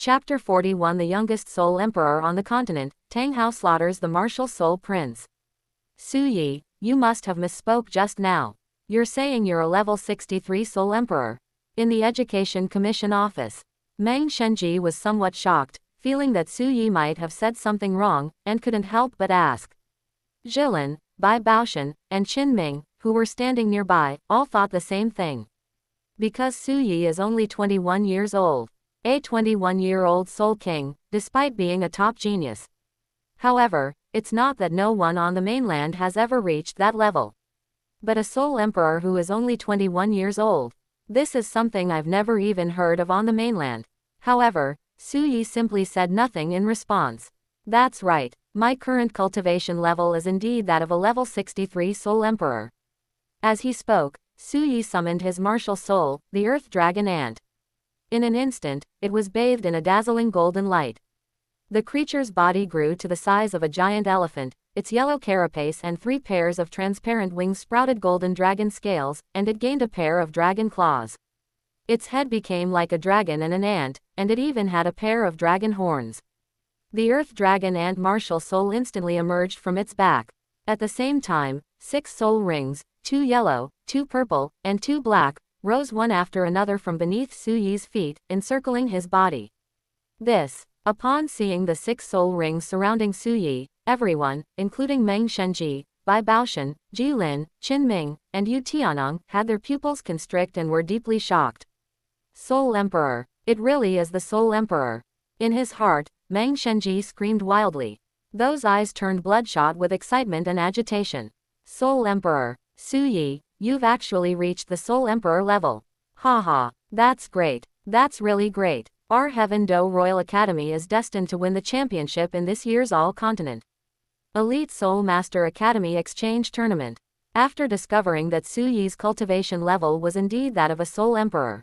Chapter 41 The youngest soul emperor on the continent, Tang Hao slaughters the martial soul prince. Su Yi, you must have misspoke just now. You're saying you're a level 63 soul emperor. In the Education Commission office, Meng Shenji was somewhat shocked, feeling that Su Yi might have said something wrong, and couldn't help but ask. Jilin, Bai Baoshan, and Qin Ming, who were standing nearby, all thought the same thing. Because Su Yi is only 21 years old. A 21-year-old soul king, despite being a top genius. However, it's not that no one on the mainland has ever reached that level. But a soul emperor who is only 21 years old. This is something I've never even heard of on the mainland. However, Su Yi simply said nothing in response. That's right, my current cultivation level is indeed that of a level 63 soul emperor. As he spoke, Su Yi summoned his martial soul, the earth dragon ant. In an instant, it was bathed in a dazzling golden light. The creature's body grew to the size of a giant elephant, its yellow carapace and 3 pairs of transparent wings sprouted golden dragon scales, and it gained a pair of dragon claws. Its head became like a dragon and an ant, and it even had a pair of dragon horns. The earth dragon ant martial soul instantly emerged from its back. At the same time, 6 soul rings, 2 yellow, 2 purple, and 2 black, rose one after another from beneath Su Yi's feet, encircling his body. Upon seeing the 6 soul rings surrounding Su Yi, everyone, including Meng Shenji, Bai Baoshan, Jilin, Qin Ming, and Yu Tianong, had their pupils constrict and were deeply shocked. Soul Emperor. It really is the Soul Emperor. In his heart, Meng Shenji screamed wildly. Those eyes turned bloodshot with excitement and agitation. Soul Emperor. Su Yi, you've actually reached the Soul Emperor level. Haha, that's great. That's really great. Our Heaven Do Royal Academy is destined to win the championship in this year's All-Continent Elite Soul Master Academy Exchange Tournament. After discovering that Su Yi's cultivation level was indeed that of a Soul Emperor,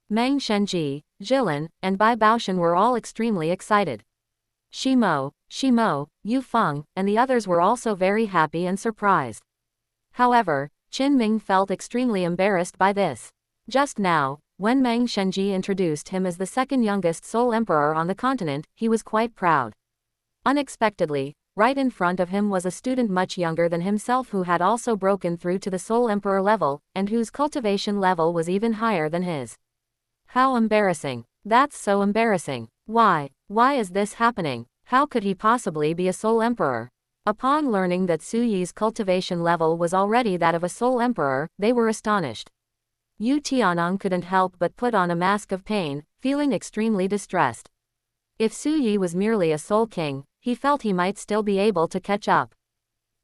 Meng Shenji, Jilin, and Bai Baoshan were all extremely excited. Shimo, Yu Feng, and the others were also very happy and surprised. However, Qin Ming felt extremely embarrassed by this. Just now, when Meng Shenji introduced him as the second youngest soul emperor on the continent, he was quite proud. Unexpectedly, right in front of him was a student much younger than himself who had also broken through to the soul emperor level, and whose cultivation level was even higher than his. How embarrassing. That's so embarrassing. Why is this happening? How could he possibly be a soul emperor? Upon learning that Su Yi's cultivation level was already that of a soul emperor, they were astonished. Yu Tianong couldn't help but put on a mask of pain, feeling extremely distressed. If Su Yi was merely a soul king, he felt he might still be able to catch up.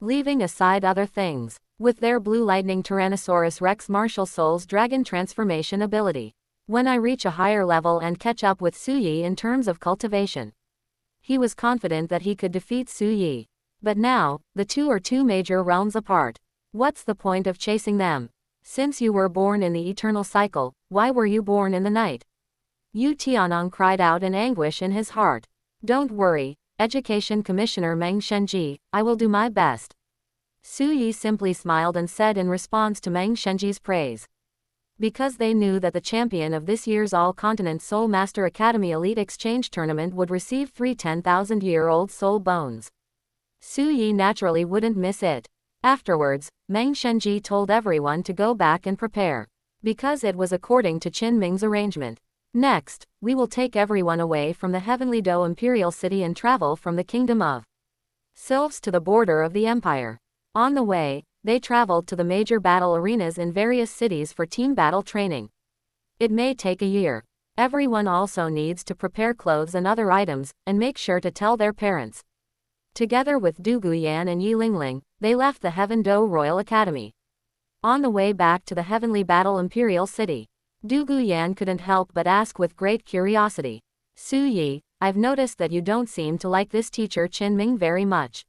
Leaving aside other things, with their Blue Lightning Tyrannosaurus Rex martial soul's dragon transformation ability, when I reach a higher level and catch up with Su Yi in terms of cultivation. He was confident that he could defeat Su Yi. But now, the two are 2 major realms apart. What's the point of chasing them? Since you were born in the eternal cycle, why were you born in the night? Yu Tianong cried out in anguish in his heart. Don't worry, Education Commissioner Meng Shenji, I will do my best. Su Yi simply smiled and said in response to Meng Shenji's praise. Because they knew that the champion of this year's All-Continent Soul Master Academy Elite Exchange Tournament would receive 3 10,000-year-old soul bones. Su Yi naturally wouldn't miss it. Afterwards, Meng Shenji told everyone to go back and prepare. Because it was according to Qin Ming's arrangement. Next, we will take everyone away from the Heavenly Do Imperial City and travel from the Kingdom of Sylphs to the border of the Empire. On the way, they traveled to the major battle arenas in various cities for team battle training. It may take a year. Everyone also needs to prepare clothes and other items, and make sure to tell their parents. Together with Du Guyan and Yi Lingling, they left the Heaven Do Royal Academy. On the way back to the Heavenly Battle Imperial City, Du Guyan couldn't help but ask with great curiosity. Su Yi, I've noticed that you don't seem to like this teacher Qin Ming very much.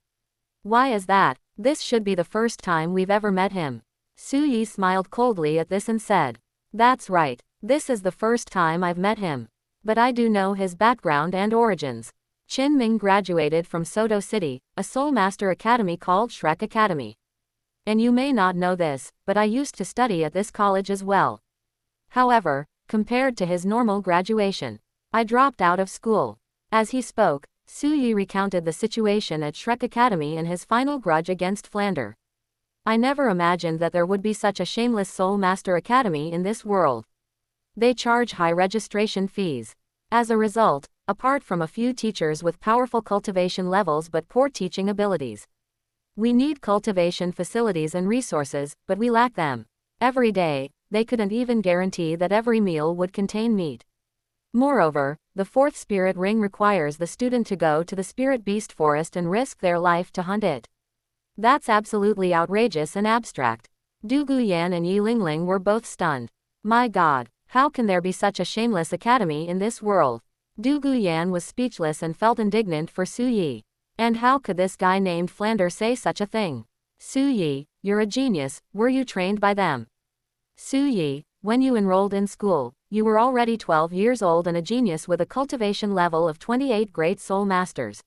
Why is that? This should be the first time we've ever met him. Su Yi smiled coldly at this and said. That's right, this is the first time I've met him. But I do know his background and origins. Qin Ming graduated from Soto City, a Soul Master Academy called Shrek Academy. And you may not know this, but I used to study at this college as well. However, compared to his normal graduation, I dropped out of school. As he spoke, Su Yi recounted the situation at Shrek Academy and his final grudge against Flander. I never imagined that there would be such a shameless Soul Master Academy in this world. They charge high registration fees. As a result, apart from a few teachers with powerful cultivation levels but poor teaching abilities, we need cultivation facilities and resources, but we lack them. Every day, they couldn't even guarantee that every meal would contain meat. Moreover, the fourth spirit ring requires the student to go to the spirit beast forest and risk their life to hunt it. That's absolutely outrageous and abstract. Du Guyan and Yi Lingling were both stunned. My God, how can there be such a shameless academy in this world? Du Guyan was speechless and felt indignant for Su Yi. And how could this guy named Flander say such a thing? Su Yi, you're a genius, were you trained by them? Su Yi, when you enrolled in school, you were already 12 years old and a genius with a cultivation level of 28 great soul masters.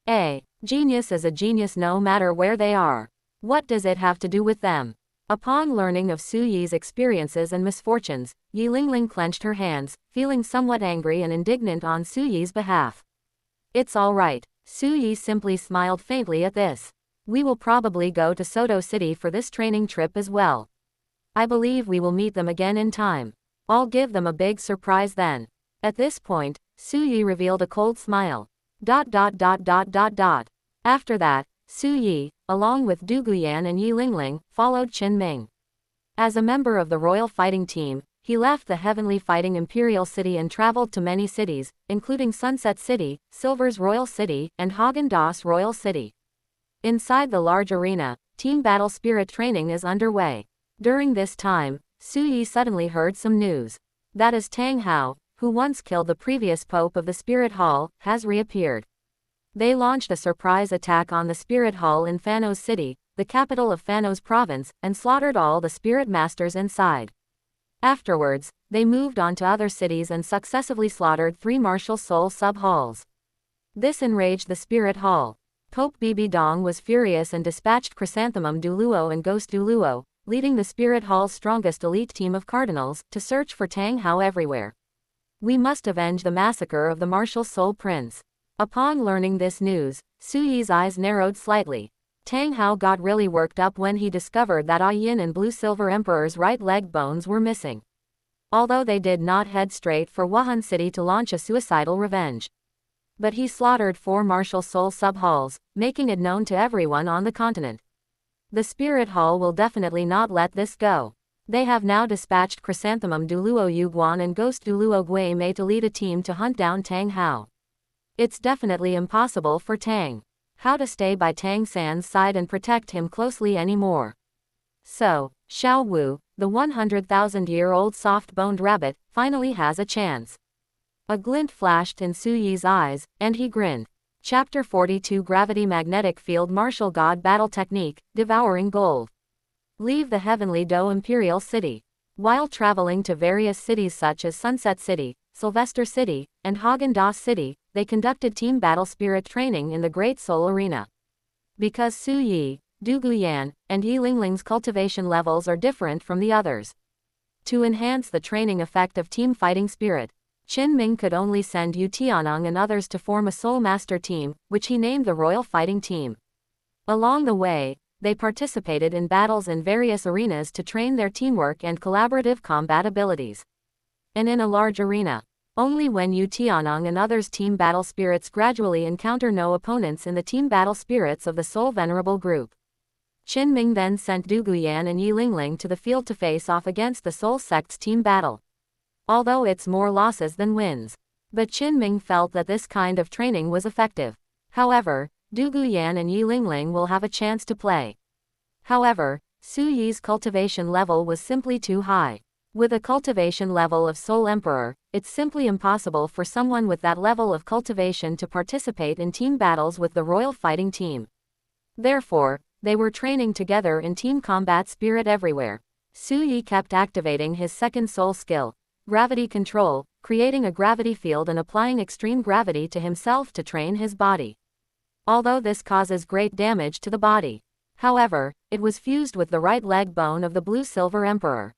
A genius is a genius no matter where they are. What does it have to do with them? Upon learning of Su Yi's experiences and misfortunes, Yi Lingling clenched her hands, feeling somewhat angry and indignant on Su Yi's behalf. It's all right. Su Yi simply smiled faintly at this. We will probably go to Soto City for this training trip as well. I believe we will meet them again in time. I'll give them a big surprise then. At this point, Su Yi revealed a cold smile. After that, Su Yi, along with Du Guyan and Yi Lingling, followed Qin Ming. As a member of the royal fighting team, he left the heavenly fighting imperial city and traveled to many cities, including Sunset City, Silver's royal city, and Haagen-Dazs royal city. Inside the large arena, team battle spirit training is underway. During this time, Su Yi suddenly heard some news. That is Tang Hao, who once killed the previous pope of the Spirit Hall, has reappeared. They launched a surprise attack on the Spirit Hall in Fanos City, the capital of Fanos province, and slaughtered all the spirit masters inside. Afterwards, they moved on to other cities and successively slaughtered 3 martial soul sub-halls. This enraged the Spirit Hall. Pope Bibi Dong was furious and dispatched Chrysanthemum Douluo and Ghost Douluo, leading the Spirit Hall's strongest elite team of cardinals, to search for Tang Hao everywhere. We must avenge the massacre of the martial soul prince. Upon learning this news, Su Yi's eyes narrowed slightly. Tang Hao got really worked up when he discovered that Yin and Blue Silver Emperor's right leg bones were missing. Although they did not head straight for Wuhan City to launch a suicidal revenge. But he slaughtered 4 martial soul sub-halls, making it known to everyone on the continent. The Spirit Hall will definitely not let this go. They have now dispatched Chrysanthemum Douluo Yuguan and Ghost Douluo Gui Mei to lead a team to hunt down Tang Hao. It's definitely impossible for Tang Hao to stay by Tang San's side and protect him closely anymore. So, Xiao Wu, the 100,000-year-old soft-boned rabbit, finally has a chance. A glint flashed in Su Yi's eyes, and he grinned. Chapter 42 Gravity Magnetic Field Martial God Battle Technique, Devouring Gold. Leave the Heavenly Do Imperial City. While traveling to various cities such as Sunset City, Sylvester City, and Haagen-Dazs City, they conducted team battle spirit training in the Great Soul Arena. Because Su Yi, Du Guyan, and Yi Lingling's cultivation levels are different from the others. To enhance the training effect of team fighting spirit, Qin Ming could only send Yu Tianong and others to form a Soul Master team, which he named the Royal Fighting Team. Along the way, they participated in battles in various arenas to train their teamwork and collaborative combat abilities. And in a large arena, only when Yu Tianong and others' team battle spirits gradually encounter no opponents in the team battle spirits of the Soul Venerable group. Qin Ming then sent Du Guyan and Yi Lingling to the field to face off against the Soul Sect's team battle. Although it's more losses than wins. But Qin Ming felt that this kind of training was effective. However, Du Guyan and Yi Lingling will have a chance to play. However, Su Yi's cultivation level was simply too high. With a cultivation level of Soul Emperor, it's simply impossible for someone with that level of cultivation to participate in team battles with the Royal Fighting Team. Therefore, they were training together in team combat spirit everywhere. Su Yi kept activating his second soul skill, gravity control, creating a gravity field and applying extreme gravity to himself to train his body. Although this causes great damage to the body. However, it was fused with the right leg bone of the Blue Silver Emperor.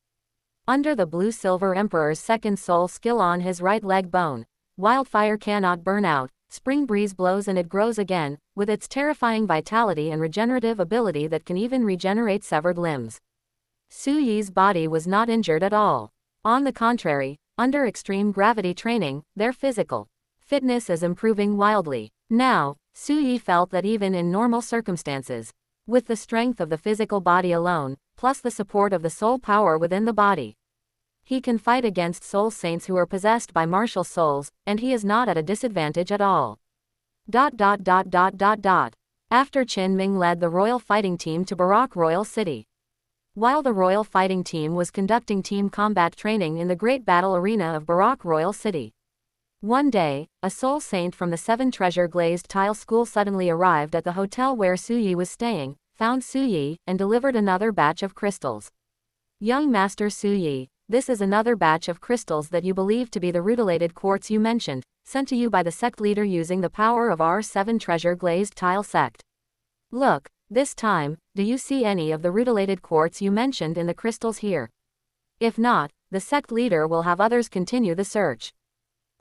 Under the Blue Silver Emperor's second soul skill on his right leg bone, wildfire cannot burn out, spring breeze blows and it grows again, with its terrifying vitality and regenerative ability that can even regenerate severed limbs. Su Yi's body was not injured at all. On the contrary, under extreme gravity training, their physical fitness is improving wildly. Now, Su Yi felt that even in normal circumstances, with the strength of the physical body alone, plus the support of the soul power within the body, he can fight against soul saints who are possessed by martial souls, and he is not at a disadvantage at all. After Qin Ming led the royal fighting team to Barak Royal City. While the royal fighting team was conducting team combat training in the great battle arena of Barak Royal City, one day, a soul saint from the Seven Treasure Glazed Tile School suddenly arrived at the hotel where Su Yi was staying, found Su Yi, and delivered another batch of crystals. Young Master Su Yi, this is another batch of crystals that you believe to be the rutilated quartz you mentioned, sent to you by the sect leader using the power of our Seven Treasure Glazed Tile sect. Look, this time, do you see any of the rutilated quartz you mentioned in the crystals here? If not, the sect leader will have others continue the search.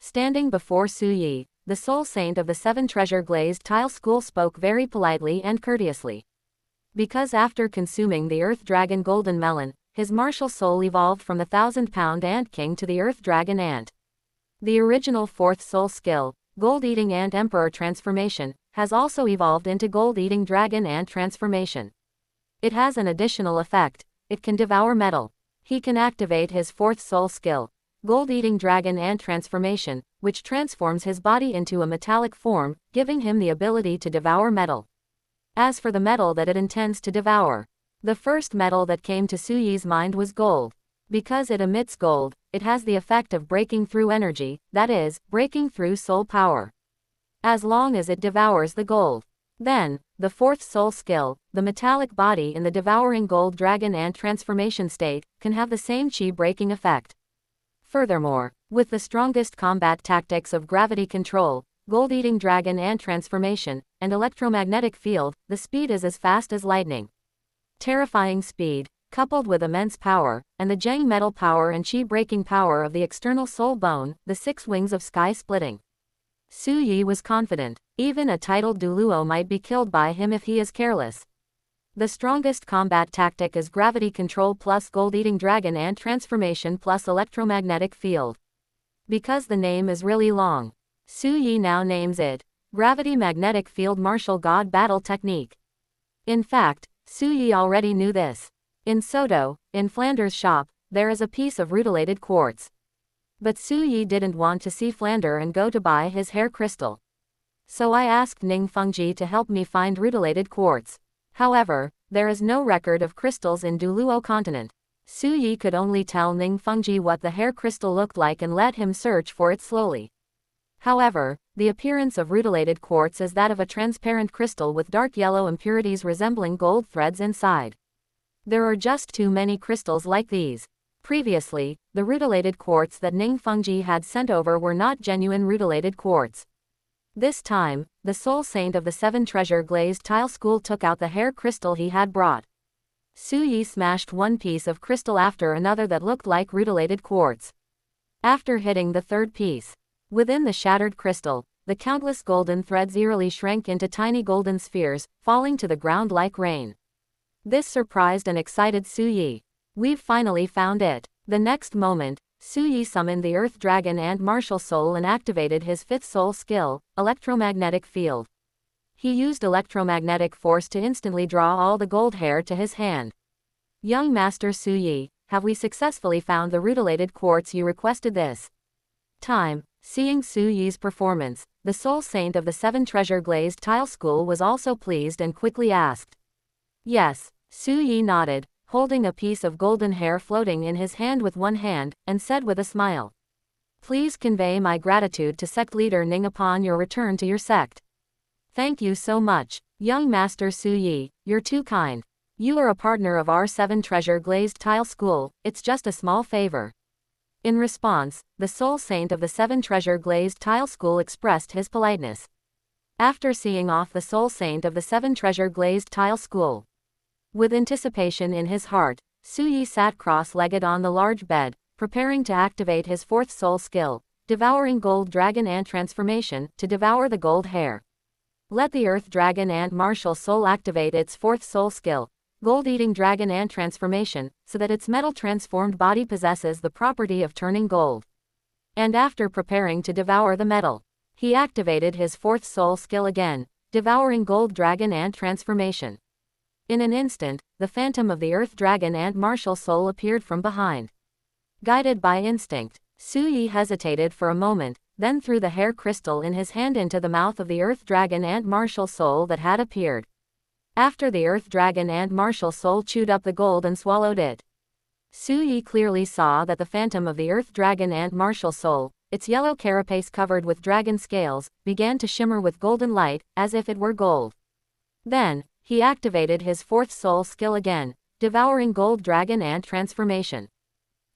Standing before Su Yi, the soul saint of the Seven Treasure Glazed Tile School spoke very politely and courteously. Because after consuming the Earth Dragon Golden Melon, his martial soul evolved from the 1,000-pound Ant King to the Earth Dragon Ant. The original fourth soul skill, Gold-Eating Ant Emperor Transformation, has also evolved into Gold-Eating Dragon Ant Transformation. It has an additional effect: it can devour metal. He can activate his fourth soul skill, Gold-Eating Dragon Ant Transformation, which transforms his body into a metallic form, giving him the ability to devour metal. As for the metal that it intends to devour, the first metal that came to Su Yi's mind was gold. Because it emits gold, it has the effect of breaking through energy, that is, breaking through soul power. As long as it devours the gold. Then, the fourth soul skill, the metallic body in the devouring gold dragon ant transformation state, can have the same chi-breaking effect. Furthermore, with the strongest combat tactics of gravity control, gold-eating dragon ant transformation, and electromagnetic field, the speed is as fast as lightning. Terrifying speed, coupled with immense power, and the Zheng metal power and chi-breaking power of the external soul bone, the six wings of sky splitting. Su Yi was confident, even a titled douluo might be killed by him if he is careless. The strongest combat tactic is gravity control plus gold-eating dragon ant transformation plus electromagnetic field. Because the name is really long, Su Yi now names it Gravity Magnetic Field Martial God Battle Technique. In fact, Su Yi already knew this. In Soto, in Flander's shop, there is a piece of rutilated quartz. But Su Yi didn't want to see Flander and go to buy his hair crystal. So I asked Ning Fengji to help me find rutilated quartz. However, there is no record of crystals in Douluo continent. Su Yi could only tell Ning Fengji what the hair crystal looked like and let him search for it slowly. However, the appearance of rutilated quartz is that of a transparent crystal with dark yellow impurities resembling gold threads inside. There are just too many crystals like these. Previously, the rutilated quartz that Ning Fengji had sent over were not genuine rutilated quartz. This time, the soul saint of the Seven Treasure Glazed Tile School took out the hair crystal he had brought. Su Yi smashed one piece of crystal after another that looked like rutilated quartz. After hitting the third piece, within the shattered crystal, the countless golden threads eerily shrank into tiny golden spheres, falling to the ground like rain. This surprised and excited Su Yi. We've finally found it. The next moment, Su Yi summoned the Earth Dragon and Martial Soul and activated his fifth soul skill, Electromagnetic Field. He used electromagnetic force to instantly draw all the gold hair to his hand. Young Master Su Yi, have we successfully found the rutilated quartz you requested this time? Seeing Su Yi's performance, the soul saint of the Seven Treasure Glazed Tile School was also pleased and quickly asked. Yes, Su Yi nodded, holding a piece of golden hair floating in his hand with one hand, and said with a smile. Please convey my gratitude to sect leader Ning upon your return to your sect. Thank you so much, young Master Su Yi, you're too kind. You are a partner of our Seven Treasure Glazed Tile School, it's just a small favor. In response, the soul saint of the Seven Treasure Glazed Tile School expressed his politeness. After seeing off the soul saint of the Seven Treasure Glazed Tile School, with anticipation in his heart, Su Yi sat cross-legged on the large bed, preparing to activate his fourth soul skill, devouring gold dragon ant transformation, to devour the gold hair. Let the earth dragon ant martial soul activate its fourth soul skill, gold-eating dragon ant transformation, so that its metal-transformed body possesses the property of turning gold. And after preparing to devour the metal, he activated his fourth soul skill again, devouring gold dragon ant transformation. In an instant, the phantom of the earth dragon ant martial soul appeared from behind. Guided by instinct, Su Yi hesitated for a moment, then threw the hair crystal in his hand into the mouth of the earth dragon ant martial soul that had appeared. After the earth dragon ant martial soul chewed up the gold and swallowed it, Su Yi clearly saw that the phantom of the earth dragon ant martial soul, its yellow carapace covered with dragon scales, began to shimmer with golden light, as if it were gold. Then, he activated his fourth soul skill again, devouring gold dragon ant transformation.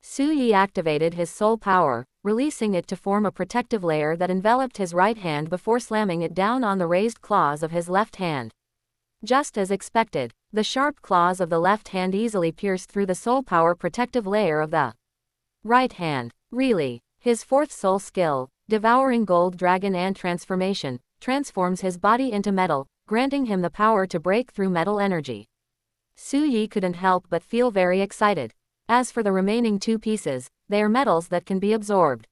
Su Yi activated his soul power, releasing it to form a protective layer that enveloped his right hand before slamming it down on the raised claws of his left hand. Just as expected, the sharp claws of the left hand easily pierced through the soul power protective layer of the right hand. Really, his fourth soul skill, devouring gold dragon ant transformation, transforms his body into metal, granting him the power to break through metal energy. Su Yi couldn't help but feel very excited. As for the remaining two pieces, they are metals that can be absorbed.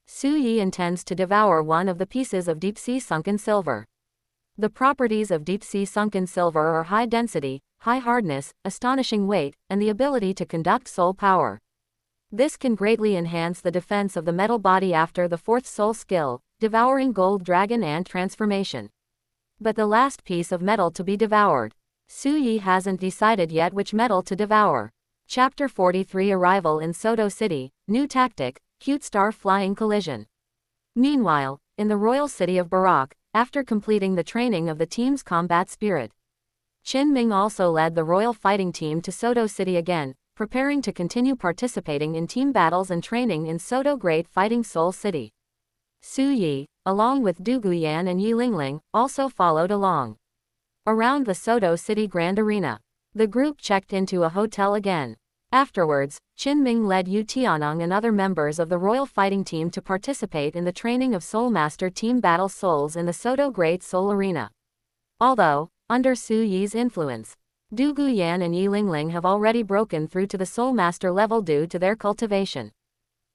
Su Yi intends to devour one of the pieces of deep-sea sunken silver. The properties of deep-sea sunken silver are high density, high hardness, astonishing weight, and the ability to conduct soul power. This can greatly enhance the defense of the metal body after the fourth soul skill, devouring gold dragon ant transformation. But the last piece of metal to be devoured. Su Yi hasn't decided yet which metal to devour. Chapter 43 Arrival in Soto City, New Tactic, Cute Star Flying Collision. Meanwhile, in the royal city of Barak, after completing the training of the team's combat spirit, Qin Ming also led the royal fighting team to Soto City again, preparing to continue participating in team battles and training in Soto Great Fighting Soul City. Su Yi, along with Du Guyan and Yi Lingling, also followed along. Around the Soto City Grand Arena, the group checked into a hotel again. Afterwards, Qin Ming led Yu Tianong and other members of the royal fighting team to participate in the training of Soul Master Team Battle Souls in the Soto Great Soul Arena. Although, under Su Yi's influence, Du Guyan and Yi Lingling have already broken through to the Soul Master level due to their cultivation.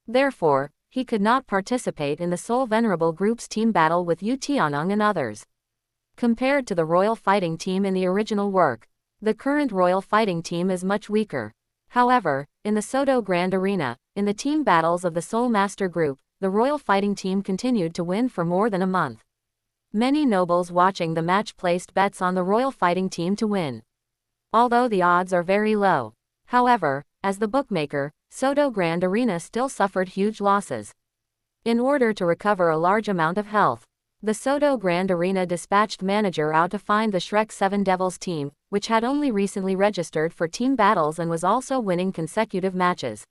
Therefore, he could not participate in the Soul Venerable group's team battle with Yu Tianong and others. Compared to the royal fighting team in the original work, the current royal fighting team is much weaker. However, in the Soto Grand Arena, in the team battles of the Soul Master group, the royal fighting team continued to win for more than a month. Many nobles watching the match placed bets on the royal fighting team to win, although the odds are very low. However, as the bookmaker, Soto Grand Arena still suffered huge losses. In order to recover a large amount of health, the Soto Grand Arena dispatched manager out to find the Shrek 7 Devils team, which had only recently registered for team battles and was also winning consecutive matches.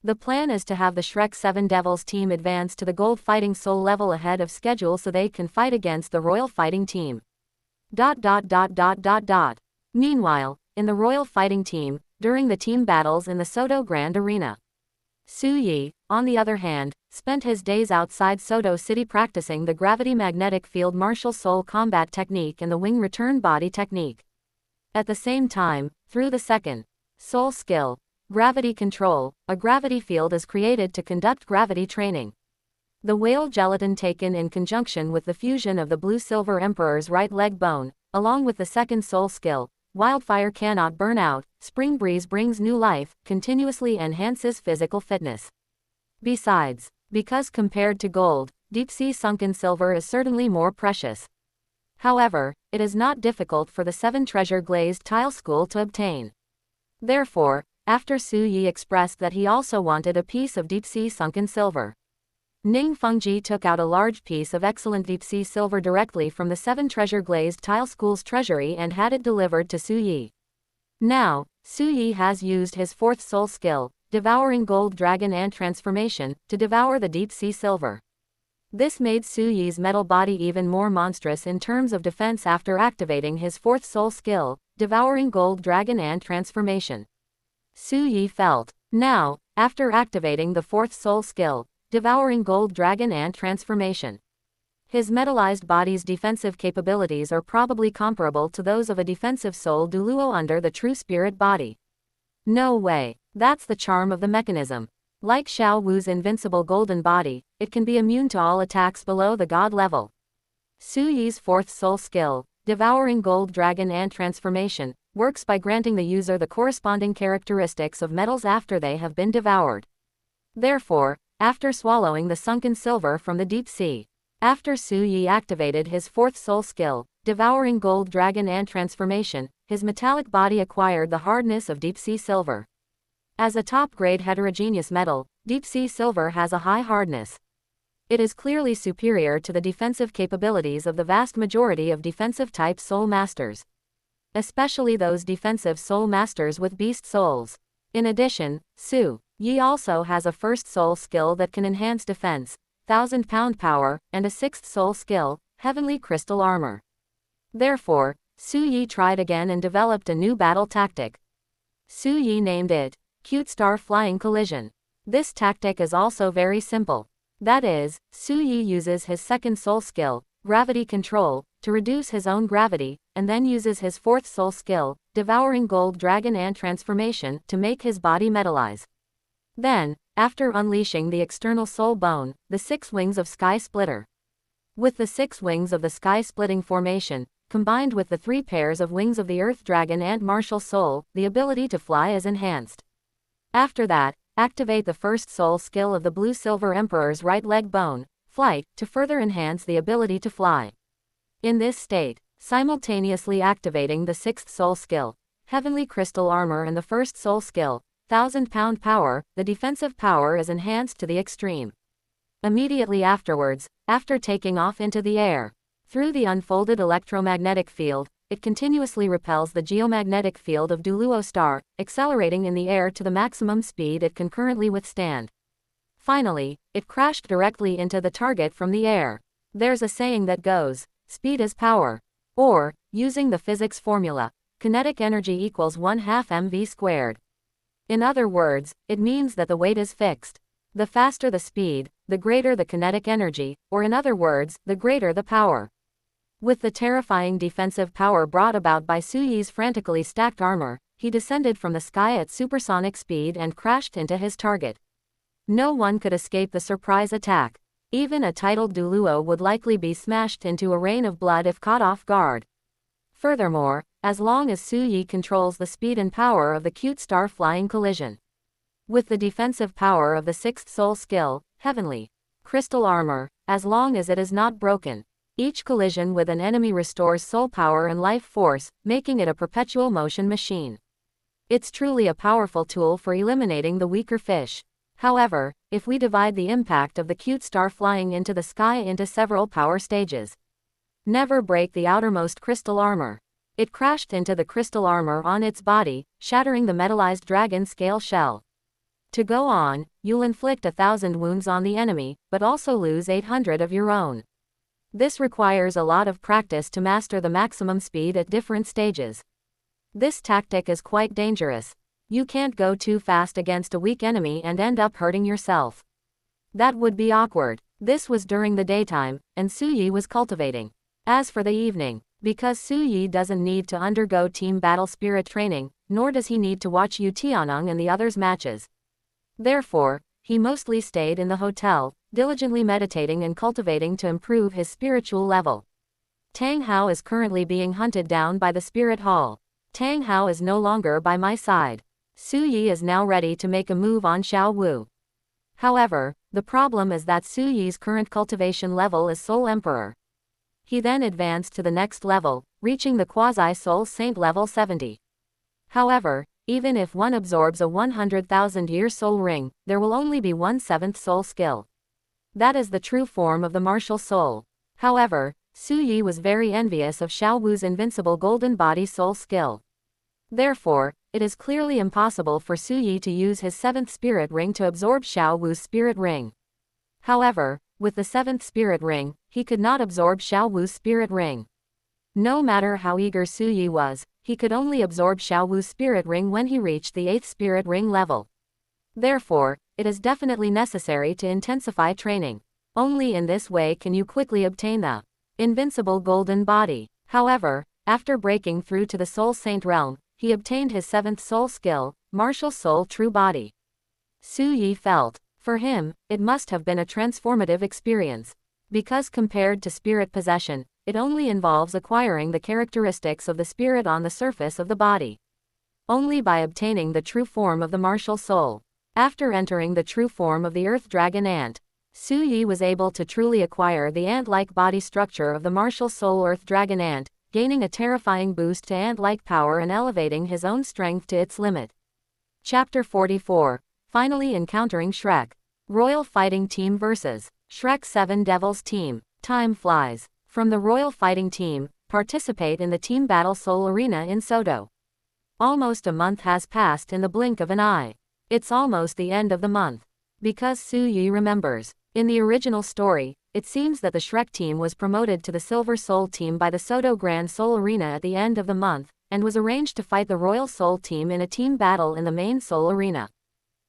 The plan is to have the Shrek 7 Devils team advance to the Gold Fighting Soul level ahead of schedule so they can fight against the Royal Fighting team. Meanwhile, in the Royal Fighting team, during the team battles in the Soto Grand Arena, Su Yi, on the other hand, spent his days outside Soto City practicing the gravity magnetic field martial soul combat technique and the wing return body technique. At the same time, through the second soul skill, gravity control, a gravity field is created to conduct gravity training. The whale gelatin taken in conjunction with the fusion of the Blue-Silver Emperor's right leg bone, along with the second soul skill, Wildfire Cannot Burn Out, Spring Breeze Brings New Life, continuously enhances physical fitness. Besides, because compared to gold, deep-sea sunken silver is certainly more precious. However, it is not difficult for the 7 treasure glazed tile school to obtain. Therefore, after Su Yi expressed that he also wanted a piece of deep-sea sunken silver, Ning Fengji took out a large piece of excellent deep-sea silver directly from the 7 treasure glazed tile school's treasury and had it delivered to Su Yi. Now, Su Yi has used his fourth soul skill, devouring gold dragon ant transformation, to devour the deep-sea silver. This made Su Yi's metal body even more monstrous in terms of defense after activating his fourth soul skill, devouring gold dragon ant transformation. Su Yi felt. Now, after activating the fourth soul skill, devouring gold dragon and transformation. His metallized body's defensive capabilities are probably comparable to those of a defensive soul douluo under the true spirit body. No way. That's the charm of the mechanism. Like Xiao Wu's invincible golden body, it can be immune to all attacks below the god level. Su Yi's fourth soul skill, devouring gold dragon and transformation, works by granting the user the corresponding characteristics of metals after they have been devoured. Therefore, after swallowing the sunken silver from the deep sea, after Su Yi activated his fourth soul skill, devouring gold dragon and transformation, his metallic body acquired the hardness of deep sea silver. As a top-grade heterogeneous metal, deep-sea silver has a high hardness. It is clearly superior to the defensive capabilities of the vast majority of defensive-type soul masters, especially those defensive soul masters with beast souls. In addition, Su Yi also has a first soul skill that can enhance defense, 1000-pound power, and a sixth soul skill, heavenly crystal armor. Therefore, Su Yi tried again and developed a new battle tactic. Su Yi named it Cute Star Flying Collision. This tactic is also very simple. That is, Su Yi uses his second soul skill, gravity control, to reduce his own gravity, and then uses his fourth soul skill, devouring gold dragon and transformation, to make his body metallize. Then, after unleashing the external soul bone, the 6 wings of Sky Splitter. With the 6 wings of the Sky Splitting formation, combined with the 3 pairs of wings of the Earth Dragon and Martial Soul, the ability to fly is enhanced. After that, activate the first soul skill of the Blue Silver Emperor's right leg bone, Flight, to further enhance the ability to fly. In this state, simultaneously activating the 6th soul skill, Heavenly Crystal Armor, and the first soul skill, 1000-pound power, the defensive power is enhanced to the extreme. Immediately afterwards, after taking off into the air, through the unfolded electromagnetic field, it continuously repels the geomagnetic field of douluo star, accelerating in the air to the maximum speed it can currently withstand. Finally, it crashed directly into the target from the air. There's a saying that goes, speed is power. Or, using the physics formula, kinetic energy equals 1/2 mv squared. In other words, it means that the weight is fixed. The faster the speed, the greater the kinetic energy, or in other words, the greater the power. With the terrifying defensive power brought about by Su Yi's frantically stacked armor, he descended from the sky at supersonic speed and crashed into his target. No one could escape the surprise attack. Even a titled douluo would likely be smashed into a rain of blood if caught off guard. Furthermore, as long as Su Yi controls the speed and power of the Cute Star Flying Collision, with the defensive power of the 6th soul skill, Heavenly Crystal Armor, as long as it is not broken, each collision with an enemy restores soul power and life force, making it a perpetual motion machine. It's truly a powerful tool for eliminating the weaker fish. However, if we divide the impact of the Cute Star flying into the sky into several power stages, never break the outermost crystal armor. It crashed into the crystal armor on its body, shattering the metallized dragon scale shell. To go on, you'll inflict 1,000 wounds on the enemy, but also lose 800 of your own. This requires a lot of practice to master the maximum speed at different stages. This tactic is quite dangerous. You can't go too fast against a weak enemy and end up hurting yourself. That would be awkward. This was during the daytime, and Su Yi was cultivating. As for the evening, because Su Yi doesn't need to undergo team battle spirit training, nor does he need to watch Yu Tianeng and the others' matches. Therefore, he mostly stayed in the hotel, diligently meditating and cultivating to improve his spiritual level. Tang Hao is currently being hunted down by the Spirit Hall. Tang Hao is no longer by my side. Su Yi is now ready to make a move on Xiao Wu. However, the problem is that Su Yi's current cultivation level is Soul Emperor. He then advanced to the next level, reaching the Quasi-Soul Saint level 70. However, even if one absorbs a 100,000-year soul ring, there will only be 1/7 soul skill. That is the true form of the martial soul. However, Su Yi was very envious of Xiao Wu's invincible golden body soul skill. Therefore, it is clearly impossible for Su Yi to use his 7th spirit ring to absorb Xiao Wu's spirit ring. However, with the 7th spirit ring, he could not absorb Xiao Wu's spirit ring. No matter how eager Su Yi was, he could only absorb Xiao Wu's spirit ring when he reached the 8th spirit ring level. Therefore, it is definitely necessary to intensify training. Only in this way can you quickly obtain the invincible golden body. However, after breaking through to the Soul Saint realm, he obtained his 7th soul skill, Martial Soul True Body. Su Yi felt, for him, it must have been a transformative experience. Because compared to spirit possession, it only involves acquiring the characteristics of the spirit on the surface of the body. Only by obtaining the true form of the martial soul. After entering the true form of the earth dragon ant, Su Yi was able to truly acquire the ant-like body structure of the martial soul earth dragon ant, gaining a terrifying boost to ant-like power and elevating his own strength to its limit. Chapter 44. Finally encountering Shrek. Royal Fighting Team vs. Shrek 7 Devils Team. Time flies. From the Royal Fighting Team, participate in the Team Battle Soul Arena in Soto. Almost a month has passed in the blink of an eye. It's almost the end of the month. Because Su Yi remembers. In the original story, it seems that the Shrek team was promoted to the Silver Soul team by the Soto Grand Soul Arena at the end of the month, and was arranged to fight the Royal Soul team in a team battle in the main Soul Arena.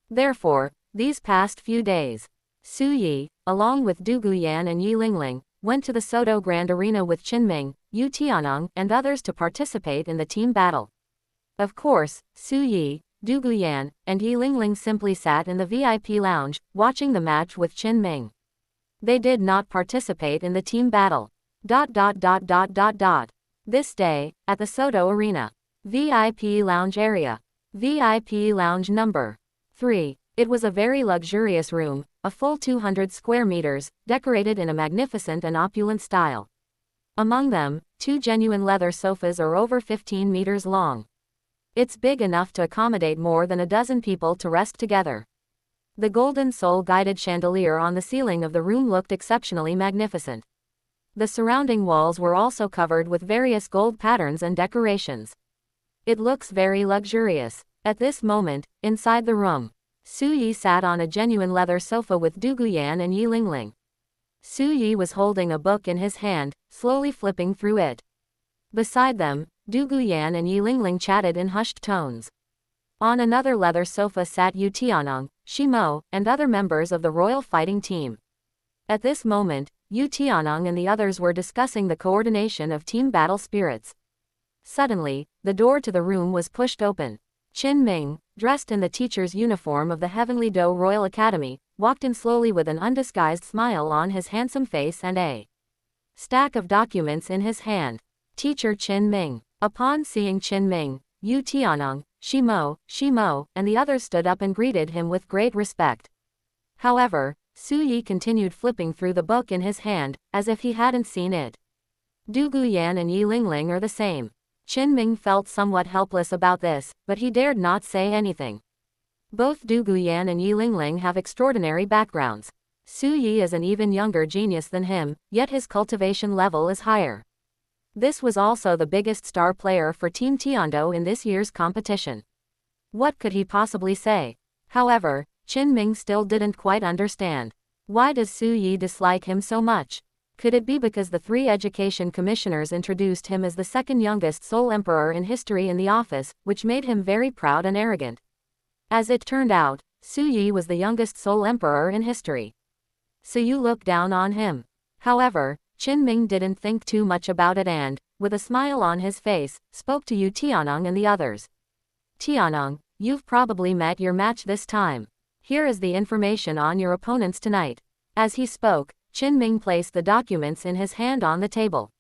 Therefore, these past few days, Su Yi, along with Du Guyan and Yi Lingling, went to the Soto Grand Arena with Qinming, Yu Tianong, and others to participate in the team battle. Of course, Su Yi, Du Guyan, and Yi Lingling simply sat in the VIP lounge, watching the match with Qinming. They did not participate in the team battle. This day, at the Soto Arena. VIP lounge area. VIP lounge number 3. It was a very luxurious room, a full 200 square meters, decorated in a magnificent and opulent style. Among them, 2 genuine leather sofas are over 15 meters long. It's big enough to accommodate more than a dozen people to rest together. The golden soul-guided chandelier on the ceiling of the room looked exceptionally magnificent. The surrounding walls were also covered with various gold patterns and decorations. It looks very luxurious. At this moment, inside the room, Su Yi sat on a genuine leather sofa with Du Guyan and Yi Lingling. Su Yi was holding a book in his hand, slowly flipping through it. Beside them, Du Guyan and Yi Lingling chatted in hushed tones. On another leather sofa sat Yu Tianong, Shimo, and other members of the Royal Fighting Team. At this moment, Yu Tianong and the others were discussing the coordination of team battle spirits. Suddenly, the door to the room was pushed open. Qinming, dressed in the teacher's uniform of the Heavenly Do Royal Academy, walked in slowly with an undisguised smile on his handsome face and a stack of documents in his hand. Teacher Qinming. Upon seeing Qinming, Yu Tianong, Shimo, and the others stood up and greeted him with great respect. However, Su Yi continued flipping through the book in his hand, as if he hadn't seen it. Du Guyan and Yi Lingling are the same. Qinming felt somewhat helpless about this, but he dared not say anything. Both Du Guyan and Yi Lingling have extraordinary backgrounds. Su Yi is an even younger genius than him, yet his cultivation level is higher. This was also the biggest star player for Team Tiando in this year's competition. What could he possibly say? However, Qinming still didn't quite understand. Why does Su Yi dislike him so much? Could it be because the 3 education commissioners introduced him as the second youngest Soul Emperor in history in the office, which made him very proud and arrogant? As it turned out, Su Yi was the youngest Soul Emperor in history. So you look down on him. However, Qinming didn't think too much about it and, with a smile on his face, spoke to Yu Tianong and the others. Tianong, you've probably met your match this time. Here is the information on your opponents tonight. As he spoke, Qinming placed the documents in his hand on the table.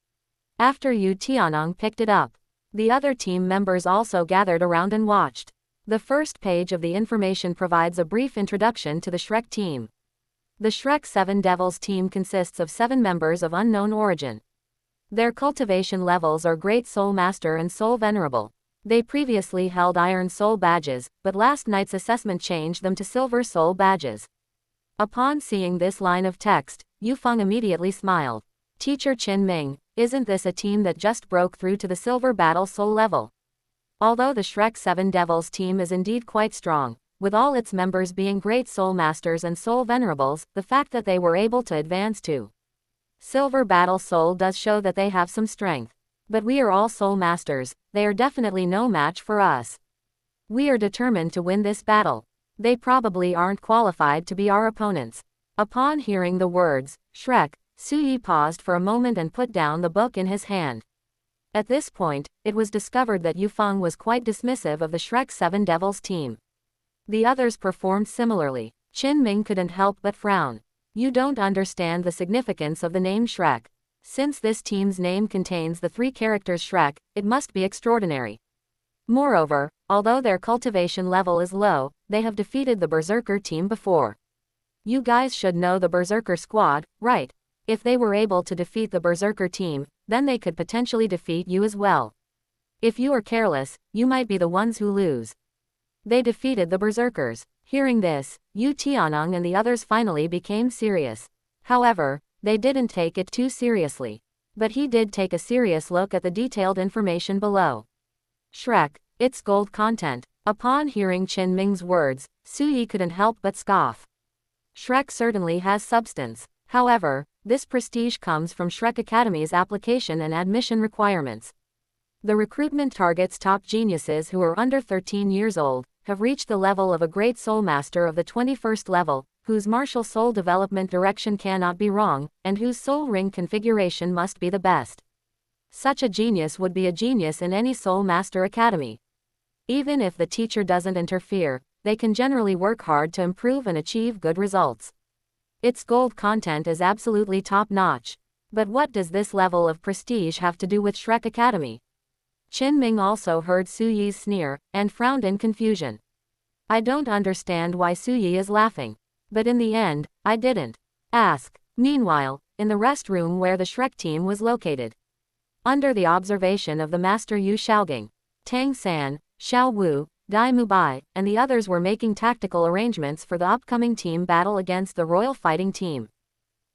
After Yu Tianong picked it up, the other team members also gathered around and watched. The first page of the information provides a brief introduction to the Shrek team. The Shrek 7 Devils team consists of 7 members of unknown origin. Their cultivation levels are Great Soul Master and Soul Venerable. They previously held Iron Soul badges, but last night's assessment changed them to Silver Soul badges. Upon seeing this line of text, Yu Feng immediately smiled. Teacher Qinming, isn't this a team that just broke through to the Silver Battle Soul level? Although the Shrek 7 Devils team is indeed quite strong, with all its members being Great Soul Masters and Soul Venerables, the fact that they were able to advance to Silver Battle Soul does show that they have some strength. But we are all Soul Masters, they are definitely no match for us. We are determined to win this battle. They probably aren't qualified to be our opponents. Upon hearing the words, Shrek, Suyi paused for a moment and put down the book in his hand. At this point, it was discovered that Yufeng was quite dismissive of the Shrek 7 Devils team. The others performed similarly. Qin Ming couldn't help but frown. You don't understand the significance of the name Shrek. Since this team's name contains the 3 characters Shrek, it must be extraordinary. Moreover, although their cultivation level is low, they have defeated the Berserker team before. You guys should know the Berserker squad, right? If they were able to defeat the Berserker team, then they could potentially defeat you as well. If you are careless, you might be the ones who lose. They defeated the Berserkers. Hearing this, Yu Tianeng and the others finally became serious. However, they didn't take it too seriously. But he did take a serious look at the detailed information below. Shrek, it's gold content. Upon hearing Qin Ming's words, Suyi couldn't help but scoff. Shrek certainly has substance. However, this prestige comes from Shrek Academy's application and admission requirements. The recruitment targets top geniuses who are under 13 years old, have reached the level of a great soul master of the 21st level, whose martial soul development direction cannot be wrong, and whose soul ring configuration must be the best. Such a genius would be a genius in any soul master academy. Even if the teacher doesn't interfere, they can generally work hard to improve and achieve good results. Its gold content is absolutely top-notch. But what does this level of prestige have to do with Shrek Academy? Qin Ming also heard Suyi's sneer, and frowned in confusion. I don't understand why Suyi is laughing. But in the end, I didn't ask. Meanwhile, in the restroom where the Shrek team was located, under the observation of the master Yu Shaogang, Tang San, Xiao Wu, Dai Mubai, and the others were making tactical arrangements for the upcoming team battle against the Royal Fighting Team.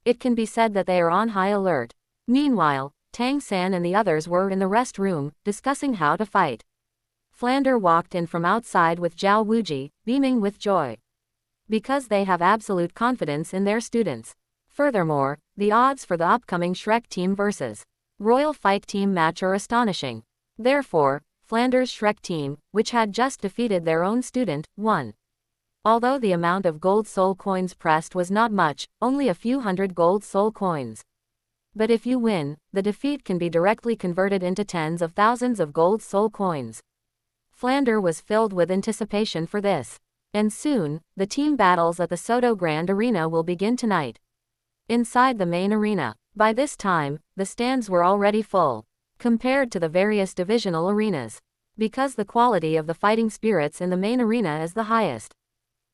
It can be said that they are on high alert. Meanwhile, Tang San and the others were in the rest room, discussing how to fight. Flander walked in from outside with Zhao Wuji, beaming with joy. Because they have absolute confidence in their students. Furthermore, the odds for the upcoming Shrek team vs. Royal Fight Team match are astonishing. Therefore, Flanders' Shrek team, which had just defeated their own student, won. Although the amount of gold soul coins pressed was not much, only a few hundred gold soul coins. But if you win, the defeat can be directly converted into tens of thousands of gold soul coins. Flander was filled with anticipation for this. And soon, the team battles at the Soto Grand Arena will begin tonight. Inside the main arena, by this time, the stands were already full, compared to the various divisional arenas, because the quality of the fighting spirits in the main arena is the highest.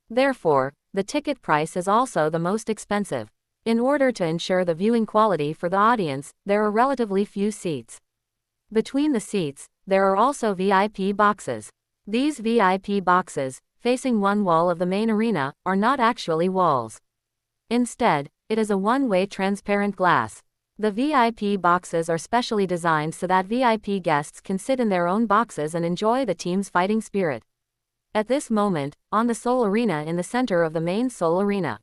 Therefore, the ticket price is also the most expensive. In order to ensure the viewing quality for the audience, there are relatively few seats. Between the seats, there are also VIP boxes. These VIP boxes, facing one wall of the main arena, are not actually walls. Instead, it is a one-way transparent glass. The VIP boxes are specially designed so that VIP guests can sit in their own boxes and enjoy the team's fighting spirit. At this moment, on the Soul Arena in the center of the main Soul Arena,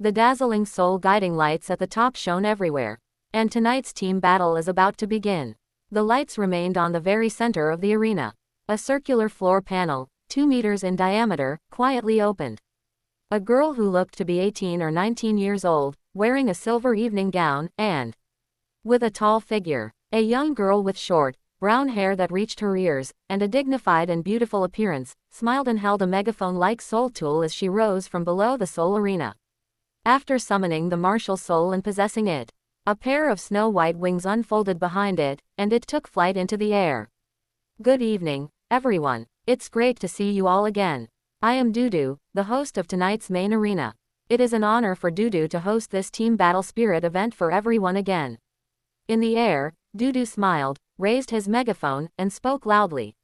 the dazzling soul guiding lights at the top shone everywhere. And tonight's team battle is about to begin. The lights remained on the very center of the arena. A circular floor panel, 2 meters in diameter, quietly opened. A girl who looked to be 18 or 19 years old, wearing a silver evening gown, and with a tall figure. A young girl with short, brown hair that reached her ears, and a dignified and beautiful appearance, smiled and held a megaphone-like soul tool as she rose from below the soul arena. After summoning the martial soul and possessing it, a pair of snow-white wings unfolded behind it, and it took flight into the air. Good evening, everyone. It's great to see you all again. I am Dudu, the host of tonight's main arena. It is an honor for Dudu to host this team battle spirit event for everyone again. In the air, Dudu smiled, raised his megaphone, and spoke loudly.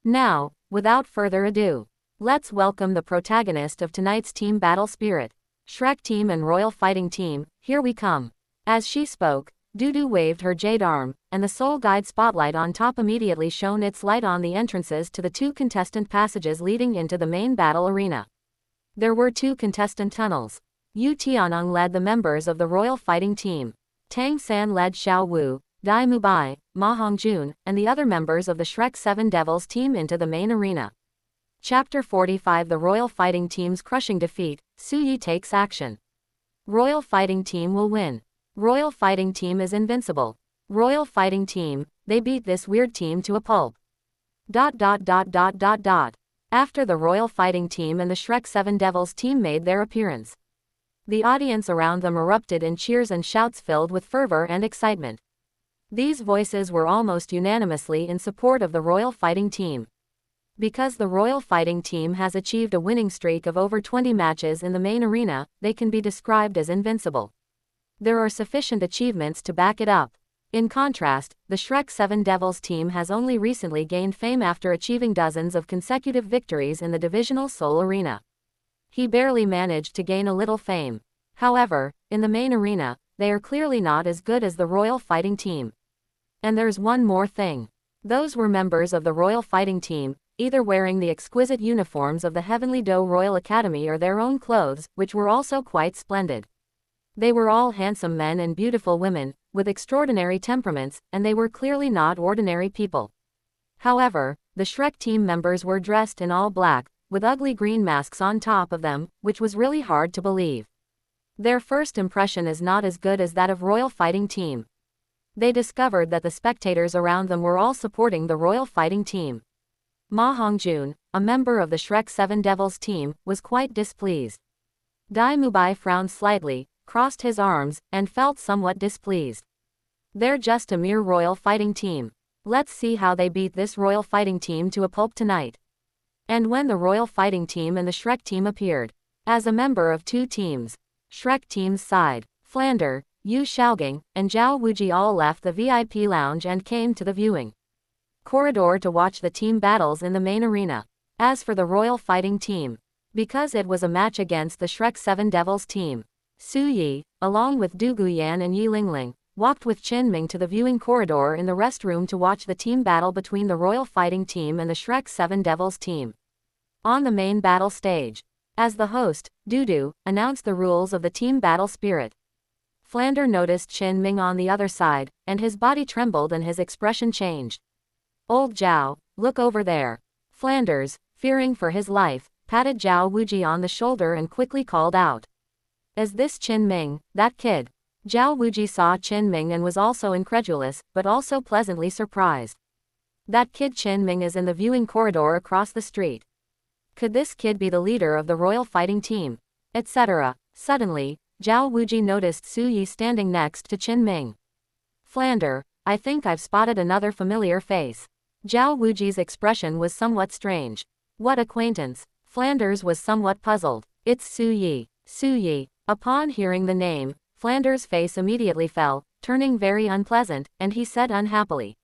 Now, without further ado, let's welcome the protagonist of tonight's team battle spirit. Shrek team and Royal Fighting Team, here we come. As she spoke, Dudu waved her jade arm, and the soul guide spotlight on top immediately shone its light on the entrances to the 2 contestant passages leading into the main battle arena. There were 2 contestant tunnels. Yu Tianeng led the members of the Royal Fighting Team. Tang San led Xiao Wu, Dai Mubai, Ma Hongjun, and the other members of the Shrek 7 Devils team into the main arena. Chapter 45 The Royal Fighting Team's Crushing Defeat, Suyi takes action. Royal Fighting Team will win. Royal Fighting Team is invincible. Royal Fighting Team, they beat this weird team to a pulp. After the Royal Fighting Team and the Shrek 7 Devils team made their appearance, the audience around them erupted in cheers and shouts filled with fervor and excitement. These voices were almost unanimously in support of the Royal Fighting Team. Because the Royal Fighting Team has achieved a winning streak of over 20 matches in the main arena, they can be described as invincible. There are sufficient achievements to back it up. In contrast, the Shrek 7 Devils team has only recently gained fame after achieving dozens of consecutive victories in the divisional Seoul arena. He barely managed to gain a little fame. However, in the main arena, they are clearly not as good as the Royal Fighting Team. And there's one more thing. Those were members of the Royal Fighting Team, either wearing the exquisite uniforms of the Heavenly Do Royal Academy or their own clothes, which were also quite splendid. They were all handsome men and beautiful women, with extraordinary temperaments, and they were clearly not ordinary people. However, the Shrek team members were dressed in all black, with ugly green masks on top of them, which was really hard to believe. Their first impression is not as good as that of Royal Fighting Team. They discovered that the spectators around them were all supporting the Royal Fighting Team. Ma Hongjun, a member of the Shrek 7 Devils team, was quite displeased. Dai Mubai frowned slightly, crossed his arms, and felt somewhat displeased. They're just a mere Royal Fighting Team. Let's see how they beat this Royal Fighting Team to a pulp tonight. And when the Royal Fighting Team and the Shrek team appeared, as a member of two teams, Shrek team's side, Flander, Yu Xiaogang, and Zhao Wuji all left the VIP lounge and came to the viewing corridor to watch the team battles in the main arena. As for the Royal Fighting Team, because it was a match against the Shrek 7 Devils team, Su Yi, along with Du Guyan and Yi Lingling, walked with Qin Ming to the viewing corridor in the rest room to watch the team battle between the Royal Fighting Team and the Shrek 7 Devils team. On the main battle stage, as the host, Dudu, announced the rules of the team battle spirit. Flander noticed Qin Ming on the other side, and his body trembled and his expression changed. Old Zhao, look over there. Flanders, fearing for his life, patted Zhao Wuji on the shoulder and quickly called out. Is this Qin Ming, that kid? Zhao Wuji saw Qin Ming and was also incredulous, but also pleasantly surprised. That kid Qin Ming is in the viewing corridor across the street. Could this kid be the leader of the Royal Fighting Team? Etc. Suddenly, Zhao Wuji noticed Su Yi standing next to Qin Ming. Flander, I think I've spotted another familiar face. Zhao Wuji's expression was somewhat strange. What acquaintance? Flanders was somewhat puzzled. It's Su Yi. Su Yi. Upon hearing the name, Flanders' face immediately fell, turning very unpleasant, and he said unhappily.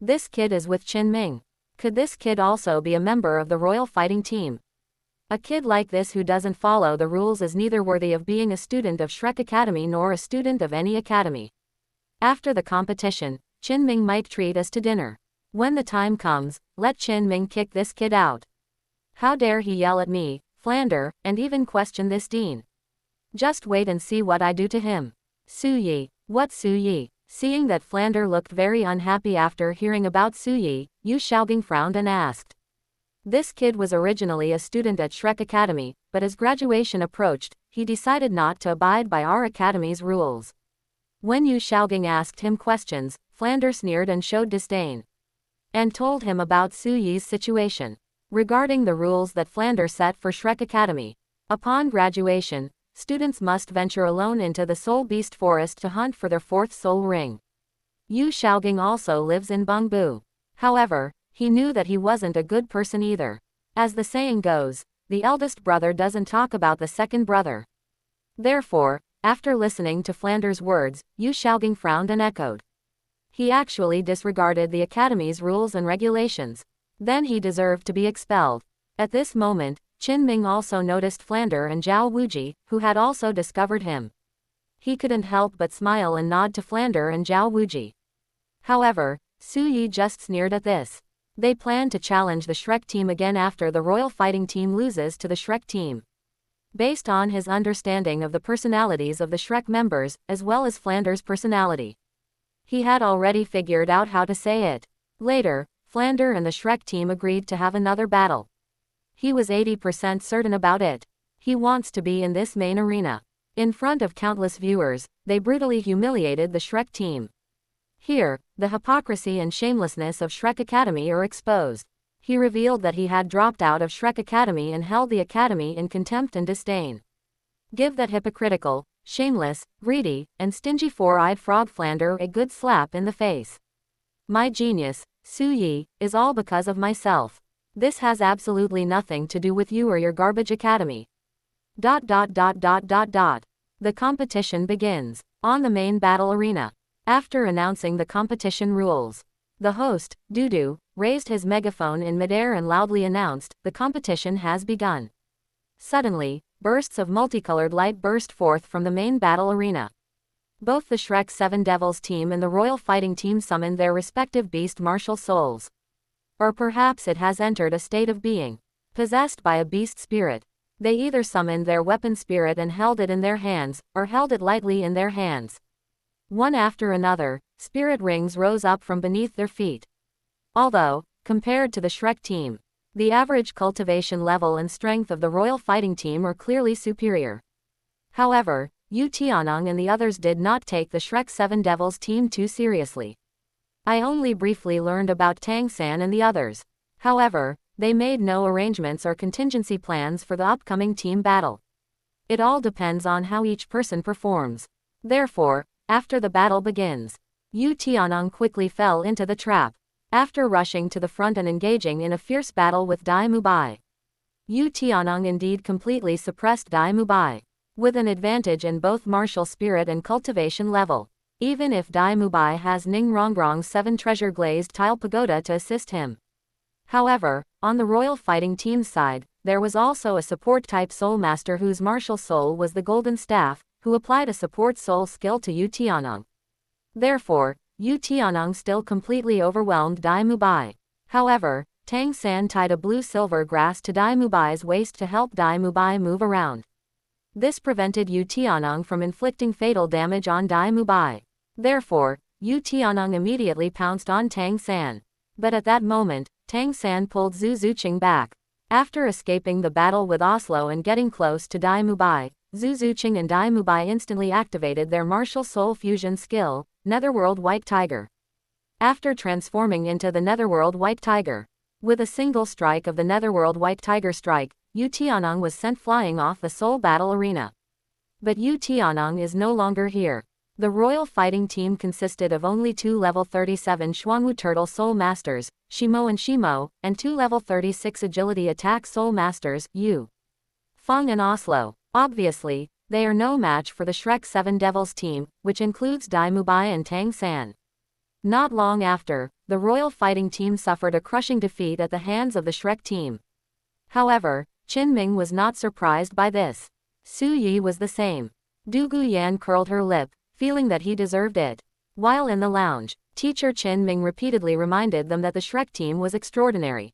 This kid is with Qin Ming. Could this kid also be a member of the Royal Fighting Team? A kid like this who doesn't follow the rules is neither worthy of being a student of Shrek Academy nor a student of any academy. After the competition, Qin Ming might treat us to dinner. When the time comes, let Qin Ming kick this kid out. How dare he yell at me, Flander, and even question this dean? Just wait and see what I do to him. Su Yi. What Su Yi? Seeing that Flander looked very unhappy after hearing about Su Yi, Yu Xiaogang frowned and asked. This kid was originally a student at Shrek Academy, but as graduation approached, he decided not to abide by our academy's rules. When Yu Xiaogang asked him questions, Flander sneered and showed disdain. And told him about Su Yi's situation. Regarding the rules that Flander set for Shrek Academy. Upon graduation, students must venture alone into the Soul Beast Forest to hunt for their fourth soul ring. Yu Xiaogang also lives in Bengbu. However, he knew that he wasn't a good person either. As the saying goes, the eldest brother doesn't talk about the second brother. Therefore, after listening to Flanders' words, Yu Xiaogang frowned and echoed. He actually disregarded the academy's rules and regulations. Then he deserved to be expelled. At this moment, Qin Ming also noticed Flander and Zhao Wuji, who had also discovered him. He couldn't help but smile and nod to Flander and Zhao Wuji. However, Su Yi just sneered at this. They planned to challenge the Shrek team again after the Royal Fighting Team loses to the Shrek team. Based on his understanding of the personalities of the Shrek members, as well as Flanders' personality, he had already figured out how to say it. Later, Flander and the Shrek team agreed to have another battle. He was 80% certain about it. He wants to be in this main arena. In front of countless viewers, they brutally humiliated the Shrek team. Here, the hypocrisy and shamelessness of Shrek Academy are exposed. He revealed that he had dropped out of Shrek Academy and held the academy in contempt and disdain. Give that hypocritical, shameless, greedy, and stingy four-eyed frog Flander a good slap in the face. My genius, Su Yi, is all because of myself. This has absolutely nothing to do with you or your garbage academy. ... The competition begins. On the main battle arena. After announcing the competition rules, the host, Dudu, raised his megaphone in midair and loudly announced, "The competition has begun." Suddenly, bursts of multicolored light burst forth from the main battle arena. Both the Shrek 7 Devils team and the Royal Fighting Team summoned their respective beast martial souls. Or perhaps it has entered a state of being possessed by a beast spirit. They either summoned their weapon spirit and held it in their hands, or held it lightly in their hands. One after another, spirit rings rose up from beneath their feet. Although, compared to the Shrek team, the average cultivation level and strength of the Royal Fighting Team are clearly superior. However, Yu Tianong and the others did not take the Shrek 7 Devils team too seriously. I only briefly learned about Tang San and the others. However, they made no arrangements or contingency plans for the upcoming team battle. It all depends on how each person performs. Therefore, after the battle begins, Yu Tianong quickly fell into the trap. After rushing to the front and engaging in a fierce battle with Dai Mubai, Yu Tianong indeed completely suppressed Dai Mubai, with an advantage in both martial spirit and cultivation level, even if Dai Mubai has Ning Rongrong's 7 treasure glazed tile pagoda to assist him. However, on the Royal Fighting Team's side, there was also a support-type soul master whose martial soul was the Golden Staff, who applied a support soul skill to Yu Tianong. Therefore, Yu Tianong still completely overwhelmed Dai Mubai. However, Tang San tied a blue-silver grass to Dai Mubai's waist to help Dai Mubai move around. This prevented Yu Tianong from inflicting fatal damage on Dai Mubai. Therefore, Yu Tianong immediately pounced on Tang San. But at that moment, Tang San pulled Zhu Zuqing back. After escaping the battle with Oslo and getting close to Dai Mubai, Zhu Zuqing and Dai Mubai instantly activated their martial soul fusion skill, Netherworld White Tiger. After transforming into the Netherworld White Tiger, with a single strike of the Netherworld White Tiger strike, Yu Tianong was sent flying off the soul battle arena. But Yu Tianong is no longer here. The Royal Fighting Team consisted of only 2 level 37 Xuanwu Turtle Soul Masters, Shimo and Shimo, and 2 level 36 Agility Attack Soul Masters, Yu Feng and Oslo. Obviously, they are no match for the Shrek 7 Devils team, which includes Dai Mubai and Tang San. Not long after, the Royal Fighting Team suffered a crushing defeat at the hands of the Shrek team. However, Qin Ming was not surprised by this. Su Yi was the same. Du Guyan curled her lip, feeling that he deserved it. While in the lounge, teacher Qin Ming repeatedly reminded them that the Shrek team was extraordinary.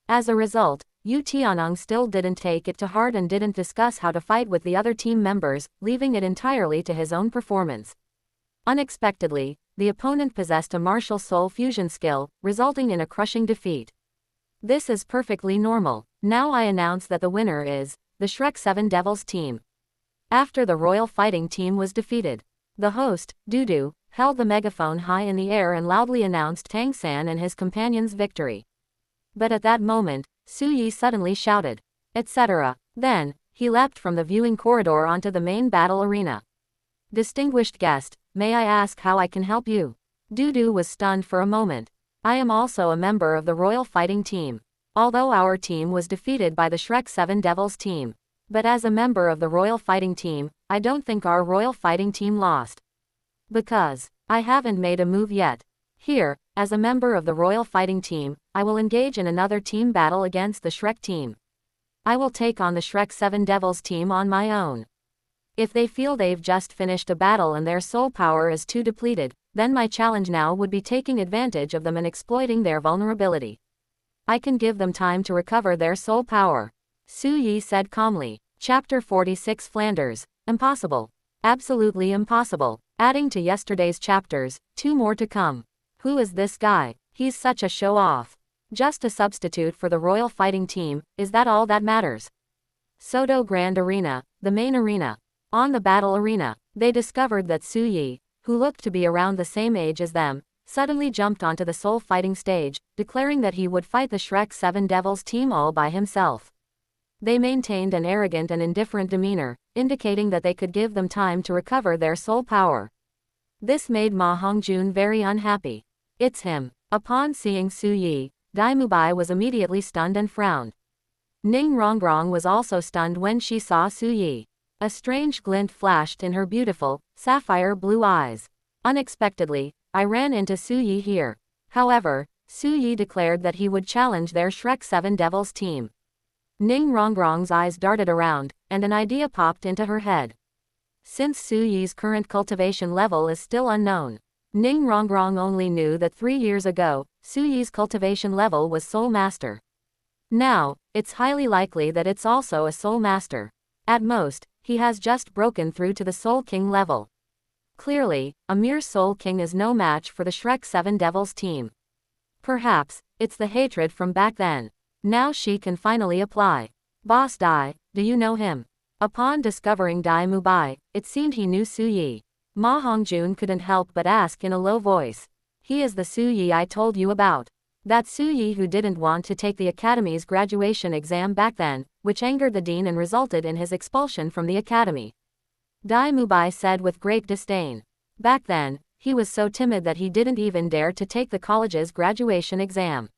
As a result, Yu Tianong still didn't take it to heart and didn't discuss how to fight with the other team members, leaving it entirely to his own performance. Unexpectedly, the opponent possessed a martial soul fusion skill, resulting in a crushing defeat. This is perfectly normal. Now I announce that the winner is the Shrek 7 Devils team. After the Royal Fighting Team was defeated, the host, Dudu, held the megaphone high in the air and loudly announced Tang San and his companions' victory. But at that moment, Su Yi suddenly shouted, etc. Then, he leapt from the viewing corridor onto the main battle arena. Distinguished guest, may I ask how I can help you? Dudu was stunned for a moment. I am also a member of the Royal Fighting Team. Although our team was defeated by the Shrek 7 Devils team. But as a member of the Royal Fighting Team, I don't think our Royal Fighting Team lost. Because I haven't made a move yet. Here, as a member of the Royal Fighting Team, I will engage in another team battle against the Shrek team. I will take on the Shrek 7 Devils team on my own. If they feel they've just finished a battle and their soul power is too depleted, then my challenge now would be taking advantage of them and exploiting their vulnerability. I can give them time to recover their soul power. Su Yi said calmly. Chapter 46 Flanders. Impossible. Absolutely impossible. Adding to yesterday's chapters, 2 more to come. Who is this guy? He's such a show-off. Just a substitute for the royal fighting team, is that all that matters? Soto Grand Arena, the main arena. On the battle arena, they discovered that Su Yi, who looked to be around the same age as them, suddenly jumped onto the soul fighting stage, declaring that he would fight the Shrek 7 Devils team all by himself. They maintained an arrogant and indifferent demeanor, indicating that they could give them time to recover their soul power. This made Ma Hongjun very unhappy. It's him. Upon seeing Su Yi, Dai Mubai was immediately stunned and frowned. Ning Rongrong was also stunned when she saw Su Yi. A strange glint flashed in her beautiful, sapphire blue eyes. Unexpectedly, I ran into Su Yi here. However, Su Yi declared that he would challenge their Shrek 7 Devils team. Ning Rongrong's eyes darted around, and an idea popped into her head. Since Su Yi's current cultivation level is still unknown, Ning Rongrong only knew that 3 years ago, Su Yi's cultivation level was Soul Master. Now, it's highly likely that it's also a Soul Master. At most, he has just broken through to the Soul King level. Clearly, a mere Soul King is no match for the Shrek 7 Devils team. Perhaps, it's the hatred from back then. Now she can finally apply. Boss Dai, do you know him? Upon discovering Dai Mubai, it seemed he knew Su Yi. Ma Hongjun couldn't help but ask in a low voice. He is the Su Yi I told you about. That Su Yi who didn't want to take the academy's graduation exam back then, which angered the dean and resulted in his expulsion from the academy. Dai Mubai said with great disdain. Back then, he was so timid that he didn't even dare to take the college's graduation exam.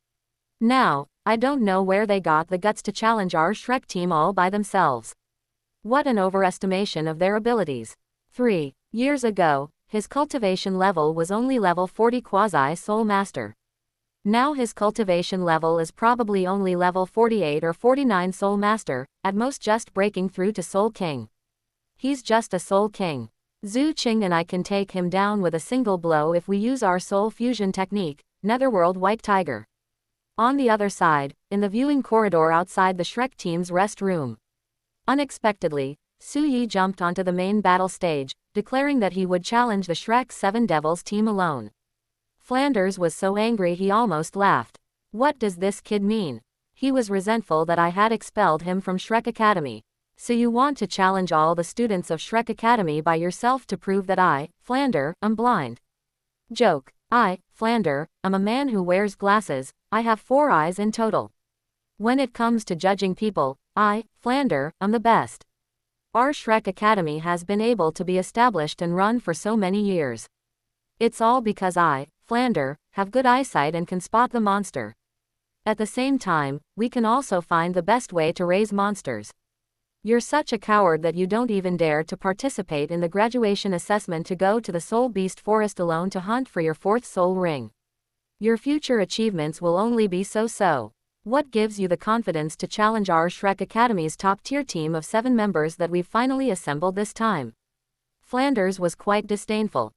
Now, I don't know where they got the guts to challenge our Shrek team all by themselves. What an overestimation of their abilities. 3 years ago, his cultivation level was only level 40 quasi-soul master. Now his cultivation level is probably only level 48 or 49 soul master, at most just breaking through to Soul King. He's just a Soul King. Zhu Qing and I can take him down with a single blow if we use our soul fusion technique, Netherworld White Tiger. On the other side, in the viewing corridor outside the Shrek team's rest room. Unexpectedly, Su Yi jumped onto the main battle stage, declaring that he would challenge the Shrek 7 Devils team alone. Flanders was so angry he almost laughed. What does this kid mean? He was resentful that I had expelled him from Shrek Academy. So you want to challenge all the students of Shrek Academy by yourself to prove that I, Flander, am blind? Joke. I, Flander, am a man who wears glasses. I have 4 eyes in total. When it comes to judging people, I, Flander, am the best. Our Shrek Academy has been able to be established and run for so many years. It's all because I, Flander, have good eyesight and can spot the monster. At the same time, we can also find the best way to raise monsters. You're such a coward that you don't even dare to participate in the graduation assessment to go to the Soul Beast Forest alone to hunt for your 4th soul ring. Your future achievements will only be so-so. What gives you the confidence to challenge our Shrek Academy's top-tier team of 7 members that we've finally assembled this time? Flanders was quite disdainful.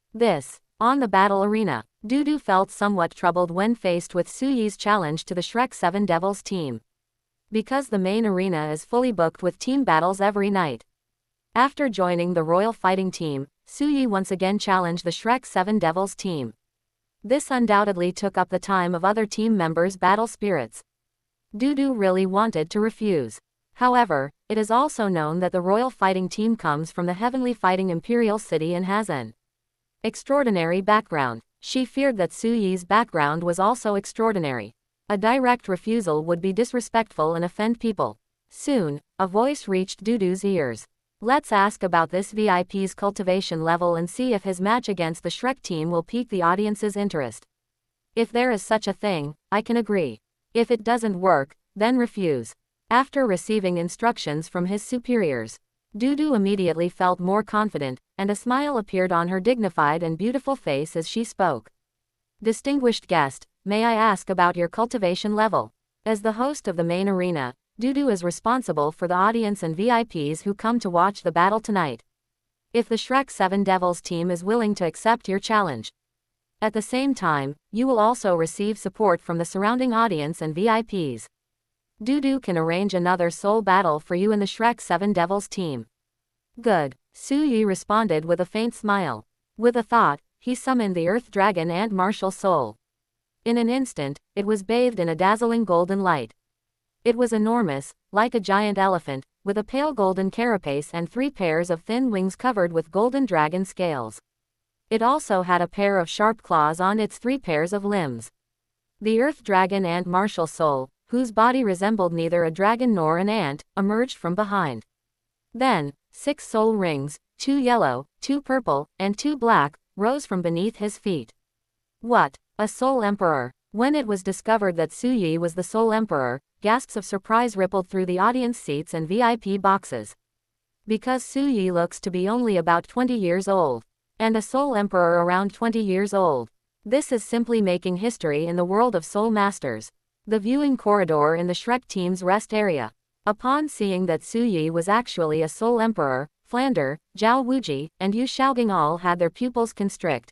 On the battle arena, Dudu felt somewhat troubled when faced with Su Yi's challenge to the Shrek 7 Devils team. Because the main arena is fully booked with team battles every night. After joining the royal fighting team, Su Yi once again challenged the Shrek 7 Devils team. This undoubtedly took up the time of other team members' battle spirits. Dudu really wanted to refuse. However, it is also known that the royal fighting team comes from the heavenly fighting imperial city and has an extraordinary background. She feared that Su Yi's background was also extraordinary. A direct refusal would be disrespectful and offend people. Soon, a voice reached Dudu's ears. Let's ask about this VIP's cultivation level and see if his match against the Shrek team will pique the audience's interest. If there is such a thing, I can agree. If it doesn't work, then refuse. After receiving instructions from his superiors, Dudu immediately felt more confident, and a smile appeared on her dignified and beautiful face as she spoke. Distinguished guest, may I ask about your cultivation level? As the host of the main arena, Dudu is responsible for the audience and VIPs who come to watch the battle tonight. If the Shrek 7 Devils team is willing to accept your challenge. At the same time, you will also receive support from the surrounding audience and VIPs. Dudu can arrange another soul battle for you and the Shrek 7 Devils team. Good. Su Yi responded with a faint smile. With a thought, he summoned the Earth Dragon and Martial Soul. In an instant, it was bathed in a dazzling golden light. It was enormous, like a giant elephant, with a pale golden carapace and 3 pairs of thin wings covered with golden dragon scales. It also had a pair of sharp claws on its 3 pairs of limbs. The earth dragon ant martial soul, whose body resembled neither a dragon nor an ant, emerged from behind. Then, 6 soul rings, 2 yellow, 2 purple, and 2 black, rose from beneath his feet. What? A soul emperor! When it was discovered that Su Yi was the soul emperor, gasps of surprise rippled through the audience seats and VIP boxes. Because Su Yi looks to be only about 20 years old, and a soul emperor around 20 years old. This is simply making history in the world of soul masters. The viewing corridor in the Shrek team's rest area. Upon seeing that Su Yi was actually a soul emperor, Flander, Zhao Wuji, and Yu Xiaogang all had their pupils constrict.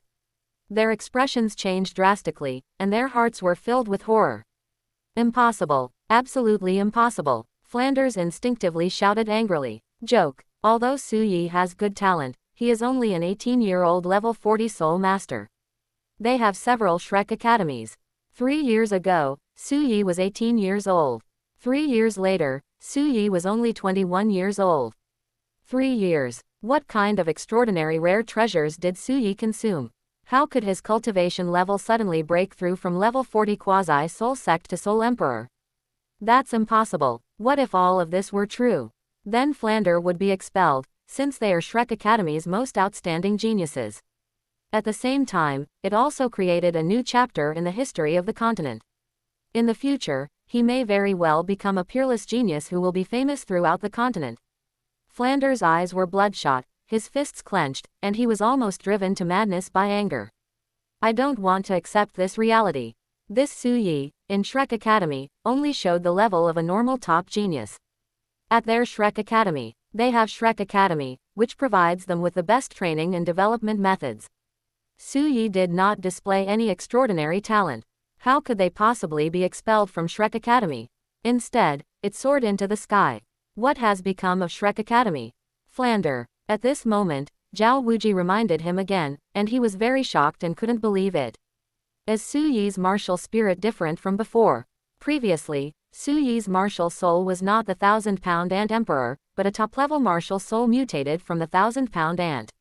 Their expressions changed drastically, and their hearts were filled with horror. Impossible. Absolutely impossible. Flanders instinctively shouted angrily. Joke. Although Su Yi has good talent, he is only an 18-year-old level 40 soul master. They have several Shrek academies. 3 years ago, Su Yi was 18 years old. 3 years later, Su Yi was only 21 years old. 3 years. What kind of extraordinary rare treasures did Su Yi consume? How could his cultivation level suddenly break through from level 40 quasi-soul sect to soul emperor? That's impossible. What if all of this were true? Then Flander would be expelled, since they are Shrek Academy's most outstanding geniuses. At the same time, it also created a new chapter in the history of the continent. In the future, he may very well become a peerless genius who will be famous throughout the continent. Flander's eyes were bloodshot, his fists clenched, and he was almost driven to madness by anger. I don't want to accept this reality. This Su Yi, in Shrek Academy, only showed the level of a normal top genius. At their Shrek Academy, they have Shrek Academy, which provides them with the best training and development methods. Su Yi did not display any extraordinary talent. How could they possibly be expelled from Shrek Academy? Instead, it soared into the sky. What has become of Shrek Academy? Flander. At this moment, Zhao Wuji reminded him again, and he was very shocked and couldn't believe it. Is Su Yi's martial spirit different from before? Previously, Su Yi's martial soul was not the 1,000-pound ant emperor, but a top-level martial soul mutated from the 1,000-pound ant.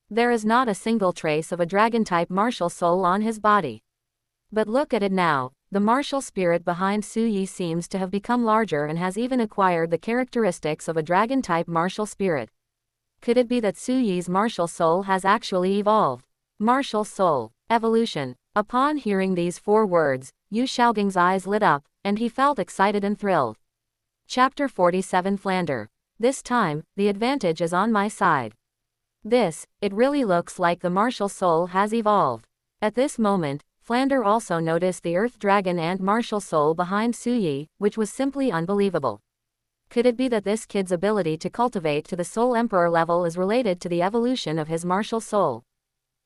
There is not a single trace of a dragon-type martial soul on his body. But look at it now, the martial spirit behind Su Yi seems to have become larger and has even acquired the characteristics of a dragon-type martial spirit. Could it be that Su Yi's martial soul has actually evolved? Martial soul. Evolution. Upon hearing these 4 words, Yu Xiaogang's eyes lit up, and he felt excited and thrilled. Chapter 47 Flander. This time, the advantage is on my side. It really looks like the martial soul has evolved. At this moment, Flander also noticed the earth dragon and martial soul behind Su Yi, which was simply unbelievable. Could it be that this kid's ability to cultivate to the soul emperor level is related to the evolution of his martial soul?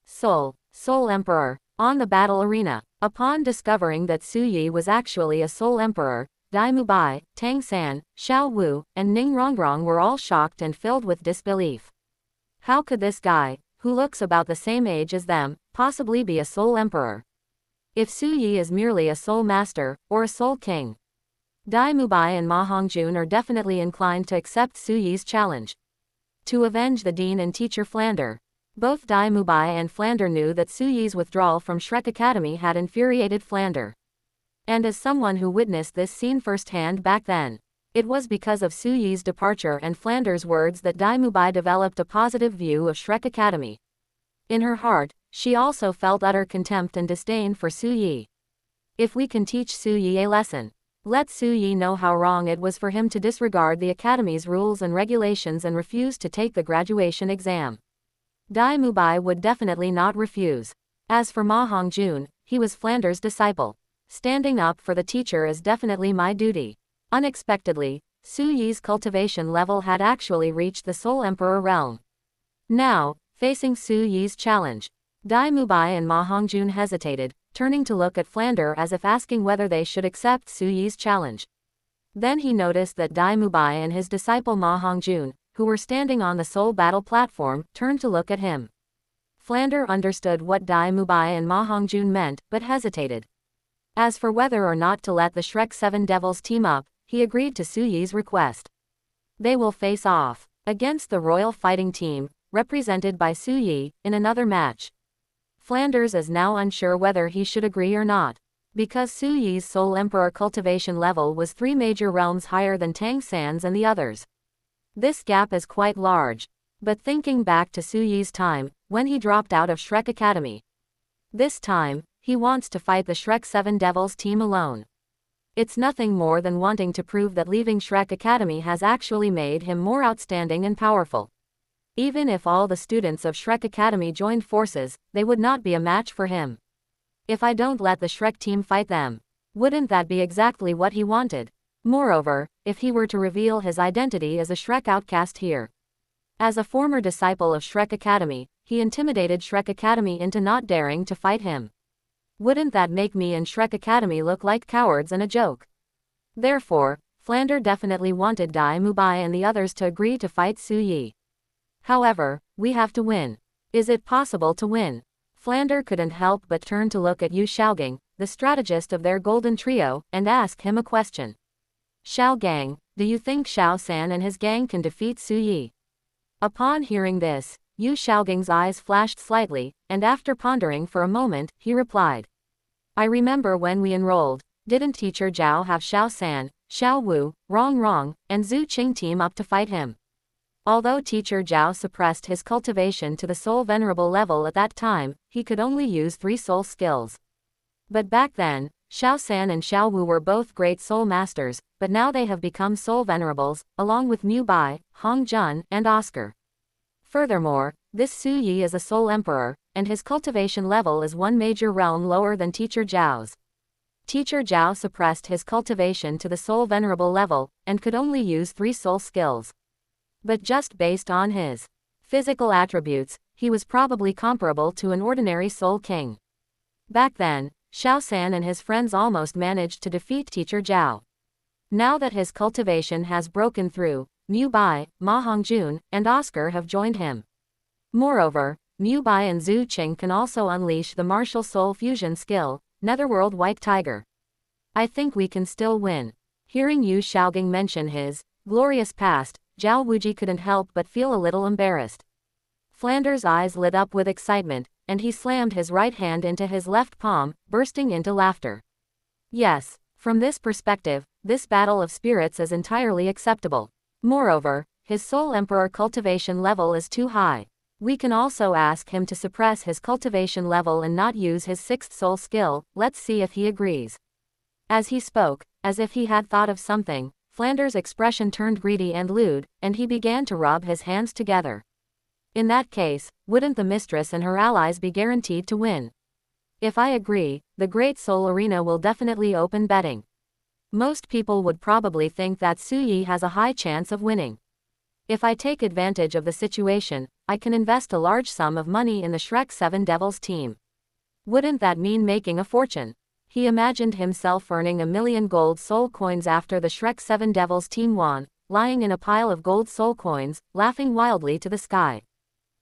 Soul emperor. On the battle arena. Upon discovering that Su Yi was actually a soul emperor, Dai Mubai, Tang San, Xiao Wu, and Ning Rongrong were all shocked and filled with disbelief. How could this guy, who looks about the same age as them, possibly be a soul emperor? If Su Yi is merely a soul master, or a soul king, Dai Mubai and Ma Hongjun are definitely inclined to accept Su Yi's challenge. To avenge the dean and teacher Flander. Both Dai Mubai and Flander knew that Su Yi's withdrawal from Shrek Academy had infuriated Flander. And as someone who witnessed this scene firsthand back then, it was because of Su Yi's departure and Flander's words that Dai Mubai developed a positive view of Shrek Academy. In her heart, she also felt utter contempt and disdain for Su Yi. If we can teach Su Yi a lesson, let Su Yi know how wrong it was for him to disregard the Academy's rules and regulations and refuse to take the graduation exam. Dai Mubai would definitely not refuse. As for Ma Hongjun, he was Flander's disciple. Standing up for the teacher is definitely my duty. Unexpectedly, Su Yi's cultivation level had actually reached the Soul Emperor realm. Now, facing Su Yi's challenge, Dai Mubai and Ma Hongjun hesitated, turning to look at Flander as if asking whether they should accept Su Yi's challenge. Then he noticed that Dai Mubai and his disciple Ma Hongjun, who were standing on the soul battle platform, turned to look at him. Flander understood what Dai Mubai and Ma Hongjun meant, but hesitated. As for whether or not to let the Shrek 7 Devils team up, he agreed to Suyi's request. They will face off against the Royal Fighting Team, represented by Suyi, in another match. Flanders is now unsure whether he should agree or not, because Suyi's Soul Emperor cultivation level was 3 major realms higher than Tang San's and the others. This gap is quite large. But thinking back to Suyi's time, when he dropped out of Shrek Academy. This time, he wants to fight the Shrek 7 Devils team alone. It's nothing more than wanting to prove that leaving Shrek Academy has actually made him more outstanding and powerful. Even if all the students of Shrek Academy joined forces, they would not be a match for him. If I don't let the Shrek team fight them, wouldn't that be exactly what he wanted? Moreover, if he were to reveal his identity as a Shrek outcast here. As a former disciple of Shrek Academy, he intimidated Shrek Academy into not daring to fight him. Wouldn't that make me and Shrek Academy look like cowards and a joke? Therefore, Flander definitely wanted Dai Mubai and the others to agree to fight Suyi. However, we have to win. Is it possible to win? Flander couldn't help but turn to look at Yu Xiaogang, the strategist of their golden trio, and ask him a question. Xiaogang, do you think Xiao San and his gang can defeat Suyi? Upon hearing this, Yu Xiaogang's eyes flashed slightly, and after pondering for a moment, he replied. I remember when we enrolled, didn't Teacher Zhao have Xiao San, Xiao Wu, Rong, and Zhu Qing team up to fight him? Although Teacher Zhao suppressed his cultivation to the Soul Venerable level at that time, he could only use 3 soul skills. But back then, Xiao San and Xiao Wu were both great soul masters, but now they have become soul venerables, along with Mu Bai, Hong Jun, and Oscar. Furthermore, this Suyi is a soul emperor, and his cultivation level is 1 major realm lower than Teacher Zhao's. Teacher Zhao suppressed his cultivation to the soul venerable level, and could only use 3 soul skills. But just based on his physical attributes, he was probably comparable to an ordinary soul king. Back then, Xiao San and his friends almost managed to defeat Teacher Zhao. Now that his cultivation has broken through, Mu Bai, Ma Hongjun, and Oscar have joined him. Moreover, Mu Bai and Zhu Qing can also unleash the martial soul fusion skill, Netherworld White Tiger. I think we can still win. Hearing Yu Xiaogang mention his glorious past, Zhao Wuji couldn't help but feel a little embarrassed. Flanders' eyes lit up with excitement, and he slammed his right hand into his left palm, bursting into laughter. Yes, from this perspective, this battle of spirits is entirely acceptable. Moreover, his Soul Emperor cultivation level is too high. We can also ask him to suppress his cultivation level and not use his 6th soul skill. Let's see if he agrees. As he spoke, as if he had thought of something, Flanders' expression turned greedy and lewd, and he began to rub his hands together. In that case, wouldn't the mistress and her allies be guaranteed to win? If I agree, the Great Soul Arena will definitely open betting. Most people would probably think that Suyi has a high chance of winning. If I take advantage of the situation, I can invest a large sum of money in the Shrek 7 Devils team. Wouldn't that mean making a fortune? He imagined himself earning 1,000,000 gold soul coins after the Shrek 7 Devils team won, lying in a pile of gold soul coins, laughing wildly to the sky.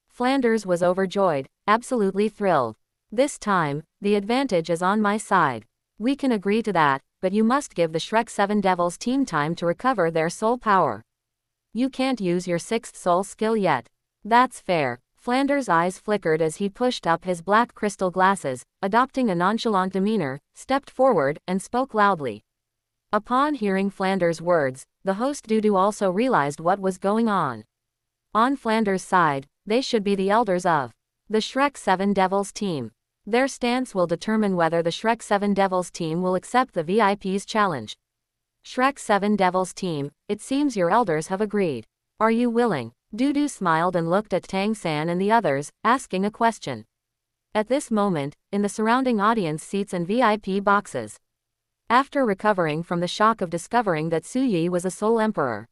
Flanders was overjoyed, absolutely thrilled. This time, the advantage is on my side. We can agree to that, but you must give the Shrek 7 Devils team time to recover their soul power. You can't use your 6th soul skill yet. That's fair. Flanders' eyes flickered as he pushed up his black crystal glasses, adopting a nonchalant demeanor, stepped forward, and spoke loudly. Upon hearing Flanders' words, the host Dudu also realized what was going on. On Flanders' side, they should be the elders of the Shrek 7 Devils team. Their stance will determine whether the Shrek 7 Devils team will accept the VIP's challenge. Shrek 7 Devils team, it seems your elders have agreed. Are you willing? Dudu smiled and looked at Tang San and the others, asking a question. At this moment, in the surrounding audience seats and VIP boxes. After recovering from the shock of discovering that Suyi was a soul emperor.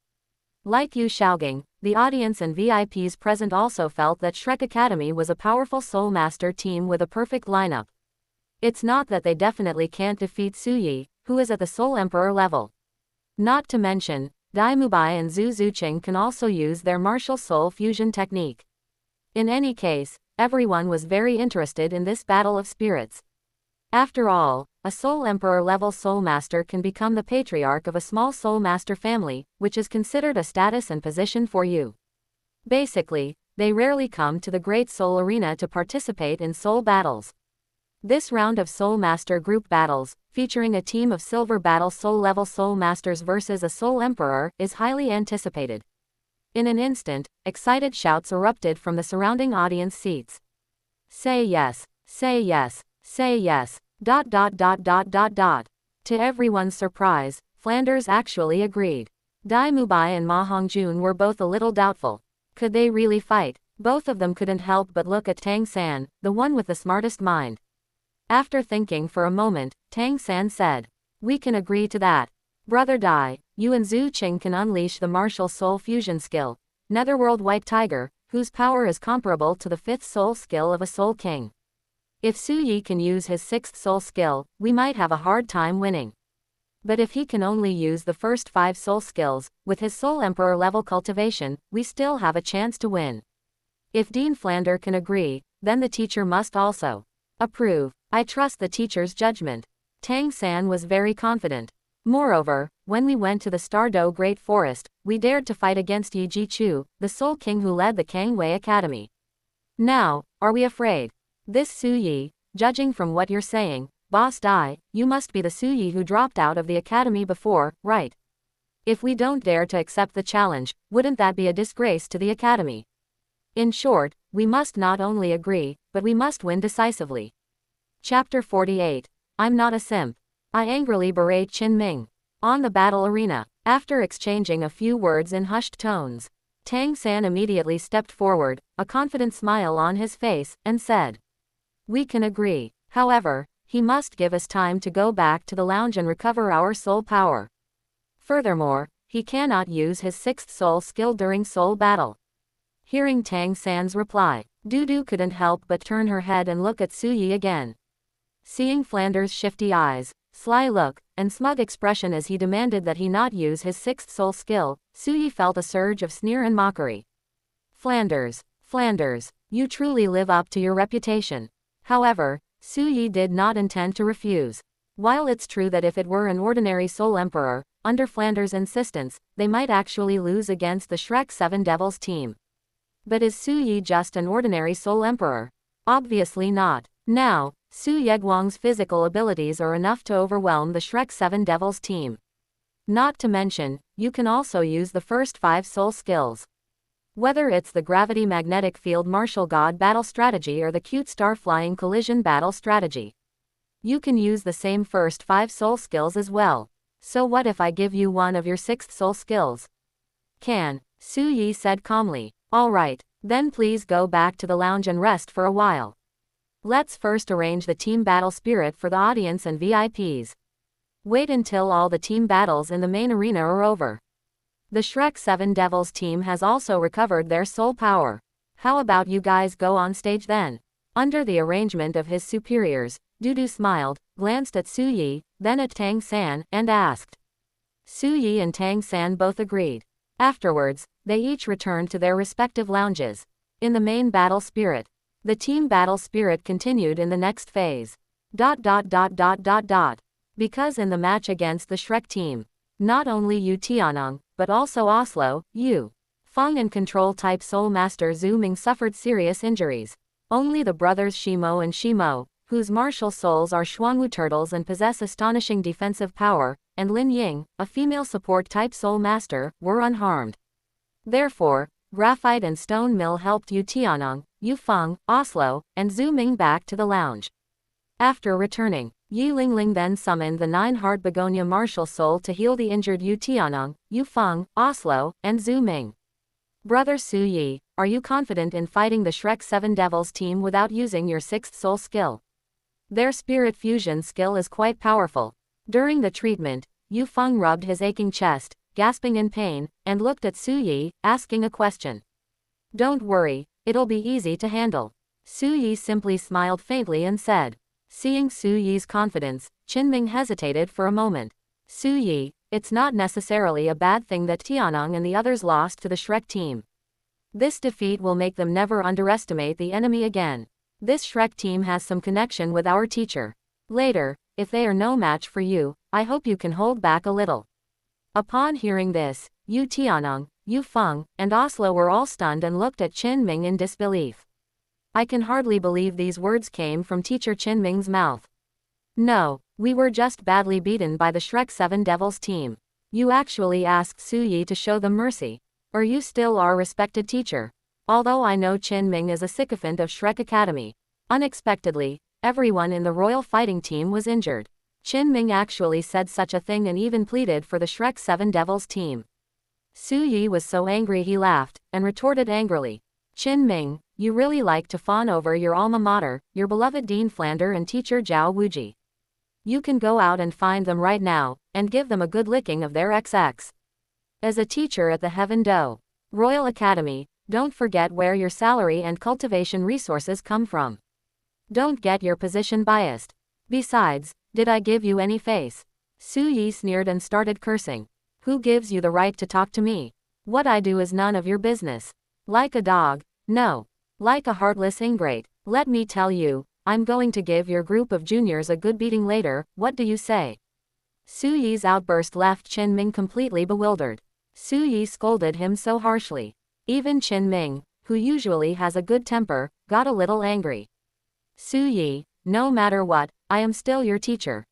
Like Yu Xiaogang, the audience and VIPs present also felt that Shrek Academy was a powerful soul master team with a perfect lineup. It's not that they definitely can't defeat Suyi, who is at the soul emperor level. Not to mention, Dai Mubai and Zhu Zuqing can also use their martial soul fusion technique. In any case, everyone was very interested in this battle of spirits. After all, a Soul Emperor level Soul Master can become the patriarch of a small Soul Master family, which is considered a status and position for you. Basically, they rarely come to the Great Soul Arena to participate in soul battles. This round of Soul Master group battles, featuring a team of Silver Battle Soul level Soul Masters versus a Soul Emperor, is highly anticipated. In an instant, excited shouts erupted from the surrounding audience seats. Say yes, say yes, say yes, ... To everyone's surprise, Flanders actually agreed. Dai Mubai and Ma Hongjun were both a little doubtful. Could they really fight? Both of them couldn't help but look at Tang San, the one with the smartest mind. After thinking for a moment, Tang San said, "We can agree to that. Brother Dai, you and Zhu Qing can unleash the martial soul fusion skill, Netherworld White Tiger, whose power is comparable to the 5th soul skill of a Soul King. If Su Yi can use his 6th soul skill, we might have a hard time winning. But if he can only use the first 5 soul skills, with his Soul Emperor level cultivation, we still have a chance to win. If Dean Flander can agree, then the teacher must also approve. I trust the teacher's judgment." Tang San was very confident. Moreover, when we went to the Stardo Great Forest, we dared to fight against Yi Jichu, the Soul King who led the Kang Wei Academy. Now, are we afraid? This Su Yi, judging from what you're saying, Boss Dai, you must be the Su Yi who dropped out of the academy before, right? If we don't dare to accept the challenge, wouldn't that be a disgrace to the academy? In short, we must not only agree, but we must win decisively. Chapter 48. I'm not a simp. I angrily berate Qin Ming. On the battle arena, after exchanging a few words in hushed tones, Tang San immediately stepped forward, a confident smile on his face, and said, "We can agree. However, he must give us time to go back to the lounge and recover our soul power. Furthermore, he cannot use his 6th soul skill during soul battle." Hearing Tang San's reply, Dudu couldn't help but turn her head and look at Su Yi again. Seeing Flanders' shifty eyes, sly look, and smug expression as he demanded that he not use his 6th soul skill, Su Yi felt a surge of sneer and mockery. Flanders, you truly live up to your reputation." However, Su Yi did not intend to refuse. While it's true that if it were an ordinary Soul Emperor, under Flanders' insistence, they might actually lose against the Shrek 7 Devils team. But is Su Yi just an ordinary Soul Emperor? Obviously not. Now, Su Yeguang's physical abilities are enough to overwhelm the Shrek 7 Devils team. Not to mention, you can also use the first 5 soul skills. Whether it's the Gravity Magnetic Field Martial God battle strategy or the Cute Star Flying Collision battle strategy, you can use the same first 5 soul skills as well. So what if I give you one of your 6th soul skills? Can, Su Yi said calmly. Alright, then please go back to the lounge and rest for a while. Let's first arrange the team battle spirit for the audience and VIPs. Wait until all the team battles in the main arena are over. The Shrek 7 Devils team has also recovered their soul power. How about you guys go on stage then? Under the arrangement of his superiors, Dudu smiled, glanced at Su Yi, then at Tang San, and asked. Su Yi and Tang San both agreed. Afterwards, they each returned to their respective lounges. In the main battle spirit, the team battle spirit continued in the next phase. ... Because in the match against the Shrek team, not only Yu Tianong, but also Oslo, Yu Feng and Control-type Soul Master Zhu Ming suffered serious injuries. Only the brothers Shimo and Shimo, whose martial souls are Xuanwu turtles and possess astonishing defensive power, and Lin Ying, a female support-type Soul Master, were unharmed. Therefore, Graphite and Stone Mill helped Yu Tianong, Yu Feng, Oslo, and Zhu Ming back to the lounge. After returning, Yi Lingling then summoned the 9-heart Begonia martial soul to heal the injured Yu Tianong, Yu Feng, Oslo, and Zhu Ming. Brother Su Yi, are you confident in fighting the Shrek 7 Devils team without using your 6th soul skill? Their spirit fusion skill is quite powerful. During the treatment, Yu Feng rubbed his aching chest, gasping in pain, and looked at Su Yi, asking a question. Don't worry, it'll be easy to handle. Su Yi simply smiled faintly and said. Seeing Su Yi's confidence, Qinming hesitated for a moment. Su Yi, it's not necessarily a bad thing that Tianong and the others lost to the Shrek team. This defeat will make them never underestimate the enemy again. This Shrek team has some connection with our teacher. Later, if they are no match for you, I hope you can hold back a little. Upon hearing this, Yu Tianong, Yu Feng, and Oslo were all stunned and looked at Qin Ming in disbelief. I can hardly believe these words came from teacher Qin Ming's mouth. No, we were just badly beaten by the Shrek 7 Devils team. You actually asked Su Yi to show them mercy. Or you still are respected teacher. Although I know Qin Ming is a sycophant of Shrek Academy. Unexpectedly, everyone in the royal fighting team was injured. Qin Ming actually said such a thing and even pleaded for the Shrek 7 Devils team. Su Yi was so angry he laughed, and retorted angrily. Qin Ming, you really like to fawn over your alma mater, your beloved Dean Flander and teacher Zhao Wuji. You can go out and find them right now, and give them a good licking of their XX. As a teacher at the Heaven Do Royal Academy, don't forget where your salary and cultivation resources come from. Don't get your position biased. Besides, did I give you any face? Su Yi sneered and started cursing. Who gives you the right to talk to me? What I do is none of your business. Like a dog? No. Like a heartless ingrate. Let me tell you, I'm going to give your group of juniors a good beating later, what do you say? Su Yi's outburst left Qin Ming completely bewildered. Su Yi scolded him so harshly. Even Qin Ming, who usually has a good temper, got a little angry. Su Yi, no matter what, I am still your teacher.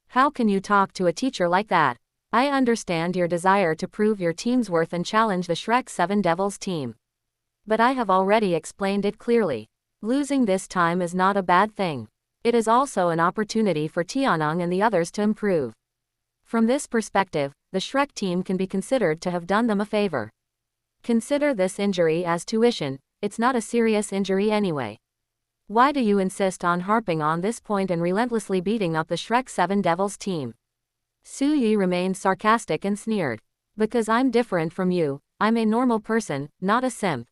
How can you talk to a teacher like that? I understand your desire to prove your team's worth and challenge the Shrek 7 Devils team. But I have already explained it clearly. Losing this time is not a bad thing. It is also an opportunity for Tianong and the others to improve. From this perspective, the Shrek team can be considered to have done them a favor. Consider this injury as tuition, it's not a serious injury anyway. Why do you insist on harping on this point and relentlessly beating up the Shrek 7 Devils team? Su Yi remained sarcastic and sneered. Because I'm different from you, I'm a normal person, not a simp.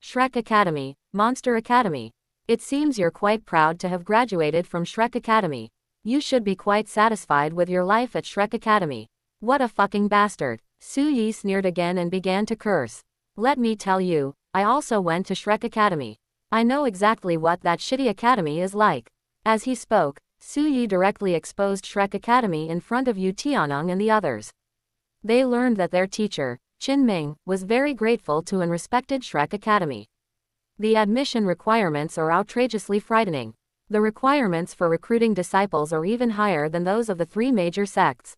Shrek Academy, Monster Academy. It seems you're quite proud to have graduated from Shrek Academy. You should be quite satisfied with your life at Shrek Academy. What a fucking bastard. Su Yi sneered again and began to curse. Let me tell you, I also went to Shrek Academy. I know exactly what that shitty academy is like. As he spoke, Su Yi directly exposed Shrek Academy in front of Yu Tianong and the others. They learned that their teacher, Qin Ming, was very grateful to and respected Shrek Academy. The admission requirements are outrageously frightening. The requirements for recruiting disciples are even higher than those of the three major sects.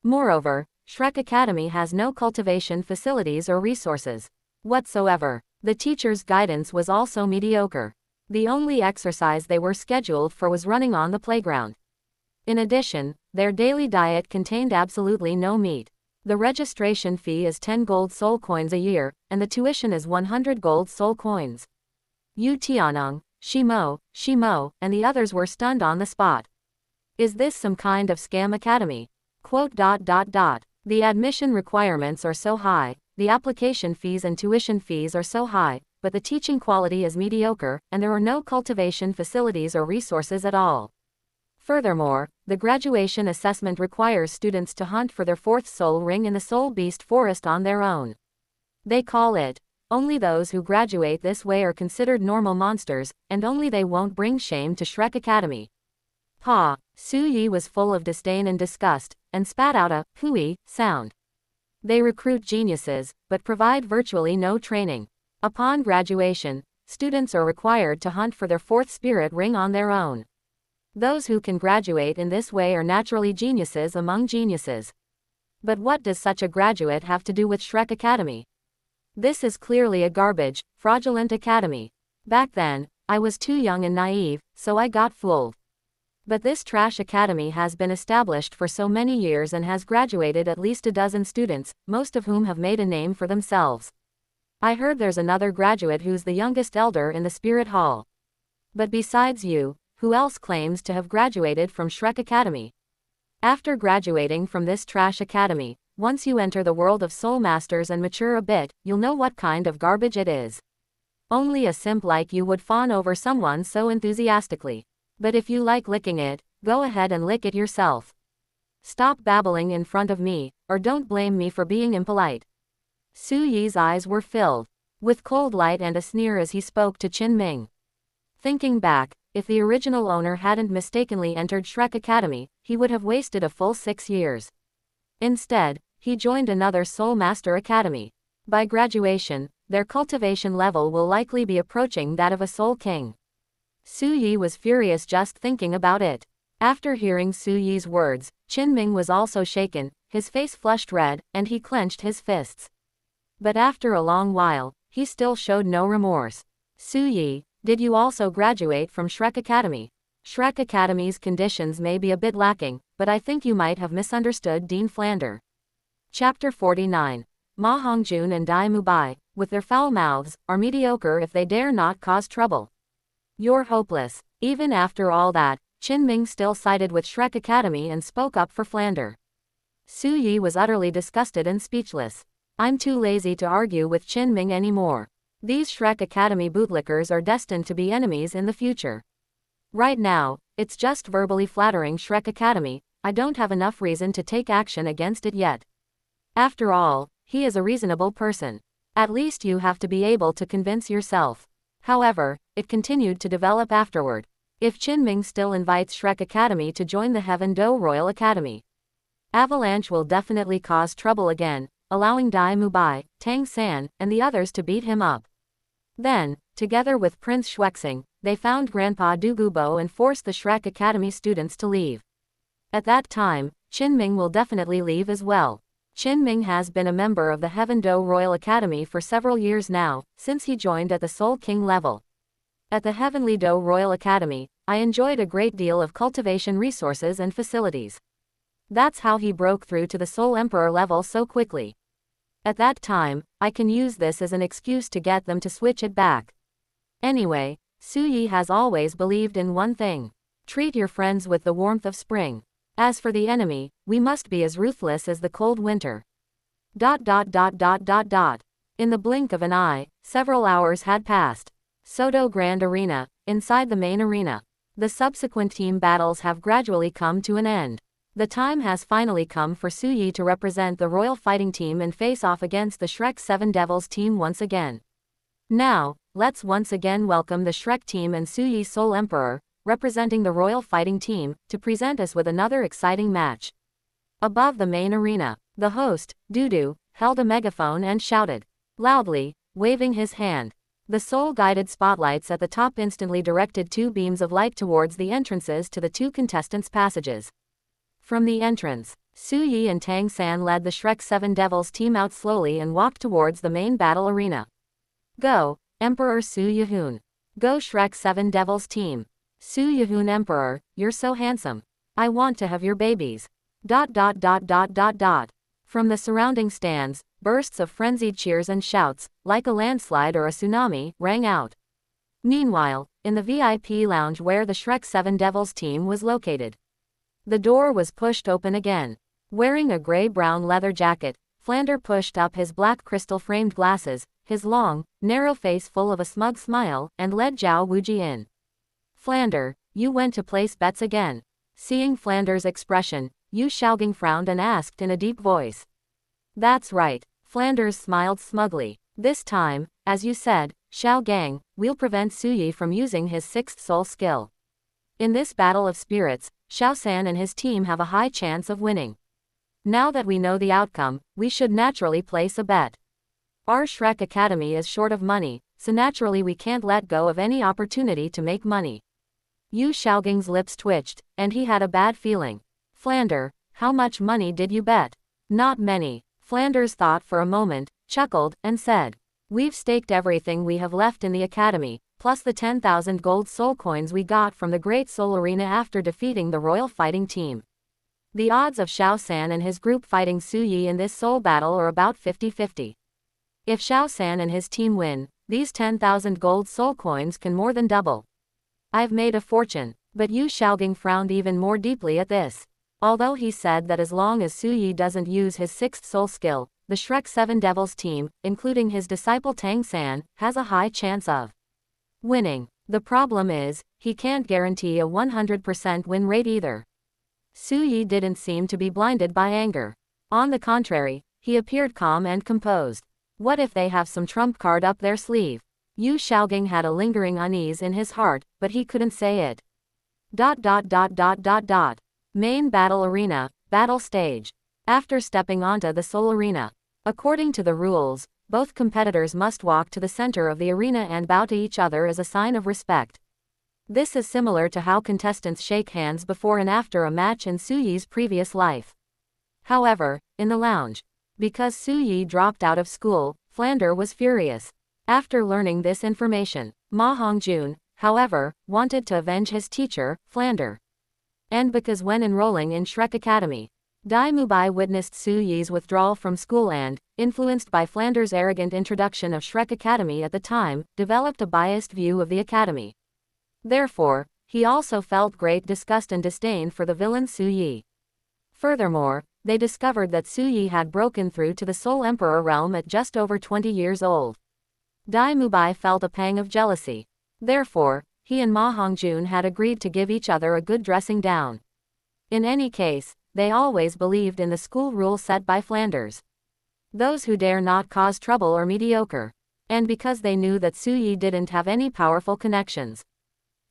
Moreover, Shrek Academy has no cultivation facilities or resources whatsoever. The teacher's guidance was also mediocre. The only exercise they were scheduled for was running on the playground. In addition, their daily diet contained absolutely no meat. The registration fee is 10 gold soul coins a year, and the tuition is 100 gold soul coins. Yu Tianong, Shimo, and the others were stunned on the spot. Is this some kind of scam academy? The admission requirements are so high, the application fees and tuition fees are so high, but the teaching quality is mediocre, and there are no cultivation facilities or resources at all. Furthermore, the graduation assessment requires students to hunt for their fourth soul ring in the Soul Beast Forest on their own. They call it, only those who graduate this way are considered normal monsters, and only they won't bring shame to Shrek Academy. Ha! Su Yi was full of disdain and disgust, and spat out a hooey sound. They recruit geniuses, but provide virtually no training. Upon graduation, students are required to hunt for their fourth spirit ring on their own. Those who can graduate in this way are naturally geniuses among geniuses. But what does such a graduate have to do with Shrek Academy? This is clearly a garbage, fraudulent academy. Back then, I was too young and naive, so I got fooled. But this trash academy has been established for so many years and has graduated at least a dozen students, most of whom have made a name for themselves. I heard there's another graduate who's the youngest elder in the Spirit Hall. But besides you, who else claims to have graduated from Shrek Academy? After graduating from this trash academy, once you enter the world of Soul Masters and mature a bit, you'll know what kind of garbage it is. Only a simp like you would fawn over someone so enthusiastically. But if you like licking it, go ahead and lick it yourself. Stop babbling in front of me, or don't blame me for being impolite. Su Yi's eyes were filled with cold light and a sneer as he spoke to Qin Ming. Thinking back, if the original owner hadn't mistakenly entered Shrek Academy, he would have wasted a full 6 years. Instead, he joined another Soul Master Academy. By graduation, their cultivation level will likely be approaching that of a Soul King. Su Yi was furious just thinking about it. After hearing Su Yi's words, Qinming was also shaken, his face flushed red, and he clenched his fists. But after a long while, he still showed no remorse. Su Yi, did you also graduate from Shrek Academy? Shrek Academy's conditions may be a bit lacking, but I think you might have misunderstood Dean Flander. Chapter 49. Ma Hongjun and Dai Mubai, with their foul mouths, are mediocre if they dare not cause trouble. You're hopeless. Even after all that, Qinming still sided with Shrek Academy and spoke up for Flander. Su Yi was utterly disgusted and speechless. I'm too lazy to argue with Qinming anymore. These Shrek Academy bootlickers are destined to be enemies in the future. Right now, it's just verbally flattering Shrek Academy. I don't have enough reason to take action against it yet. After all, he is a reasonable person. At least you have to be able to convince yourself. However, it continued to develop afterward. If Qinming still invites Shrek Academy to join the Heaven Do Royal Academy, Avalanche will definitely cause trouble again, allowing Dai Mubai, Tang San, and the others to beat him up. Then, together with Prince Schwexing, they found Grandpa Dugubo and forced the Shrek Academy students to leave. At that time, Qinming will definitely leave as well. Qinming has been a member of the Heaven Do Royal Academy for several years now, since he joined at the Soul King level. At the Heavenly Do Royal Academy, I enjoyed a great deal of cultivation resources and facilities. That's how he broke through to the Soul Emperor level so quickly. At that time, I can use this as an excuse to get them to switch it back. Anyway, Su Yi has always believed in one thing. Treat your friends with the warmth of spring. As for the enemy, we must be as ruthless as the cold winter. In the blink of an eye, several hours had passed. Soto Grand Arena, inside the main arena. The subsequent team battles have gradually come to an end. The time has finally come for Su Yi to represent the Royal Fighting Team and face off against the Shrek 7 Devils team once again. Now, let's once again welcome the Shrek team and Su Yi Soul Emperor, representing the Royal Fighting Team, to present us with another exciting match. Above the main arena, the host, Dudu, held a megaphone and shouted loudly, waving his hand. The soul-guided spotlights at the top instantly directed 2 beams of light towards the entrances to the 2 contestants' passages. From the entrance, Su Yi and Tang San led the Shrek 7 Devils team out slowly and walked towards the main battle arena. Go, Emperor Su Yihun. Go Shrek 7 Devils team. Su Yihun Emperor, you're so handsome. I want to have your babies. From the surrounding stands, bursts of frenzied cheers and shouts, like a landslide or a tsunami, rang out. Meanwhile, in the VIP lounge where the Shrek 7 Devils team was located, the door was pushed open again. Wearing a gray-brown leather jacket, Flander pushed up his black crystal-framed glasses, his long, narrow face full of a smug smile, and led Zhao Wuji in. Flander, you went to place bets again. Seeing Flander's expression, Yu Shaogang frowned and asked in a deep voice. That's right, Flanders smiled smugly. This time, as you said, Shaogang, we'll prevent Su Yi from using his 6th soul skill. In this battle of spirits, Xiao San and his team have a high chance of winning. Now that we know the outcome, we should naturally place a bet. Our Shrek Academy is short of money, so naturally we can't let go of any opportunity to make money. Yu Shaogang's lips twitched, and he had a bad feeling. Flander, how much money did you bet? Not many. Flanders thought for a moment, chuckled, and said, we've staked everything we have left in the academy, plus the 10,000 gold soul coins we got from the Great Soul Arena after defeating the Royal Fighting Team. The odds of Xiao San and his group fighting Su Yi in this soul battle are about 50-50. If Xiao San and his team win, these 10,000 gold soul coins can more than double. I've made a fortune. But Yu Shaogang frowned even more deeply at this. Although he said that as long as Su Yi doesn't use his 6th soul skill, the Shrek 7 Devils team, including his disciple Tang San, has a high chance of winning. The problem is, he can't guarantee a 100% win rate either. Su Yi didn't seem to be blinded by anger. On the contrary, he appeared calm and composed. What if they have some trump card up their sleeve? Yu Xiaogang had a lingering unease in his heart, but he couldn't say it. Main battle arena, battle stage. After stepping onto the soul arena. According to the rules, both competitors must walk to the center of the arena and bow to each other as a sign of respect. This is similar to how contestants shake hands before and after a match in Su Yi's previous life. However, in the lounge, because Su Yi dropped out of school, Flander was furious. After learning this information, Ma Hongjun, however, wanted to avenge his teacher, Flander. And because when enrolling in Shrek Academy, Dai Mubai witnessed Su Yi's withdrawal from school and, influenced by Flander's arrogant introduction of Shrek Academy at the time, developed a biased view of the academy. Therefore, he also felt great disgust and disdain for the villain Su Yi. Furthermore, they discovered that Su Yi had broken through to the Soul Emperor realm at just over 20 years old. Dai Mubai felt a pang of jealousy. Therefore, he and Ma Hongjun had agreed to give each other a good dressing down. In any case, they always believed in the school rule set by Flanders. Those who dare not cause trouble are mediocre. And because they knew that Su Yi didn't have any powerful connections.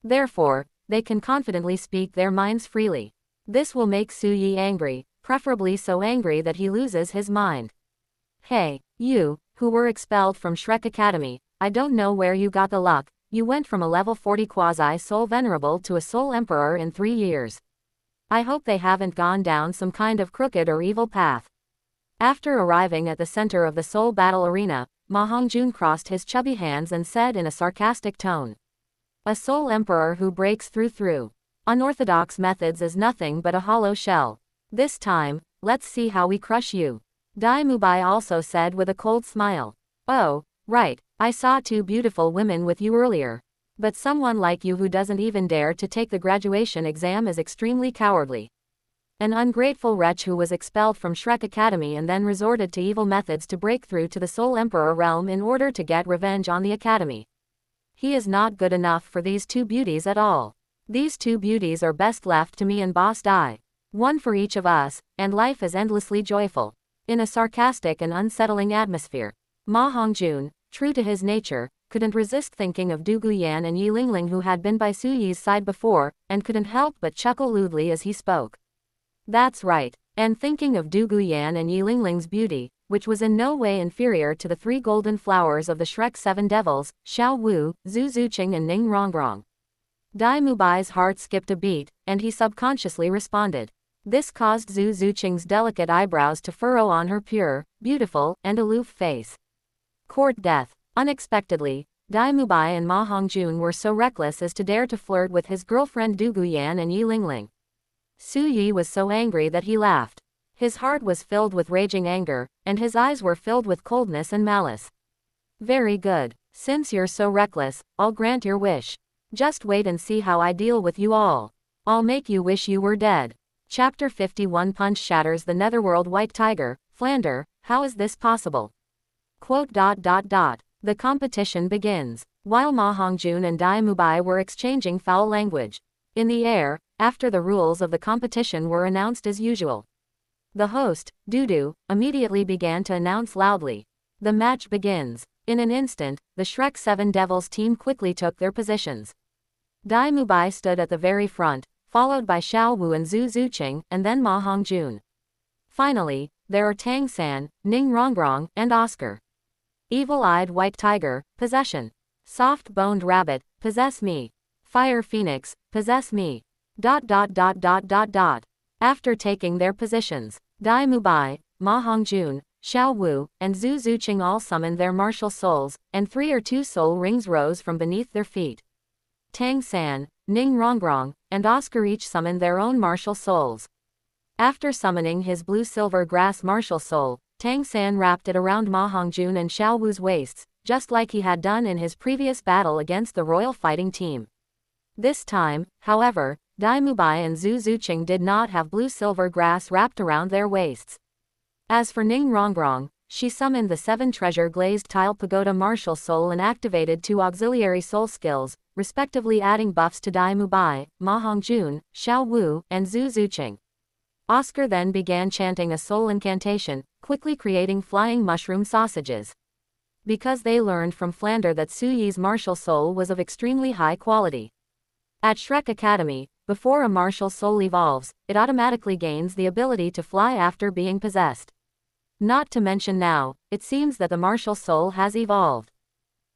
Therefore, they can confidently speak their minds freely. This will make Su Yi angry, preferably so angry that he loses his mind. Hey, you, who were expelled from Shrek Academy, I don't know where you got the luck. You went from a level 40 quasi-soul venerable to a soul emperor in 3 years. I hope they haven't gone down some kind of crooked or evil path. After arriving at the center of the soul battle arena, Ma Hongjun crossed his chubby hands and said in a sarcastic tone. A soul emperor who breaks through unorthodox methods is nothing but a hollow shell. This time, let's see how we crush you. Dai Mubai also said with a cold smile. Oh, right, I saw 2 beautiful women with you earlier. But someone like you who doesn't even dare to take the graduation exam is extremely cowardly. An ungrateful wretch who was expelled from Shrek Academy and then resorted to evil methods to break through to the Soul Emperor realm in order to get revenge on the academy. He is not good enough for these 2 beauties at all. These 2 beauties are best left to me and Boss Dai. One for each of us, and life is endlessly joyful. In a sarcastic and unsettling atmosphere, Ma Hongjun, true to his nature, couldn't resist thinking of Du Guyan and Yi Lingling who had been by Su Yi's side before, and couldn't help but chuckle lewdly as he spoke. That's right, and thinking of Du Guyan and Yi Lingling's beauty, which was in no way inferior to the 3 golden flowers of the Shrek 7 devils, Xiao Wu, Zhu Zuqing and Ning Rongrong. Dai Mubai's heart skipped a beat, and he subconsciously responded. This caused Zhu Zuqing's delicate eyebrows to furrow on her pure, beautiful, and aloof face. Court death. Unexpectedly, Dai Mubai and Ma Hongjun were so reckless as to dare to flirt with his girlfriend Du Guyan and Yi Lingling. Su Yi was so angry that he laughed. His heart was filled with raging anger, and his eyes were filled with coldness and malice. Very good. Since you're so reckless, I'll grant your wish. Just wait and see how I deal with you all. I'll make you wish you were dead. Chapter 51 Punch shatters the netherworld white tiger. Flander, how is this possible? The competition begins. While Ma Hongjun and Dai Mubai were exchanging foul language in the air, after the rules of the competition were announced as usual. The host, Dudu, immediately began to announce loudly. The match begins. In an instant, the Shrek 7 Devils team quickly took their positions. Dai Mubai stood at the very front, followed by Xiao Wu and Zhu Zuqing, and then Ma Hongjun. Finally, there are Tang San, Ning Rongrong, and Oscar. Evil-eyed white tiger, possession. Soft-boned rabbit, possess me. Fire phoenix, possess me. After taking their positions, Dai Mubai, Ma Hongjun, Xiao Wu, and Zhu Zuqing all summoned their martial souls, and 3 or 2 soul rings rose from beneath their feet. Tang San, Ning Rongrong, and Oscar each summoned their own martial souls. After summoning his blue-silver grass martial soul, Tang San wrapped it around Ma Hongjun and Xiao Wu's waists, just like he had done in his previous battle against the royal fighting team. This time, however, Dai Mubai and Zhu Zuqing did not have blue-silver grass wrapped around their waists. As for Ning Rongrong, she summoned the 7 treasure glazed tile pagoda martial soul and activated 2 auxiliary soul skills, respectively adding buffs to Dai Mubai, Ma Hongjun, Xiao Wu, and Zhu Zuqing. Oscar then began chanting a soul incantation, quickly creating flying mushroom sausages. because they learned from Flander that Su Yi's martial soul was of extremely high quality. At Shrek Academy, before a martial soul evolves, it automatically gains the ability to fly after being possessed. Not to mention now, it seems that the martial soul has evolved.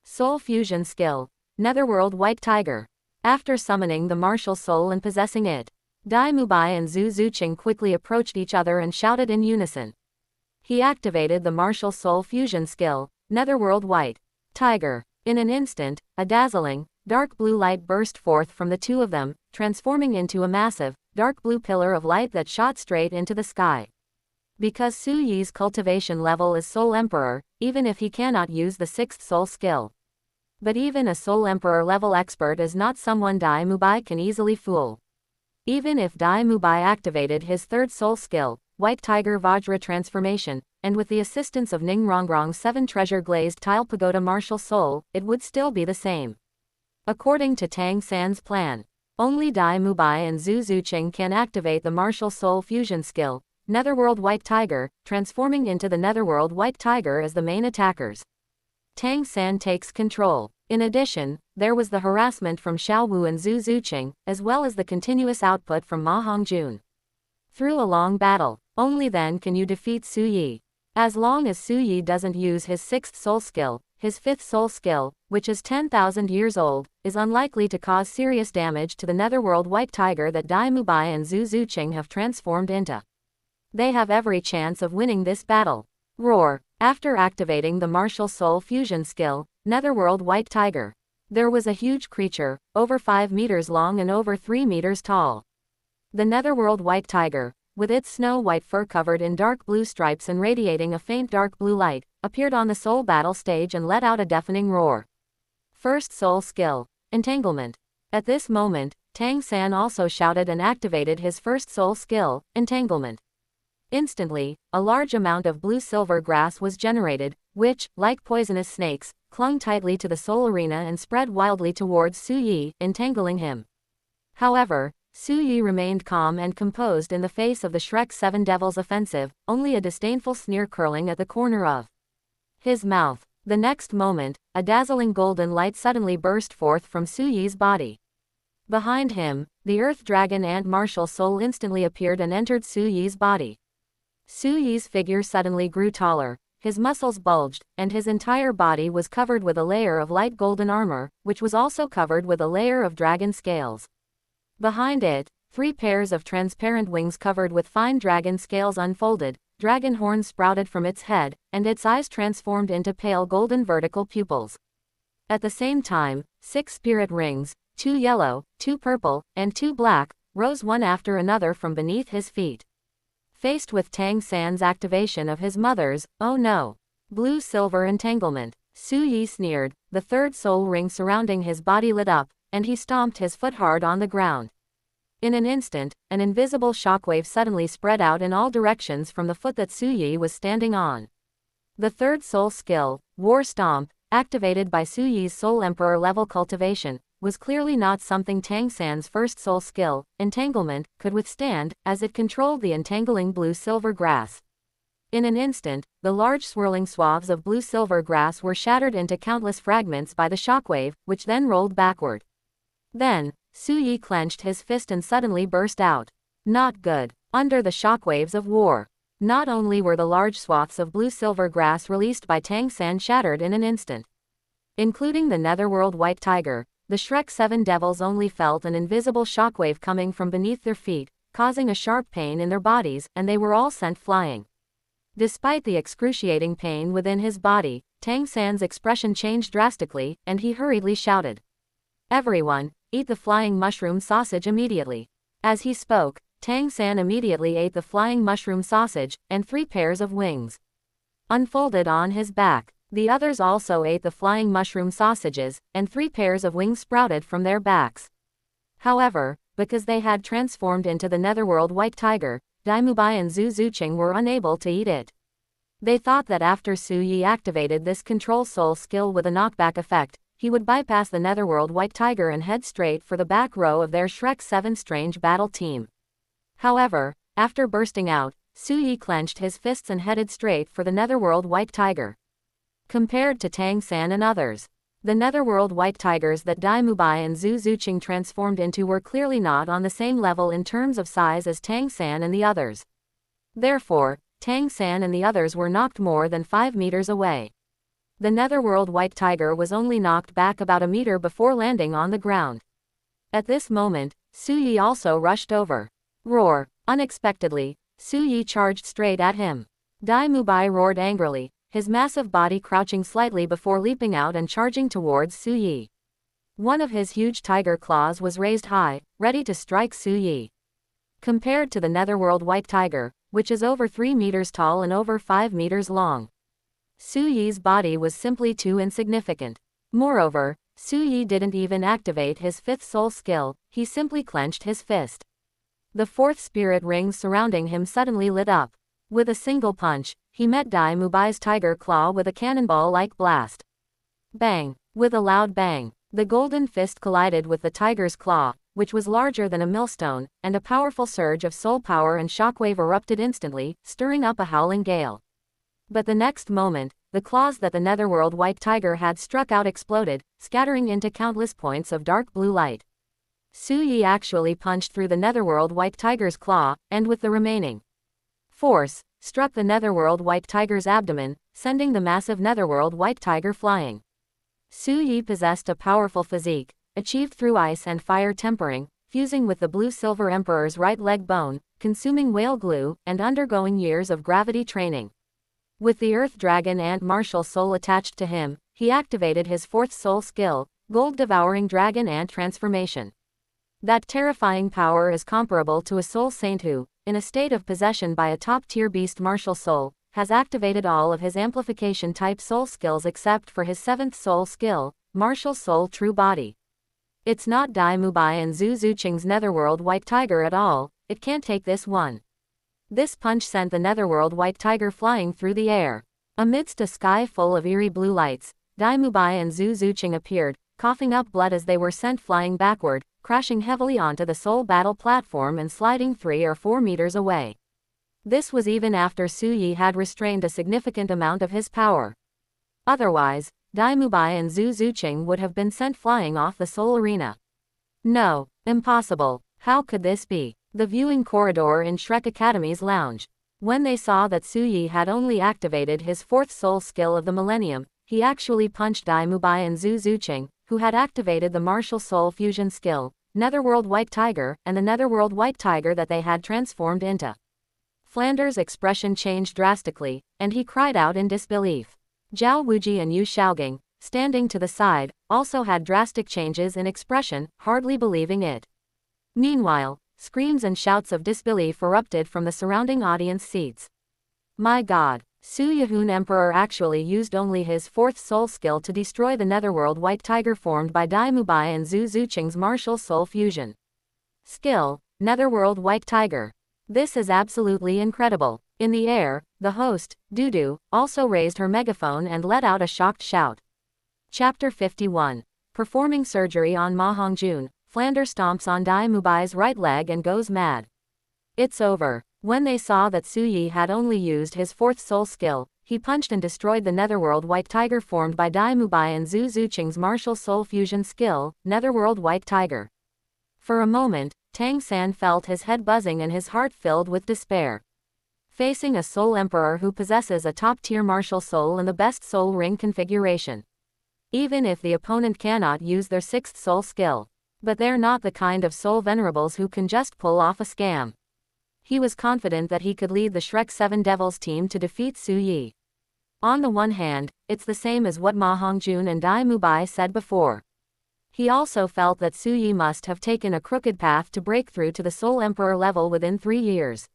Soul Fusion Skill. Netherworld White Tiger. After summoning the martial soul and possessing it, Dai Mubai and Zhu Zuqing quickly approached each other and shouted in unison. He activated the martial soul fusion skill, Netherworld White Tiger. In an instant, a dazzling, dark blue light burst forth from the two of them, transforming into a massive, dark blue pillar of light that shot straight into the sky. Because Su Yi's cultivation level is Soul Emperor, even if he cannot use the 6th soul skill. But even a Soul Emperor level expert is not someone Dai Mubai can easily fool. Even if Dai Mubai activated his 3rd soul skill, White Tiger Vajra Transformation, and with the assistance of Ning Rongrong's 7 treasure glazed tile pagoda martial soul, it would still be the same. According to Tang San's plan, only Dai Mubai and Zhu Zuqing can activate the martial soul fusion skill, Netherworld White Tiger, transforming into the Netherworld White Tiger as the main attackers. Tang San takes control. In addition, there was the harassment from Xiao Wu and Zhu Zuqing, as well as the continuous output from Ma Hongjun. Through a long battle, only then can you defeat Su Yi. As long as Su Yi doesn't use his 6th soul skill, his 5th soul skill, which is 10,000 years old, is unlikely to cause serious damage to the Netherworld White Tiger that Dai Mubai and Zhu Zuqing have transformed into. They have every chance of winning this battle. Roar. After activating the martial soul fusion skill, Netherworld White Tiger, there was a huge creature, over 5 meters long and over 3 meters tall. The Netherworld White Tiger, with its snow-white fur covered in dark blue stripes and radiating a faint dark blue light, appeared on the soul battle stage and let out a deafening roar. 1st soul skill, Entanglement. At this moment, Tang San also shouted and activated his 1st soul skill, Entanglement. Instantly, a large amount of blue-silver grass was generated, which, like poisonous snakes, clung tightly to the soul arena and spread wildly towards Su Yi, entangling him. However, Su Yi remained calm and composed in the face of the Shrek 7 Devils offensive, only a disdainful sneer curling at the corner of his mouth. The next moment, a dazzling golden light suddenly burst forth from Su Yi's body. Behind him, the Earth Dragon and martial soul instantly appeared and entered Su Yi's body. Su Yi's figure suddenly grew taller, his muscles bulged, and his entire body was covered with a layer of light golden armor, which was also covered with a layer of dragon scales. Behind it, 3 pairs of transparent wings covered with fine dragon scales unfolded, dragon horns sprouted from its head, and its eyes transformed into pale golden vertical pupils. At the same time, 6 spirit rings, 2 yellow, 2 purple, and 2 black, rose one after another from beneath his feet. Faced with Tang San's activation of his mother's, oh no, blue-silver entanglement, Su Yi sneered, the 3rd soul ring surrounding his body lit up, and he stomped his foot hard on the ground. In an instant, an invisible shockwave suddenly spread out in all directions from the foot that Su Yi was standing on. The 3rd soul skill, War Stomp, activated by Su Yi's Soul Emperor level cultivation, was clearly not something Tang San's 1st soul skill, Entanglement, could withstand, as it controlled the entangling blue-silver grass. In an instant, the large swirling swaths of blue-silver grass were shattered into countless fragments by the shockwave, which then rolled backward. Then, Su Yi clenched his fist and suddenly burst out. Not good. Under the shockwaves of war. Not only were the large swaths of blue-silver grass released by Tang San shattered in an instant, including the Netherworld White Tiger, the Shrek 7 Devils only felt an invisible shockwave coming from beneath their feet, causing a sharp pain in their bodies, and they were all sent flying. Despite the excruciating pain within his body, Tang San's expression changed drastically, and he hurriedly shouted, "Everyone, eat the flying mushroom sausage immediately." As he spoke, Tang San immediately ate the flying mushroom sausage, and 3 pairs of wings unfolded on his back. The others also ate the flying mushroom sausages, and 3 pairs of wings sprouted from their backs. However, because they had transformed into the Netherworld White Tiger, Dai Mubai and Zhu Zuqing were unable to eat it. They thought that after Su Yi activated this control soul skill with a knockback effect, he would bypass the Netherworld White Tiger and head straight for the back row of their Shrek 7 Strange Battle team. However, after bursting out, Su Yi clenched his fists and headed straight for the Netherworld White Tiger. Compared to Tang San and others, the netherworld white tigers that Dai Mubai and Zhu Zuqing transformed into were clearly not on the same level in terms of size as Tang San and the others. Therefore, Tang San and the others were knocked more than 5 meters away. The netherworld white tiger was only knocked back about a meter before landing on the ground. At this moment, Su Yi also rushed over. Roar! Unexpectedly, Su Yi charged straight at him. Dai Mubai roared angrily, his massive body crouching slightly before leaping out and charging towards Su Yi. One of his huge tiger claws was raised high, ready to strike Su Yi. Compared to the netherworld white tiger, which is over 3 meters tall and over 5 meters long, Su Yi's body was simply too insignificant. Moreover, Su Yi didn't even activate his 5th soul skill, he simply clenched his fist. The 4th spirit ring surrounding him suddenly lit up. With a single punch, he met Dai Mubai's tiger claw with a cannonball-like blast. Bang! With a loud bang, the golden fist collided with the tiger's claw, which was larger than a millstone, and a powerful surge of soul power and shockwave erupted instantly, stirring up a howling gale. But the next moment, the claws that the netherworld white tiger had struck out exploded, scattering into countless points of dark blue light. Su Yi actually punched through the netherworld white tiger's claw, and with the remaining force, struck the netherworld white tiger's abdomen, sending the massive netherworld white tiger flying. Su Yi possessed a powerful physique, achieved through ice and fire tempering, fusing with the blue-silver emperor's right leg bone, consuming whale glue, and undergoing years of gravity training. With the earth dragon and martial soul attached to him, he activated his 4th soul skill, gold-devouring dragon ant transformation. That terrifying power is comparable to a soul saint who, in a state of possession by a top-tier beast martial soul, has activated all of his amplification-type soul skills except for his 7th soul skill, martial soul true body. It's not Dai Mubai and Zhu Zuqing's netherworld white tiger at all, it can't take this one. This punch sent the netherworld white tiger flying through the air. Amidst a sky full of eerie blue lights, Dai Mubai and Zhu Zuqing appeared, coughing up blood as they were sent flying backward, crashing heavily onto the soul battle platform and sliding 3 or 4 meters away. This was even after Su Yi had restrained a significant amount of his power. Otherwise, Dai Mubai and Zhu Zuqing would have been sent flying off the soul arena. No, impossible, how could this be? The viewing corridor in Shrek Academy's lounge. When they saw that Su Yi had only activated his 4th soul skill of the millennium, he actually punched Dai Mubai and Zhu Zuqing, who had activated the martial soul fusion skill, netherworld white tiger, and the netherworld white tiger that they had transformed into. Flanders' expression changed drastically, and he cried out in disbelief. Zhao Wuji and Yu Shaogang, standing to the side, also had drastic changes in expression, hardly believing it. Meanwhile, screams and shouts of disbelief erupted from the surrounding audience seats. My God, Su Yihun Emperor actually used only his 4th soul skill to destroy the netherworld white tiger formed by Dai Mubai and Zhu Zuqing's martial soul fusion skill, netherworld white tiger. This is absolutely incredible. In the air, the host, Dudu, also raised her megaphone and let out a shocked shout. Chapter 51. Performing surgery on Ma Hongjun, Flander stomps on Dai Mubai's right leg and goes mad. It's over. When they saw that Su Yi had only used his 4th soul skill, he punched and destroyed the netherworld white tiger formed by Dai Mubai and Zhu Zuqing's martial soul fusion skill, netherworld white tiger. For a moment, Tang San felt his head buzzing and his heart filled with despair. Facing a soul emperor who possesses a top-tier martial soul and the best soul ring configuration. Even if the opponent cannot use their 6th soul skill. But they're not the kind of soul venerables who can just pull off a scam. He was confident that he could lead the Shrek 7 Devils team to defeat Su Yi. On the one hand, it's the same as what Ma Hongjun and Dai Mubai said before. He also felt that Su Yi must have taken a crooked path to break through to the Soul Emperor level within 3 years.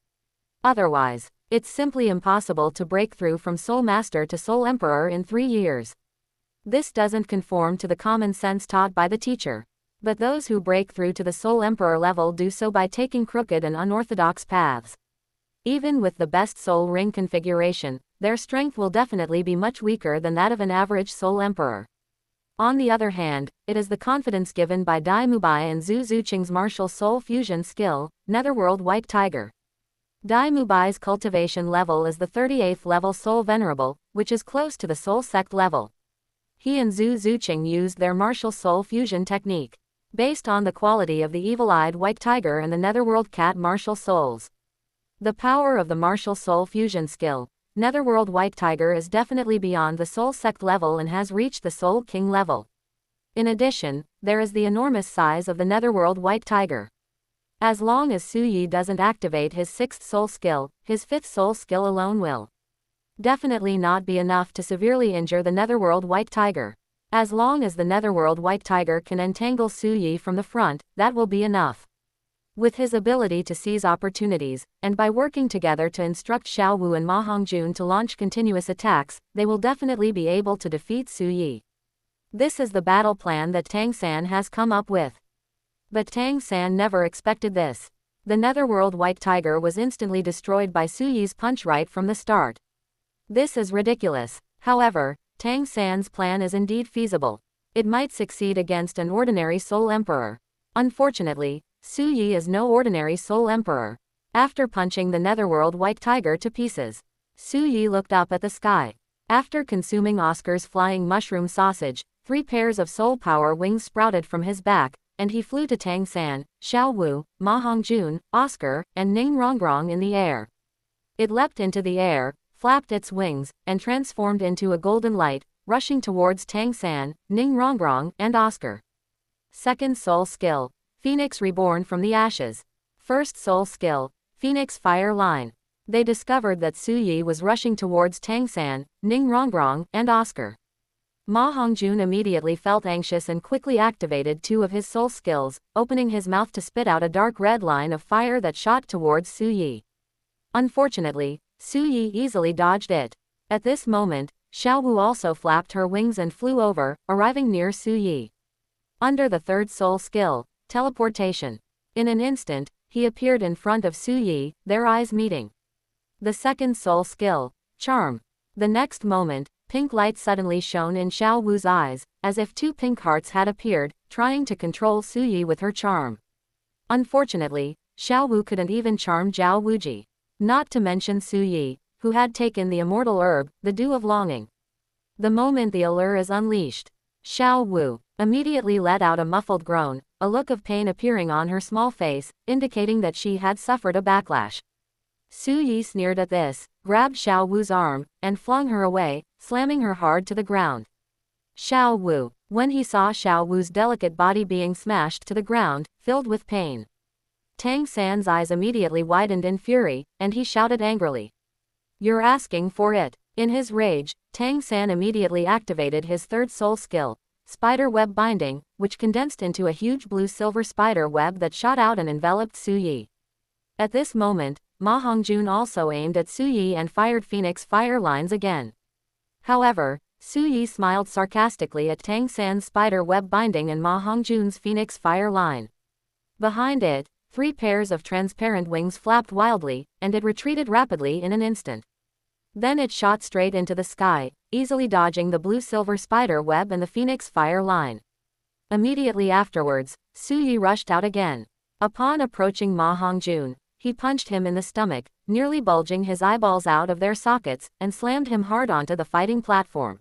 Otherwise, it's simply impossible to break through from Soul Master to Soul Emperor in 3 years. This doesn't conform to the common sense taught by the teacher. But those who break through to the Soul Emperor level do so by taking crooked and unorthodox paths. Even with the best soul ring configuration, their strength will definitely be much weaker than that of an average Soul Emperor. On the other hand, it is the confidence given by Dai Mubai and Zhu Zuqing's martial soul fusion skill, netherworld white tiger. Dai Mubai's cultivation level is the 38th level Soul Venerable, which is close to the Soul Sect level. He and Zhu Zuqing used their martial soul fusion technique, based on the quality of the evil-eyed white tiger and the netherworld cat martial souls. The power of the martial soul fusion skill, netherworld white tiger is definitely beyond the Soul Sect level and has reached the Soul King level. In addition, there is the enormous size of the netherworld white tiger. As long as Su Yi doesn't activate his 6th soul skill, his 5th soul skill alone will definitely not be enough to severely injure the netherworld white tiger. As long as the netherworld white tiger can entangle Su Yi from the front, that will be enough. With his ability to seize opportunities, and by working together to instruct Xiao Wu and Ma Hongjun to launch continuous attacks, they will definitely be able to defeat Su Yi. This is the battle plan that Tang San has come up with. But Tang San never expected this. The netherworld white tiger was instantly destroyed by Su Yi's punch right from the start. This is ridiculous. However, Tang San's plan is indeed feasible. It might succeed against an ordinary Soul Emperor. Unfortunately, Su Yi is no ordinary Soul Emperor. After punching the netherworld white tiger to pieces, Su Yi looked up at the sky. After consuming Oscar's flying mushroom sausage, 3 pairs of soul power wings sprouted from his back, and he flew to Tang San, Xiao Wu, Ma Hongjun, Oscar, and Ning Rongrong in the air. It leapt into the air, flapped its wings, and transformed into a golden light, rushing towards Tang San, Ning Rongrong, and Oscar. 2nd soul skill, Phoenix reborn from the ashes. 1st soul skill, Phoenix fire line. They discovered that Su Yi was rushing towards Tang San, Ning Rongrong, and Oscar. Ma Hongjun immediately felt anxious and quickly activated 2 of his soul skills, opening his mouth to spit out a dark red line of fire that shot towards Su Yi. Unfortunately, Su Yi easily dodged it. At this moment, Xiao Wu also flapped her wings and flew over, arriving near Su Yi. Under the 3rd soul skill, teleportation. In an instant, he appeared in front of Su Yi, their eyes meeting. The 2nd soul skill, charm. The next moment, pink light suddenly shone in Xiao Wu's eyes, as if 2 pink hearts had appeared, trying to control Su Yi with her charm. Unfortunately, Xiao Wu couldn't even charm Zhao Wuji. Not to mention Su Yi, who had taken the immortal herb, the Dew of Longing. The moment the allure is unleashed, Xiao Wu immediately let out a muffled groan, a look of pain appearing on her small face, indicating that she had suffered a backlash. Su Yi sneered at this, grabbed Xiao Wu's arm, and flung her away, slamming her hard to the ground. Xiao Wu, when he saw Xiao Wu's delicate body being smashed to the ground, filled with pain. Tang San's eyes immediately widened in fury, and he shouted angrily. "You're asking for it." In his rage, Tang San immediately activated his 3rd soul skill, Spider Web Binding, which condensed into a huge blue-silver spider web that shot out and enveloped Su Yi. At this moment, Ma Hongjun also aimed at Su Yi and fired Phoenix fire lines again. However, Su Yi smiled sarcastically at Tang San's spider web binding and Ma Hongjun's Phoenix fire line. Behind it, 3 pairs of transparent wings flapped wildly, and it retreated rapidly in an instant. Then it shot straight into the sky, easily dodging the blue-silver spider web and the Phoenix fire line. Immediately afterwards, Su Yi rushed out again. Upon approaching Ma Hongjun, he punched him in the stomach, nearly bulging his eyeballs out of their sockets, and slammed him hard onto the fighting platform.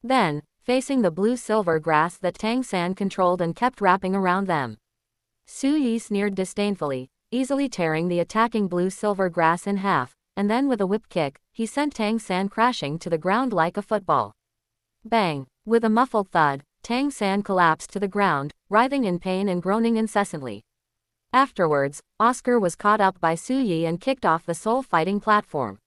Then, facing the blue-silver grass that Tang San controlled and kept wrapping around them, Su Yi sneered disdainfully, easily tearing the attacking blue-silver grass in half, and then with a whip kick, he sent Tang San crashing to the ground like a football. Bang! With a muffled thud, Tang San collapsed to the ground, writhing in pain and groaning incessantly. Afterwards, Oscar was caught up by Su Yi and kicked off the soul fighting platform.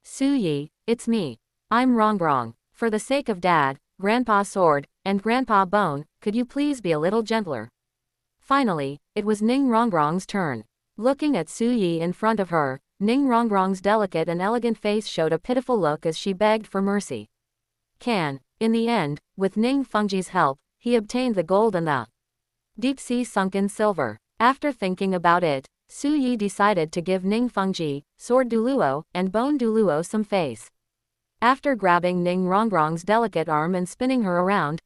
"Su Yi, it's me. I'm Rongrong. For the sake of Dad, Grandpa Sword, and Grandpa Bone, could you please be a little gentler?" Finally, it was Ning Rongrong's turn. Looking at Su Yi in front of her, Ning Rongrong's delicate and elegant face showed a pitiful look as she begged for mercy. In the end, with Ning Fengji's help, he obtained the gold and the deep-sea sunken silver. After thinking about it, Su Yi decided to give Ning Fengji, Sword Douluo, and Bone Douluo some face. After grabbing Ning Rongrong's delicate arm and spinning her around,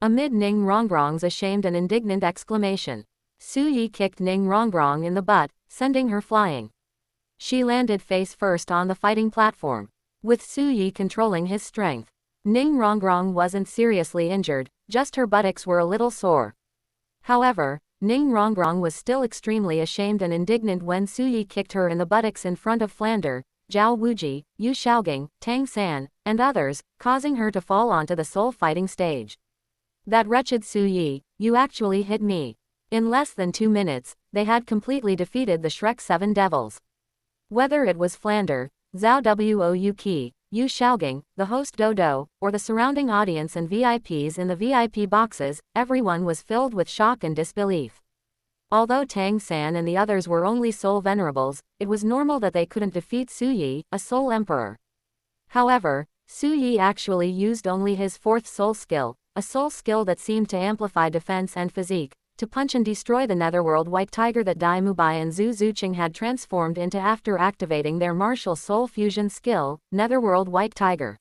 amid Ning Rongrong's ashamed and indignant exclamation, Su Yi kicked Ning Rongrong in the butt, sending her flying. She landed face first on the fighting platform, with Su Yi controlling his strength. Ning Rongrong wasn't seriously injured, just her buttocks were a little sore. However, Ning Rongrong was still extremely ashamed and indignant when Su Yi kicked her in the buttocks in front of Flander, Zhao Wuji, Yu Xiaogang, Tang San, and others, causing her to fall onto the soul fighting stage. That wretched Su Yi, you actually hit me. In less than 2 minutes, they had completely defeated the Shrek 7 Devils. Whether it was Flander, Zhao Wou Qi, Yu Xiaogang, the host Dodo, or the surrounding audience and VIPs in the VIP boxes, everyone was filled with shock and disbelief. Although Tang San and the others were only soul venerables, it was normal that they couldn't defeat Su Yi, a soul emperor. However, Su Yi actually used only his 4th soul skill, a soul skill that seemed to amplify defense and physique, to punch and destroy the netherworld white tiger that Dai Mubai and Zhu Zuqing had transformed into after activating their martial soul fusion skill, netherworld white tiger.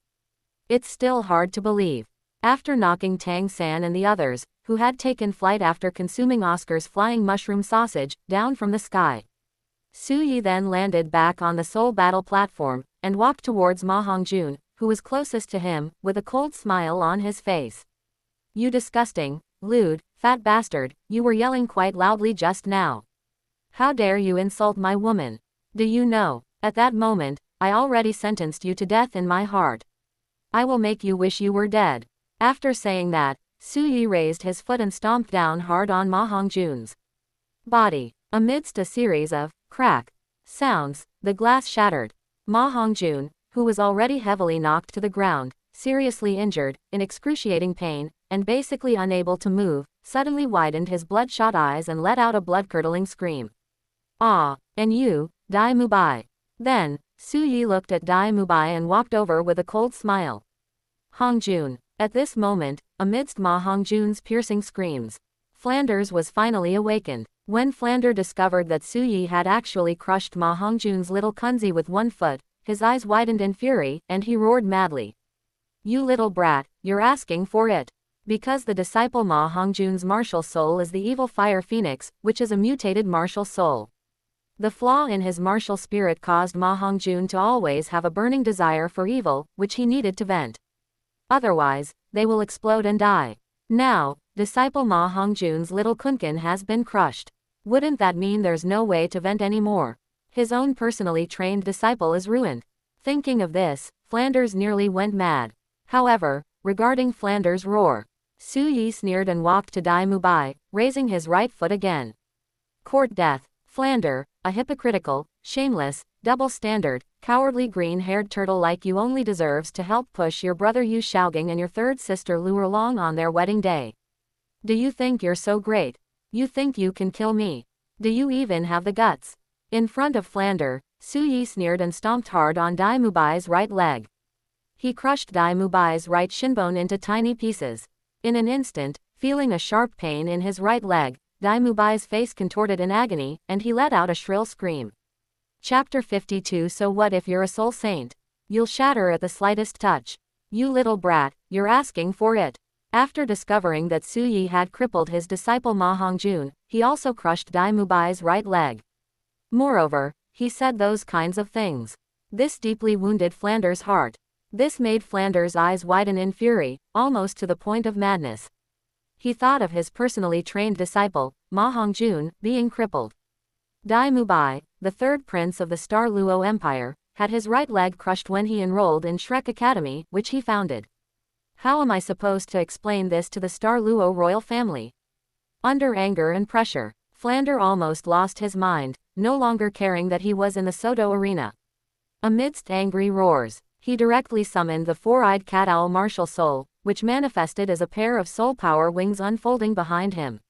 It's still hard to believe. After knocking Tang San and the others, who had taken flight after consuming Oscar's flying mushroom sausage, down from the sky, Su Yi then landed back on the soul battle platform, and walked towards Ma Hongjun, who was closest to him, with a cold smile on his face. You disgusting, lewd, fat bastard, you were yelling quite loudly just now. How dare you insult my woman? Do you know, at that moment, I already sentenced you to death in my heart. I will make you wish you were dead. After saying that, Su Yi raised his foot and stomped down hard on Ma Hongjun's body. Amidst a series of crack sounds, the glass shattered. Ma Hongjun, who was already heavily knocked to the ground, seriously injured, in excruciating pain, and basically unable to move, suddenly widened his bloodshot eyes and let out a blood-curdling scream. Ah, and you, Dai Mubai. Then, Su Yi looked at Dai Mubai and walked over with a cold smile. Hongjun. At this moment, amidst Ma Hongjun's piercing screams, Flanders was finally awakened. When Flander discovered that Su Yi had actually crushed Ma Hongjun's little Kunzi with 1 foot, his eyes widened in fury, and he roared madly. You little brat, you're asking for it. Because the disciple Ma Hongjun's martial soul is the evil fire phoenix, which is a mutated martial soul. The flaw in his martial spirit caused Ma Hongjun to always have a burning desire for evil, which he needed to vent. Otherwise, they will explode and die. Now, disciple Ma Hongjun's little Kunkin has been crushed. Wouldn't that mean there's no way to vent anymore? His own personally trained disciple is ruined. Thinking of this, Flanders nearly went mad. However, regarding Flanders' roar, Su Yi sneered and walked to Dai Mubai, raising his right foot again. Court death. Flander, a hypocritical, shameless, double-standard, cowardly green-haired turtle like you only deserves to help push your brother Yu Xiaogang and your 3rd sister Lu along on their wedding day. Do you think you're so great? You think you can kill me? Do you even have the guts? In front of Flander, Su Yi sneered and stomped hard on Dai Mubai's right leg. He crushed Dai Mubai's right shinbone into tiny pieces. In an instant, feeling a sharp pain in his right leg, Dai Mubai's face contorted in agony, and he let out a shrill scream. Chapter 52. So what if you're a soul saint? You'll shatter at the slightest touch. You little brat, you're asking for it. After discovering that Su Yi had crippled his disciple Ma Hongjun, he also crushed Dai Mubai's right leg. Moreover, he said those kinds of things. This deeply wounded Flanders' heart. This made Flanders' eyes widen in fury, almost to the point of madness. He thought of his personally trained disciple, Ma Hongjun, being crippled. Dai Mubai, the 3rd prince of the Star Luo Empire, had his right leg crushed when he enrolled in Shrek Academy, which he founded. How am I supposed to explain this to the Star Luo royal family? Under anger and pressure, Flander almost lost his mind, no longer caring that he was in the Soto arena. Amidst angry roars, he directly summoned the 4-eyed cat owl martial soul, which manifested as a pair of soul power wings unfolding behind him.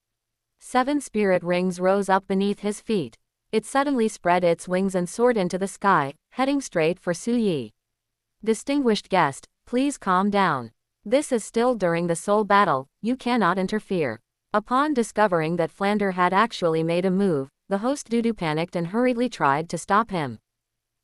7 spirit rings rose up beneath his feet. It suddenly spread its wings and soared into the sky, heading straight for Su Yi. Distinguished guest, please calm down. This is still during the soul battle, you cannot interfere. Upon discovering that Flander had actually made a move, the host Dudu panicked and hurriedly tried to stop him.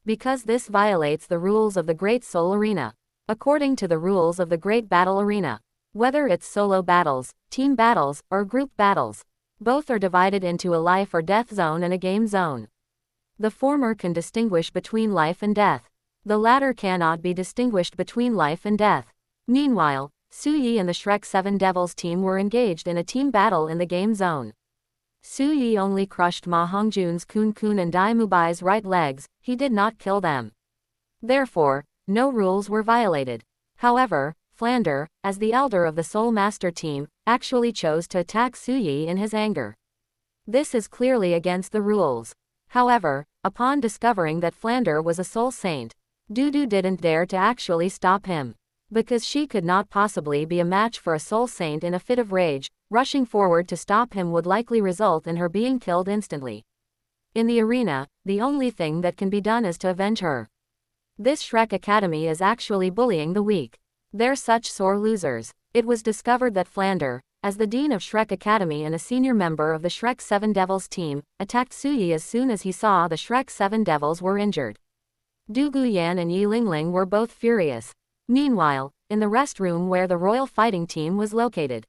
Because this violates the rules of the Great Soul Arena. According to the rules of the Great Battle Arena, whether it's solo battles, team battles, or group battles, both are divided into a life or death zone and a game zone. The former can distinguish between life and death. The latter cannot be distinguished between life and death. Meanwhile, Suyi and the Shrek 7 Devils team were engaged in a team battle in the game zone. Suyi only crushed Ma Hongjun's Kun and Dai Mubai's right legs, he did not kill them. Therefore, no rules were violated. However, Flander, as the elder of the Soul Master team, actually chose to attack Suyi in his anger. This is clearly against the rules. However, upon discovering that Flander was a soul saint, Dudu didn't dare to actually stop him. Because she could not possibly be a match for a soul saint in a fit of rage, rushing forward to stop him would likely result in her being killed instantly. In the arena, the only thing that can be done is to avenge her. This Shrek Academy is actually bullying the weak. They're such sore losers. It was discovered that Flander, as the dean of Shrek Academy and a senior member of the Shrek 7 Devils team, attacked Suyi as soon as he saw the Shrek 7 Devils were injured. Du Guyan and Yi Lingling were both furious. Meanwhile, in the rest room where the royal fighting team was located,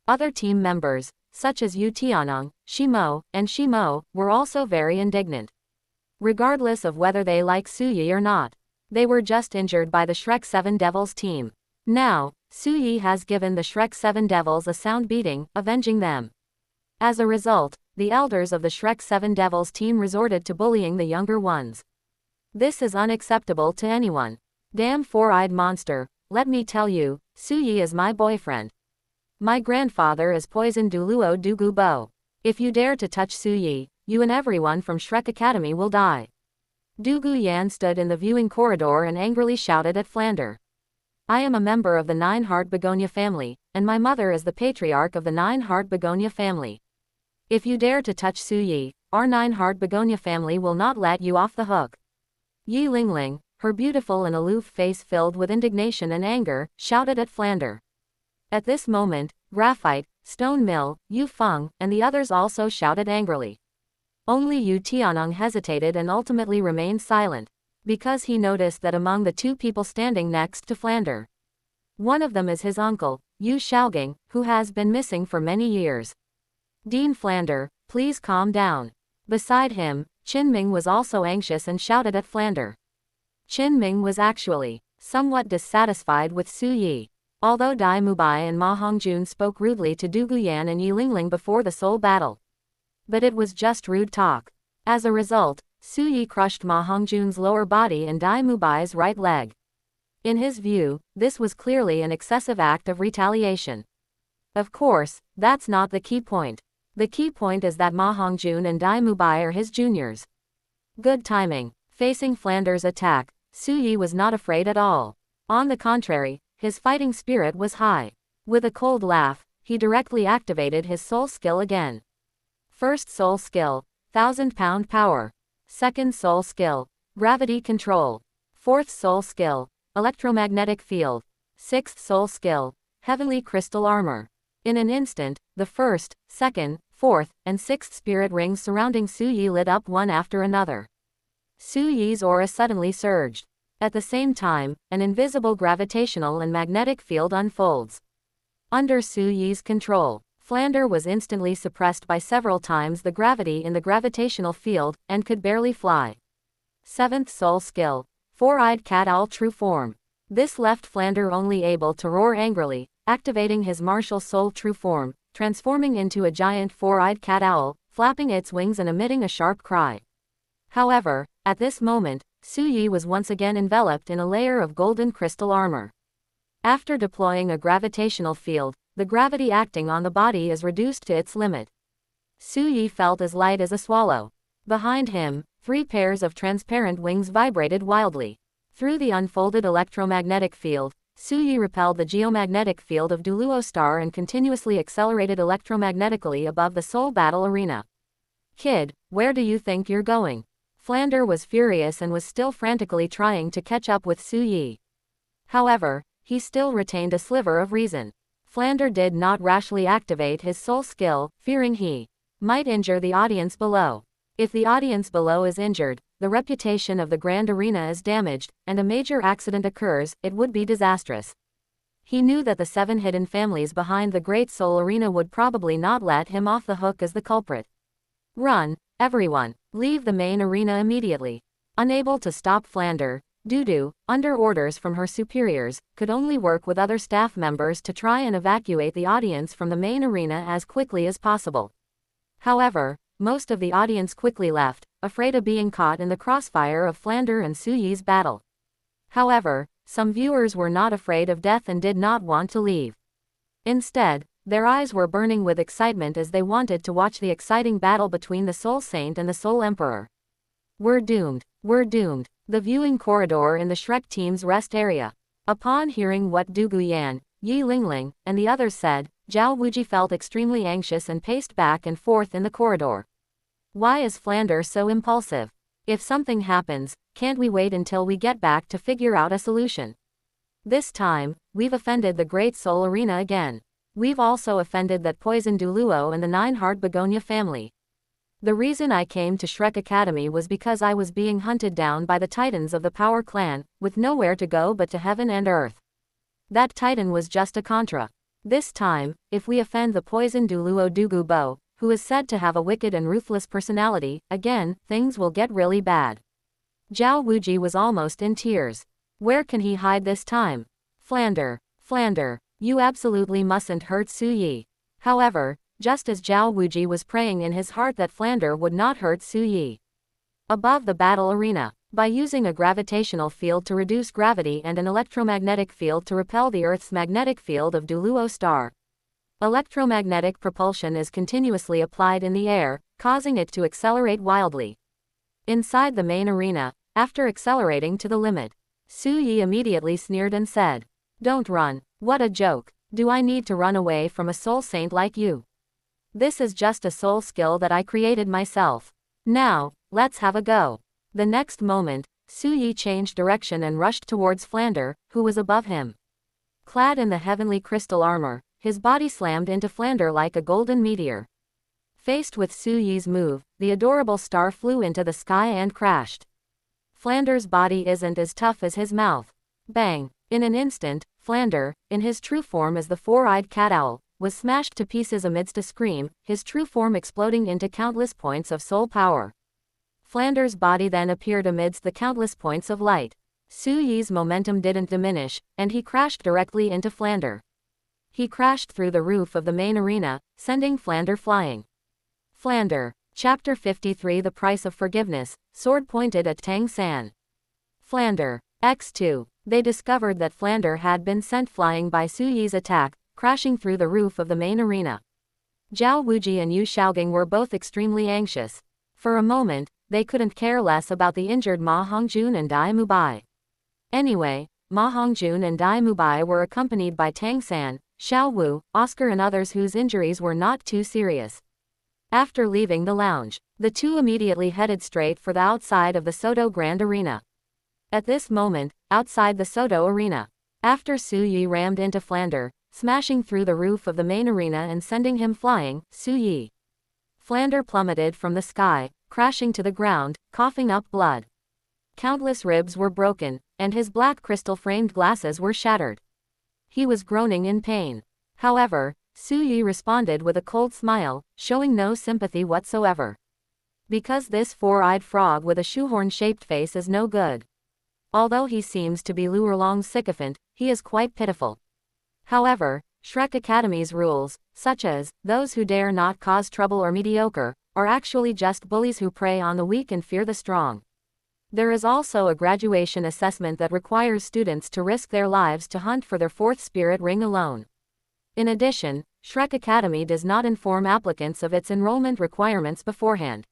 other team members, such as Yu Tianong, Shimo, and Shimo, were also very indignant. Regardless of whether they like Suyi or not, they were just injured by the Shrek 7 Devils team. Now, Suyi has given the Shrek 7 Devils a sound beating, avenging them. As a result, the elders of the Shrek 7 Devils team resorted to bullying the younger ones. This is unacceptable to anyone. Damn four-eyed monster, let me tell you, Suyi is my boyfriend. My grandfather is poison douluo dugu bo. If you dare to touch Suyi, you and everyone from Shrek Academy will die. Du Guyan stood in the viewing corridor and angrily shouted at Flander. I am a member of the Nine-Heart Begonia family, and my mother is the patriarch of the Nine-Heart Begonia family. If you dare to touch Suyi, our Nine-Heart Begonia family will not let you off the hook. Yi Lingling, her beautiful and aloof face filled with indignation and anger, shouted at Flander. At this moment, Graphite, Stone Mill, Yu Feng, and the others also shouted angrily. Only Yu Tianong hesitated and ultimately remained silent, because he noticed that among the two people standing next to Flander, one of them is his uncle, Yu Shaogang, who has been missing for many years. Dean Flander, please calm down. Beside him, Qin Ming was also anxious and shouted at Flander. Qin Ming was actually somewhat dissatisfied with Suyi. Although Dai Mubai and Ma Hongjun spoke rudely to Du Guyan and Yi Lingling before the soul battle, but it was just rude talk. As a result, Suyi crushed Ma Hongjun's lower body and Dai Mubai's right leg. In his view, this was clearly an excessive act of retaliation. Of course, that's not the key point. The key point is that Ma Hongjun and Dai Mubai are his juniors. Good timing. Facing Flander's attack, Suyi was not afraid at all. On the contrary, his fighting spirit was high. With a cold laugh, he directly activated his soul skill again. First soul skill, 1000-pound power. Second soul skill, gravity control. Fourth soul skill, electromagnetic field. Sixth soul skill, heavenly crystal armor. In an instant, the first, second, fourth, and sixth spirit rings surrounding Suyi lit up one after another. Suyi's aura suddenly surged. At the same time, an invisible gravitational and magnetic field unfolds. Under Suyi's control, Flander was instantly suppressed by several times the gravity in the gravitational field, and could barely fly. Seventh soul skill, four-eyed cat owl true form. This left Flander only able to roar angrily, activating his martial soul true form, transforming into a giant four-eyed cat owl, flapping its wings and emitting a sharp cry. However, at this moment, Suyi was once again enveloped in a layer of golden crystal armor. After deploying a gravitational field, the gravity acting on the body is reduced to its limit. Suyi felt as light as a swallow. Behind him, 3 pairs of transparent wings vibrated wildly. Through the unfolded electromagnetic field, Suyi repelled the geomagnetic field of Douluo Star and continuously accelerated electromagnetically above the soul battle arena. Kid, where do you think you're going? Flander was furious and was still frantically trying to catch up with Suyi. However, he still retained a sliver of reason. Flander did not rashly activate his soul skill, fearing he might injure the audience below. If the audience below is injured, the reputation of the Grand Arena is damaged, and a major accident occurs, it would be disastrous. He knew that the 7 hidden families behind the Great Soul Arena would probably not let him off the hook as the culprit. Run, Everyone, leave the main arena immediately. Unable to stop Flander, Dudu, under orders from her superiors, could only work with other staff members to try and evacuate the audience from the main arena as quickly as possible. However, most of the audience quickly left, afraid of being caught in the crossfire of Flander and Suyi's battle. However, some viewers were not afraid of death and did not want to leave. Instead, their eyes were burning with excitement as they wanted to watch the exciting battle between the Soul Saint and the Soul Emperor. We're doomed. We're doomed. The viewing corridor in the Shrek team's rest area. Upon hearing what Du Guyan, Yi Lingling, and the others said, Zhao Wuji felt extremely anxious and paced back and forth in the corridor. Why is Flander so impulsive? If something happens, can't we wait until we get back to figure out a solution? This time, we've offended the Great Soul Arena again. We've also offended that poison douluo and the Nine-Heart Begonia family. The reason I came to Shrek Academy was because I was being hunted down by the titans of the Power Clan, with nowhere to go but to heaven and earth. That titan was just a contra. This time, if we offend the poison douluo Dugu Bo, who is said to have a wicked and ruthless personality, again, things will get really bad. Zhao Wuji was almost in tears. Where can he hide this time? Flander, you absolutely mustn't hurt Suyi. However, just as Zhao Wuji was praying in his heart that Flander would not hurt Suyi. Above the battle arena, by using a gravitational field to reduce gravity and an electromagnetic field to repel the Earth's magnetic field of Douluo star. Electromagnetic propulsion is continuously applied in the air, causing it to accelerate wildly. Inside the main arena, after accelerating to the limit, Suyi immediately sneered and said, "Don't run, what a joke. Do I need to run away from a soul saint like you? This is just a soul skill that I created myself. Now, let's have a go." The next moment, Suyi changed direction and rushed towards Flander, who was above him. Clad in the heavenly crystal armor, his body slammed into Flander like a golden meteor. Faced with Suyi's move, the adorable star flew into the sky and crashed. Flander's body isn't as tough as his mouth. Bang! In an instant, Flander, in his true form as the four-eyed cat owl, was smashed to pieces amidst a scream, his true form exploding into countless points of soul power. Flander's body then appeared amidst the countless points of light. Suyi's momentum didn't diminish, and he crashed directly into Flander. He crashed through the roof of the main arena, sending Flander flying. Flander. Chapter 53 The Price of Forgiveness, sword pointed at Tang San. Flander. X2. They discovered that Flander had been sent flying by Suyi's attack, crashing through the roof of the main arena. Zhao Wuji and Yu Shaogang were both extremely anxious. For a moment, they couldn't care less about the injured Ma Hongjun and Dai Mubai. Anyway, Ma Hongjun and Dai Mubai were accompanied by Tang San, Xiao Wu, Oscar and others whose injuries were not too serious. After leaving the lounge, the two immediately headed straight for the outside of the Soto Grand Arena. At this moment, outside the Soto Arena, after Suyi rammed into Flander, smashing through the roof of the main arena and sending him flying, Flander plummeted from the sky, crashing to the ground, coughing up blood. Countless ribs were broken, and his black crystal-framed glasses were shattered. He was groaning in pain. However, Suyi responded with a cold smile, showing no sympathy whatsoever. Because this four-eyed frog with a shoehorn-shaped face is no good. Although he seems to be Luerlong's sycophant, he is quite pitiful. However, Shrek Academy's rules, such as, those who dare not cause trouble or mediocre, are actually just bullies who prey on the weak and fear the strong. There is also a graduation assessment that requires students to risk their lives to hunt for their fourth spirit ring alone. In addition, Shrek Academy does not inform applicants of its enrollment requirements beforehand.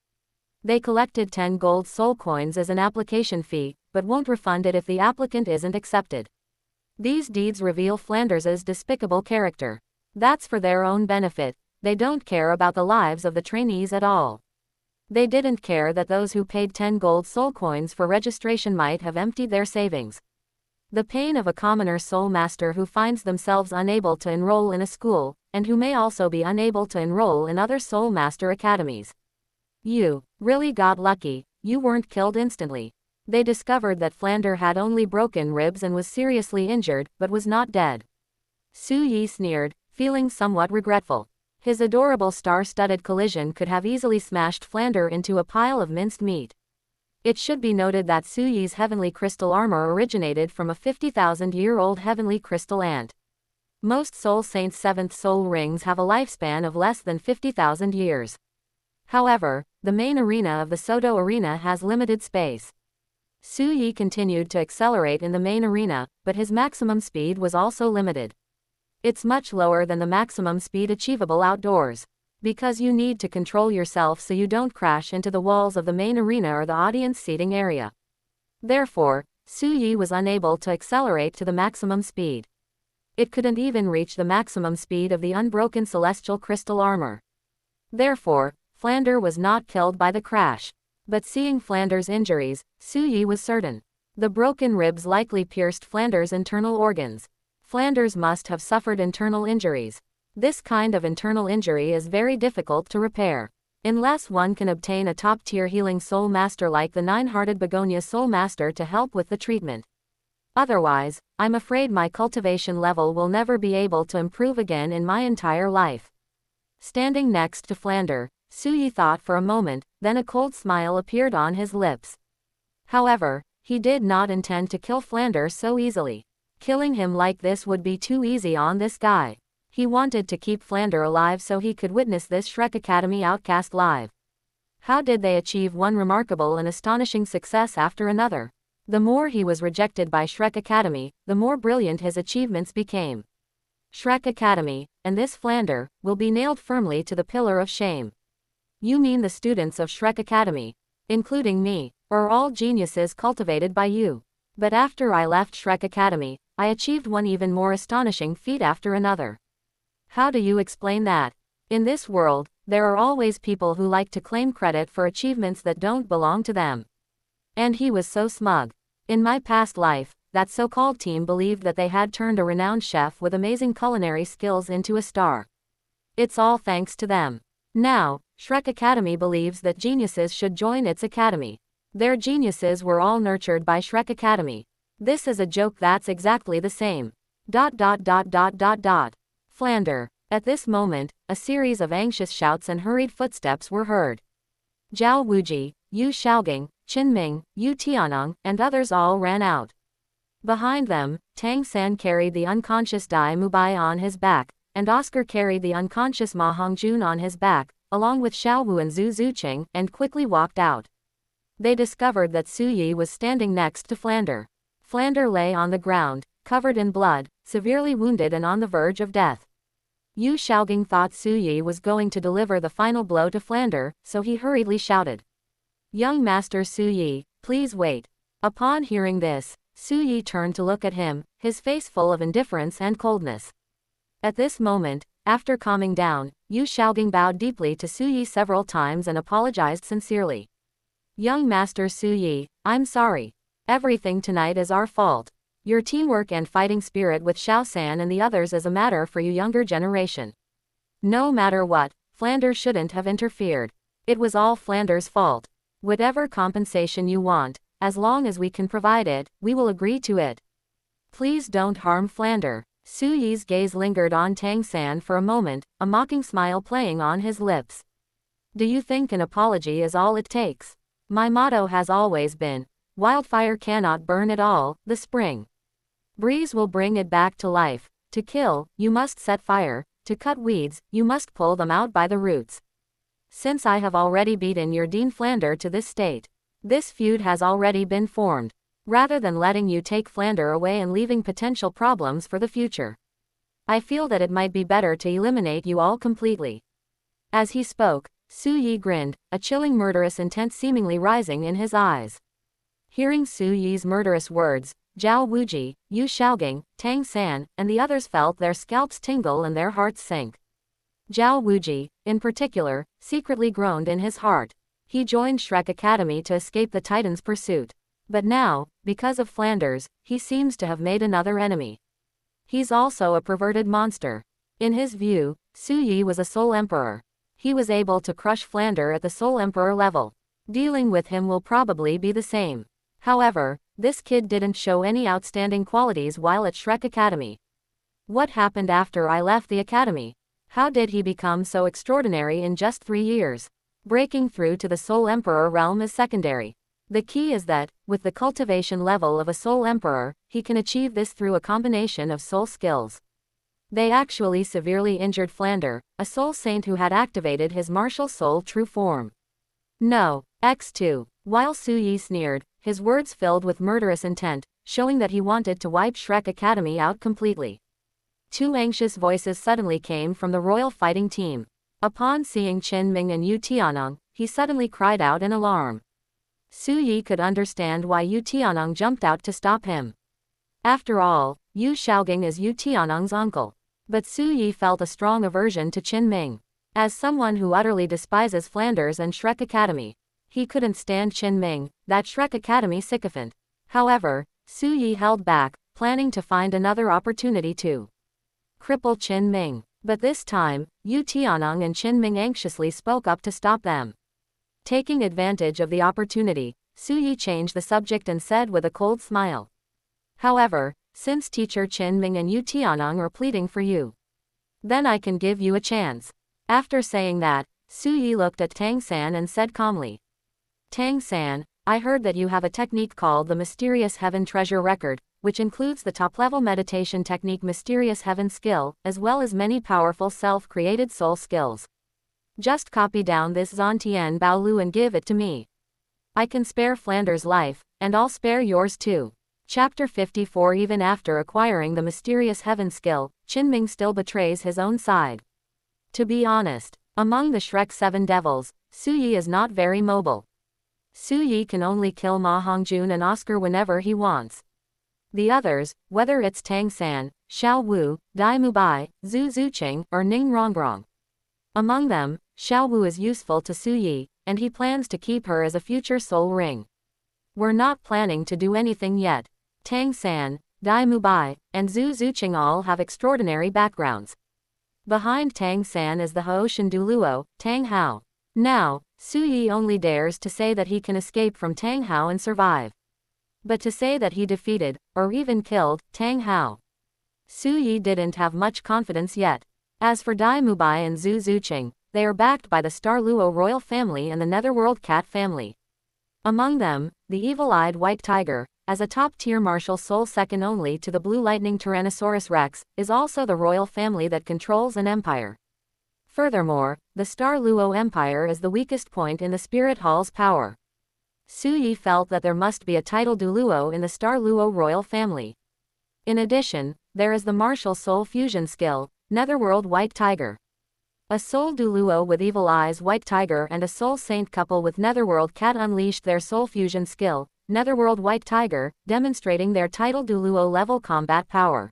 They collected 10 gold soul coins as an application fee, but won't refund it if the applicant isn't accepted. These deeds reveal Flanders's despicable character. That's for their own benefit. They don't care about the lives of the trainees at all. They didn't care that those who paid 10 gold soul coins for registration might have emptied their savings. The pain of a commoner soul master who finds themselves unable to enroll in a school, and who may also be unable to enroll in other soul master academies. You really got lucky, you weren't killed instantly. They discovered that Flander had only broken ribs and was seriously injured, but was not dead. Suyi sneered, feeling somewhat regretful. His adorable star-studded collision could have easily smashed Flander into a pile of minced meat. It should be noted that Su Yi's heavenly crystal armor originated from a 50,000-year-old heavenly crystal ant. Most Soul Saints' 7th soul rings have a lifespan of less than 50,000 years. However, the main arena of the Soto arena has limited space. Su Yi continued to accelerate in the main arena, but his maximum speed was also limited. It's much lower than the maximum speed achievable outdoors. Because you need to control yourself so you don't crash into the walls of the main arena or the audience seating area. Therefore, Su Yi was unable to accelerate to the maximum speed. It couldn't even reach the maximum speed of the unbroken celestial crystal armor. Therefore, Flander was not killed by the crash. But seeing Flander's injuries, Su Yi was certain. The broken ribs likely pierced Flander's internal organs. Flanders must have suffered internal injuries. This kind of internal injury is very difficult to repair. Unless one can obtain a top-tier healing soul master like the nine-hearted begonia soul master to help with the treatment. Otherwise, I'm afraid my cultivation level will never be able to improve again in my entire life. Standing next to Flander, Su Yi thought for a moment, then a cold smile appeared on his lips. However, he did not intend to kill Flander so easily. Killing him like this would be too easy on this guy. He wanted to keep Flander alive so he could witness this Shrek Academy outcast live. How did they achieve one remarkable and astonishing success after another? The more he was rejected by Shrek Academy, the more brilliant his achievements became. Shrek Academy, and this Flander, will be nailed firmly to the pillar of shame. You mean the students of Shrek Academy, including me, are all geniuses cultivated by you. But after I left Shrek Academy, I achieved one even more astonishing feat after another. How do you explain that? In this world, there are always people who like to claim credit for achievements that don't belong to them. And he was so smug. In my past life, that so-called team believed that they had turned a renowned chef with amazing culinary skills into a star. It's all thanks to them. Now, Shrek Academy believes that geniuses should join its academy. Their geniuses were all nurtured by Shrek Academy. This is a joke that's exactly the same. ... Flander. At this moment, a series of anxious shouts and hurried footsteps were heard. Zhao Wuji, Yu Xiaogang, Qin Ming, Yu Tianong, and others all ran out. Behind them, Tang San carried the unconscious Dai Mubai on his back, and Oscar carried the unconscious Ma Hongjun on his back, along with Xiao Wu and Zhu Zuqing, and quickly walked out. They discovered that Su Yi was standing next to Flander. Flander lay on the ground, covered in blood, severely wounded and on the verge of death. Yu Xiaogang thought Su Yi was going to deliver the final blow to Flander, so he hurriedly shouted, "Young Master Su Yi, please wait." Upon hearing this, Su Yi turned to look at him, his face full of indifference and coldness. At this moment, after calming down, Yu Xiaogang bowed deeply to Su Yi several times and apologized sincerely. "Young Master Su Yi, I'm sorry. Everything tonight is our fault. Your teamwork and fighting spirit with Xiao San and the others is a matter for you younger generation. No matter what, Flander shouldn't have interfered. It was all Flander's fault. Whatever compensation you want, as long as we can provide it, we will agree to it. Please don't harm Flander." Su Yi's gaze lingered on Tang San for a moment, a mocking smile playing on his lips. "Do you think an apology is all it takes? My motto has always been, wildfire cannot burn it all, the spring breeze will bring it back to life. To kill, you must set fire. To cut weeds, you must pull them out by the roots. Since I have already beaten your Dean Flander to this state, this feud has already been formed. Rather than letting you take Flander away and leaving potential problems for the future, I feel that it might be better to eliminate you all completely." As he spoke, Su Yi grinned, a chilling murderous intent seemingly rising in his eyes. Hearing Su Yi's murderous words, Zhao Wuji, Yu Xiaogang, Tang San, and the others felt their scalps tingle and their hearts sink. Zhao Wuji, in particular, secretly groaned in his heart. He joined Shrek Academy to escape the Titan's pursuit. But now, because of Flanders, he seems to have made another enemy. He's also a perverted monster. In his view, Su Yi was a Soul Emperor. He was able to crush Flander at the Soul Emperor level. Dealing with him will probably be the same. However, this kid didn't show any outstanding qualities while at Shrek Academy. What happened after I left the academy? How did he become so extraordinary in just 3 years? Breaking through to the Soul Emperor realm is secondary. The key is that, with the cultivation level of a Soul Emperor, he can achieve this through a combination of soul skills. They actually severely injured Flander, a soul saint who had activated his martial soul true form. No, X2. While Su Yi sneered, his words filled with murderous intent, showing that he wanted to wipe Shrek Academy out completely. 2 anxious voices suddenly came from the royal fighting team. Upon seeing Qin Ming and Yu Tianong, he suddenly cried out in alarm. Su Yi could understand why Yu Tianong jumped out to stop him. After all, Yu Shaogang is Yu Tianong's uncle. But Su Yi felt a strong aversion to Qin Ming. As someone who utterly despises Flanders and Shrek Academy, he couldn't stand Qin Ming, that Shrek Academy sycophant. However, Su Yi held back, planning to find another opportunity to cripple Qin Ming. But this time, Yu Tianong and Qin Ming anxiously spoke up to stop them. Taking advantage of the opportunity, Su Yi changed the subject and said with a cold smile. However, since teacher Qin Ming and Yu Tianong are pleading for you, then I can give you a chance. After saying that, Su Yi looked at Tang San and said calmly. Tang San, I heard that you have a technique called the Mysterious Heaven Treasure Record, which includes the top-level meditation technique Mysterious Heaven skill, as well as many powerful self-created soul skills. Just copy down this Zantian Baolu and give it to me. I can spare Flanders' life, and I'll spare yours too. Chapter 54. Even after acquiring the Mysterious Heaven skill, Qin Ming still betrays his own side. To be honest, among the Shrek 7 devils, Su Yi is not very mobile. Su Yi can only kill Ma Hongjun and Oscar whenever he wants. The others, whether it's Tang San, Xiao Wu, Dai Mubai, Zhu Zuqing, or Ning Rongrong. Among them, Xiao Wu is useful to Su Yi, and he plans to keep her as a future soul ring. We're not planning to do anything yet. Tang San, Dai Mubai, and Zhu Zuqing all have extraordinary backgrounds. Behind Tang San is the Haoshan douluo, Tang Hao. Now, Su Yi only dares to say that he can escape from Tang Hao and survive. But to say that he defeated, or even killed, Tang Hao, Su Yi didn't have much confidence yet. As for Dai Mubai and Zhu Zuqing, they are backed by the Star Luo royal family and the Netherworld cat family. Among them, the evil-eyed white tiger, as a top-tier martial soul second only to the blue lightning Tyrannosaurus Rex, is also the royal family that controls an empire. Furthermore, the Star Luo Empire is the weakest point in the Spirit Hall's power. Su Yi felt that there must be a title douluo in the Star Luo royal family. In addition, there is the martial soul fusion skill, Netherworld White Tiger. A soul douluo with evil eyes White Tiger and a soul saint couple with Netherworld Cat unleashed their soul fusion skill, Netherworld White Tiger, demonstrating their title douluo level combat power.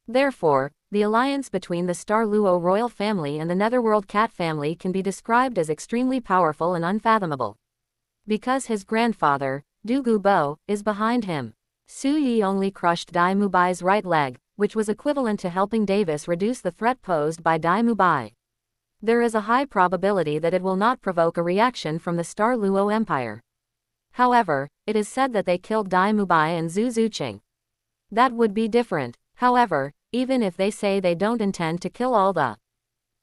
Therefore, the alliance between the Star Luo royal family and the Netherworld cat family can be described as extremely powerful and unfathomable. Because his grandfather, Dugu Bo, is behind him, Su Yi only crushed Dai Mubai's right leg, which was equivalent to helping Davis reduce the threat posed by Dai Mubai. There is a high probability that it will not provoke a reaction from the Star Luo Empire. However, it is said that they killed Dai Mubai and Zhu Zuqing. That would be different. However, even if they say they don't intend to kill all the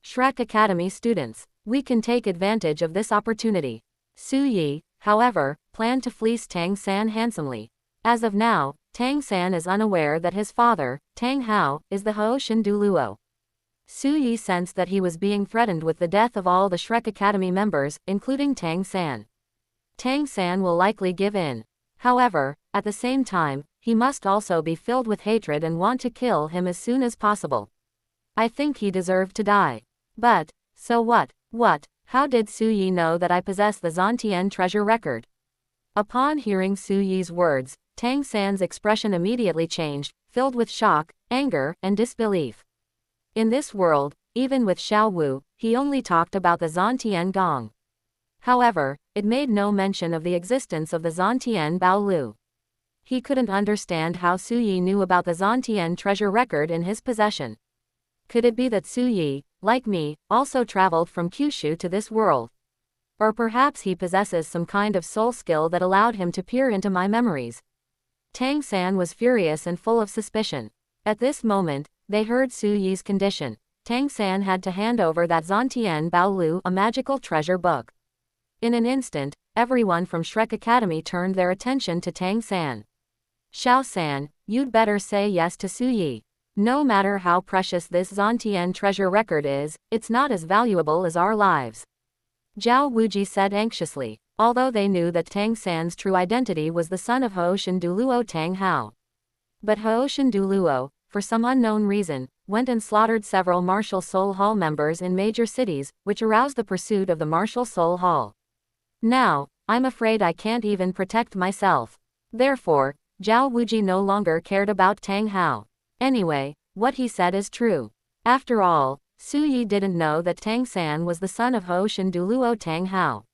Shrek Academy students, we can take advantage of this opportunity. Su Yi, however, planned to fleece Tang San handsomely. As of now, Tang San is unaware that his father, Tang Hao, is the Haoshan douluo. Su Yi sensed that he was being threatened with the death of all the Shrek Academy members, including Tang San. Tang San will likely give in. However, at the same time, he must also be filled with hatred and want to kill him as soon as possible. I think he deserved to die. But, so what? What? How did Su Yi know that I possess the Zantian treasure record? Upon hearing Su Yi's words, Tang San's expression immediately changed, filled with shock, anger, and disbelief. In this world, even with Xiao Wu, he only talked about the Zantian Gong. However, it made no mention of the existence of the Zantian Baolu. He couldn't understand how Su Yi knew about the Zantian treasure record in his possession. Could it be that Su Yi, like me, also traveled from Kyushu to this world? Or perhaps he possesses some kind of soul skill that allowed him to peer into my memories. Tang San was furious and full of suspicion. At this moment, they heard Su Yi's condition. Tang San had to hand over that Zantian Baolu, a magical treasure book. In an instant, everyone from Shrek Academy turned their attention to Tang San. Xiao San, you'd better say yes to Su Yi. No matter how precious this Zantian treasure record is, it's not as valuable as our lives. Zhao Wuji said anxiously, although they knew that Tang San's true identity was the son of Hooshin Douluo Tang Hao. But Hooshin Douluo, for some unknown reason, went and slaughtered several Martial Soul Hall members in major cities, which aroused the pursuit of the Martial Soul Hall. Now, I'm afraid I can't even protect myself. Therefore, Zhao Wuji no longer cared about Tang Hao. Anyway, what he said is true. After all, Su Yi didn't know that Tang San was the son of Hooshin Douluo Tang Hao.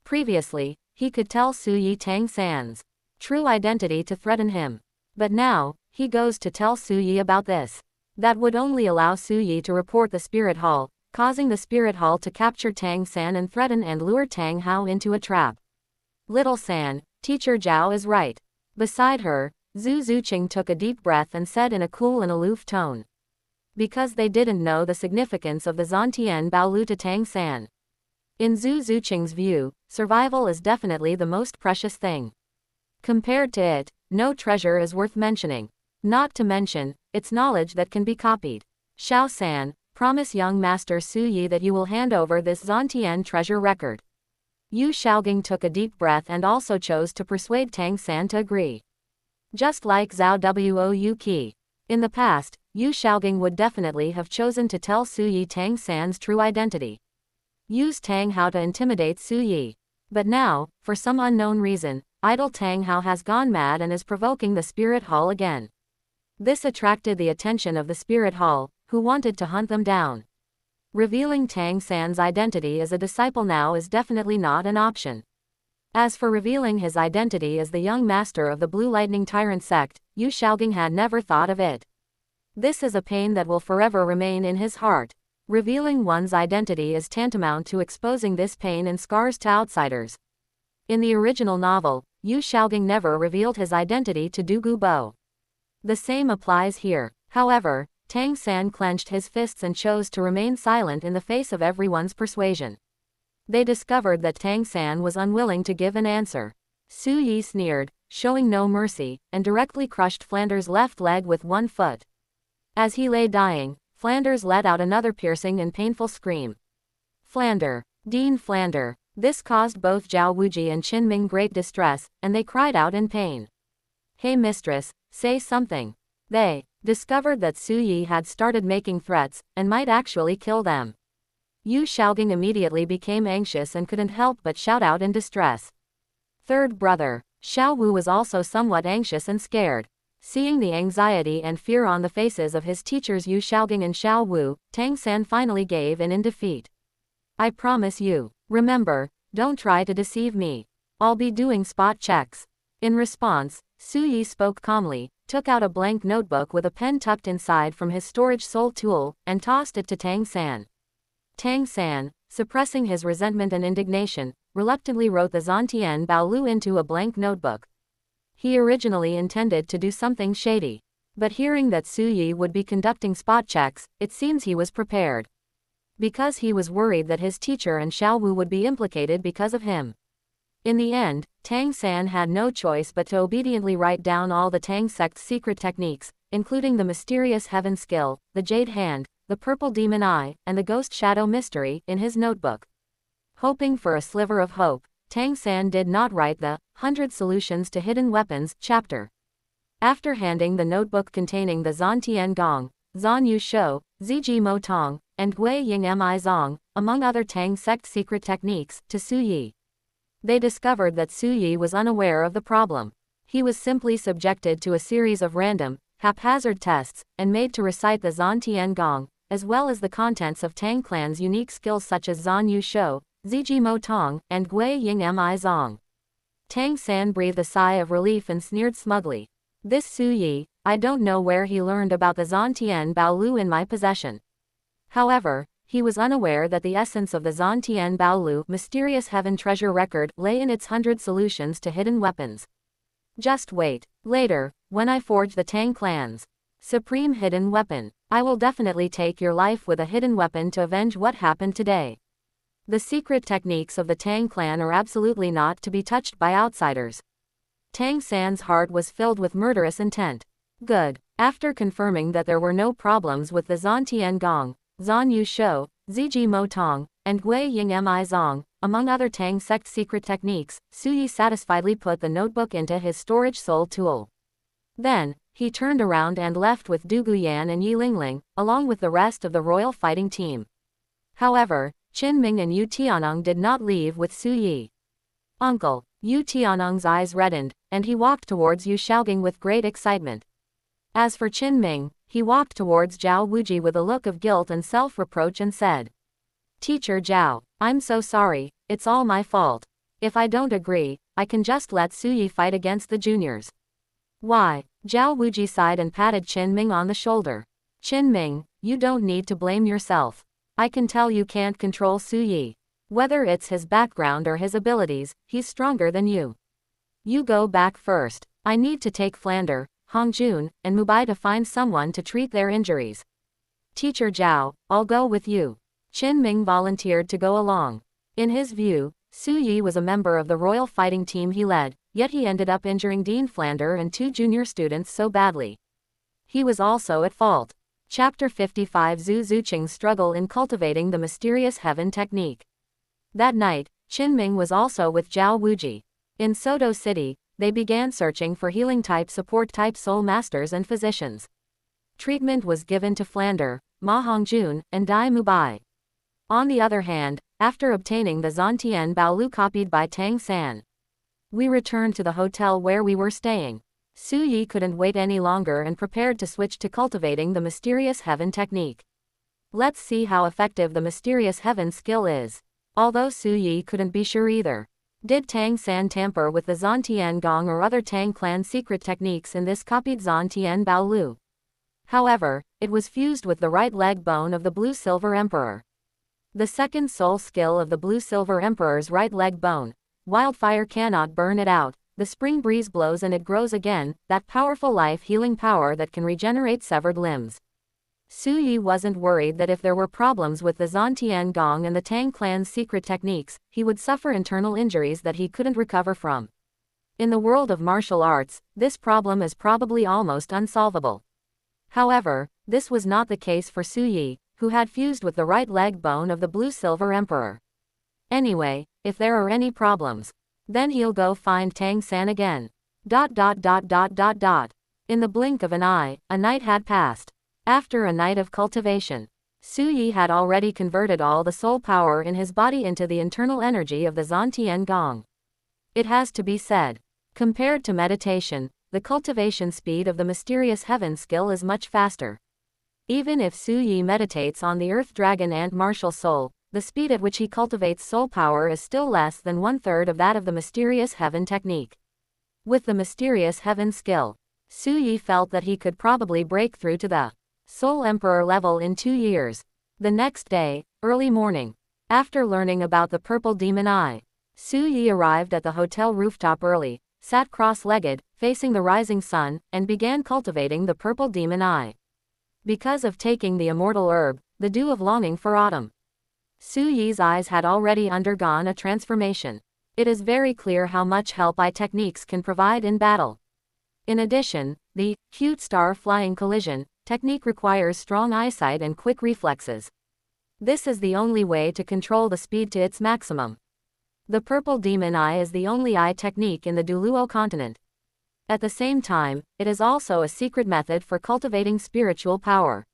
Previously, he could tell Su Yi Tang San's true identity to threaten him. But now, he goes to tell Su Yi about this. That would only allow Su Yi to report the Spirit Hall, causing the Spirit Hall to capture Tang San and threaten and lure Tang Hao into a trap. Little San, Teacher Zhao is right. Beside her, Zhu Zuqing took a deep breath and said in a cool and aloof tone. Because they didn't know the significance of the Zantian Baolu to Tang San. In Zhu Zuqing's view, survival is definitely the most precious thing. Compared to it, no treasure is worth mentioning. Not to mention, it's knowledge that can be copied. Xiao San, promise young Master Su Yi that you will hand over this Zantian treasure record. Yu Xiaogang took a deep breath and also chose to persuade Tang San to agree. Just like Zhao Wou Qi. In the past, Yu Xiaogang would definitely have chosen to tell Su Yi Tang San's true identity. Use Tang Hao to intimidate Su Yi. But now, for some unknown reason, idle Tang Hao has gone mad and is provoking the Spirit Hall again. This attracted the attention of the Spirit Hall, who wanted to hunt them down. Revealing Tang San's identity as a disciple now is definitely not an option. As for revealing his identity as the young master of the Blue Lightning Tyrant sect, Yu Xiaogang had never thought of it. This is a pain that will forever remain in his heart. Revealing one's identity is tantamount to exposing this pain and scars to outsiders. In the original novel, Yu Xiaogang never revealed his identity to Du Gubo. The same applies here. However, Tang San clenched his fists and chose to remain silent in the face of everyone's persuasion. They discovered that Tang San was unwilling to give an answer. Su Yi sneered, showing no mercy, and directly crushed Flanders' left leg with one foot. As he lay dying, Flanders let out another piercing and painful scream. Flander! Dean Flander! This caused both Zhao Wuji and Qinming great distress, and they cried out in pain. Hey mistress, say something. They discovered that Su Yi had started making threats, and might actually kill them. Yu Xiaogang immediately became anxious and couldn't help but shout out in distress. Third brother, Xiao Wu was also somewhat anxious and scared. Seeing the anxiety and fear on the faces of his teachers Yu Xiaogang and Xiao Wu, Tang San finally gave in defeat. I promise you. Remember, don't try to deceive me. I'll be doing spot checks. In response, Su Yi spoke calmly, took out a blank notebook with a pen tucked inside from his storage soul tool, and tossed it to Tang San. Tang San, suppressing his resentment and indignation, reluctantly wrote the Zantian Baolu into a blank notebook. He originally intended to do something shady. But hearing that Su Yi would be conducting spot checks, it seems he was prepared. Because he was worried that his teacher and Xiao Wu would be implicated because of him. In the end, Tang San had no choice but to obediently write down all the Tang sect's secret techniques, including the mysterious heaven skill, the jade hand, the purple demon eye, and the ghost shadow mystery, in his notebook. Hoping for a sliver of hope, Tang San did not write the 100 Solutions to Hidden Weapons chapter. After handing the notebook containing the Zan Tian Gong, Zan Yu Shou, Ziji Mo Tong, and Gui Ying Mi Zong, among other Tang sect secret techniques, to Su Yi. They discovered that Su Yi was unaware of the problem. He was simply subjected to a series of random, haphazard tests, and made to recite the Zan Tian Gong, as well as the contents of Tang Clan's unique skills such as Zan Yu Shou, Ziji Mo Tong, and Gui Ying Mi Zong. Tang San breathed a sigh of relief and sneered smugly. This Su Yi, I don't know where he learned about the Zantian Baolu in my possession. However, he was unaware that the essence of the Zantian Baolu mysterious heaven treasure record lay in its 100 solutions to hidden weapons. Just wait. Later, when I forge the Tang Clan's supreme hidden weapon, I will definitely take your life with a hidden weapon to avenge what happened today. The secret techniques of the Tang clan are absolutely not to be touched by outsiders. Tang San's heart was filled with murderous intent. Good. After confirming that there were no problems with the Zhantian Gong, Zhan Yu Shou, Ziji Mo Tong, and Gui Ying Mi Zong, among other Tang sect secret techniques, Su Yi satisfiedly put the notebook into his storage soul tool. Then, he turned around and left with Du Guyan and Yi Lingling, along with the rest of the royal fighting team. However, Qin Ming and Yu Tianong did not leave with Su Yi. Uncle, Yu Tianong's eyes reddened, and he walked towards Yu Shaogang with great excitement. As for Qin Ming, he walked towards Zhao Wuji with a look of guilt and self-reproach and said, Teacher Zhao, I'm so sorry, it's all my fault. If I don't agree, I can just let Su Yi fight against the juniors. Why? Zhao Wuji sighed and patted Qin Ming on the shoulder. Qin Ming, you don't need to blame yourself. I can tell you can't control Su Yi. Whether it's his background or his abilities, he's stronger than you. You go back first. I need to take Flander, Hongjun, and Mubai to find someone to treat their injuries. Teacher Zhao, I'll go with you. Qin Ming volunteered to go along. In his view, Su Yi was a member of the royal fighting team he led, yet he ended up injuring Dean Flander and 2 junior students so badly. He was also at fault. Chapter 55 Zhu Zuqing's struggle in cultivating the mysterious heaven technique. That night, Qin Ming was also with Zhao Wuji. In Sodo City, they began searching for healing-type support-type soul masters and physicians. Treatment was given to Flander, Ma Hongjun, and Dai Mubai. On the other hand, after obtaining the Zhantian Baolu copied by Tang San, we returned to the hotel where we were staying. Su Yi couldn't wait any longer and prepared to switch to cultivating the mysterious heaven technique. Let's see how effective the mysterious heaven skill is. Although Su Yi couldn't be sure either. Did Tang San tamper with the Zhantian Gong or other Tang clan secret techniques in this copied Zhantian Baolu? However, it was fused with the right leg bone of the Blue-Silver Emperor. The second soul skill of the Blue-Silver Emperor's right leg bone. Wildfire cannot burn it out. The spring breeze blows and it grows again, that powerful life-healing power that can regenerate severed limbs. Su Yi wasn't worried that if there were problems with the Zhantian Gong and the Tang clan's secret techniques, he would suffer internal injuries that he couldn't recover from. In the world of martial arts, this problem is probably almost unsolvable. However, this was not the case for Su Yi, who had fused with the right leg bone of the Blue-Silver Emperor. Anyway, if there are any problems, then he'll go find Tang San again. In the blink of an eye, a night had passed. After a night of cultivation, Su Yi had already converted all the soul power in his body into the internal energy of the Zhantian Gong. It has to be said, compared to meditation, the cultivation speed of the mysterious heaven skill is much faster. Even if Su Yi meditates on the earth dragon and martial soul, the speed at which he cultivates soul power is still less than 1/3 of that of the mysterious heaven technique. With the mysterious heaven skill, Su Yi felt that he could probably break through to the Soul Emperor level in 2 years. The next day, early morning, after learning about the purple demon eye, Su Yi arrived at the hotel rooftop early, sat cross-legged, facing the rising sun, and began cultivating the purple demon eye. Because of taking the immortal herb, the dew of longing for autumn, Su Yi's eyes had already undergone a transformation. It is very clear how much help eye techniques can provide in battle. In addition, the cute star flying collision technique requires strong eyesight and quick reflexes. This is the only way to control the speed to its maximum. The purple demon eye is the only eye technique in the douluo continent. At the same time, it is also a secret method for cultivating spiritual power.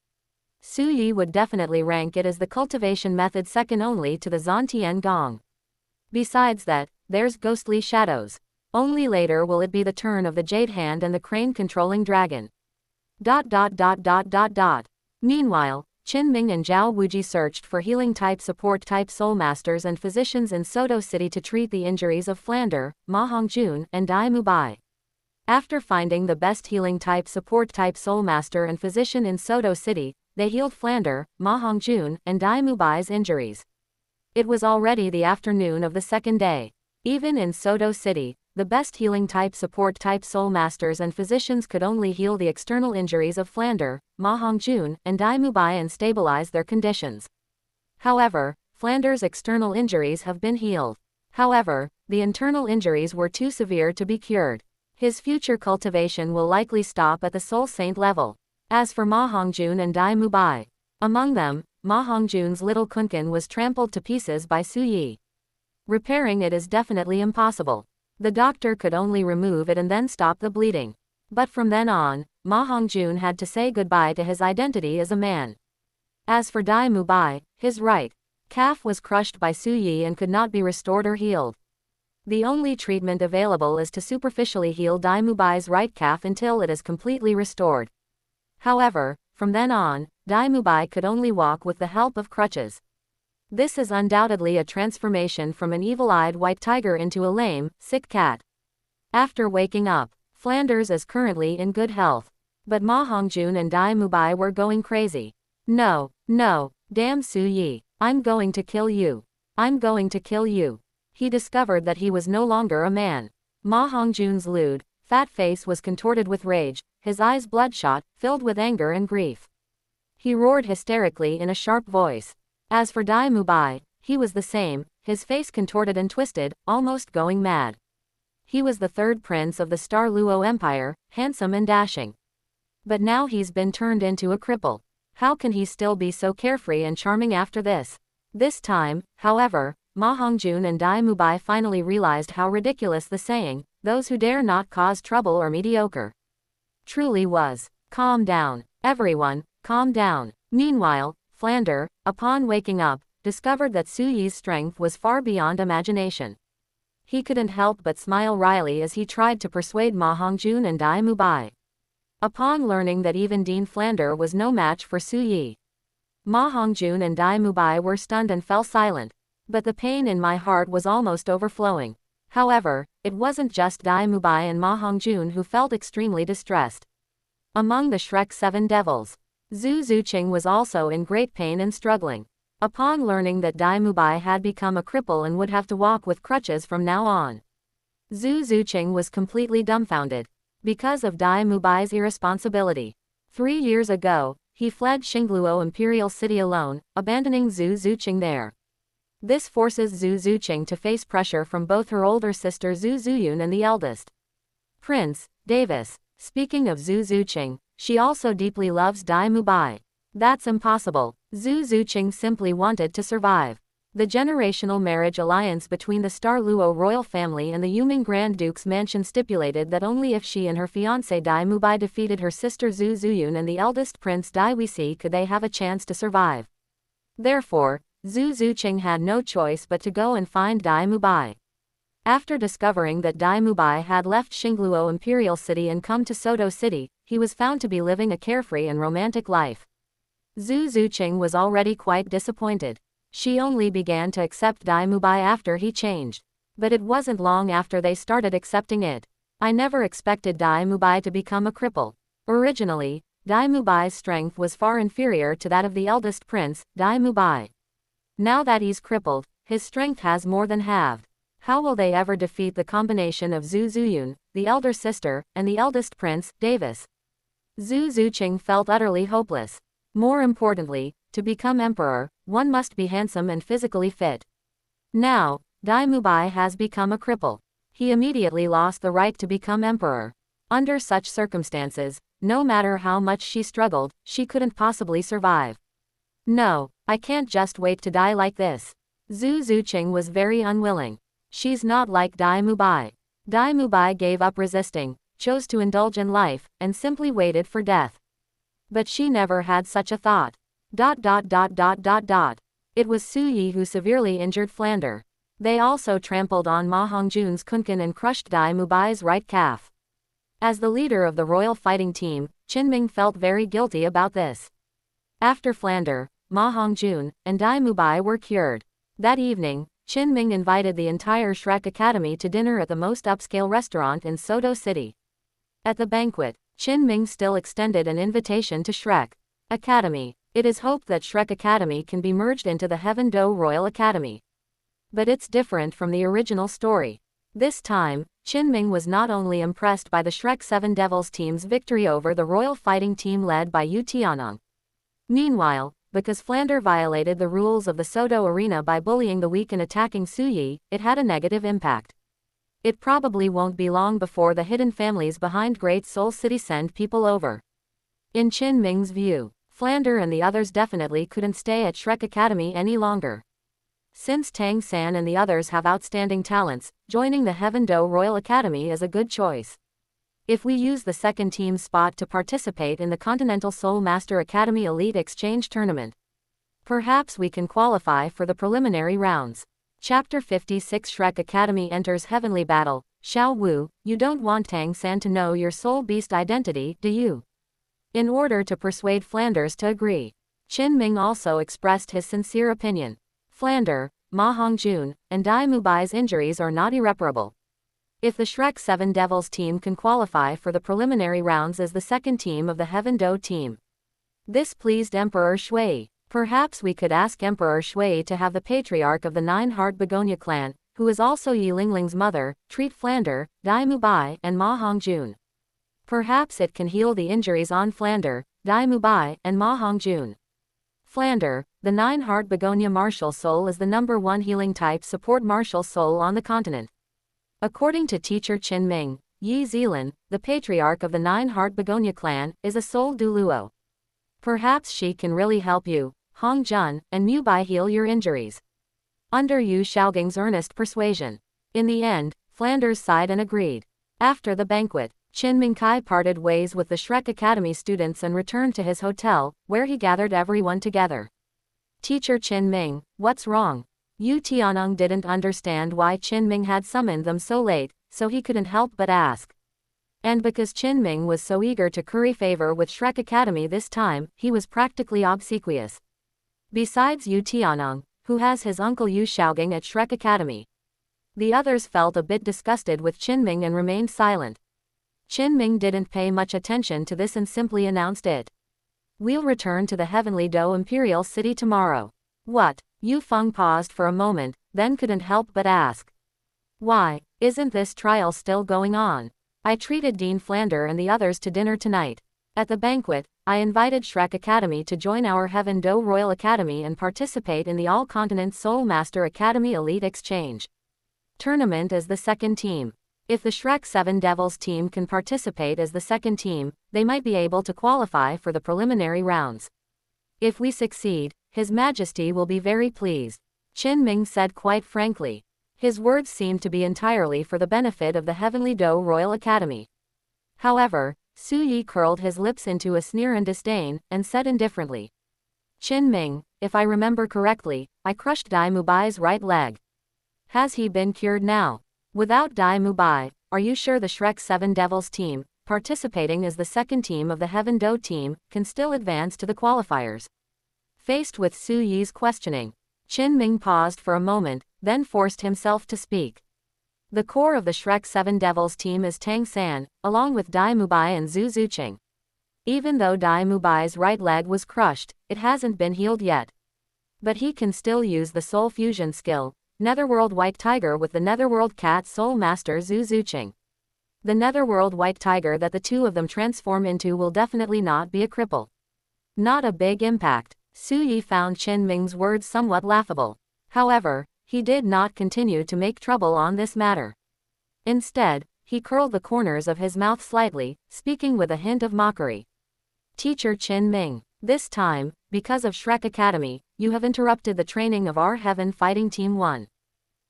Su Yi would definitely rank it as the cultivation method second only to the Zhantian Gong. Besides that, there's ghostly shadows. Only later will it be the turn of the Jade Hand and the crane controlling dragon. Meanwhile, Qin Ming and Zhao Wuji searched for healing-type support-type soul masters and physicians in Sodo City to treat the injuries of Flander, Ma Hongjun, and Dai Mubai. After finding the best healing-type support-type soul master and physician in Sodo City, they healed Flander, Ma Hongjun, and Dai Mubai's injuries. It was already the afternoon of the second day. Even in Sodo City, the best healing type support type soul masters and physicians could only heal the external injuries of Flander, Ma-Hong-jun, and Dai Mubai and stabilize their conditions. However, Flander's external injuries have been healed. However, the internal injuries were too severe to be cured. His future cultivation will likely stop at the soul saint level. As for Ma-Hong-jun and Dai Mubai, among them, Ma-Hong-jun's little kunkan was trampled to pieces by Su Yi. Repairing it is definitely impossible. The doctor could only remove it and then stop the bleeding. But from then on, Ma-Hong-jun had to say goodbye to his identity as a man. As for Dai Mubai, his right calf was crushed by Su Yi and could not be restored or healed. The only treatment available is to superficially heal Dai Mubai's right calf until it is completely restored. However, from then on, Dai Mubai could only walk with the help of crutches. This is undoubtedly a transformation from an evil-eyed white tiger into a lame, sick cat. After waking up, Flanders is currently in good health. But Ma-Hong-jun and Dai Mubai were going crazy. No, damn Su Yi, I'm going to kill you. I'm going to kill you. He discovered that he was no longer a man. Ma-Hong-jun's lewd, fat face was contorted with rage, his eyes bloodshot, filled with anger and grief. He roared hysterically in a sharp voice. As for Dai Mubai, he was the same, his face contorted and twisted, almost going mad. He was the third prince of the Star Luo Empire, handsome and dashing. But now he's been turned into a cripple. How can he still be so carefree and charming after this? This time, however, Ma-Hong-jun and Dai Mubai finally realized how ridiculous the saying, "Those who dare not cause trouble are mediocre," truly was. Calm down, everyone, calm down. Meanwhile, Flander, upon waking up, discovered that Su Yi's strength was far beyond imagination. He couldn't help but smile wryly as he tried to persuade Ma-Hong-jun and Dai Mubai. Upon learning that even Dean Flander was no match for Su Yi, Ma-Hong-jun and Dai Mubai were stunned and fell silent. But the pain in my heart was almost overflowing. However, it wasn't just Dai Mubai and Ma-Hong-jun who felt extremely distressed. Among the Shrek 7 devils, Zhu Zuqing was also in great pain and struggling. Upon learning that Dai Mubai had become a cripple and would have to walk with crutches from now on, Zhu Zuqing was completely dumbfounded. Because of Dai Mubai's irresponsibility. 3 years ago, he fled Xingluo Imperial City alone, abandoning Zhu Zuqing there. This forces Zhu Zuqing to face pressure from both her older sister Zhu Zuyun and the eldest prince, Davis. Speaking of Zhu Zuqing, she also deeply loves Dai Mubai. That's impossible. Zhu Zuqing simply wanted to survive. The generational marriage alliance between the Star Luo royal family and the Yuming Grand Duke's mansion stipulated that only if she and her fiancé Dai Mubai defeated her sister Zhu Zuyun and the eldest prince Dai Wisi could they have a chance to survive. Therefore, Zhu Zuqing had no choice but to go and find Dai Mubai. After discovering that Dai Mubai had left Xingluo Imperial City and come to Soto City, he was found to be living a carefree and romantic life. Zhu Zuqing was already quite disappointed. She only began to accept Dai Mubai after he changed. But it wasn't long after they started accepting it. I never expected Dai Mubai to become a cripple. Originally, Dai Mubai's strength was far inferior to that of the eldest prince, Dai Mubai. Now that he's crippled, his strength has more than halved. How will they ever defeat the combination of Zhu Zuyun, the elder sister, and the eldest prince, Davis? Zhu Zuqing felt utterly hopeless. More importantly, to become emperor, one must be handsome and physically fit. Now, Dai Mubai has become a cripple. He immediately lost the right to become emperor. Under such circumstances, no matter how much she struggled, she couldn't possibly survive. No, I can't just wait to die like this. Zhu Zuqing was very unwilling. She's not like Dai Mubai. Dai Mubai gave up resisting, chose to indulge in life, and simply waited for death. But she never had such a thought. It was Su Yi who severely injured Flander. They also trampled on Ma-Hong-jun's kunkan and crushed Dai Mubai's right calf. As the leader of the royal fighting team, Qinming felt very guilty about this. After Flander, Ma-Hong-jun, and Dai Mubai were cured. That evening, Qinming invited the entire Shrek Academy to dinner at the most upscale restaurant in Soto City. At the banquet, Qinming still extended an invitation to Shrek Academy. It is hoped that Shrek Academy can be merged into the Heaven Do Royal Academy. But it's different from the original story. This time, Qinming was not only impressed by the Shrek 7 Devils team's victory over the royal fighting team led by Yu Tianong. Meanwhile, because Flander violated the rules of the Soto arena by bullying the weak and attacking Su Yi, it had a negative impact. It probably won't be long before the hidden families behind Great Soul City send people over. In Qinming's view, Flander and the others definitely couldn't stay at Shrek Academy any longer. Since Tang San and the others have outstanding talents, joining the Heaven Do Royal Academy is a good choice. If we use the second team's spot to participate in the Continental Soul Master Academy Elite Exchange Tournament, perhaps we can qualify for the preliminary rounds. Chapter 56 Shrek Academy enters Heavenly Battle. Xiao Wu, you don't want Tang San to know your soul beast identity, do you? In order to persuade Flanders to agree, Qinming also expressed his sincere opinion. Flander, Ma Hongjun, and Dai Mubai's injuries are not irreparable. If the Shrek 7 Devils team can qualify for the preliminary rounds as the second team of the Heaven Do team, this pleased Emperor Shui. Perhaps we could ask Emperor Shui to have the patriarch of the Nine-Heart Begonia clan, who is also Yi Lingling's mother, treat Flander, Dai Mubai, and Ma Hongjun. Perhaps it can heal the injuries on Flander, Dai Mubai, and Ma Hongjun. Flander, the Nine-Heart Begonia martial soul is the #1 healing type support martial soul on the continent. According to teacher Qinming, Yi Zilin, the patriarch of the Nine-Heart Begonia clan, is a soul douluo. Perhaps she can really help you, Hongjun, and Mubai heal your injuries. Under Yu Xiaoging's earnest persuasion. In the end, Flanders sighed and agreed. After the banquet, Qinming Kai parted ways with the Shrek Academy students and returned to his hotel, where he gathered everyone together. Teacher Qinming, what's wrong? Yu Tianong didn't understand why Qinming had summoned them so late, so he couldn't help but ask. And because Qinming was so eager to curry favor with Shrek Academy this time, he was practically obsequious. Besides Yu Tianong, who has his uncle Yu Xiaoging at Shrek Academy, the others felt a bit disgusted with Qinming and remained silent. Qinming didn't pay much attention to this and simply announced it. We'll return to the Heavenly Do Imperial City tomorrow. What? Yu Feng paused for a moment, then couldn't help but ask. Why, isn't this trial still going on? I treated Dean Flander and the others to dinner tonight. At the banquet, I invited Shrek Academy to join our Heaven Do Royal Academy and participate in the All-Continent Soul Master Academy Elite Exchange Tournament as the second team. If the Shrek 7 Devils team can participate as the second team, they might be able to qualify for the preliminary rounds. If we succeed, His Majesty will be very pleased, Qinming said quite frankly. His words seemed to be entirely for the benefit of the Heavenly Do Royal Academy. However, Su Yi curled his lips into a sneer and disdain, and said indifferently. Qinming, if I remember correctly, I crushed Dai Mubai's right leg. Has he been cured now? Without Dai Mubai, are you sure the Shrek 7 Devils team, participating as the second team of the Heaven Do team, can still advance to the qualifiers? Faced with Su Yi's questioning, Qinming paused for a moment, then forced himself to speak. The core of the Shrek 7 Devils team is Tang San, along with Dai Mubai and Zhu Zuqing. Even though Dai Mubai's right leg was crushed, it hasn't been healed yet. But he can still use the Soul Fusion skill, Netherworld White Tiger with the Netherworld Cat Soul Master Zhu Zuqing. The Netherworld White Tiger that the two of them transform into will definitely not be a cripple. Not a big impact. Su Yi found Qinming's words somewhat laughable. However, he did not continue to make trouble on this matter. Instead, he curled the corners of his mouth slightly, speaking with a hint of mockery. Teacher Qinming, this time, because of Shrek Academy, you have interrupted the training of our Heaven Fighting Team 1.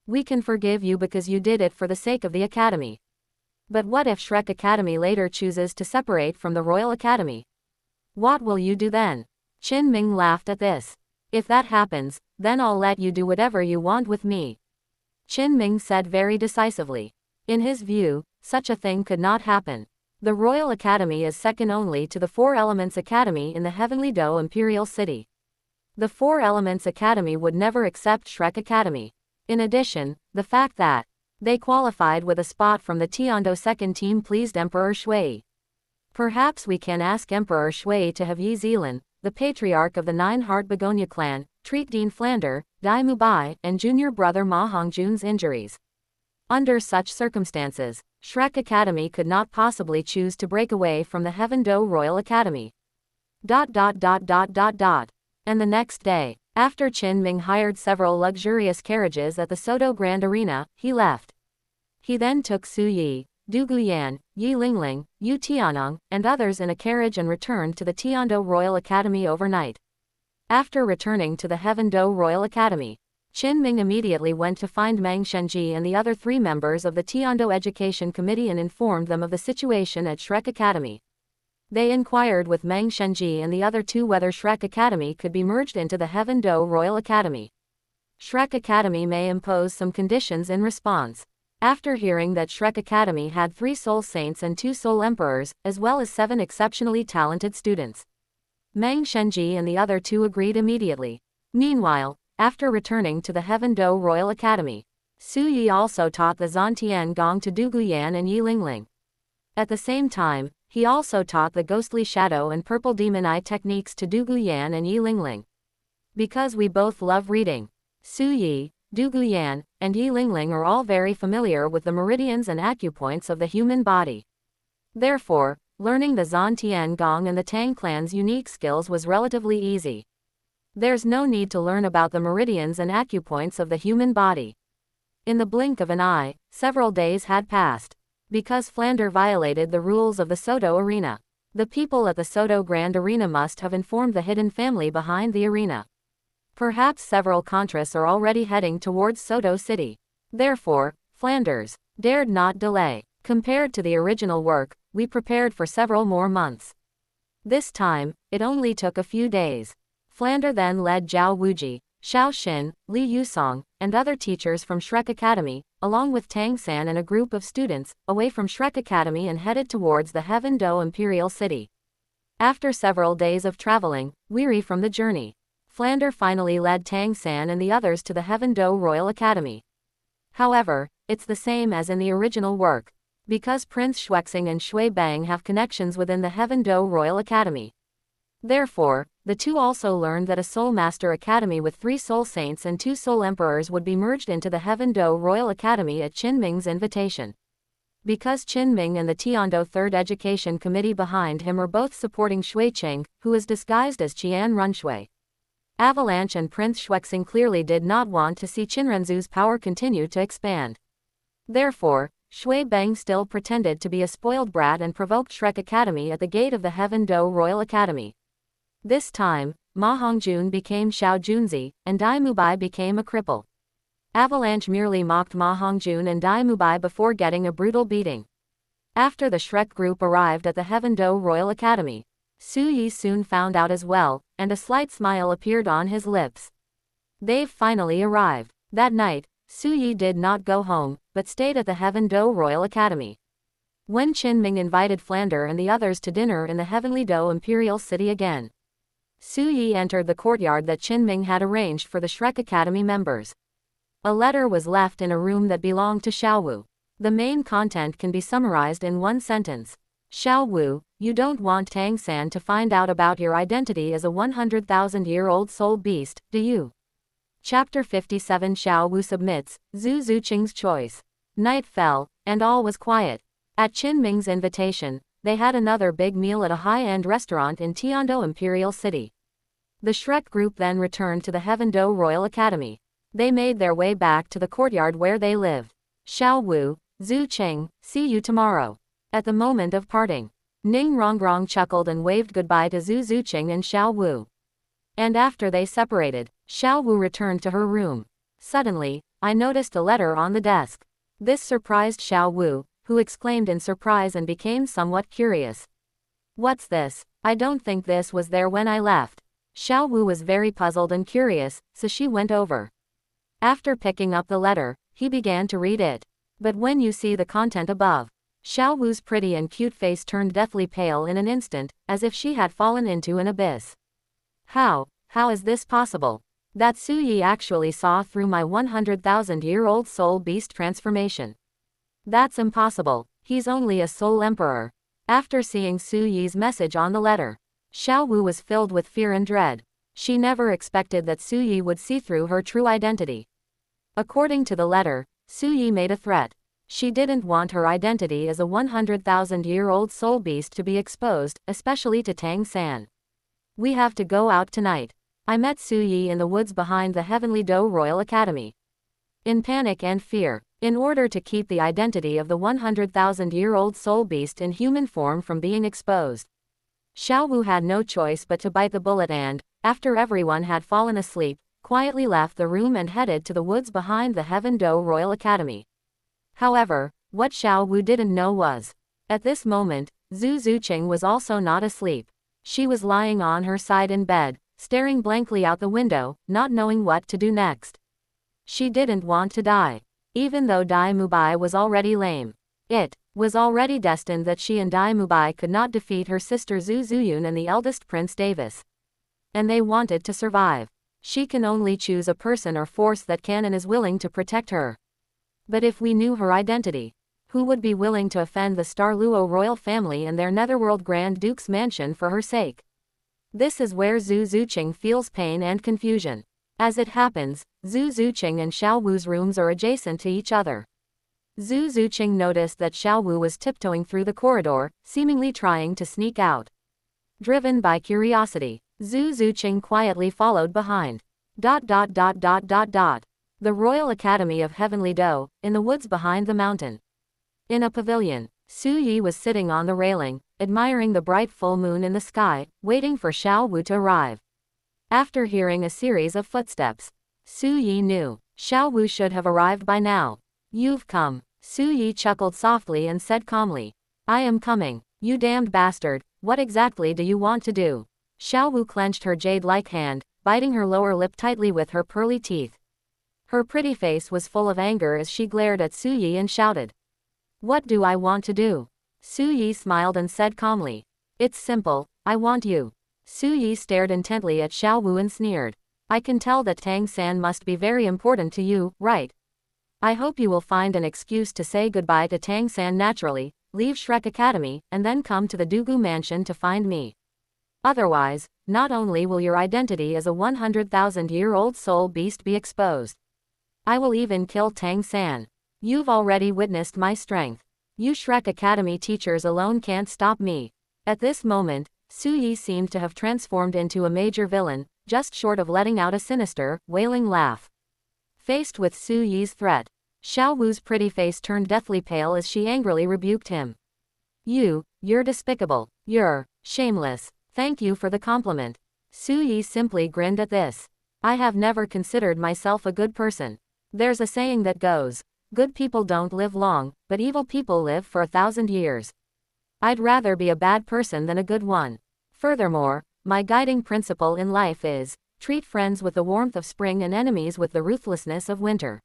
We can forgive you because you did it for the sake of the Academy. But what if Shrek Academy later chooses to separate from the Royal Academy? What will you do then? Qinming laughed at this. If that happens, then I'll let you do whatever you want with me. Qinming said very decisively. In his view, such a thing could not happen. The Royal Academy is second only to the Four Elements Academy in the Heavenly Do Imperial City. The Four Elements Academy would never accept Shrek Academy. In addition, the fact that they qualified with a spot from the Tiando second team pleased Emperor Shui. Perhaps we can ask Emperor Shui to have Yi Zilin, the patriarch of the Nine-Heart Begonia clan, treat Dean Flander, Dai Mubai, and junior brother Ma Hongjun's injuries. Under such circumstances, Shrek Academy could not possibly choose to break away from the Heaven Do Royal Academy. And the next day, after Qin Ming hired several luxurious carriages at the Soto Grand Arena, he left. He then took Su Yi, Du Guyan, Yi Lingling, Yu Tianong, and others in a carriage and returned to the Tiando Royal Academy overnight. After returning to the Heaven Do Royal Academy, Qin Ming immediately went to find Meng Shenji and the other 3 members of the Tiando Education Committee and informed them of the situation at Shrek Academy. They inquired with Meng Shenji and the other 2 whether Shrek Academy could be merged into the Heaven Do Royal Academy. Shrek Academy may impose some conditions in response. After hearing that Shrek Academy had 3 soul saints and 2 soul emperors, as well as 7 exceptionally talented students, Meng Shenji and the other 2 agreed immediately. Meanwhile, after returning to the Heaven Do Royal Academy, Su Yi also taught the Zantian Gong to Du Guyan and Yi Lingling. At the same time, he also taught the Ghostly Shadow and Purple Demon Eye techniques to Du Guyan and Yi Lingling. Because we both love reading, Su Yi, Du Guyan, and Yi Lingling are all very familiar with the meridians and acupoints of the human body. Therefore, learning the Zantian Gong and the Tang clan's unique skills was relatively easy. There's no need to learn about the meridians and acupoints of the human body. In the blink of an eye, several days had passed. Because Flander violated the rules of the Soto Arena, the people at the Soto Grand Arena must have informed the hidden family behind the arena. Perhaps several Contras are already heading towards Soto City. Therefore, Flanders dared not delay. Compared to the original work, we prepared for several more months. This time, it only took a few days. Flander then led Zhao Wuji, Xiao Xin, Li Yusong, and other teachers from Shrek Academy, along with Tang San and a group of students, away from Shrek Academy and headed towards the Heaven Do Imperial City. After several days of traveling, weary from the journey, Flander finally led Tang San and the others to the Heaven Do Royal Academy. However, it's the same as in the original work, because Prince Shuexing and Shui Bang have connections within the Heaven Do Royal Academy. Therefore, the 2 also learned that a Soul Master Academy with 3 Soul Saints and 2 Soul Emperors would be merged into the Heaven Do Royal Academy at Qin Ming's invitation. Because Qin Ming and the Tiando Third Education Committee behind him are both supporting Shui Qing, who is disguised as Qian Runshui. Avalanche and Prince Shuexing clearly did not want to see Qinrenzu's power continue to expand. Therefore, Shui Bang still pretended to be a spoiled brat and provoked Shrek Academy at the gate of the Heaven Do Royal Academy. This time, Ma Hongjun became Xiao Junzi, and Dai Mubai became a cripple. Avalanche merely mocked Ma Hongjun and Dai Mubai before getting a brutal beating. After the Shrek group arrived at the Heaven Do Royal Academy, Su Yi soon found out as well, and a slight smile appeared on his lips. They've finally arrived. That night, Su Yi did not go home, but stayed at the Heaven Do Royal Academy. When Qin Ming invited Flander and the others to dinner in the Heavenly Do Imperial City again, Su Yi entered the courtyard that Qin Ming had arranged for the Shrek Academy members. A letter was left in a room that belonged to Xiao Wu. The main content can be summarized in one sentence. Xiao Wu, you don't want Tang San to find out about your identity as a 100,000-year-old soul beast, do you? Chapter 57 Xiao Wu submits, Zhu Zuqing's choice. Night fell, and all was quiet. At Qin Ming's invitation, they had another big meal at a high-end restaurant in Tiando Imperial City. The Shrek group then returned to the Heaven Do Royal Academy. They made their way back to the courtyard where they lived. Xiao Wu, Zhu Qing, see you tomorrow. At the moment of parting, Ning Rongrong chuckled and waved goodbye to Zhu Zuqing and Xiao Wu. And after they separated, Xiao Wu returned to her room. Suddenly, I noticed a letter on the desk. This surprised Xiao Wu, who exclaimed in surprise and became somewhat curious. What's this? I don't think this was there when I left. Xiao Wu was very puzzled and curious, so she went over. After picking up the letter, he began to read it. But when you see the content above, Xiao Wu's pretty and cute face turned deathly pale in an instant, as if she had fallen into an abyss. How is this possible? That Su Yi actually saw through my 100,000-year-old soul beast transformation. That's impossible, he's only a soul emperor. After seeing Su Yi's message on the letter, Xiao Wu was filled with fear and dread. She never expected that Su Yi would see through her true identity. According to the letter, Su Yi made a threat. She didn't want her identity as a 100,000-year-old soul beast to be exposed, especially to Tang San. We have to go out tonight. I met Su Yi in the woods behind the Heavenly Do Royal Academy. In panic and fear, in order to keep the identity of the 100,000-year-old soul beast in human form from being exposed. Xiao Wu had no choice but to bite the bullet and, after everyone had fallen asleep, quietly left the room and headed to the woods behind the Heaven Do Royal Academy. However, what Xiao Wu didn't know was, at this moment, Zhu Zuqing was also not asleep. She was lying on her side in bed, staring blankly out the window, not knowing what to do next. She didn't want to die. Even though Dai Mubai was already lame. It was already destined that she and Dai Mubai could not defeat her sister Zhu Zuyun and the eldest Prince Davis. And they wanted to survive. She can only choose a person or force that can and is willing to protect her. But if we knew her identity, who would be willing to offend the Luo royal family and their Netherworld Grand Duke's mansion for her sake? This is where Zhu Zuqing feels pain and confusion. As it happens, Zhu Zuqing and Xiao Wu's rooms are adjacent to each other. Zhu Zuqing noticed that Xiao Wu was tiptoeing through the corridor, seemingly trying to sneak out. Driven by curiosity, Zhu Zuqing quietly followed behind. The Royal Academy of Heavenly Do, in the woods behind the mountain. In a pavilion, Su Yi was sitting on the railing, admiring the bright full moon in the sky, waiting for Xiao Wu to arrive. After hearing a series of footsteps, Su Yi knew Xiao Wu should have arrived by now. You've come. Su Yi chuckled softly and said calmly. I am coming. You damned bastard, what exactly do you want to do? Xiao Wu clenched her jade-like hand, biting her lower lip tightly with her pearly teeth. Her pretty face was full of anger as she glared at Su Yi and shouted. What do I want to do? Su Yi smiled and said calmly. It's simple, I want you. Su Yi stared intently at Xiao Wu and sneered. I can tell that Tang San must be very important to you, right? I hope you will find an excuse to say goodbye to Tang San naturally, leave Shrek Academy, and then come to the Dugu Mansion to find me. Otherwise, not only will your identity as a 100,000-year-old soul beast be exposed, I will even kill Tang San. You've already witnessed my strength. You Shrek Academy teachers alone can't stop me. At this moment, Su Yi seemed to have transformed into a major villain, just short of letting out a sinister, wailing laugh. Faced with Su Yi's threat, Xiao Wu's pretty face turned deathly pale as she angrily rebuked him. You're despicable. You're shameless. Thank you for the compliment. Su Yi simply grinned at this. I have never considered myself a good person. There's a saying that goes, good people don't live long, but evil people live for 1,000 years. I'd rather be a bad person than a good one. Furthermore, my guiding principle in life is, treat friends with the warmth of spring and enemies with the ruthlessness of winter.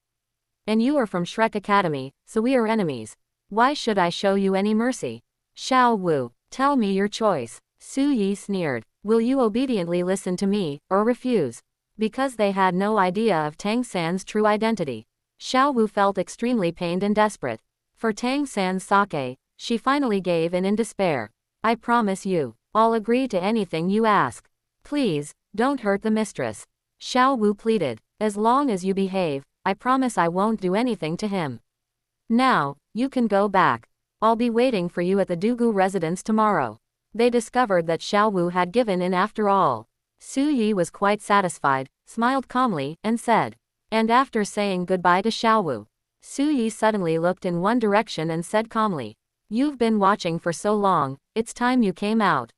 And you are from Shrek Academy, so we are enemies. Why should I show you any mercy? Xiao Wu, tell me your choice. Su Yi sneered. Will you obediently listen to me, or refuse? Because they had no idea of Tang San's true identity. Xiao Wu felt extremely pained and desperate. For Tang San's sake, she finally gave in despair. I promise you, I'll agree to anything you ask. Please, don't hurt the mistress. Xiao Wu pleaded. As long as you behave, I promise I won't do anything to him. Now, you can go back. I'll be waiting for you at the Dugu residence tomorrow. They discovered that Xiao Wu had given in after all. Su Yi was quite satisfied, smiled calmly, and said. And after saying goodbye to Xiao Wu, Su Yi suddenly looked in one direction and said calmly. You've been watching for so long, it's time you came out.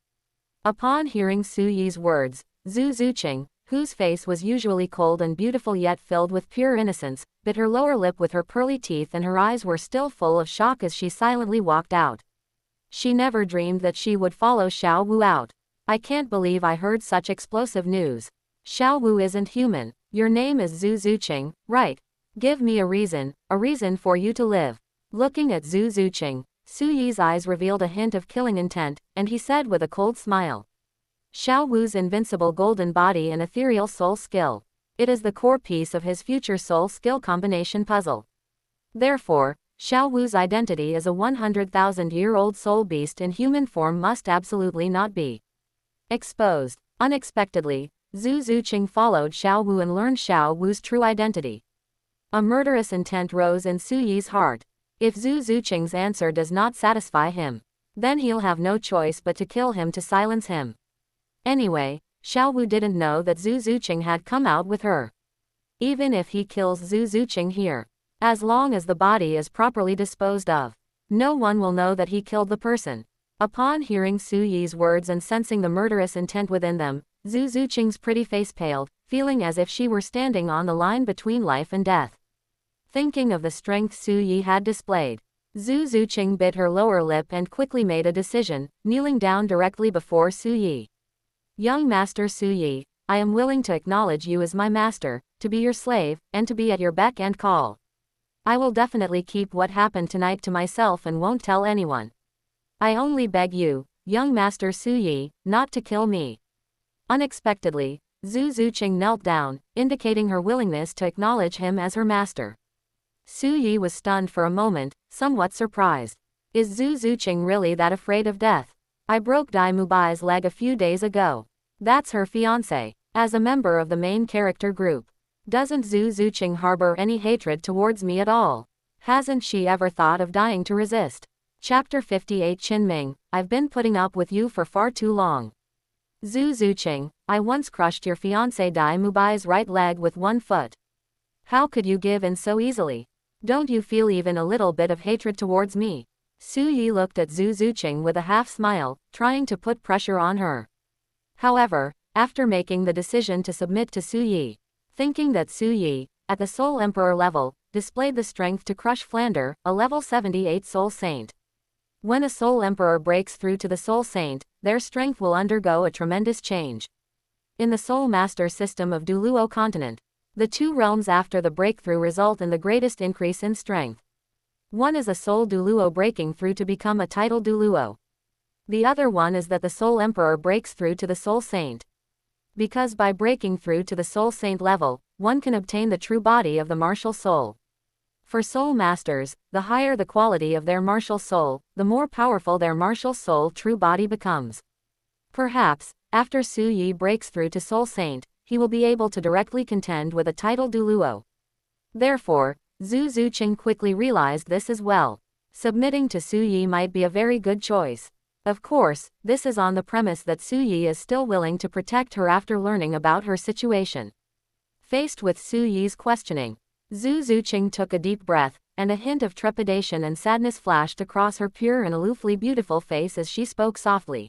Upon hearing Su Yi's words, Zhu Zuqing, whose face was usually cold and beautiful yet filled with pure innocence, bit her lower lip with her pearly teeth and her eyes were still full of shock as she silently walked out. She never dreamed that she would follow Xiao Wu out. I can't believe I heard such explosive news. Xiao Wu isn't human. Your name is Zhu Zuqing, right? Give me a reason for you to live. Looking at Zhu Zuqing, Su Yi's eyes revealed a hint of killing intent, and he said with a cold smile. Xiao Wu's invincible golden body and ethereal soul skill. It is the core piece of his future soul skill combination puzzle. Therefore, Xiao Wu's identity as a 100,000-year-old soul beast in human form must absolutely not be exposed. Unexpectedly, Zhu Zuqing followed Xiao Wu and learned Xiao Wu's true identity. A murderous intent rose in Su Yi's heart. If Zhu Zuqing's answer does not satisfy him, then he'll have no choice but to kill him to silence him. Anyway, Xiao Wu didn't know that Zhu Zuqing had come out with her. Even if he kills Zhu Zuqing here, as long as the body is properly disposed of, no one will know that he killed the person. Upon hearing Su Yi's words and sensing the murderous intent within them, Zhu Zuqing's pretty face paled, feeling as if she were standing on the line between life and death. Thinking of the strength Su Yi had displayed, Zhu Zuqing bit her lower lip and quickly made a decision, kneeling down directly before Su Yi. Young Master Su Yi, I am willing to acknowledge you as my master, to be your slave, and to be at your beck and call. I will definitely keep what happened tonight to myself and won't tell anyone. I only beg you, young Master Su Yi, not to kill me. Unexpectedly, Zhu Zuqing knelt down, indicating her willingness to acknowledge him as her master. Su Yi was stunned for a moment, somewhat surprised. Is Zhu Zuqing really that afraid of death? I broke Dai Mubai's leg a few days ago. That's her fiancé. As a member of the main character group, doesn't Zhu Zuqing harbor any hatred towards me at all? Hasn't she ever thought of dying to resist? Chapter 58 Qinming, I've been putting up with you for far too long. Zhu Zuqing, I once crushed your fiancé Dai Mubai's right leg with one foot. How could you give in so easily? Don't you feel even a little bit of hatred towards me? Su Yi looked at Zhu Zuqing with a half-smile, trying to put pressure on her. However, after making the decision to submit to Su Yi, thinking that Su Yi, at the Soul Emperor level, displayed the strength to crush Flander, a level 78 Soul Saint. When a Soul Emperor breaks through to the Soul Saint, their strength will undergo a tremendous change. In the Soul Master system of Douluo continent, the two realms after the breakthrough result in the greatest increase in strength. One is a Soul Douluo breaking through to become a title Douluo. The other one is that the Soul Emperor breaks through to the Soul Saint. Because by breaking through to the Soul Saint level, one can obtain the true body of the martial soul. For Soul Masters, the higher the quality of their martial soul, the more powerful their martial soul true body becomes. Perhaps, after Su Yi breaks through to Soul Saint, he will be able to directly contend with a title Douluo. Therefore, Zhu Zuqing quickly realized this as well. Submitting to Su Yi might be a very good choice. Of course, this is on the premise that Su Yi is still willing to protect her after learning about her situation. Faced with Su Yi's questioning, Zhu Zuqing took a deep breath, and a hint of trepidation and sadness flashed across her pure and aloofly beautiful face as she spoke softly.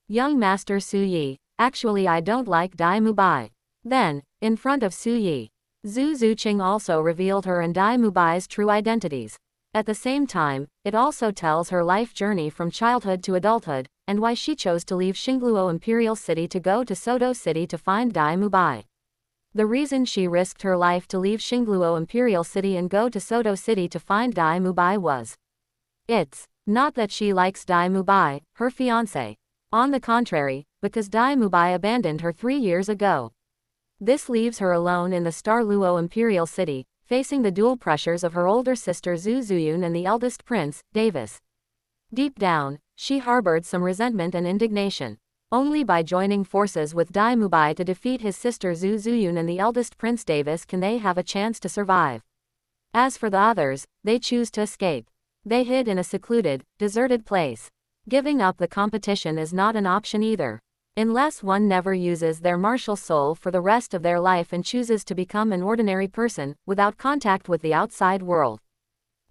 Young Master Su Yi, actually I don't like Dai Mubai. Then, in front of Su Yi, Zhu Zuqing also revealed her and Dai Mubai's true identities. At the same time, it also tells her life journey from childhood to adulthood, and why she chose to leave Xingluo Imperial City to go to Sodo City to find Dai Mubai. The reason she risked her life to leave Xingluo Imperial City and go to Sodo City to find Dai Mubai was. It's not that she likes Dai Mubai, her fiancé. On the contrary, because Dai Mubai abandoned her 3 years ago. This leaves her alone in the Star Luo Imperial City, facing the dual pressures of her older sister Zhu Zuyun and the eldest prince, Davis. Deep down, she harbored some resentment and indignation. Only by joining forces with Dai Mubai to defeat his sister Zhu Zuyun and the eldest prince Davis can they have a chance to survive. As for the others, they choose to escape. They hid in a secluded, deserted place. Giving up the competition is not an option either. Unless one never uses their martial soul for the rest of their life and chooses to become an ordinary person, without contact with the outside world.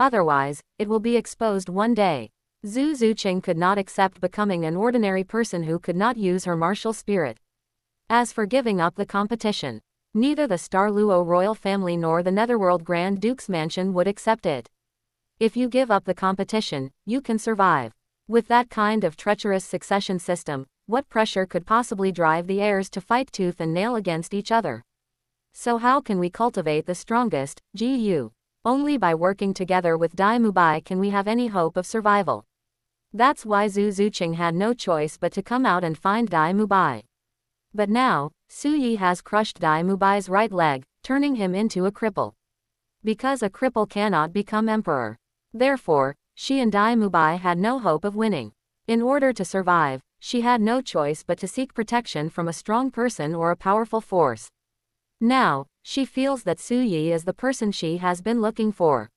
Otherwise, it will be exposed one day. Zhu Zuqing could not accept becoming an ordinary person who could not use her martial spirit. As for giving up the competition, neither the Star Luo royal family nor the Netherworld Grand Duke's mansion would accept it. If you give up the competition, you can survive. With that kind of treacherous succession system, what pressure could possibly drive the heirs to fight tooth and nail against each other? So how can we cultivate the strongest, GU? Only by working together with Dai Mubai can we have any hope of survival. That's why Zhu Zuqing had no choice but to come out and find Dai Mubai. But now, Su Yi has crushed Dai Mubai's right leg, turning him into a cripple. Because a cripple cannot become emperor. Therefore, she and Dai Mubai had no hope of winning. In order to survive, she had no choice but to seek protection from a strong person or a powerful force. Now, she feels that Su Yi is the person she has been looking for.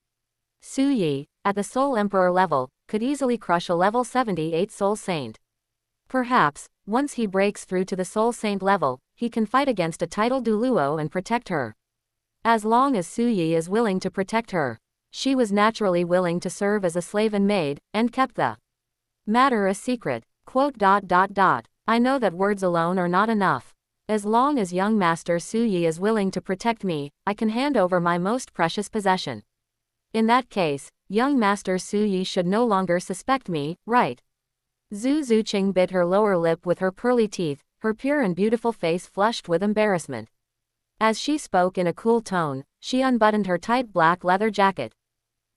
Su Yi, at the Soul Emperor level, could easily crush a level 78 Soul Saint. Perhaps, once he breaks through to the Soul Saint level, he can fight against a titled douluo and protect her. As long as Su Yi is willing to protect her, she was naturally willing to serve as a slave and maid, and kept the matter a secret. I know that words alone are not enough. As long as young Master Su Yi is willing to protect me, I can hand over my most precious possession. In that case, young Master Su Yi should no longer suspect me, right? Zhu Zuqing bit her lower lip with her pearly teeth, her pure and beautiful face flushed with embarrassment. As she spoke in a cool tone, she unbuttoned her tight black leather jacket.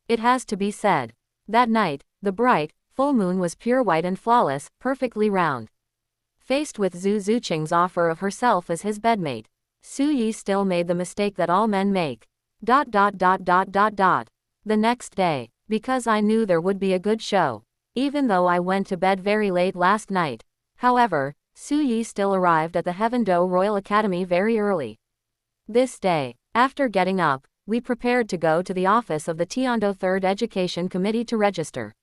It has to be said. That night, the bright, full moon was pure white and flawless, perfectly round. Faced with Zhu Zuqing's offer of herself as his bedmate, Su Yi still made the mistake that all men make. The next day, because I knew there would be a good show, even though I went to bed very late last night. However, Su Yi still arrived at the Heaven-Do Royal Academy very early. This day, after getting up, we prepared to go to the office of the Tiando Third Education Committee to register.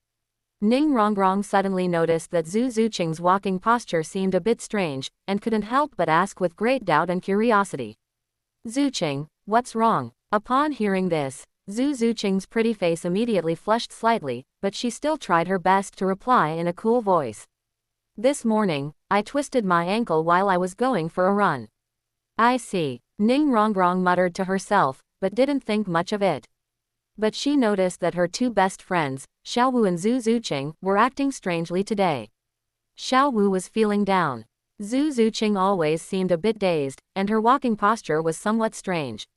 Ning Rongrong suddenly noticed that Zhu Zuqing's walking posture seemed a bit strange, and couldn't help but ask with great doubt and curiosity. Zuqing, what's wrong? Upon hearing this, Zhu Zuqing's pretty face immediately flushed slightly, but she still tried her best to reply in a cool voice. This morning, I twisted my ankle while I was going for a run. I see, Ning Rongrong muttered to herself, but didn't think much of it. But she noticed that her two best friends, Xiaowu and Zhu Zuqing, were acting strangely today. Xiaowu was feeling down. Zhu Zuqing always seemed a bit dazed, and her walking posture was somewhat strange.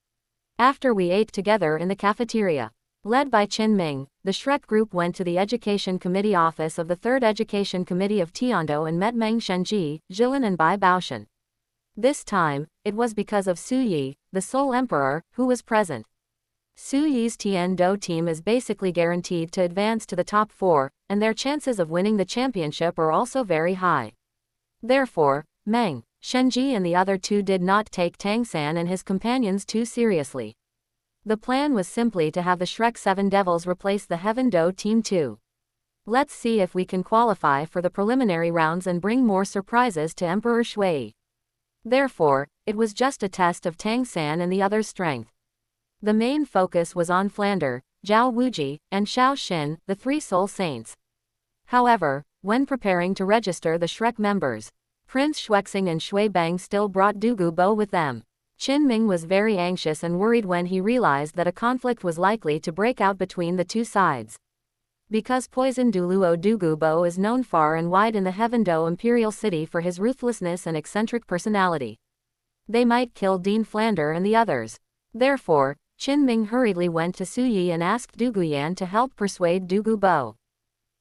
After we ate together in the cafeteria, led by Qin Ming, the Shrek group went to the Education Committee office of the Third Education Committee of Tiando and met Meng Shenji, Jilin and Bai Baoshan. This time, it was because of Su Yi, the Soul Emperor, who was present. Su Yi's Tian-Do team is basically guaranteed to advance to the top 4, and their chances of winning the championship are also very high. Therefore, Meng, Shenji and the other two did not take Tang San and his companions too seriously. The plan was simply to have the Shrek 7 Devils replace the Heaven-Do team too. Let's see if we can qualify for the preliminary rounds and bring more surprises to Emperor Shui. Therefore, it was just a test of Tang San and the others' strength. The main focus was on Flander, Zhao Wuji, and Xiao Xin, the 3 Soul Saints. However, when preparing to register the Shrek members, Prince Shuexing and Shui Bang still brought Dugu Bo with them. Qin Ming was very anxious and worried when he realized that a conflict was likely to break out between the two sides. Because Poison Douluo Dugu Bo is known far and wide in the Heaven-Do Imperial City for his ruthlessness and eccentric personality, they might kill Dean Flander and the others. Therefore, Qin Ming hurriedly went to Su Yi and asked Dugu Yan to help persuade Dugu Bo.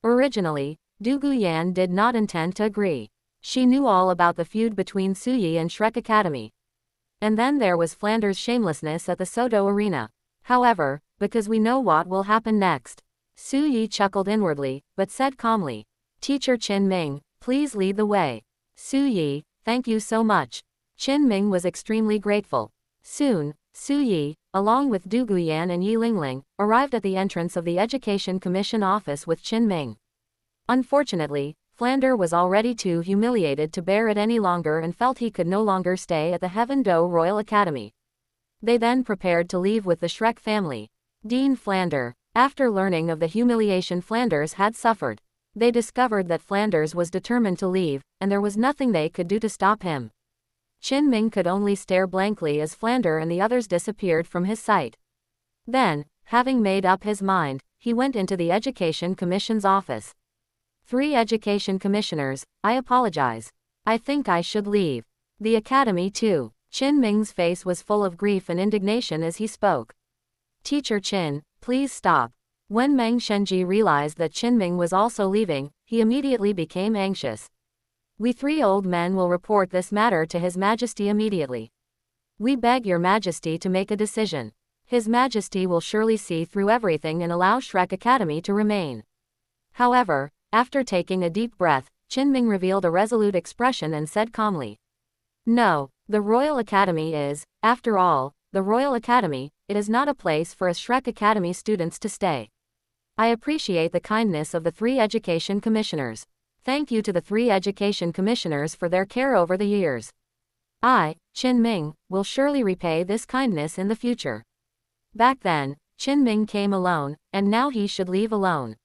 Originally, Dugu Yan did not intend to agree. She knew all about the feud between Su Yi and Shrek Academy. And then there was Flander's shamelessness at the Soto Arena. However, because we know what will happen next. Su Yi chuckled inwardly, but said calmly, "Teacher Qin Ming, please lead the way." Su Yi, thank you so much. Qin Ming was extremely grateful. Soon, Su Yi, along with Du Guyan and Yi Lingling, arrived at the entrance of the Education Commission office with Qin Ming. Unfortunately, Flander was already too humiliated to bear it any longer and felt he could no longer stay at the Heaven-Do Royal Academy. They then prepared to leave with the Shrek family. Dean Flander. After learning of the humiliation Flanders had suffered, they discovered that Flanders was determined to leave, and there was nothing they could do to stop him. Qin Ming could only stare blankly as Flander and the others disappeared from his sight. Then, having made up his mind, he went into the Education Commission's office. 3 Education Commissioners, I apologize. I think I should leave. The academy too. Qin Ming's face was full of grief and indignation as he spoke. Teacher Qin, please stop. When Meng Shenji realized that Qin Ming was also leaving, he immediately became anxious. We 3 old men will report this matter to His Majesty immediately. We beg your Majesty to make a decision. His Majesty will surely see through everything and allow Shrek Academy to remain. However, after taking a deep breath, Qin Ming revealed a resolute expression and said calmly, "No, The Royal Academy is, after all, the Royal Academy. It is not a place for a Shrek Academy students to stay. I appreciate the kindness of the 3 education commissioners. Thank you to the 3 education commissioners for their care over the years. I, Qin Ming, will surely repay this kindness in the future. Back then, Qin Ming came alone, and now he should leave alone.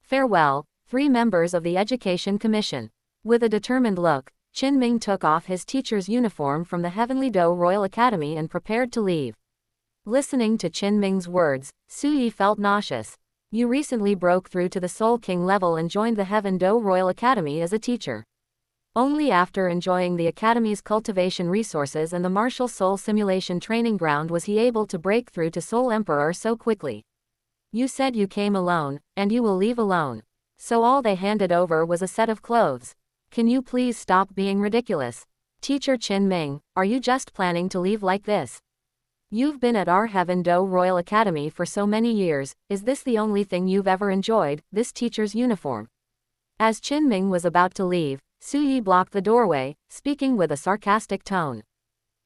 Farewell, 3 members of the Education Commission. With a determined look, Qin Ming took off his teacher's uniform from the Heavenly Do Royal Academy and prepared to leave. Listening to Qin Ming's words, Suyi felt nauseous. You recently broke through to the Soul King level and joined the Heaven Do Royal Academy as a teacher. Only after enjoying the Academy's cultivation resources and the martial soul simulation training ground was he able to break through to Soul Emperor so quickly. You said you came alone, and you will leave alone. So all they handed over was a set of clothes. Can you please stop being ridiculous? Teacher Qin Ming, are you just planning to leave like this? You've been at our Heaven Do Royal Academy for so many years, is this the only thing you've ever enjoyed, this teacher's uniform? As Qin Ming was about to leave, Suyi blocked the doorway, speaking with a sarcastic tone.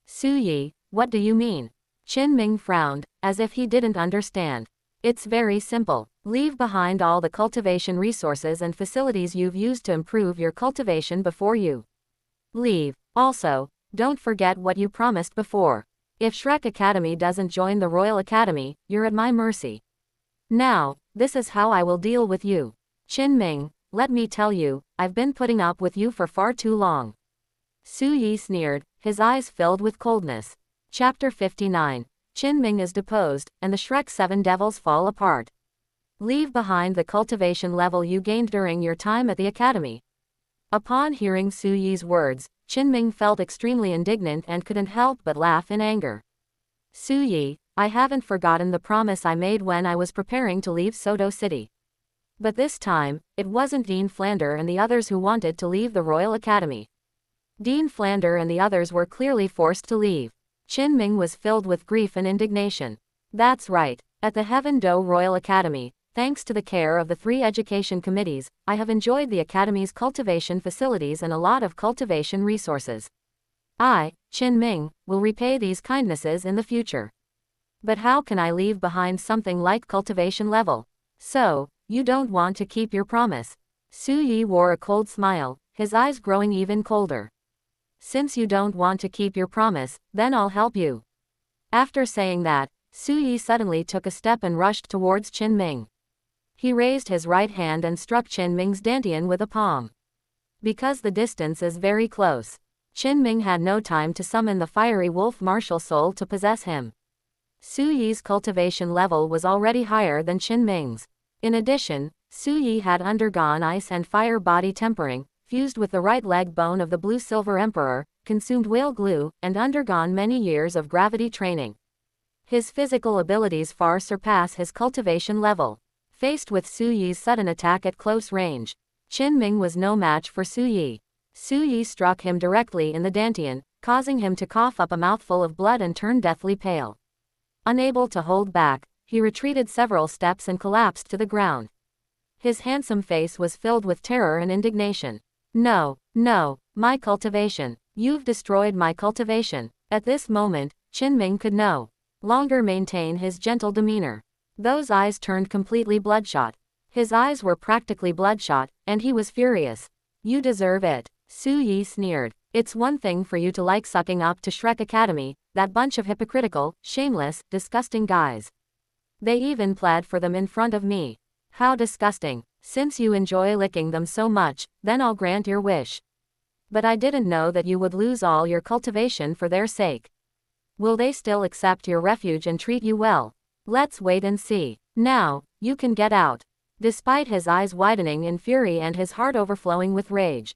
Suyi, what do you mean? Qin Ming frowned, as if he didn't understand. It's very simple. Leave behind all the cultivation resources and facilities you've used to improve your cultivation before you leave. Also, don't forget what you promised before. If Shrek Academy doesn't join the Royal Academy, you're at my mercy. Now, this is how I will deal with you. Qin Ming, let me tell you, I've been putting up with you for far too long. Suyi sneered, his eyes filled with coldness. Chapter 59. Qin Ming is deposed, and the Shrek 7 devils fall apart. Leave behind the cultivation level you gained during your time at the academy. Upon hearing Suyi's words, Qin Ming felt extremely indignant and couldn't help but laugh in anger. Suyi, I haven't forgotten the promise I made when I was preparing to leave Sodo City. But this time, it wasn't Dean Flander and the others who wanted to leave the Royal Academy. Dean Flander and the others were clearly forced to leave. Qin Ming was filled with grief and indignation. That's right, at the Heaven Do Royal Academy, thanks to the care of the 3 education committees, I have enjoyed the Academy's cultivation facilities and a lot of cultivation resources. I, Qin Ming, will repay these kindnesses in the future. But how can I leave behind something like cultivation level? So, you don't want to keep your promise? Suyi wore a cold smile, his eyes growing even colder. Since you don't want to keep your promise, then I'll help you. After saying that, Suyi suddenly took a step and rushed towards Qin Ming. He raised his right hand and struck Qin Ming's dantian with a palm. Because the distance is very close, Qin Ming had no time to summon the fiery wolf martial soul to possess him. Suyi's cultivation level was already higher than Qin Ming's. In addition, Suyi had undergone ice and fire body tempering, fused with the right leg bone of the Blue-Silver Emperor, consumed whale glue, and undergone many years of gravity training. His physical abilities far surpass his cultivation level. Faced with Suyi's sudden attack at close range, Qin Ming was no match for Suyi. Suyi struck him directly in the dantian, causing him to cough up a mouthful of blood and turn deathly pale. Unable to hold back, he retreated several steps and collapsed to the ground. His handsome face was filled with terror and indignation. No, no, my cultivation. You've destroyed my cultivation. At this moment, Qin Ming could no longer maintain his gentle demeanor. Those eyes turned completely bloodshot. His eyes were practically bloodshot, and he was furious. You deserve it. Suyi sneered. It's one thing for you to like sucking up to Shrek Academy, that bunch of hypocritical, shameless, disgusting guys. They even pled for them in front of me. How disgusting. Since you enjoy licking them so much, then I'll grant your wish. But I didn't know that you would lose all your cultivation for their sake. Will they still accept your refuge and treat you well? Let's wait and see. Now, you can get out. Despite his eyes widening in fury and his heart overflowing with rage.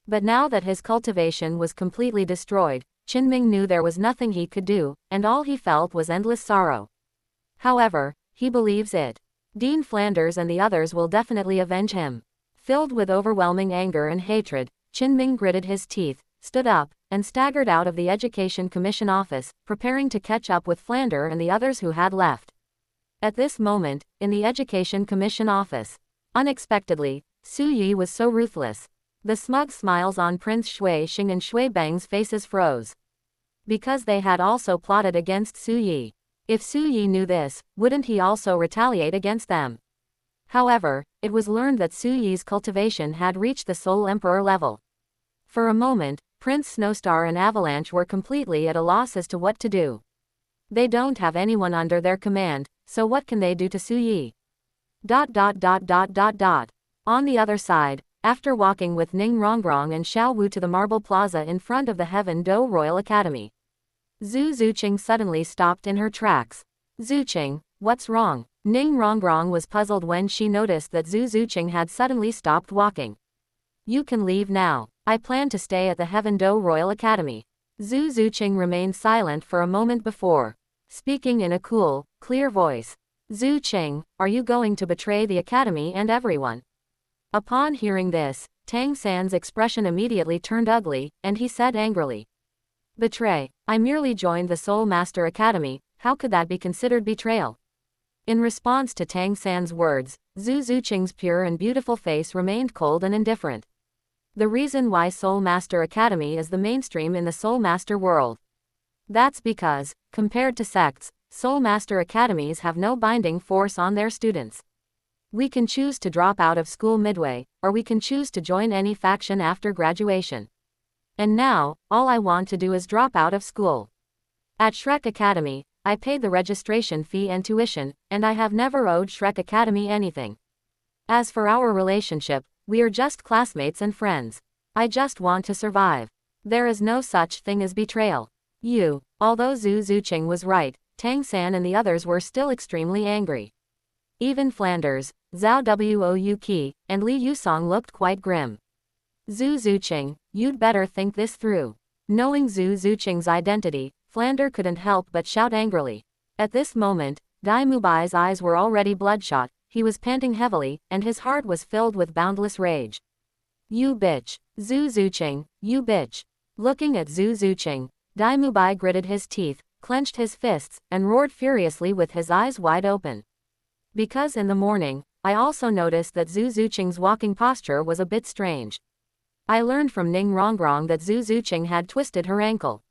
But now that his cultivation was completely destroyed, Qin Ming knew there was nothing he could do, and all he felt was endless sorrow. However, he believes it. Dean Flanders and the others will definitely avenge him. Filled with overwhelming anger and hatred, Qin Ming gritted his teeth, stood up, and staggered out of the Education Commission office, preparing to catch up with Flander and the others who had left. At this moment, in the Education Commission office, unexpectedly, Suyi was so ruthless. The smug smiles on Prince Shui Xing and Shui Bang's faces froze. because they had also plotted against Su Yi. If Su Yi knew this, wouldn't he also retaliate against them? However, it was learned that Su Yi's cultivation had reached the Soul Emperor level. For a moment, Prince Snowstar and Avalanche were completely at a loss as to what to do. They don't have anyone under their command, so what can they do to Su Yi? On the other side, after walking with Ning Rongrong and Xiao Wu to the Marble Plaza in front of the Heaven Do Royal Academy, Zhu Zuqing suddenly stopped in her tracks. Zuqing, what's wrong? Ning Rongrong was puzzled when she noticed that Zhu Zuqing had suddenly stopped walking. You can leave now. I plan to stay at the Heaven Do Royal Academy. Zhu Zuqing remained silent for a moment before speaking in a cool, clear voice. Zuqing, are you going to betray the academy and everyone? Upon hearing this, Tang San's expression immediately turned ugly, and he said angrily, Betray? I merely joined the Soul Master Academy, how could that be considered betrayal? In response to Tang San's words, Zhu Zuqing's pure and beautiful face remained cold and indifferent. The reason why Soul Master Academy is the mainstream in the Soul Master world. That's because, compared to sects, Soul Master Academies have no binding force on their students. We can choose to drop out of school midway, or we can choose to join any faction after graduation. And now, all I want to do is drop out of school. At Shrek Academy, I paid the registration fee and tuition, and I have never owed Shrek Academy anything. As for our relationship, we are just classmates and friends. I just want to survive. There is no such thing as betrayal. Although Zhu Zuqing was right, Tang San and the others were still extremely angry. Even Flanders, Zhao Wou and Li Yusong looked quite grim. Zhu Zuqing, you'd better think this through. Knowing Zhu Zuqing's identity, Flander couldn't help but shout angrily. At this moment, Dai Mubai's eyes were already bloodshot, he was panting heavily, and his heart was filled with boundless rage. You bitch. Zhu Zuqing, you bitch. Looking at Zhu Zuqing, Dai Mubai gritted his teeth, clenched his fists, and roared furiously with his eyes wide open. Because in the morning, I also noticed that Zhu Zuqing's walking posture was a bit strange. I learned from Ning Rongrong that Zhu Zuqing had twisted her ankle.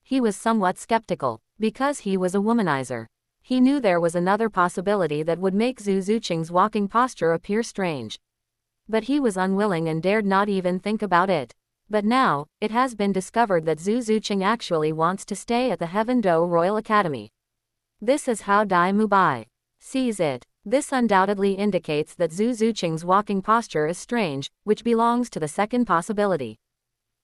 He was somewhat skeptical, because he was a womanizer. He knew there was another possibility that would make Zhu Zuqing's walking posture appear strange. But he was unwilling and dared not even think about it. But now, it has been discovered that Zhu Zuqing actually wants to stay at the Heaven Do Royal Academy. This is how Dai Mubai sees it. This undoubtedly indicates that Zhu Zuqing's walking posture is strange, which belongs to the second possibility.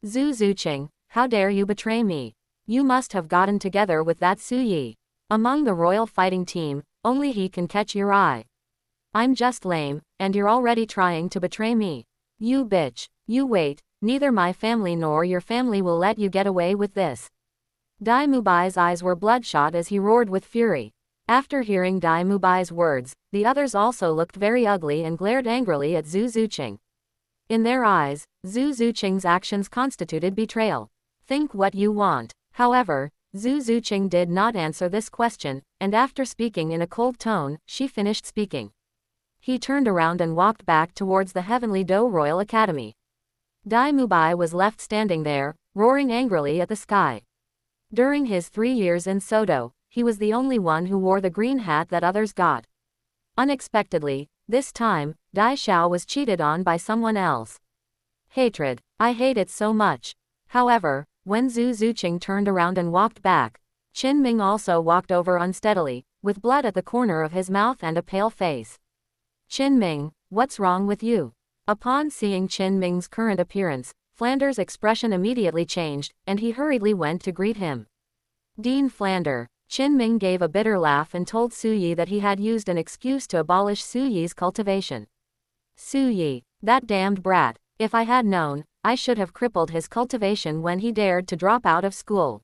Zhu Zuqing, how dare you betray me? You must have gotten together with that Su Yi. Among the royal fighting team, only he can catch your eye. I'm just lame, and you're already trying to betray me. You bitch. You wait, neither my family nor your family will let you get away with this. Dai Mubai's eyes were bloodshot as he roared with fury. After hearing Dai Mubai's words, the others also looked very ugly and glared angrily at Zhu Zuqing. In their eyes, Zhu Zuqing's actions constituted betrayal. Think what you want. However, Zhu Zuqing did not answer this question, and after speaking in a cold tone, she finished speaking. He turned around and walked back towards the Heavenly Do Royal Academy. Dai Mubai was left standing there, roaring angrily at the sky. During his 3 years in Sodo, he was the only one who wore the green hat that others got. Unexpectedly, this time, Dai Xiao was cheated on by someone else. Hatred. I hate it so much. However, when Zhu Zuqing turned around and walked back, Qin Ming also walked over unsteadily, with blood at the corner of his mouth and a pale face. Qin Ming, what's wrong with you? Upon seeing Qin Ming's current appearance, Flander's expression immediately changed, and he hurriedly went to greet him. Dean Flander. Qin Ming gave a bitter laugh and told Su Yi that he had used an excuse to abolish Su Yi's cultivation. Su Yi, that damned brat. If I had known, I should have crippled his cultivation when he dared to drop out of school.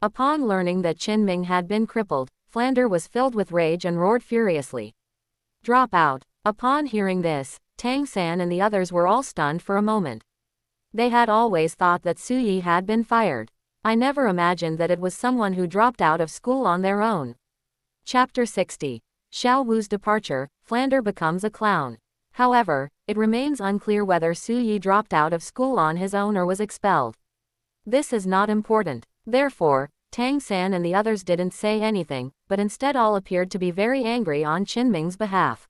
Upon learning that Qin Ming had been crippled, Flander was filled with rage and roared furiously. Drop out. Upon hearing this, Tang San and the others were all stunned for a moment. They had always thought that Su Yi had been fired. I never imagined that it was someone who dropped out of school on their own. Chapter 60. Xiao Wu's departure, Flander becomes a clown. However, it remains unclear whether Su Yi dropped out of school on his own or was expelled. This is not important. Therefore, Tang San and the others didn't say anything, but instead all appeared to be very angry on Qin Ming's behalf.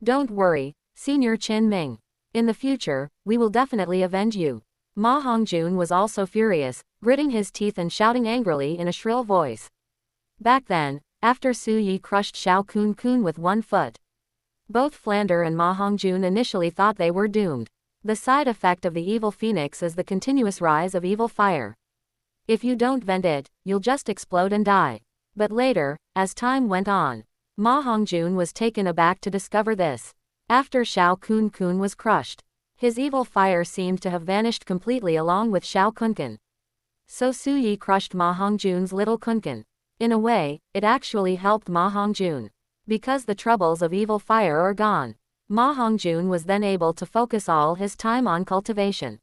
Don't worry, Senior Qin Ming. In the future, we will definitely avenge you. Ma Hongjun was also furious, gritting his teeth and shouting angrily in a shrill voice. Back then, after Su Yi crushed Xiao Kun Kun with one foot, both Flander and Ma Hongjun initially thought they were doomed. The side effect of the evil phoenix is the continuous rise of evil fire. If you don't vent it, you'll just explode and die. But later, as time went on, Ma Hongjun was taken aback to discover this. After Xiao Kun Kun was crushed, his evil fire seemed to have vanished completely along with Xiao Kunkan. So Su Yi crushed Ma Hongjun's little Kunkan. In a way, it actually helped Ma Hongjun. Because the troubles of evil fire are gone, Ma Hongjun was then able to focus all his time on cultivation.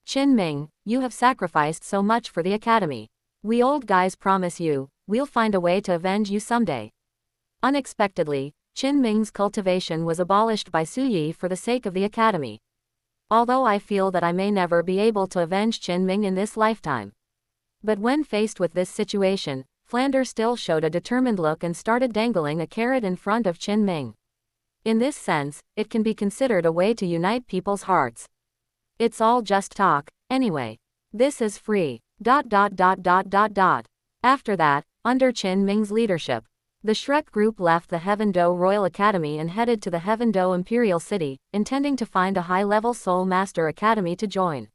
Qin Ming, you have sacrificed so much for the academy. We old guys promise you, we'll find a way to avenge you someday. Unexpectedly, Qin Ming's cultivation was abolished by Su Yi for the sake of the academy. Although I feel that I may never be able to avenge Qin Ming in this lifetime. But when faced with this situation, Flander still showed a determined look and started dangling a carrot in front of Qin Ming. In this sense, it can be considered a way to unite people's hearts. It's all just talk, anyway. This is free. After that, under Qin Ming's leadership, the Shrek group left the Heaven Do Royal Academy and headed to the Heaven Do Imperial City, intending to find a high-level Soul Master Academy to join.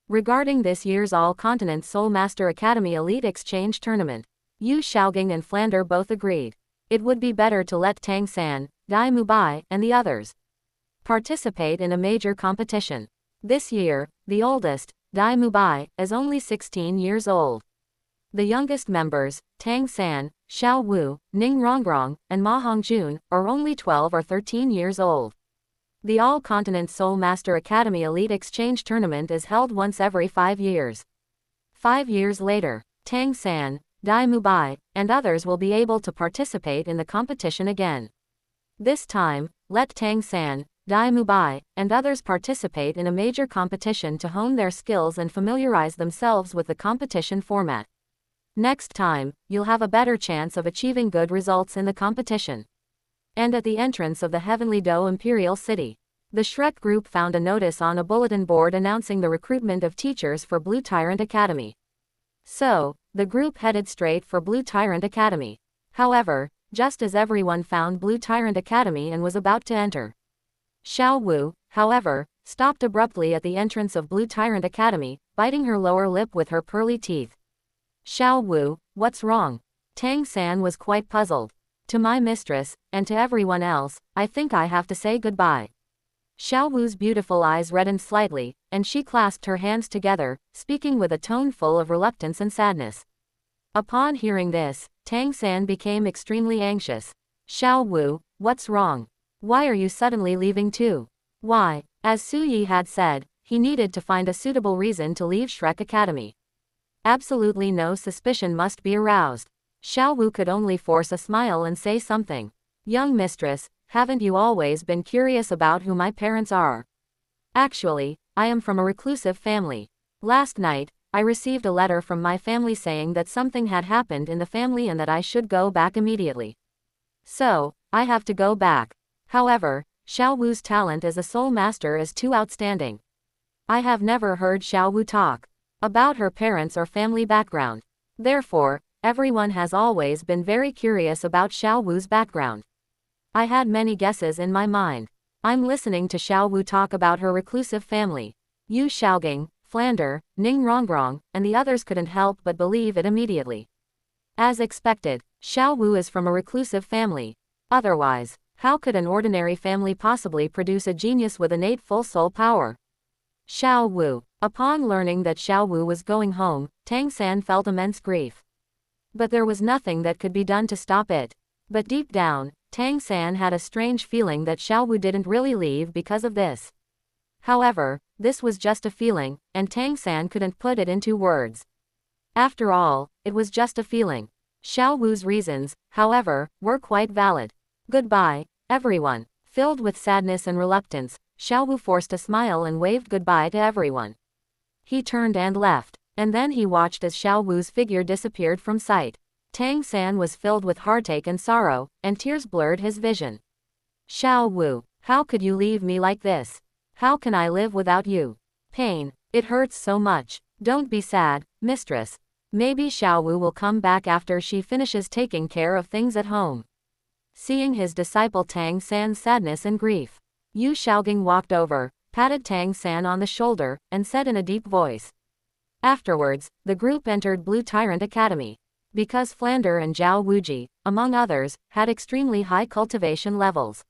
Regarding this year's All-Continent Soul Master Academy Elite Exchange Tournament, Yu Xiaogang and Flander both agreed. It would be better to let Tang San, Dai Mubai, and the others participate in a major competition. This year, the oldest, Dai Mubai, is only 16 years old. The youngest members, Tang San, Xiao Wu, Ning Rongrong, and Ma Hongjun, are only 12 or 13 years old. The All-Continent Soul Master Academy Elite Exchange Tournament is held once every 5 years. 5 years later, Tang San, Dai Mubai, and others will be able to participate in the competition again. This time, let Tang San, Dai Mubai, and others participate in a major competition to hone their skills and familiarize themselves with the competition format. Next time, you'll have a better chance of achieving good results in the competition. And at the entrance of the Heavenly Do Imperial City, the Shrek group found a notice on a bulletin board announcing the recruitment of teachers for Blue Tyrant Academy. So, the group headed straight for Blue Tyrant Academy. However, just as everyone found Blue Tyrant Academy and was about to enter, Xiao Wu, however, stopped abruptly at the entrance of Blue Tyrant Academy, biting her lower lip with her pearly teeth. Xiao Wu, what's wrong? Tang San was quite puzzled. To my mistress, and to everyone else, I think I have to say goodbye. Xiao Wu's beautiful eyes reddened slightly, and she clasped her hands together, speaking with a tone full of reluctance and sadness. Upon hearing this, Tang San became extremely anxious. Xiao Wu, what's wrong? Why are you suddenly leaving too? Why, as Su Yi had said, he needed to find a suitable reason to leave Shrek Academy. Absolutely no suspicion must be aroused. Xiao Wu could only force a smile and say something. Young mistress, haven't you always been curious about who my parents are? Actually, I am from a reclusive family. Last night, I received a letter from my family saying that something had happened in the family and that I should go back immediately. So, I have to go back. However, Xiao Wu's talent as a soul master is too outstanding. I have never heard Xiao Wu talk about her parents or family background. Therefore, everyone has always been very curious about Xiao Wu's background. I had many guesses in my mind. I'm listening to Xiao Wu talk about her reclusive family. Yu Xiaogang, Flander, Ning Rongrong, and the others couldn't help but believe it immediately. As expected, Xiao Wu is from a reclusive family. Otherwise, how could an ordinary family possibly produce a genius with innate full soul power? Xiao Wu. Upon learning that Xiao Wu was going home, Tang San felt immense grief. But there was nothing that could be done to stop it. But deep down, Tang San had a strange feeling that Xiao Wu didn't really leave because of this. However, this was just a feeling, and Tang San couldn't put it into words. After all, it was just a feeling. Xiao Wu's reasons, however, were quite valid. Goodbye, everyone. Filled with sadness and reluctance, Xiao Wu forced a smile and waved goodbye to everyone. He turned and left, And then he watched as Xiao Wu's figure disappeared from sight. Tang San was filled with heartache and sorrow, and tears blurred his vision. Xiao Wu, how could you leave me like this? How can I live without you? Pain. It hurts so much. Don't be sad, mistress. Maybe Xiao Wu will come back after she finishes taking care of things at home. Seeing his disciple Tang San's sadness and grief, Yu Xiaogang walked over, patted Tang San on the shoulder, and said in a deep voice. Afterwards, the group entered Blue Tyrant Academy. Because Flander and Zhao Wuji, among others, had extremely high cultivation levels.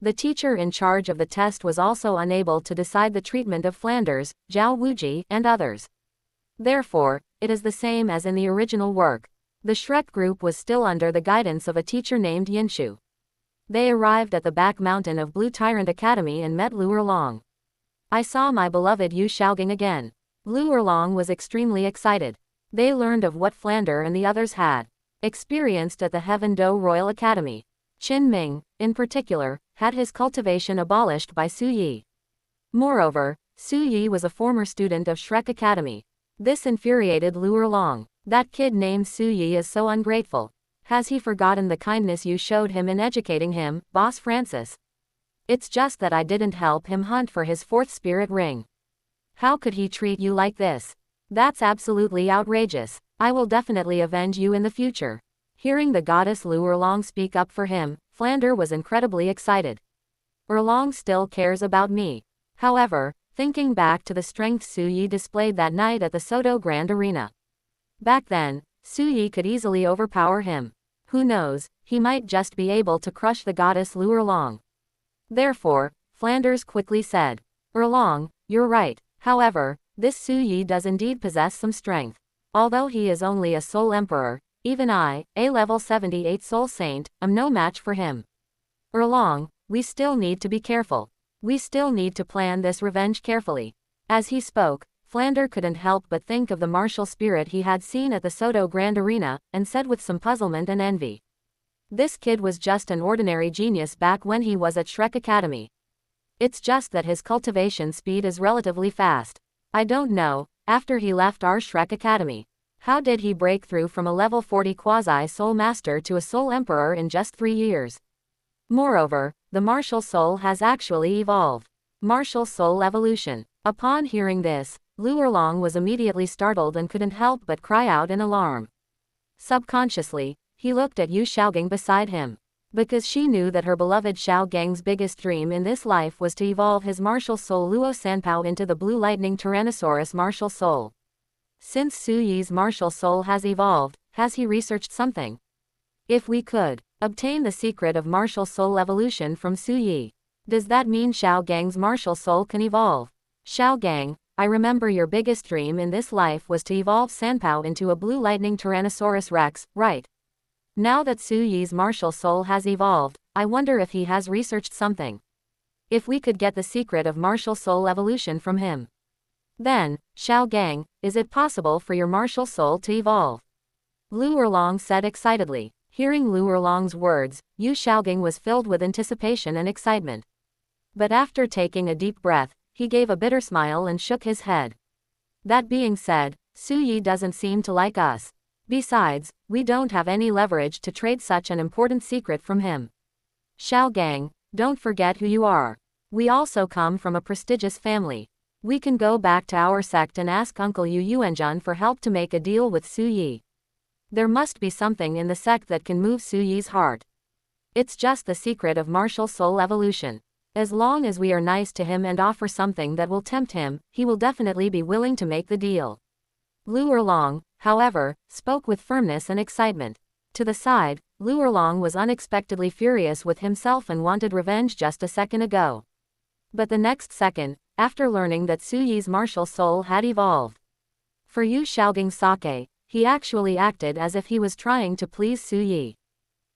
The teacher in charge of the test was also unable to decide the treatment of Flanders, Zhao Wuji, and others. Therefore, it is the same as in the original work. The Shrek group was still under the guidance of a teacher named Yinshu. They arrived at the back mountain of Blue Tyrant Academy and met Lu Erlong. I saw my beloved Yu Xiaogang again. Lu Erlong was extremely excited. They learned of what Flander and the others had experienced at the Heaven Do Royal Academy. Qin Ming, in particular, had his cultivation abolished by Su Yi. Moreover, Su Yi was a former student of Shrek Academy. This infuriated Lu Erlong. That kid named Su Yi is so ungrateful. Has he forgotten the kindness you showed him in educating him, Boss Francis? It's just that I didn't help him hunt for his fourth spirit ring. How could he treat you like this? That's absolutely outrageous. I will definitely avenge you in the future. Hearing the goddess Lu Erlong speak up for him, Flander was incredibly excited. Erlong still cares about me. However, thinking back to the strength Su Yi displayed that night at the Soto Grand Arena. Back then, Su Yi could easily overpower him. Who knows, he might just be able to crush the goddess Lu Erlong. Therefore, Flanders quickly said, Erlong, you're right. However, this Su Yi does indeed possess some strength. Although he is only a soul emperor, even I, a level 78 soul saint, am no match for him. Erlong, we still need to be careful. We still need to plan this revenge carefully. As he spoke, Flander couldn't help but think of the martial spirit he had seen at the Soto Grand Arena, and said with some puzzlement and envy. This kid was just an ordinary genius back when he was at Shrek Academy. It's just that his cultivation speed is relatively fast. I don't know, after he left our Shrek Academy, how did he break through from a level 40 quasi-soul master to a soul emperor in just 3 years? Moreover, the martial soul has actually evolved. Martial soul evolution. Upon hearing this, Lu Erlong was immediately startled and couldn't help but cry out in alarm. Subconsciously, he looked at Yu Xiaogang beside him. Because she knew that her beloved Xiaogang's biggest dream in this life was to evolve his martial soul Luo Sanpao into the Blue Lightning Tyrannosaurus martial soul. Since Su Yi's martial soul has evolved, has he researched something? If we could obtain the secret of martial soul evolution from Su Yi, does that mean Xiaogang's martial soul can evolve? Xiaogang, I remember your biggest dream in this life was to evolve Sanpao into a Blue Lightning Tyrannosaurus Rex, right? Now that Su Yi's martial soul has evolved, I wonder if he has researched something. If we could get the secret of martial soul evolution from him. Then, Xiaogang, is it possible for your martial soul to evolve? Lu Erlong said excitedly. Hearing Lu Erlong's words, Yu Xiaogang was filled with anticipation and excitement. But after taking a deep breath, he gave a bitter smile and shook his head. That being said, Su Yi doesn't seem to like us. Besides, we don't have any leverage to trade such an important secret from him. Xiaogang, don't forget who you are. We also come from a prestigious family. We can go back to our sect and ask Uncle Yu Yuanjun for help to make a deal with Su Yi. There must be something in the sect that can move Su Yi's heart. It's just the secret of martial soul evolution. As long as we are nice to him and offer something that will tempt him, he will definitely be willing to make the deal. Lu Erlong, however, spoke with firmness and excitement. To the side, Lu Erlong was unexpectedly furious with himself and wanted revenge just a second ago. But the next second, after learning that Su Yi's martial soul had evolved. For Yu Xiaogang's sake, he actually acted as if he was trying to please Su Yi.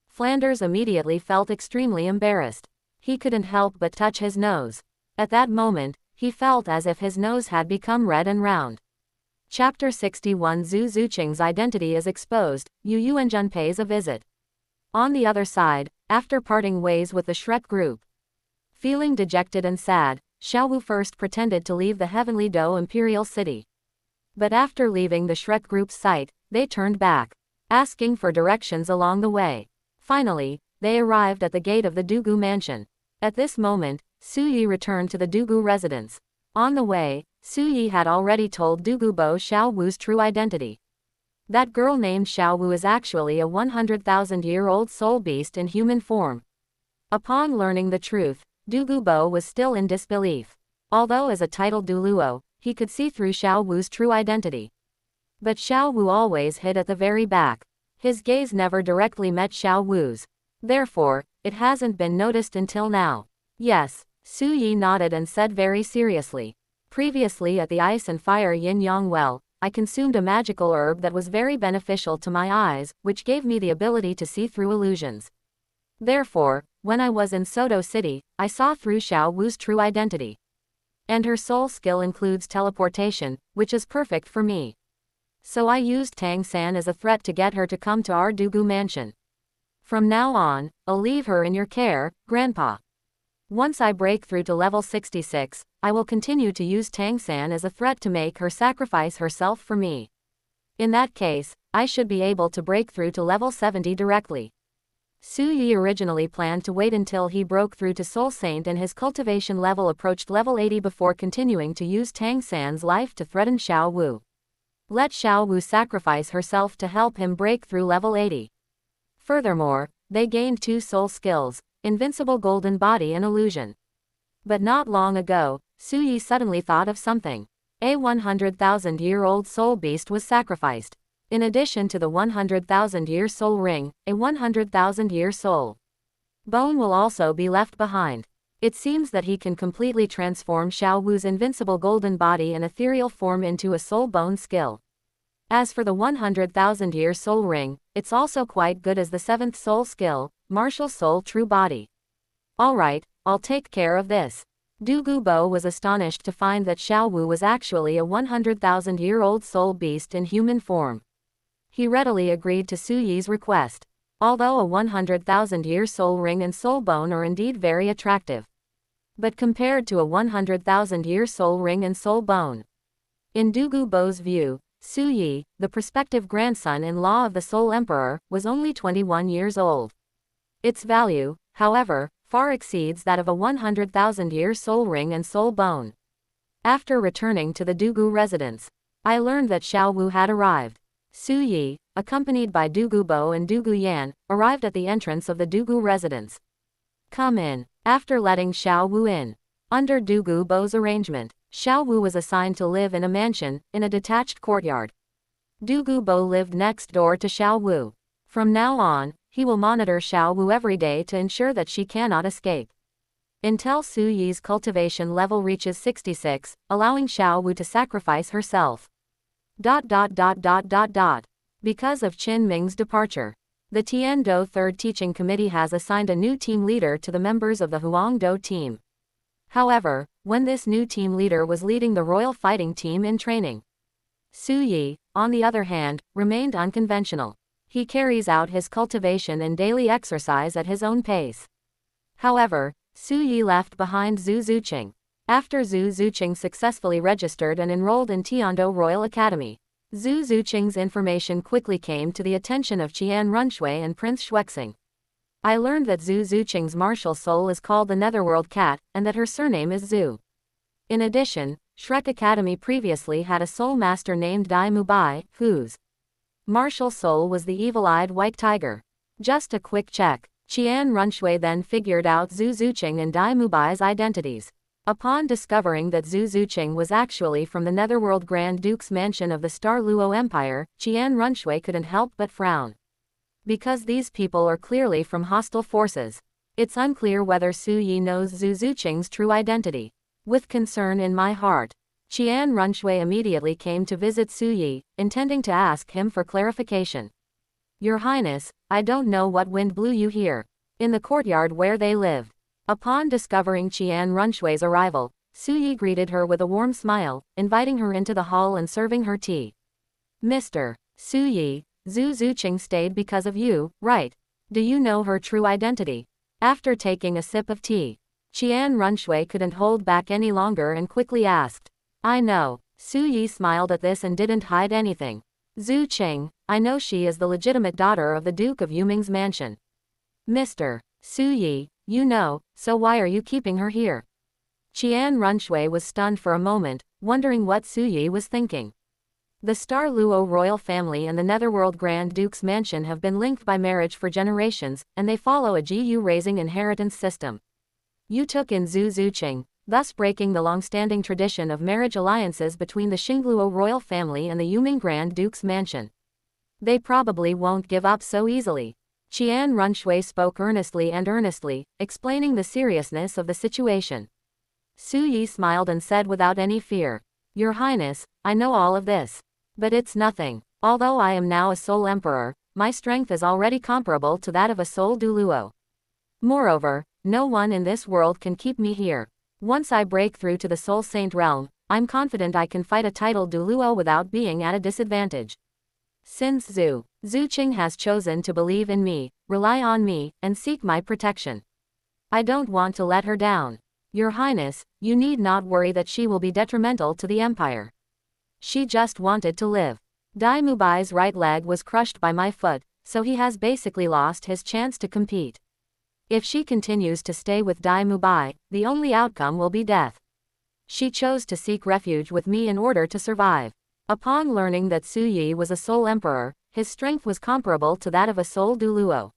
Flanders immediately felt extremely embarrassed. He couldn't help but touch his nose. At that moment, he felt as if his nose had become red and round. Chapter 61 Zhu Zuqing's identity is exposed, Yu Yuanjun pays a visit. On the other side, after parting ways with the Shrek group. Feeling dejected and sad, Xiao Wu first pretended to leave the Heavenly Do Imperial City. But after leaving the Shrek group's site, they turned back, asking for directions along the way. Finally, they arrived at the gate of the douluo mansion. At this moment, Suyi returned to the douluo residence. On the way, Suyi had already told douluo Xiao Wu's true identity. That girl named Xiao Wu is actually a 100,000-year-old soul beast in human form. Upon learning the truth, douluo was still in disbelief. Although as a titled douluo, he could see through Xiao Wu's true identity. But Xiao Wu always hid at the very back. His gaze never directly met Xiao Wu's. Therefore, it hasn't been noticed until now. Yes, Suyi nodded and said very seriously. Previously at the Ice and Fire Yin-Yang Well, I consumed a magical herb that was very beneficial to my eyes, which gave me the ability to see through illusions. Therefore, when I was in Soto City, I saw through Xiao Wu's true identity. And her soul skill includes teleportation, which is perfect for me. So I used Tang-san as a threat to get her to come to our douluo mansion. From now on, I'll leave her in your care, Grandpa. Once I break through to level 66, I will continue to use Tang-san as a threat to make her sacrifice herself for me. In that case, I should be able to break through to level 70 directly. Suyi originally planned to wait until he broke through to Soul Saint and his cultivation level approached level 80 before continuing to use Tang-san's life to threaten Xiao Wu. Let Xiao Wu sacrifice herself to help him break through level 80. Furthermore, they gained 2 soul skills, Invincible Golden Body and Illusion. But not long ago, Suyi suddenly thought of something. A 100,000-year-old soul beast was sacrificed. In addition to the 100,000-year soul ring, a 100,000-year soul bone will also be left behind. It seems that he can completely transform Xiao Wu's invincible golden body and ethereal form into a soul bone skill. As for the 100,000-year soul ring, it's also quite good as the 7th soul skill, martial soul true body. Alright, I'll take care of this. Douluo was astonished to find that Xiao Wu was actually a 100,000-year-old soul beast in human form. He readily agreed to Suyi's request. Although a 100,000-year soul ring and soul bone are indeed very attractive. But compared to a 100,000-year soul ring and soul bone, in douluo's view, Suyi, the prospective grandson-in-law of the Soul Emperor, was only 21 years old. Its value, however, far exceeds that of a 100,000-year soul ring and soul bone. After returning to the douluo residence, I learned that Xiao Wu had arrived. Suyi, accompanied by douluo and douluo Yan, arrived at the entrance of the douluo residence. Come in. After letting Xiao Wu in, under douluo's arrangement, Xiao Wu was assigned to live in a mansion, in a detached courtyard. Douluo lived next door to Xiao Wu. From now on, he will monitor Xiao Wu every day to ensure that she cannot escape. Until Suyi's cultivation level reaches 66, allowing Xiao Wu to sacrifice herself. Because of Qin Ming's departure, the Tiando Third Teaching Committee has assigned a new team leader to the members of the Huangdo team. However, when this new team leader was leading the royal fighting team in training, Suyi, on the other hand, remained unconventional. He carries out his cultivation and daily exercise at his own pace. However, Suyi left behind Zhu Zuqing. After Zhu Zuqing successfully registered and enrolled in Tiando Royal Academy, Zhu Zuqing's information quickly came to the attention of Qian Runshui and Prince Shuexing. I learned that Zhu Zuqing's martial soul is called the Netherworld Cat, and that her surname is Zhu. In addition, Shrek Academy previously had a soul master named Dai Mubai, whose martial soul was the evil-eyed white tiger. Just a quick check. Qian Runshui then figured out Zhu Zuqing and Dai Mubai's identities. Upon discovering that Zhu Zuqing was actually from the Netherworld Grand Duke's mansion of the Star Luo Empire, Qian Runshui couldn't help but frown. Because these people are clearly from hostile forces. It's unclear whether Suyi knows Zhu Zuqing's true identity. With concern in my heart, Qian Runshui immediately came to visit Suyi, intending to ask him for clarification. Your Highness, I don't know what wind blew you here. In the courtyard where they lived. Upon discovering Qian Runshui's arrival, Suyi greeted her with a warm smile, inviting her into the hall and serving her tea. Mr. Suyi, Zhu Zuqing stayed because of you, right? Do you know her true identity? After taking a sip of tea, Qian Runshui couldn't hold back any longer and quickly asked. I know, Su Yi smiled at this and didn't hide anything. Zhu Qing, I know she is the legitimate daughter of the Duke of Yuming's mansion. Mr. Su Yi, you know, so why are you keeping her here? Qian Runshui was stunned for a moment, wondering what Su Yi was thinking. The Star Luo royal family and the Netherworld Grand Duke's mansion have been linked by marriage for generations, and they follow a Gu raising inheritance system. You took in Zhu Zuqing, thus breaking the long-standing tradition of marriage alliances between the Xingluo royal family and the Yuming Grand Duke's mansion. They probably won't give up so easily. Qian Runshui spoke earnestly, explaining the seriousness of the situation. Su Yi smiled and said without any fear, Your Highness, I know all of this. But it's nothing. Although I am now a Soul Emperor, my strength is already comparable to that of a Soul douluo. Moreover, no one in this world can keep me here. Once I break through to the Soul Saint realm, I'm confident I can fight a titled douluo without being at a disadvantage. Since Zhu Zuqing has chosen to believe in me, rely on me, and seek my protection, I don't want to let her down. Your Highness, you need not worry that she will be detrimental to the Empire. She just wanted to live. Dai Mubai's right leg was crushed by my foot, so he has basically lost his chance to compete. If she continues to stay with Dai Mubai, the only outcome will be death. She chose to seek refuge with me in order to survive. Upon learning that Su Yi was a Soul Emperor, his strength was comparable to that of a Soul douluo.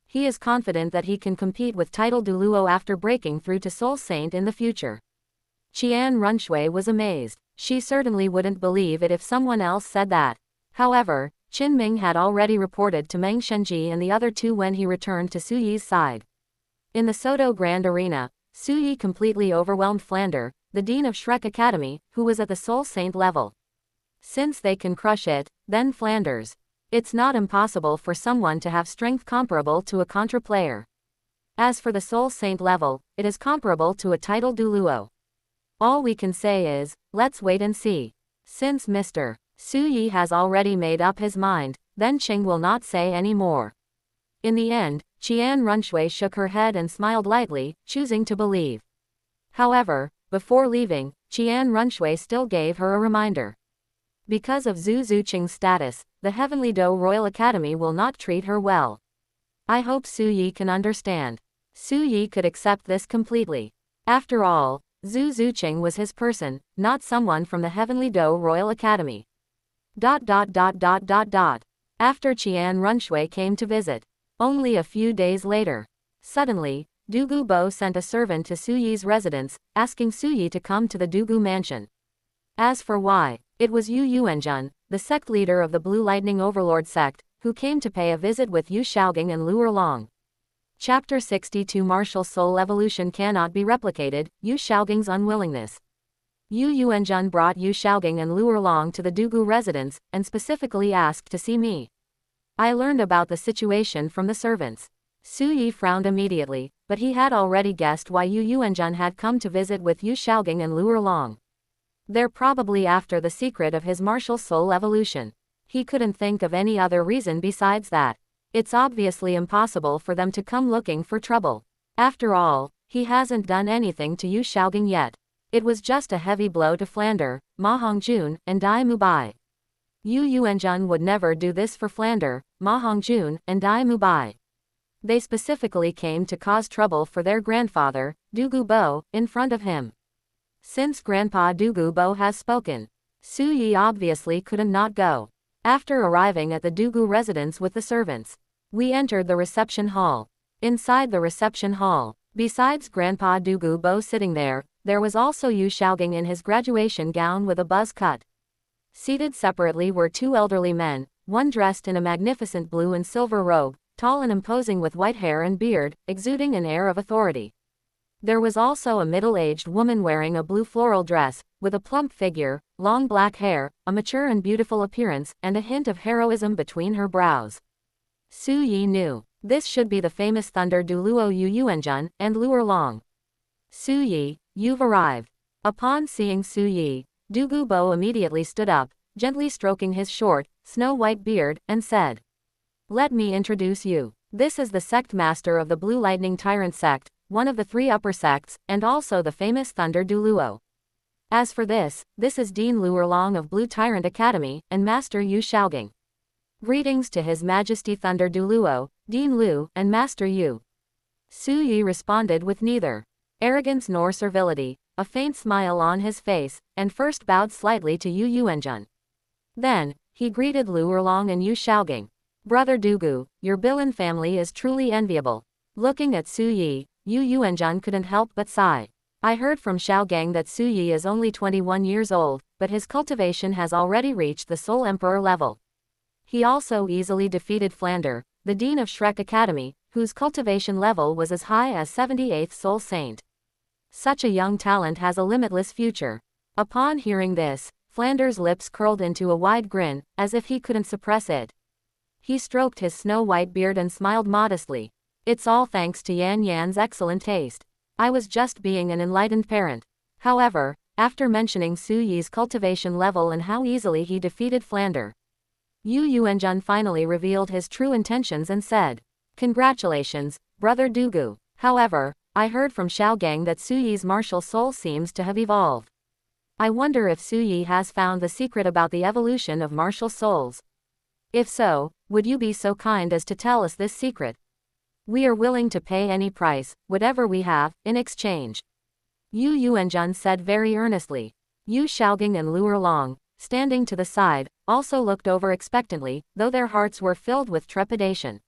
He is confident that he can compete with title douluo after breaking through to Soul Saint in the future. Qian Runshui was amazed. She certainly wouldn't believe it if someone else said that. However, Qin Ming had already reported to Meng Shenji and the other two when he returned to Su Yi's side. In the Soto Grand Arena, Su Yi completely overwhelmed Flander, the Dean of Shrek Academy, who was at the Soul Saint level. Since they can crush it, then Flanders. It's not impossible for someone to have strength comparable to a Contra player. As for the Soul Saint level, it is comparable to a title douluo. All we can say is, let's wait and see. Since Mr. Su Yi has already made up his mind, then Qing will not say any more. In the end, Qian Runshui shook her head and smiled lightly, choosing to believe. However, before leaving, Qian Runshui still gave her a reminder. Because of Zhu Zuqing's status, the Heavenly Do Royal Academy will not treat her well. I hope Su Yi can understand. Su Yi could accept this completely. After all, Zhu Zuqing was his person, not someone from the Heavenly Do Royal Academy. After Qian Runshui came to visit. Only a few days later. Suddenly, Dugu Bo sent a servant to Su Yi's residence, asking Su Yi to come to the Dugu mansion. As for why, it was Yu Yuanjun, the sect leader of the Blue Lightning Overlord sect, who came to pay a visit with Yu Xiaoging and Lu Erlong. Chapter 62 Martial Soul Evolution Cannot Be Replicated, Yu Xiaoging's Unwillingness. Yu Yuanjun brought Yu Xiaoging and Lu Erlong to the Dugu residence, and specifically asked to see me. I learned about the situation from the servants. Su Yi frowned immediately, but he had already guessed why Yu Yuanjun had come to visit with Yu Xiaoging and Lu Erlong. They're probably after the secret of his martial soul evolution. He couldn't think of any other reason besides that. It's obviously impossible for them to come looking for trouble. After all, he hasn't done anything to Yu Xiaoging yet. It was just a heavy blow to Flander, Ma Hongjun, and Dai Mubai. Yu Yuanjun would never do this for Flander, Ma Hongjun, and Dai Mubai. They specifically came to cause trouble for their grandfather, Dugu Bo, in front of him. Since Grandpa Dugu Bo has spoken, Su Yi obviously couldn't not go. After arriving at the Dugu residence with the servants, we entered the reception hall. Inside the reception hall, besides Grandpa Dugu Bo sitting there was also Yu Xiaoging in his graduation gown with a buzz cut. Seated separately were two elderly men, one dressed in a magnificent blue and silver robe, tall and imposing with white hair and beard, exuding an air of authority. There was also a middle-aged woman wearing a blue floral dress, with a plump figure, long black hair, a mature and beautiful appearance, and a hint of heroism between her brows. Su Yi knew. This should be the famous Thunder douluo Yu Yuanjun, and Lu Erlong. Su Yi, you've arrived. Upon seeing Su Yi, Dugu Bo immediately stood up, gently stroking his short, snow-white beard, and said, "Let me introduce you. This is the sect master of the Blue Lightning Tyrant sect, one of the three upper sects, and also the famous Thunder douluo. As for this is Dean Luerlong of Blue Tyrant Academy, and Master Yu Shaogang. Greetings to His Majesty Thunder Douluo, Dean Lu, and Master Yu. Su Yi responded with neither arrogance nor servility, a faint smile on his face, and first bowed slightly to Yu Yuanjun. Then, he greeted Luerlong and Yu Shaogang. Brother Dugu, your Bilin family is truly enviable. Looking at Su Yi, Yu Yuanjun couldn't help but sigh. I heard from Shaogang that Su Yi is only 21 years old, but his cultivation has already reached the Soul Emperor level. He also easily defeated Flander, the Dean of Shrek Academy, whose cultivation level was as high as 78th Soul Saint. Such a young talent has a limitless future. Upon hearing this, Flander's lips curled into a wide grin, as if he couldn't suppress it. He stroked his snow-white beard and smiled modestly. It's all thanks to Yan Yan's excellent taste. I was just being an enlightened parent. However, after mentioning Su Yi's cultivation level and how easily he defeated Flander, Yu Yuanjun finally revealed his true intentions and said, "Congratulations, Brother Dugu. However, I heard from Shaogang that Su Yi's martial soul seems to have evolved. I wonder if Su Yi has found the secret about the evolution of martial souls. If so, would you be so kind as to tell us this secret? We are willing to pay any price, whatever we have, in exchange." Yu Yuanjun said very earnestly. Yu Shaogang and Luerlong, standing to the side, also looked over expectantly, though their hearts were filled with trepidation.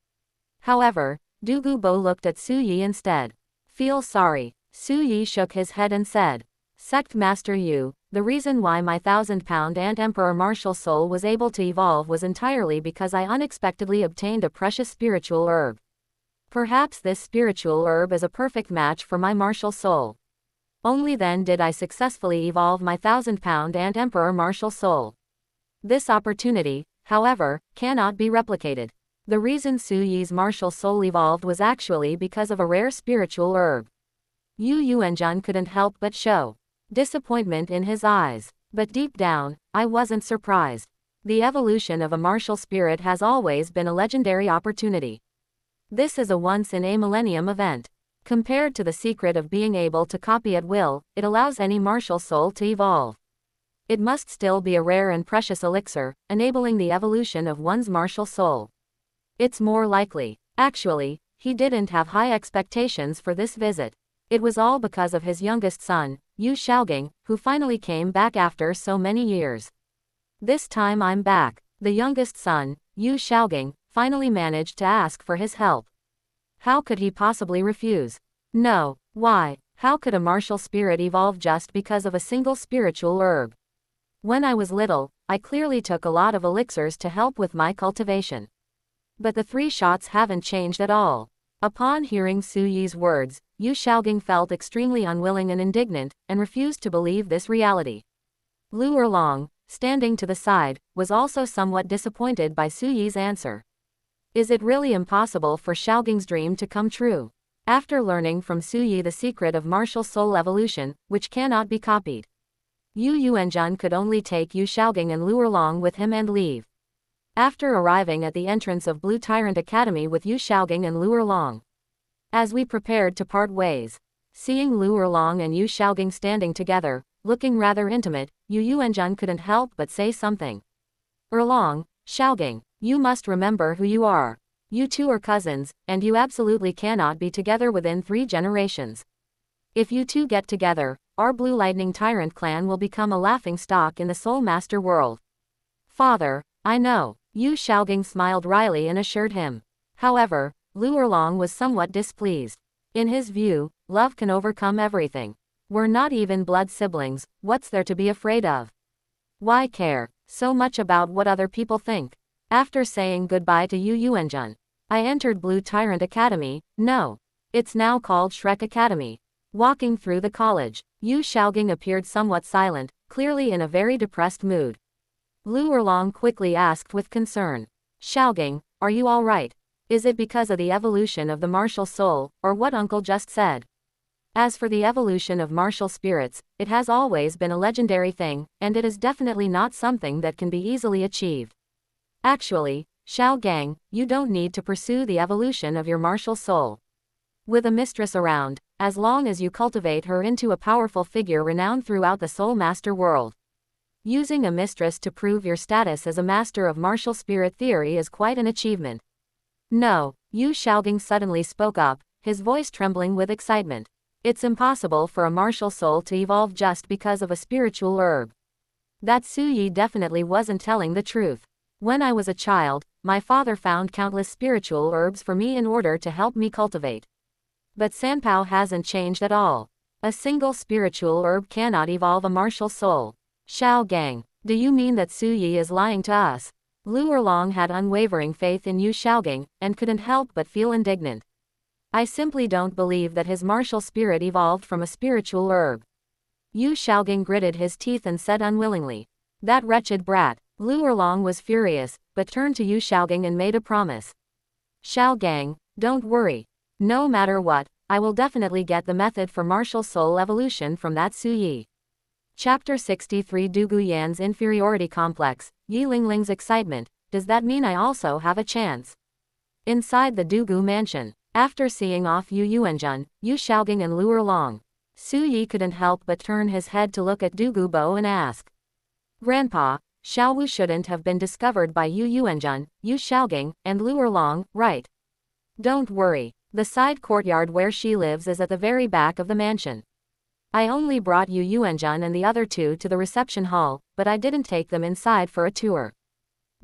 However, Dugu Bo looked at Su Yi instead. "Feel sorry." Su Yi shook his head and said, "Sect Master Yu, the reason why my 1,000-pound Ant Emperor martial soul was able to evolve was entirely because I unexpectedly obtained a precious spiritual herb. Perhaps this spiritual herb is a perfect match for my martial soul. Only then did I successfully evolve my 1,000-pound Ant Emperor martial soul. This opportunity, however, cannot be replicated. The reason Su Yi's martial soul evolved was actually because of a rare spiritual herb." Yu Yuanjun couldn't help but show disappointment in his eyes. But deep down, I wasn't surprised. The evolution of a martial spirit has always been a legendary opportunity. This is a once-in-a-millennium event. Compared to the secret of being able to copy at will, it allows any martial soul to evolve. It must still be a rare and precious elixir, enabling the evolution of one's martial soul. It's more likely. Actually, he didn't have high expectations for this visit. It was all because of his youngest son, Yu Shaogang, who finally came back after so many years. This time I'm back. The youngest son, Yu Shaogang, finally managed to ask for his help. How could he possibly refuse? No. Why? How could a martial spirit evolve just because of a single spiritual herb? When I was little, I clearly took a lot of elixirs to help with my cultivation. But the 3 shots haven't changed at all. Upon hearing Su Yi's words, Yu Shaogang felt extremely unwilling and indignant, and refused to believe this reality. Luerlong, standing to the side, was also somewhat disappointed by Su Yi's answer. Is it really impossible for Shaogang's dream to come true? After learning from Su Yi the secret of martial soul evolution, which cannot be copied, Yu Yuanjun could only take Yu Shaogang and Luerlong with him and leave. After arriving at the entrance of Blue Tyrant Academy with Yu Shaogang and Luerlong, as we prepared to part ways, seeing Luerlong and Yu Shaogang standing together, looking rather intimate, Yu Yuanjun couldn't help but say something. "Erlong, Shaogang, you must remember who you are. You two are cousins, and you absolutely cannot be together within 3 generations. If you two get together, our Blue Lightning Tyrant clan will become a laughing stock in the Soul Master world." "Father, I know." Yu Shaogang smiled wryly and assured him. However, Luerlong was somewhat displeased. In his view, love can overcome everything. We're not even blood siblings, what's there to be afraid of? Why care so much about what other people think? After saying goodbye to Yu Yuanjun, I entered Blue Tyrant Academy. No, it's now called Shrek Academy. Walking through the college, Yu Shaogang appeared somewhat silent, clearly in a very depressed mood. Luerlong quickly asked with concern, "Shaogang, are you all right? Is it because of the evolution of the martial soul, or what Uncle just said?" As for the evolution of martial spirits, it has always been a legendary thing, and it is definitely not something that can be easily achieved. Actually, Shaogang, you don't need to pursue the evolution of your martial soul. With a mistress around, as long as you cultivate her into a powerful figure renowned throughout the Soul Master world. Using a mistress to prove your status as a master of martial spirit theory is quite an achievement. No, Yu Xiaogang suddenly spoke up, his voice trembling with excitement. It's impossible for a martial soul to evolve just because of a spiritual herb. That Su Yi definitely wasn't telling the truth. When I was a child, my father found countless spiritual herbs for me in order to help me cultivate. But Sanpao hasn't changed at all. A single spiritual herb cannot evolve a martial soul. Xiaogang, do you mean that Su Yi is lying to us? Lu Erlong had unwavering faith in Yu Xiaogang, and couldn't help but feel indignant. I simply don't believe that his martial spirit evolved from a spiritual herb. Yu Xiaogang gritted his teeth and said unwillingly. That wretched brat. Lu Erlong was furious, but turned to Yu Xiaogang and made a promise. Xiaogang, don't worry. No matter what, I will definitely get the method for martial soul evolution from that Su Yi. Chapter 63 Du Guyan's Inferiority Complex, Yi Lingling's Excitement, does that mean I also have a chance? Inside the Dugu mansion, after seeing off Yu Yuanjun, Yu Xiaogang and Lu Erlong, Su Yi couldn't help but turn his head to look at Dugu Bo and ask. Grandpa, Xiaowu shouldn't have been discovered by Yu Yuanjun, Yu Xiaogang, and Lu Erlong, right? Don't worry, the side courtyard where she lives is at the very back of the mansion. I only brought Yu Yuanjun and the other two to the reception hall, but I didn't take them inside for a tour.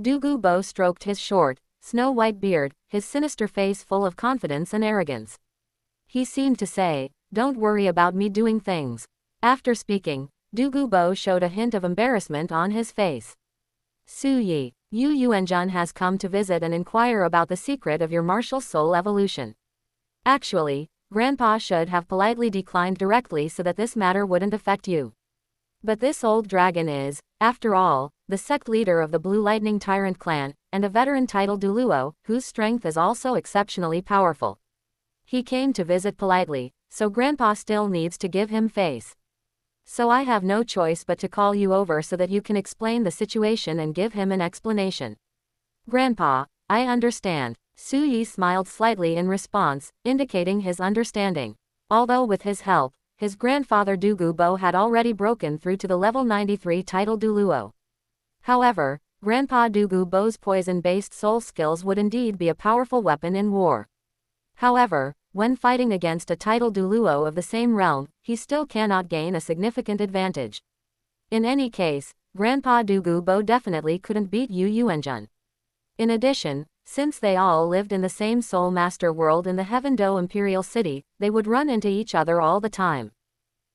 Dugu Bo stroked his short, snow-white beard, his sinister face full of confidence and arrogance. He seemed to say, don't worry about me doing things. After speaking, Dugu Bo showed a hint of embarrassment on his face. Su Yi, Yu Yuanjun has come to visit and inquire about the secret of your martial soul evolution. Actually, Grandpa should have politely declined directly so that this matter wouldn't affect you. But this old dragon is, after all, the sect leader of the Blue Lightning Tyrant clan, and a veteran titled douluo, whose strength is also exceptionally powerful. He came to visit politely, so Grandpa still needs to give him face. So I have no choice but to call you over so that you can explain the situation and give him an explanation. Grandpa, I understand. Su Yi smiled slightly in response, indicating his understanding. Although with his help, his grandfather Dugu Bo had already broken through to the level 93 title douluo. However, Grandpa Dugu Bo's poison-based soul skills would indeed be a powerful weapon in war. However, when fighting against a title douluo of the same realm, he still cannot gain a significant advantage. In any case, Grandpa Dugu Bo definitely couldn't beat Yu Yuanjun. In addition, since they all lived in the same Soul Master world in the Heaven Do Imperial City, they would run into each other all the time.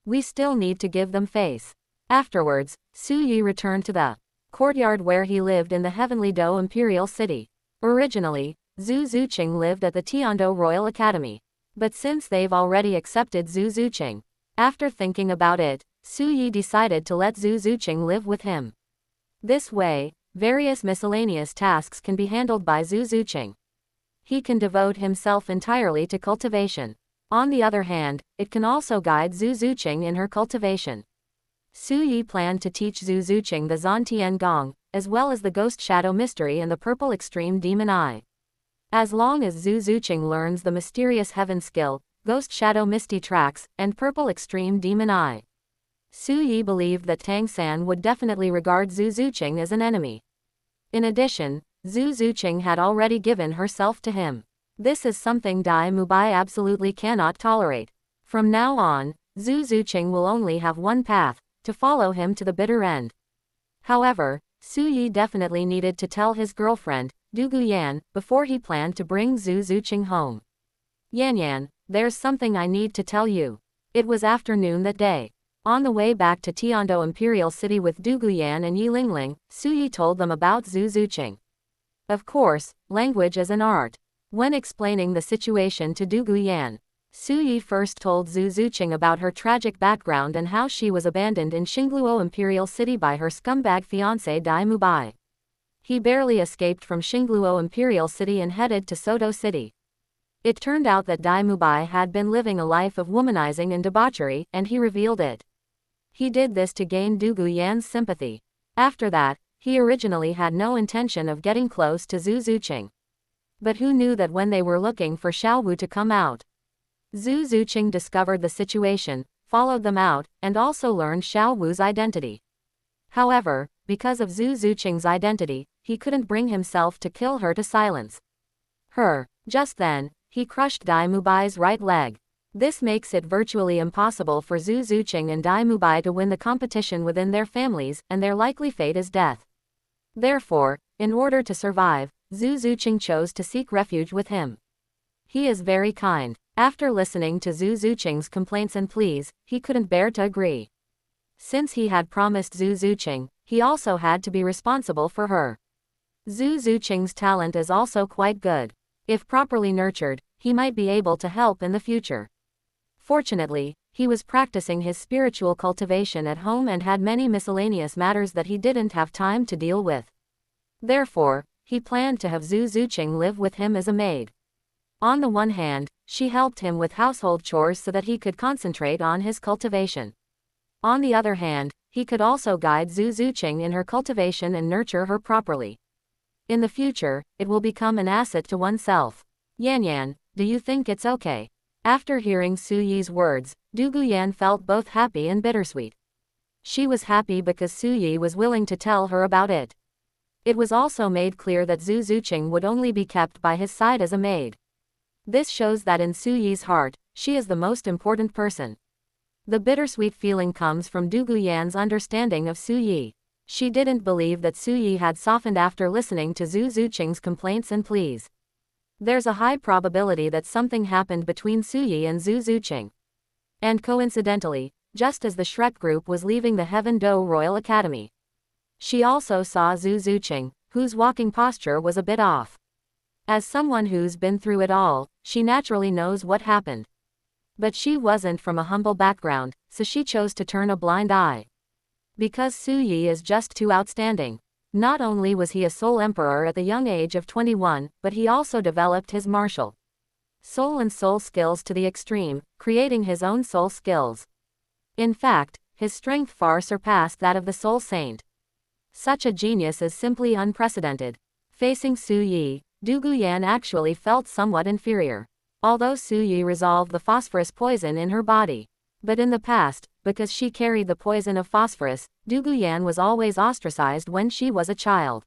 We still need to give them face. Afterwards, Su Yi returned to the courtyard where he lived in the Heavenly Do Imperial City. Originally, Zhu Zuqing lived at the Tiando Royal Academy. But since they've already accepted Zhu Zuqing, after thinking about it, Su Yi decided to let Zhu Zuqing live with him. This way, various miscellaneous tasks can be handled by Zhu Zuqing. He can devote himself entirely to cultivation. On the other hand, it can also guide Zhu Zuqing in her cultivation. Su Yi planned to teach Zhu Zuqing the Zantian Gong, as well as the Ghost Shadow Mystery and the Purple Extreme Demon Eye. As long as Zhu Zuqing learns the Mysterious Heaven skill, Ghost Shadow Misty Tracks, and Purple Extreme Demon Eye, Su Yi believed that Tang San would definitely regard Zhu Zuqing as an enemy. In addition, Zhu Zuqing had already given herself to him. This is something Dai Mubai absolutely cannot tolerate. From now on, Zhu Zuqing will only have one path, to follow him to the bitter end. However, Su Yi definitely needed to tell his girlfriend, Du Guyan, before he planned to bring Zhu Zuqing home. Yan Yan, there's something I need to tell you. It was afternoon that day. On the way back to Tiando Imperial City with Du Guyan and Yi Lingling, Su Yi told them about Zhu Zuqing. Of course, language is an art. When explaining the situation to Du Guyan, Su Yi first told Zhu Zuqing about her tragic background and how she was abandoned in Xingluo Imperial City by her scumbag fiancé Dai Mubai. He barely escaped from Xingluo Imperial City and headed to Soto City. It turned out that Dai Mubai had been living a life of womanizing and debauchery, and he revealed it. He did this to gain Du Guyan's sympathy. After that, he originally had no intention of getting close to Zhu Zuqing. But who knew that when they were looking for Xiaowu to come out, Zhu Zuqing discovered the situation, followed them out, and also learned Xiao Wu's identity. However, because of Zhu Zuqing's identity, he couldn't bring himself to kill her to silence her. Just then, he crushed Dai Mubai's right leg. This makes it virtually impossible for Zhu Zuqing and Dai Mubai to win the competition within their families, and their likely fate is death. Therefore, in order to survive, Zhu Zuqing chose to seek refuge with him. He is very kind. After listening to Zhu Zuqing's complaints and pleas, he couldn't bear to agree. Since he had promised Zhu Zuqing, he also had to be responsible for her. Zhu Zuqing's talent is also quite good. If properly nurtured, he might be able to help in the future. Fortunately, he was practicing his spiritual cultivation at home and had many miscellaneous matters that he didn't have time to deal with. Therefore, he planned to have Zhu Zuqing live with him as a maid. On the one hand, she helped him with household chores so that he could concentrate on his cultivation. On the other hand, he could also guide Zhu Zuqing in her cultivation and nurture her properly. In the future, it will become an asset to oneself. Yan Yan, do you think it's okay? After hearing Su Yi's words, Du Guyan felt both happy and bittersweet. She was happy because Su Yi was willing to tell her about it. It was also made clear that Zhu Zuqing would only be kept by his side as a maid. This shows that in Su Yi's heart, she is the most important person. The bittersweet feeling comes from Du Guyan's understanding of Su Yi. She didn't believe that Su Yi had softened after listening to Zhu Zuqing's complaints and pleas. There's a high probability that something happened between Su Yi and Zhu Zuqing. And coincidentally, just as the Shrek group was leaving the Heaven Do Royal Academy, she also saw Zhu Zuqing, whose walking posture was a bit off. As someone who's been through it all, she naturally knows what happened. But she wasn't from a humble background, so she chose to turn a blind eye. Because Su Yi is just too outstanding. Not only was he a soul emperor at the young age of 21, but he also developed his martial soul and soul skills to the extreme, creating his own soul skills. In fact, his strength far surpassed that of the soul saint. Such a genius is simply unprecedented. Facing Su Yi, Du Guyan actually felt somewhat inferior. Although Su Yi resolved the phosphorus poison in her body. But in the past, because she carried the poison of phosphorus, Du Guyan was always ostracized when she was a child.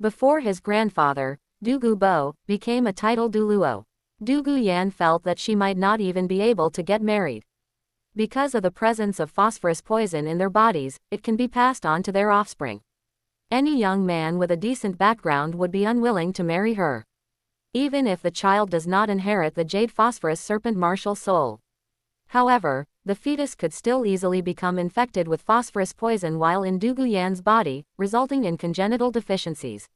Before his grandfather, Du Gubo, became a title douluo. Du Guyan felt that she might not even be able to get married. Because of the presence of phosphorus poison in their bodies, it can be passed on to their offspring. Any young man with a decent background would be unwilling to marry her. Even if the child does not inherit the jade phosphorus serpent martial soul. However, the fetus could still easily become infected with phosphorus poison while in Du Guyan's body, resulting in congenital deficiencies.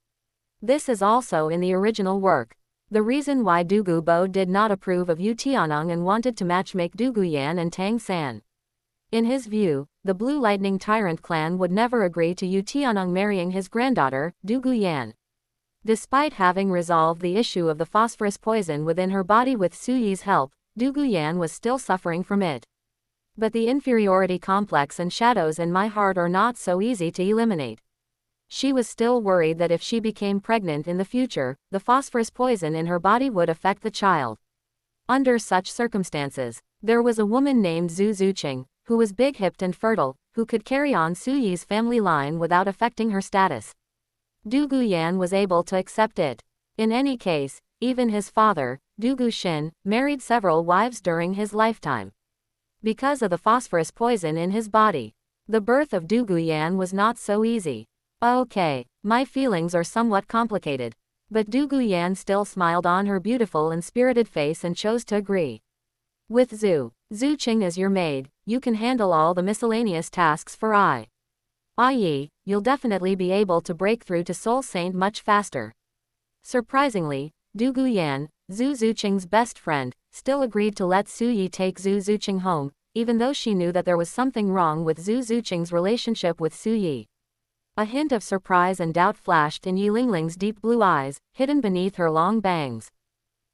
This is also in the original work. The reason why Du Gubo did not approve of Yu Tianeng and wanted to matchmake Du Guyan and Tang San. In his view, the Blue Lightning Tyrant clan would never agree to Yu Tianeng marrying his granddaughter, Du Guyan. Despite having resolved the issue of the phosphorus poison within her body with Su Yi's help, Du Guyan was still suffering from it. But the inferiority complex and shadows in my heart are not so easy to eliminate. She was still worried that if she became pregnant in the future, the phosphorus poison in her body would affect the child. Under such circumstances, there was a woman named Zhu Zuqing, who was big-hipped and fertile, who could carry on Su Yi's family line without affecting her status. Du Guyan was able to accept it. In any case, even his father, Du Guxin, married several wives during his lifetime. Because of the phosphorus poison in his body, the birth of Du Guyan was not so easy. Okay, my feelings are somewhat complicated. But Du Guyan still smiled on her beautiful and spirited face and chose to agree. With Zhu Zuqing as your maid, you can handle all the miscellaneous tasks for i.e., you'll definitely be able to break through to Soul Saint much faster. Surprisingly, Du Guyan, Zhu Zuqing's best friend, still agreed to let Su Yi take Zhu Zuqing home, even though she knew that there was something wrong with Zhu Zuqing's relationship with Su Yi. A hint of surprise and doubt flashed in Yi Lingling's deep blue eyes, hidden beneath her long bangs.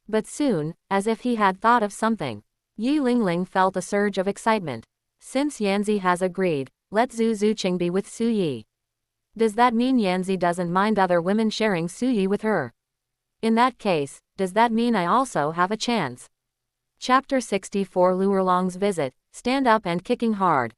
But soon, as if he had thought of something, Yi Lingling felt a surge of excitement. Since Yanzi has agreed, let Zhu Zuqing be with Su Yi. Does that mean Yanzi doesn't mind other women sharing Su Yi with her? In that case, does that mean I also have a chance? Chapter 64 Luerlong's Visit, Stand Up and Kicking Hard.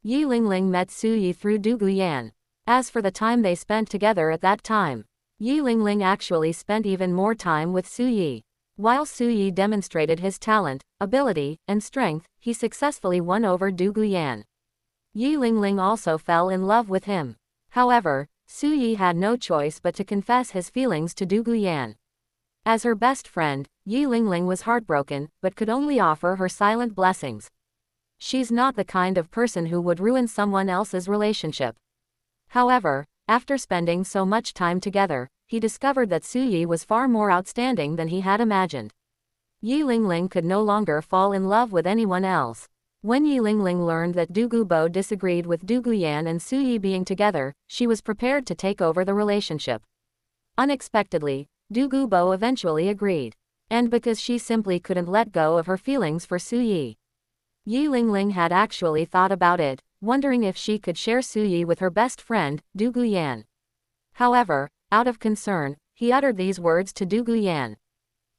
Yi Lingling met Su Yi through Du Guyan. As for the time they spent together at that time, Yi Lingling actually spent even more time with Su Yi. While Su Yi demonstrated his talent, ability, and strength, he successfully won over Du Guyan. Yi Lingling also fell in love with him. However, Su Yi had no choice but to confess his feelings to Du Guyan. As her best friend, Yi Lingling was heartbroken, but could only offer her silent blessings. She's not the kind of person who would ruin someone else's relationship. However, after spending so much time together, he discovered that Su Yi was far more outstanding than he had imagined. Yi Lingling could no longer fall in love with anyone else. When Yi Lingling learned that Du Gubo disagreed with Du Guyan and Su Yi being together, she was prepared to take over the relationship. Unexpectedly, Du Gubo eventually agreed. And because she simply couldn't let go of her feelings for Su Yi. Yi Lingling had actually thought about it, wondering if she could share Su Yi with her best friend, Du Guyan. However, out of concern, he uttered these words to Du Guyan.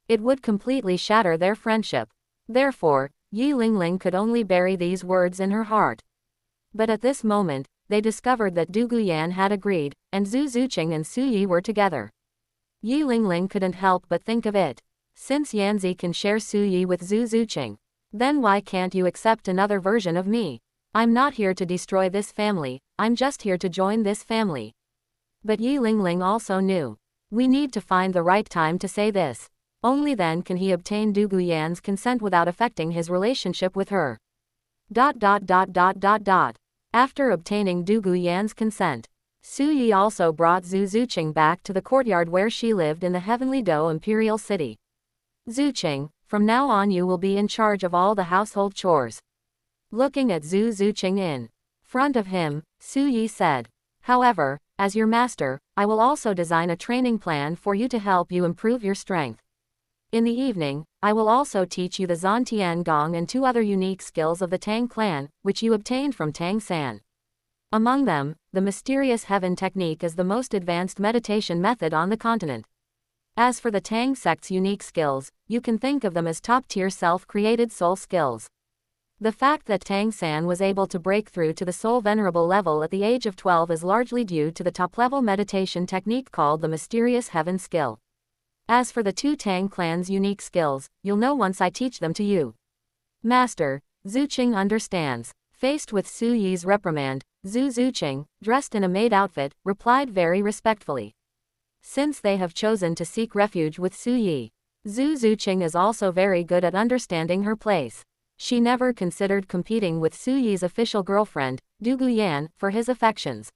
It would completely shatter their friendship. Therefore, Yi Lingling could only bury these words in her heart. But at this moment, they discovered that Du Guyan had agreed, and Zhu Zuqing and Su Yi were together. Yi Lingling couldn't help but think of it. Since Yanzi can share Su Yi with Zhu Zuqing, then why can't you accept another version of me? I'm not here to destroy this family, I'm just here to join this family. But Yi Lingling also knew. We need to find the right time to say this. Only then can he obtain Du Guyan's consent without affecting his relationship with her. After obtaining Du Guyan's consent, Su Yi also brought Zhu Zuqing back to the courtyard where she lived in the Heavenly Do Imperial City. Zuqing, from now on you will be in charge of all the household chores. Looking at Zhu Zuqing in front of him, Su Yi said, however, as your master, I will also design a training plan for you to help you improve your strength. In the evening, I will also teach you the Zhantian Gong and 2 other unique skills of the Tang clan, which you obtained from Tang San. Among them, the mysterious heaven technique is the most advanced meditation method on the continent. As for the Tang sect's unique skills, you can think of them as top-tier self-created soul skills. The fact that Tang San was able to break through to the soul venerable level at the age of 12 is largely due to the top-level meditation technique called the mysterious heaven skill. As for the 2 Tang clan's unique skills, you'll know once I teach them to you. Master, Zuqing understands. Faced with Su Yi's reprimand, Zhu Zuqing, dressed in a maid outfit, replied very respectfully. Since they have chosen to seek refuge with Su Yi, Zhu Zuqing is also very good at understanding her place. She never considered competing with Su Yi's official girlfriend, Du Guyan, for his affections.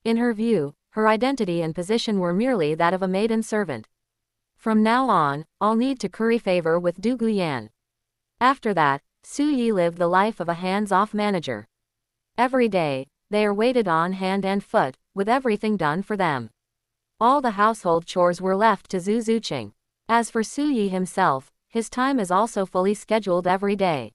In her view, her identity and position were merely that of a maiden servant. From now on, I'll need to curry favor with Du Guyan. After that, Su Yi lived the life of a hands-off manager. Every day, they are waited on hand and foot, with everything done for them. All the household chores were left to Zhu Zuqing. As for Su Yi himself, his time is also fully scheduled every day.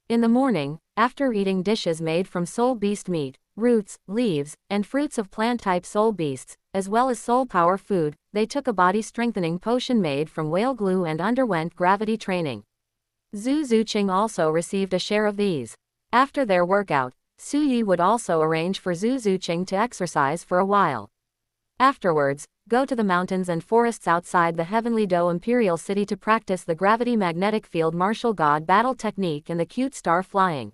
In the morning, after eating dishes made from soul beast meat, roots, leaves, and fruits of plant-type soul beasts, as well as soul power food, they took a body-strengthening potion made from whale glue and underwent gravity training. Zhu Zuqing also received a share of these. After their workout, Su Yi would also arrange for Zhu Zuqing to exercise for a while. Afterwards, go to the mountains and forests outside the Heavenly Do Imperial City to practice the gravity magnetic field martial god battle technique and the cute star flying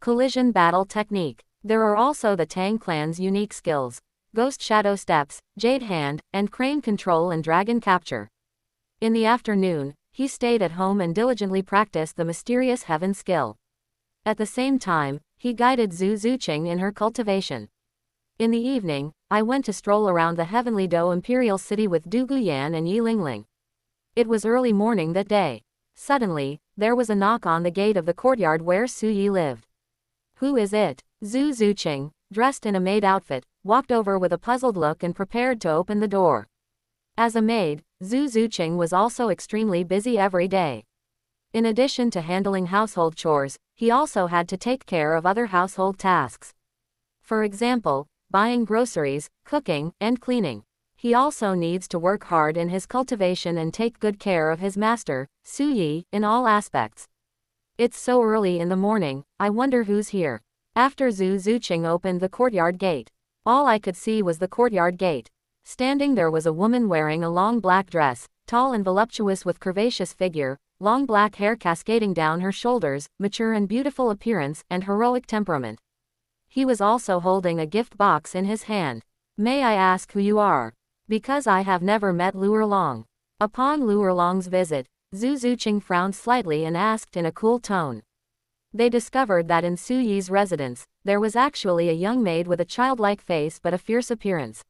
collision battle technique. There are also the Tang clan's unique skills, ghost shadow steps, jade hand, and crane control and dragon capture. In the afternoon, he stayed at home and diligently practiced the mysterious heaven skill. At the same time, he guided Zhu Zuqing in her cultivation. In the evening, I went to stroll around the Heavenly Do Imperial City with Du Guyan and Yi Lingling. It was early morning that day. Suddenly, there was a knock on the gate of the courtyard where Su Yi lived. Who is it? Zhu Zuqing, dressed in a maid outfit, walked over with a puzzled look and prepared to open the door. As a maid, Zhu Zuqing was also extremely busy every day. In addition to handling household chores, he also had to take care of other household tasks. For example, buying groceries, cooking, and cleaning. He also needs to work hard in his cultivation and take good care of his master, Su Yi, in all aspects. It's so early in the morning, I wonder who's here. After Zhu Zuqing opened the courtyard gate, all I could see was the courtyard gate. Standing there was a woman wearing a long black dress, tall and voluptuous with curvaceous figure, long black hair cascading down her shoulders, mature and beautiful appearance, and heroic temperament. He was also holding a gift box in his hand. May I ask who you are? Because I have never met Lu Erlong. Upon Lu Erlong's visit, Zhu Zuqing frowned slightly and asked in a cool tone. They discovered that in Su Yi's residence, there was actually a young maid with a childlike face but a fierce appearance.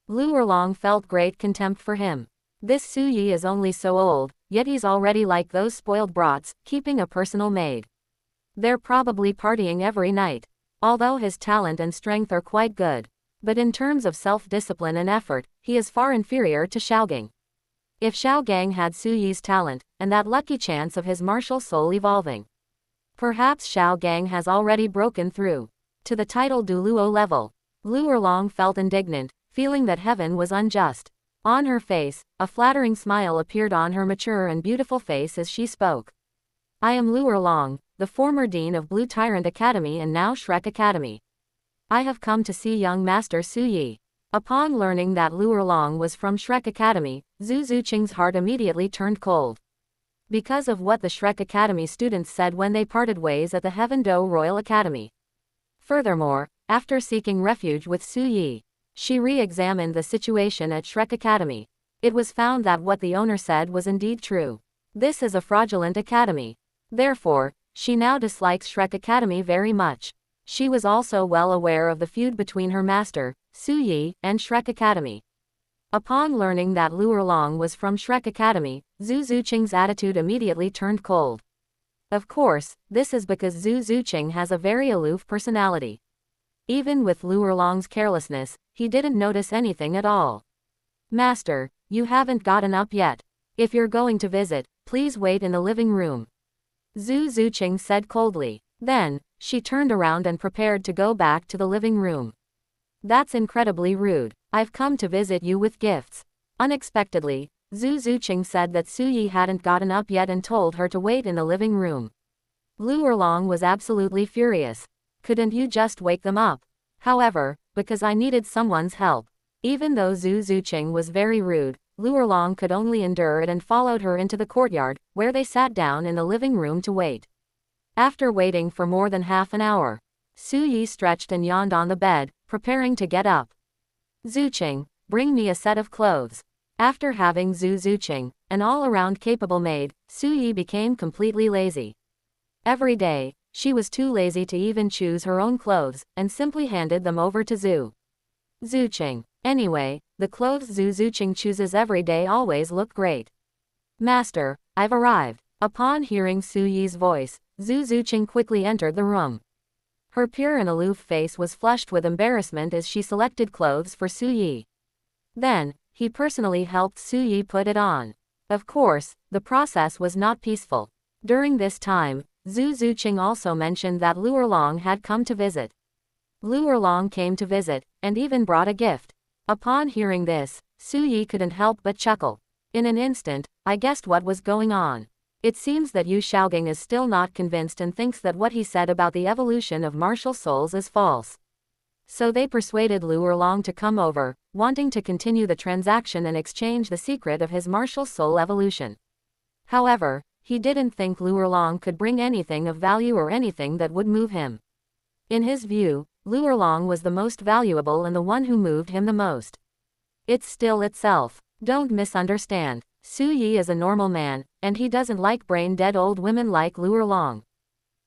Lu Erlong felt great contempt for him. This Su Yi is only so old, yet he's already like those spoiled brats, keeping a personal maid. They're probably partying every night. Although his talent and strength are quite good. But in terms of self-discipline and effort, he is far inferior to Xiaogang. If Xiaogang had Su Yi's talent, and that lucky chance of his martial soul evolving, perhaps Xiaogang has already broken through to the title douluo level. Lu Erlong felt indignant, feeling that heaven was unjust. On her face, a flattering smile appeared on her mature and beautiful face as she spoke. I am Lu Erlong, the former dean of Blue Tyrant Academy and now Shrek Academy. I have come to see young master Su Yi. Upon learning that Lu Erlong was from Shrek Academy, Zhu Zuqing's heart immediately turned cold. Because of what the Shrek Academy students said when they parted ways at the Heaven Do Royal Academy. Furthermore, after seeking refuge with Su Yi, she re-examined the situation at Shrek Academy. It was found that what the owner said was indeed true. This is a fraudulent academy. Therefore, she now dislikes Shrek Academy very much. She was also well aware of the feud between her master, Su Yi, and Shrek Academy. Upon learning that Lu Erlong was from Shrek Academy, Zhu Zuqing's attitude immediately turned cold. Of course, this is because Zhu Zuqing has a very aloof personality. Even with Lu Erlong's carelessness, he didn't notice anything at all. Master, you haven't gotten up yet. If you're going to visit, please wait in the living room. Zhu Zuqing said coldly. Then, she turned around and prepared to go back to the living room. That's incredibly rude. I've come to visit you with gifts. Unexpectedly, Zhu Zuqing said that Su Yi hadn't gotten up yet and told her to wait in the living room. Lu Erlong was absolutely furious. Couldn't you just wake them up? However, because I needed someone's help. Even though Zhu Zuqing was very rude, Lu Erlong could only endure it and followed her into the courtyard, where they sat down in the living room to wait. After waiting for more than half an hour, Su Yi stretched and yawned on the bed, preparing to get up. Zuqing, bring me a set of clothes. After having Zhu Zuqing, an all-around capable maid, Su Yi became completely lazy. Every day, she was too lazy to even choose her own clothes, and simply handed them over to Zhu Zuqing. Anyway, the clothes Zhu Zuqing chooses every day always look great. Master, I've arrived. Upon hearing Su Yi's voice, Zhu Zuqing quickly entered the room. Her pure and aloof face was flushed with embarrassment as she selected clothes for Su Yi. Then, he personally helped Su Yi put it on. Of course, the process was not peaceful. During this time, Zhu Zuqing also mentioned that Lu Erlong had come to visit. Lu Erlong came to visit, and even brought a gift. Upon hearing this, Su Yi couldn't help but chuckle. In an instant, I guessed what was going on. It seems that Yu Xiaogang is still not convinced and thinks that what he said about the evolution of martial souls is false. So they persuaded Lu Erlong to come over, wanting to continue the transaction and exchange the secret of his martial soul evolution. However, he didn't think Lu Erlong could bring anything of value or anything that would move him. In his view, Lu Erlong was the most valuable and the one who moved him the most. It's still itself. Don't misunderstand. Su Yi is a normal man, and he doesn't like brain-dead old women like Lu Erlong.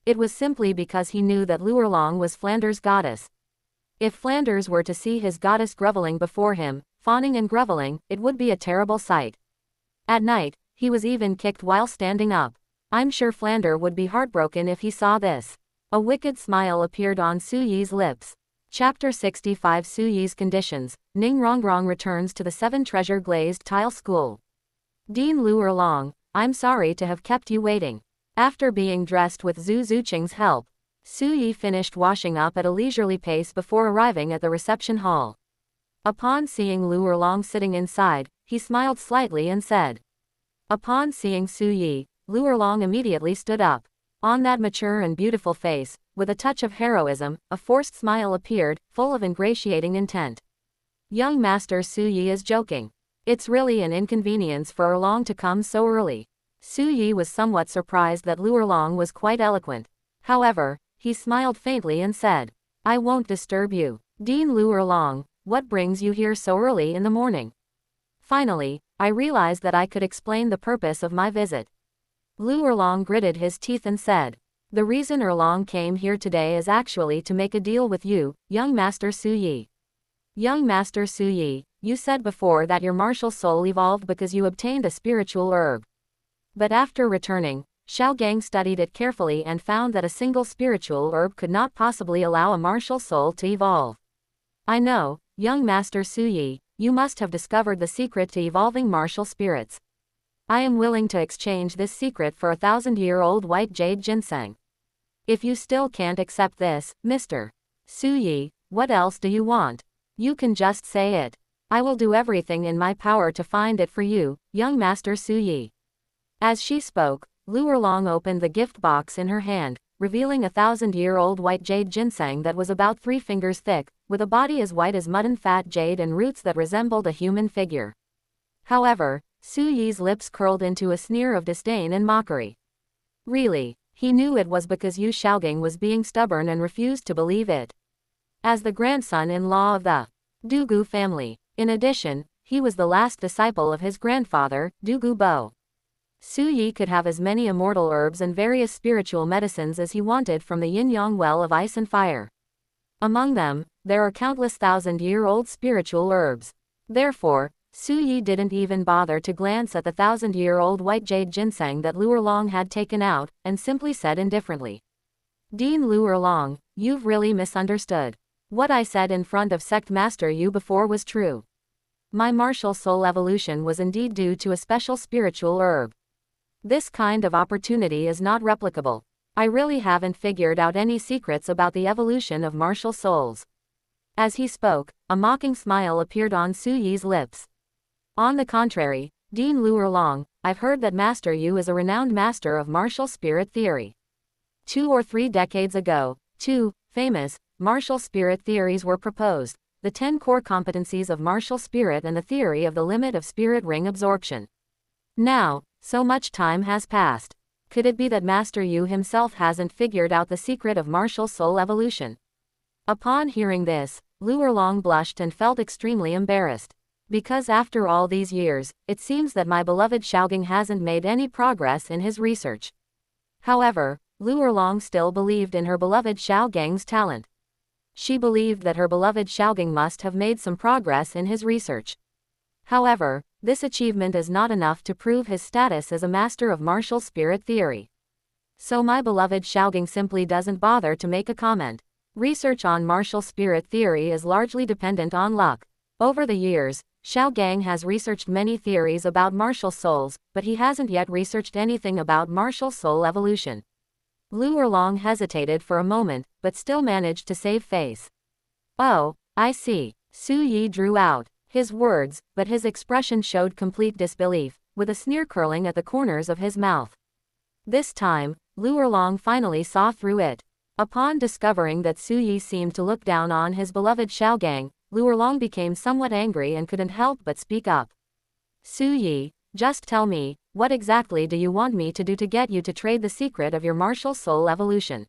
It was simply because he knew that Lu Erlong was Flanders' goddess. If Flanders were to see his goddess groveling before him, fawning and groveling, it would be a terrible sight. At night, he was even kicked while standing up. I'm sure Flanders would be heartbroken if he saw this. A wicked smile appeared on Su Yi's lips. Chapter 65 Su Yi's Conditions. Ning Rongrong returns to the 7-treasure glazed tile school. Dean Lu Erlong, I'm sorry to have kept you waiting. After being dressed with Zhu Zuqing's help, Su Yi finished washing up at a leisurely pace before arriving at the reception hall. Upon seeing Lu Erlong sitting inside, he smiled slightly and said. Upon seeing Su Yi, Lu Erlong immediately stood up. On that mature and beautiful face, with a touch of heroism, a forced smile appeared, full of ingratiating intent. Young Master Su Yi is joking. It's really an inconvenience for Erlong to come so early. Su Yi was somewhat surprised that Lu Erlong was quite eloquent. However, he smiled faintly and said, I won't disturb you. Dean Lu Erlong, what brings you here so early in the morning? Finally, I realized that I could explain the purpose of my visit. Lu Erlong gritted his teeth and said, the reason Erlong came here today is actually to make a deal with you, young Master Su Yi. Young Master Su Yi, you said before that your martial soul evolved because you obtained a spiritual herb. But after returning, Xiao Gang studied it carefully and found that a single spiritual herb could not possibly allow a martial soul to evolve. I know, young Master Su Yi, you must have discovered the secret to evolving martial spirits. I am willing to exchange this secret for 1,000-year-old white jade ginseng. If you still can't accept this, Mr. Su Yi, what else do you want? You can just say it. I will do everything in my power to find it for you, young Master Su Yi. As she spoke, Lu Erlong opened the gift box in her hand, revealing a 1,000-year-old white jade ginseng that was about 3 fingers thick, with a body as white as mutton fat jade and roots that resembled a human figure. However, Su Yi's lips curled into a sneer of disdain and mockery. Really, he knew it was because Yu Xiaogang was being stubborn and refused to believe it. As the grandson-in-law of the Dugu family, in addition, he was the last disciple of his grandfather, Dugu Bo. Su Yi could have as many immortal herbs and various spiritual medicines as he wanted from the yin-yang well of ice and fire. Among them, there are countless 1,000-year-old spiritual herbs. Therefore, Su Yi didn't even bother to glance at the 1,000-year-old white jade ginseng that Lu Erlong had taken out, and simply said indifferently. Dean Lu Erlong, you've really misunderstood. What I said in front of Sect Master Yu before was true. My martial soul evolution was indeed due to a special spiritual herb. This kind of opportunity is not replicable. I really haven't figured out any secrets about the evolution of martial souls. As he spoke, a mocking smile appeared on Su Yi's lips. On the contrary, Dean Lu Erlong, I've heard that Master Yu is a renowned master of martial spirit theory. 2 or 3 decades ago, 2 famous martial spirit theories were proposed, the 10 core competencies of martial spirit and the theory of the limit of spirit ring absorption. Now, so much time has passed. Could it be that Master Yu himself hasn't figured out the secret of martial soul evolution? Upon hearing this, Lu Erlong blushed and felt extremely embarrassed. Because after all these years, it seems that my beloved Xiaogang hasn't made any progress in his research. However, Lu Erlong still believed in her beloved Xiaogang's talent. She believed that her beloved Xiaogang must have made some progress in his research. However, this achievement is not enough to prove his status as a master of martial spirit theory. So my beloved Xiaogang simply doesn't bother to make a comment. Research on martial spirit theory is largely dependent on luck. Over the years, Xiaogang has researched many theories about martial souls, but he hasn't yet researched anything about martial soul evolution. Lu Erlong hesitated for a moment, but still managed to save face. Oh, I see. Su Yi drew out his words, but his expression showed complete disbelief, with a sneer curling at the corners of his mouth. This time, Lu Erlong finally saw through it. Upon discovering that Su Yi seemed to look down on his beloved Xiaogang, Lu Erlong became somewhat angry and couldn't help but speak up. Su Yi, just tell me, what exactly do you want me to do to get you to trade the secret of your martial soul evolution?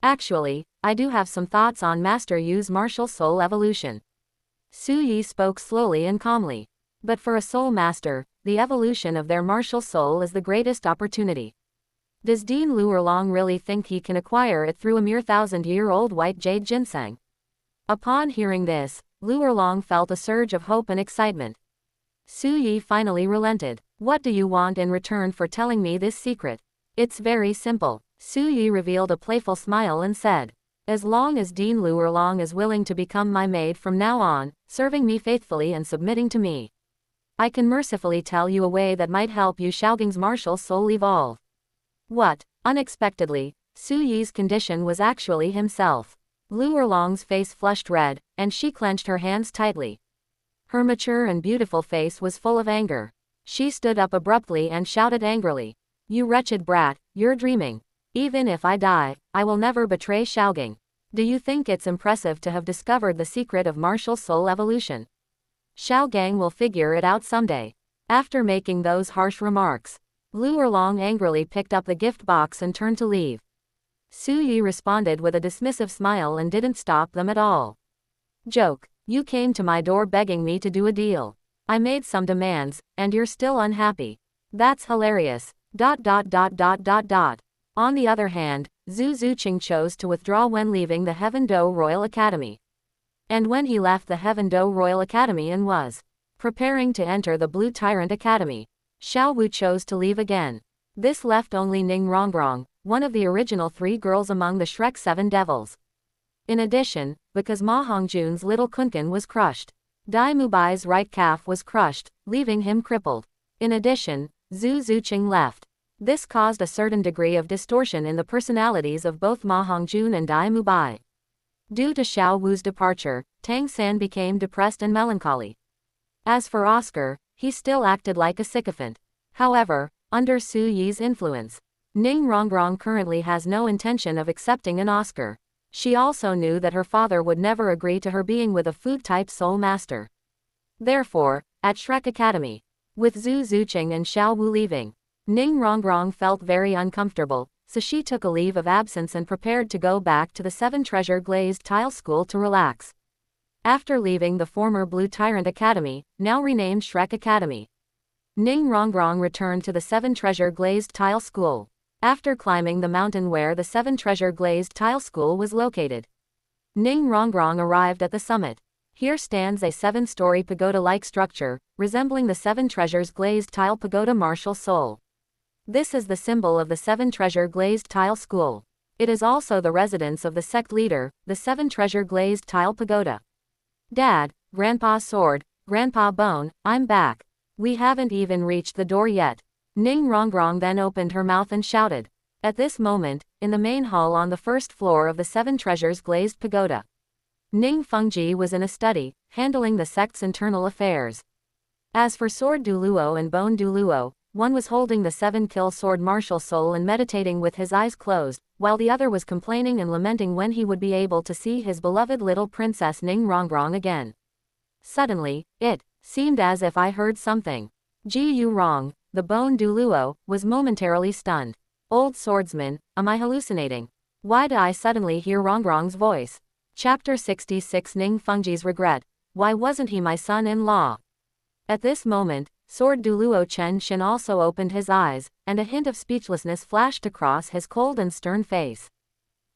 Actually, I do have some thoughts on Master Yu's martial soul evolution. Su Yi spoke slowly and calmly. But for a soul master, the evolution of their martial soul is the greatest opportunity. Does Dean Lu Erlong really think he can acquire it through a mere 1,000-year-old white jade ginseng? Upon hearing this, Lu Erlong felt a surge of hope and excitement. Su Yi finally relented. What do you want in return for telling me this secret? It's very simple. Su Yi revealed a playful smile and said, as long as Dean Lu Erlong is willing to become my maid from now on, serving me faithfully and submitting to me, I can mercifully tell you a way that might help Yu Xiaogang's martial soul evolve. What? Unexpectedly, Su Yi's condition was actually himself. Lu Erlong's face flushed red, and she clenched her hands tightly. Her mature and beautiful face was full of anger. She stood up abruptly and shouted angrily. You wretched brat, you're dreaming. Even if I die, I will never betray Xiaogang. Do you think it's impressive to have discovered the secret of martial soul evolution? Xiaogang will figure it out someday. After making those harsh remarks, Lu Erlong angrily picked up the gift box and turned to leave. Su Yi responded with a dismissive smile and didn't stop them at all. Joke, you came to my door begging me to do a deal. I made some demands, and you're still unhappy. That's hilarious. On the other hand, Zhu Zuqing chose to withdraw when leaving the Heaven Dou Royal Academy. And when he left the Heaven Dou Royal Academy and was preparing to enter the Blue Tyrant Academy, Xiao Wu chose to leave again. This left only Ning Rongrong, one of the original 3 girls among the Shrek 7 Devils. In addition, because Ma Hongjun's little Kunkan was crushed, Dai Mubai's right calf was crushed, leaving him crippled. In addition, Zhu Zuqing left. This caused a certain degree of distortion in the personalities of both Ma Hongjun and Dai Mubai. Due to Xiao Wu's departure, Tang San became depressed and melancholy. As for Oscar, he still acted like a sycophant. However, under Su Yi's influence, Ning Rongrong currently has no intention of accepting an Oscar. She also knew that her father would never agree to her being with a food-type soul master. Therefore, at Shrek Academy, with Zhu Zuqing and Xiao Wu leaving, Ning Rongrong felt very uncomfortable, so she took a leave of absence and prepared to go back to the 7 Treasure Glazed Tile School to relax. After leaving the former Blue Tyrant Academy, now renamed Shrek Academy, Ning Rongrong returned to the 7 Treasure Glazed Tile School. After climbing the mountain where the 7 Treasure Glazed Tile School was located, Ning Rongrong arrived at the summit. Here stands a 7-story pagoda-like structure, resembling the 7 Treasures Glazed Tile Pagoda Martial Soul. This is the symbol of the 7 Treasure Glazed Tile School. It is also the residence of the sect leader, the 7 Treasure Glazed Tile Pagoda. Dad, Grandpa Sword, Grandpa Bone, I'm back. We haven't even reached the door yet. Ning Rongrong then opened her mouth and shouted. At this moment, in the main hall on the first floor of the 7 Treasures Glazed Pagoda, Ning Fengji was in a study, handling the sect's internal affairs. As for Sword douluo and Bone douluo, one was holding the 7-kill sword martial soul and meditating with his eyes closed, while the other was complaining and lamenting when he would be able to see his beloved little princess Ning Rongrong again. Suddenly, it seemed as if I heard something. Ji Yu Rong, the Bone douluo, was momentarily stunned. Old swordsman, am I hallucinating? Why did I suddenly hear Rongrong's voice? Chapter 66 Ning Fengji's Regret. Why wasn't he my son-in-law? At this moment, Sword douluo Chen Xin also opened his eyes, and a hint of speechlessness flashed across his cold and stern face.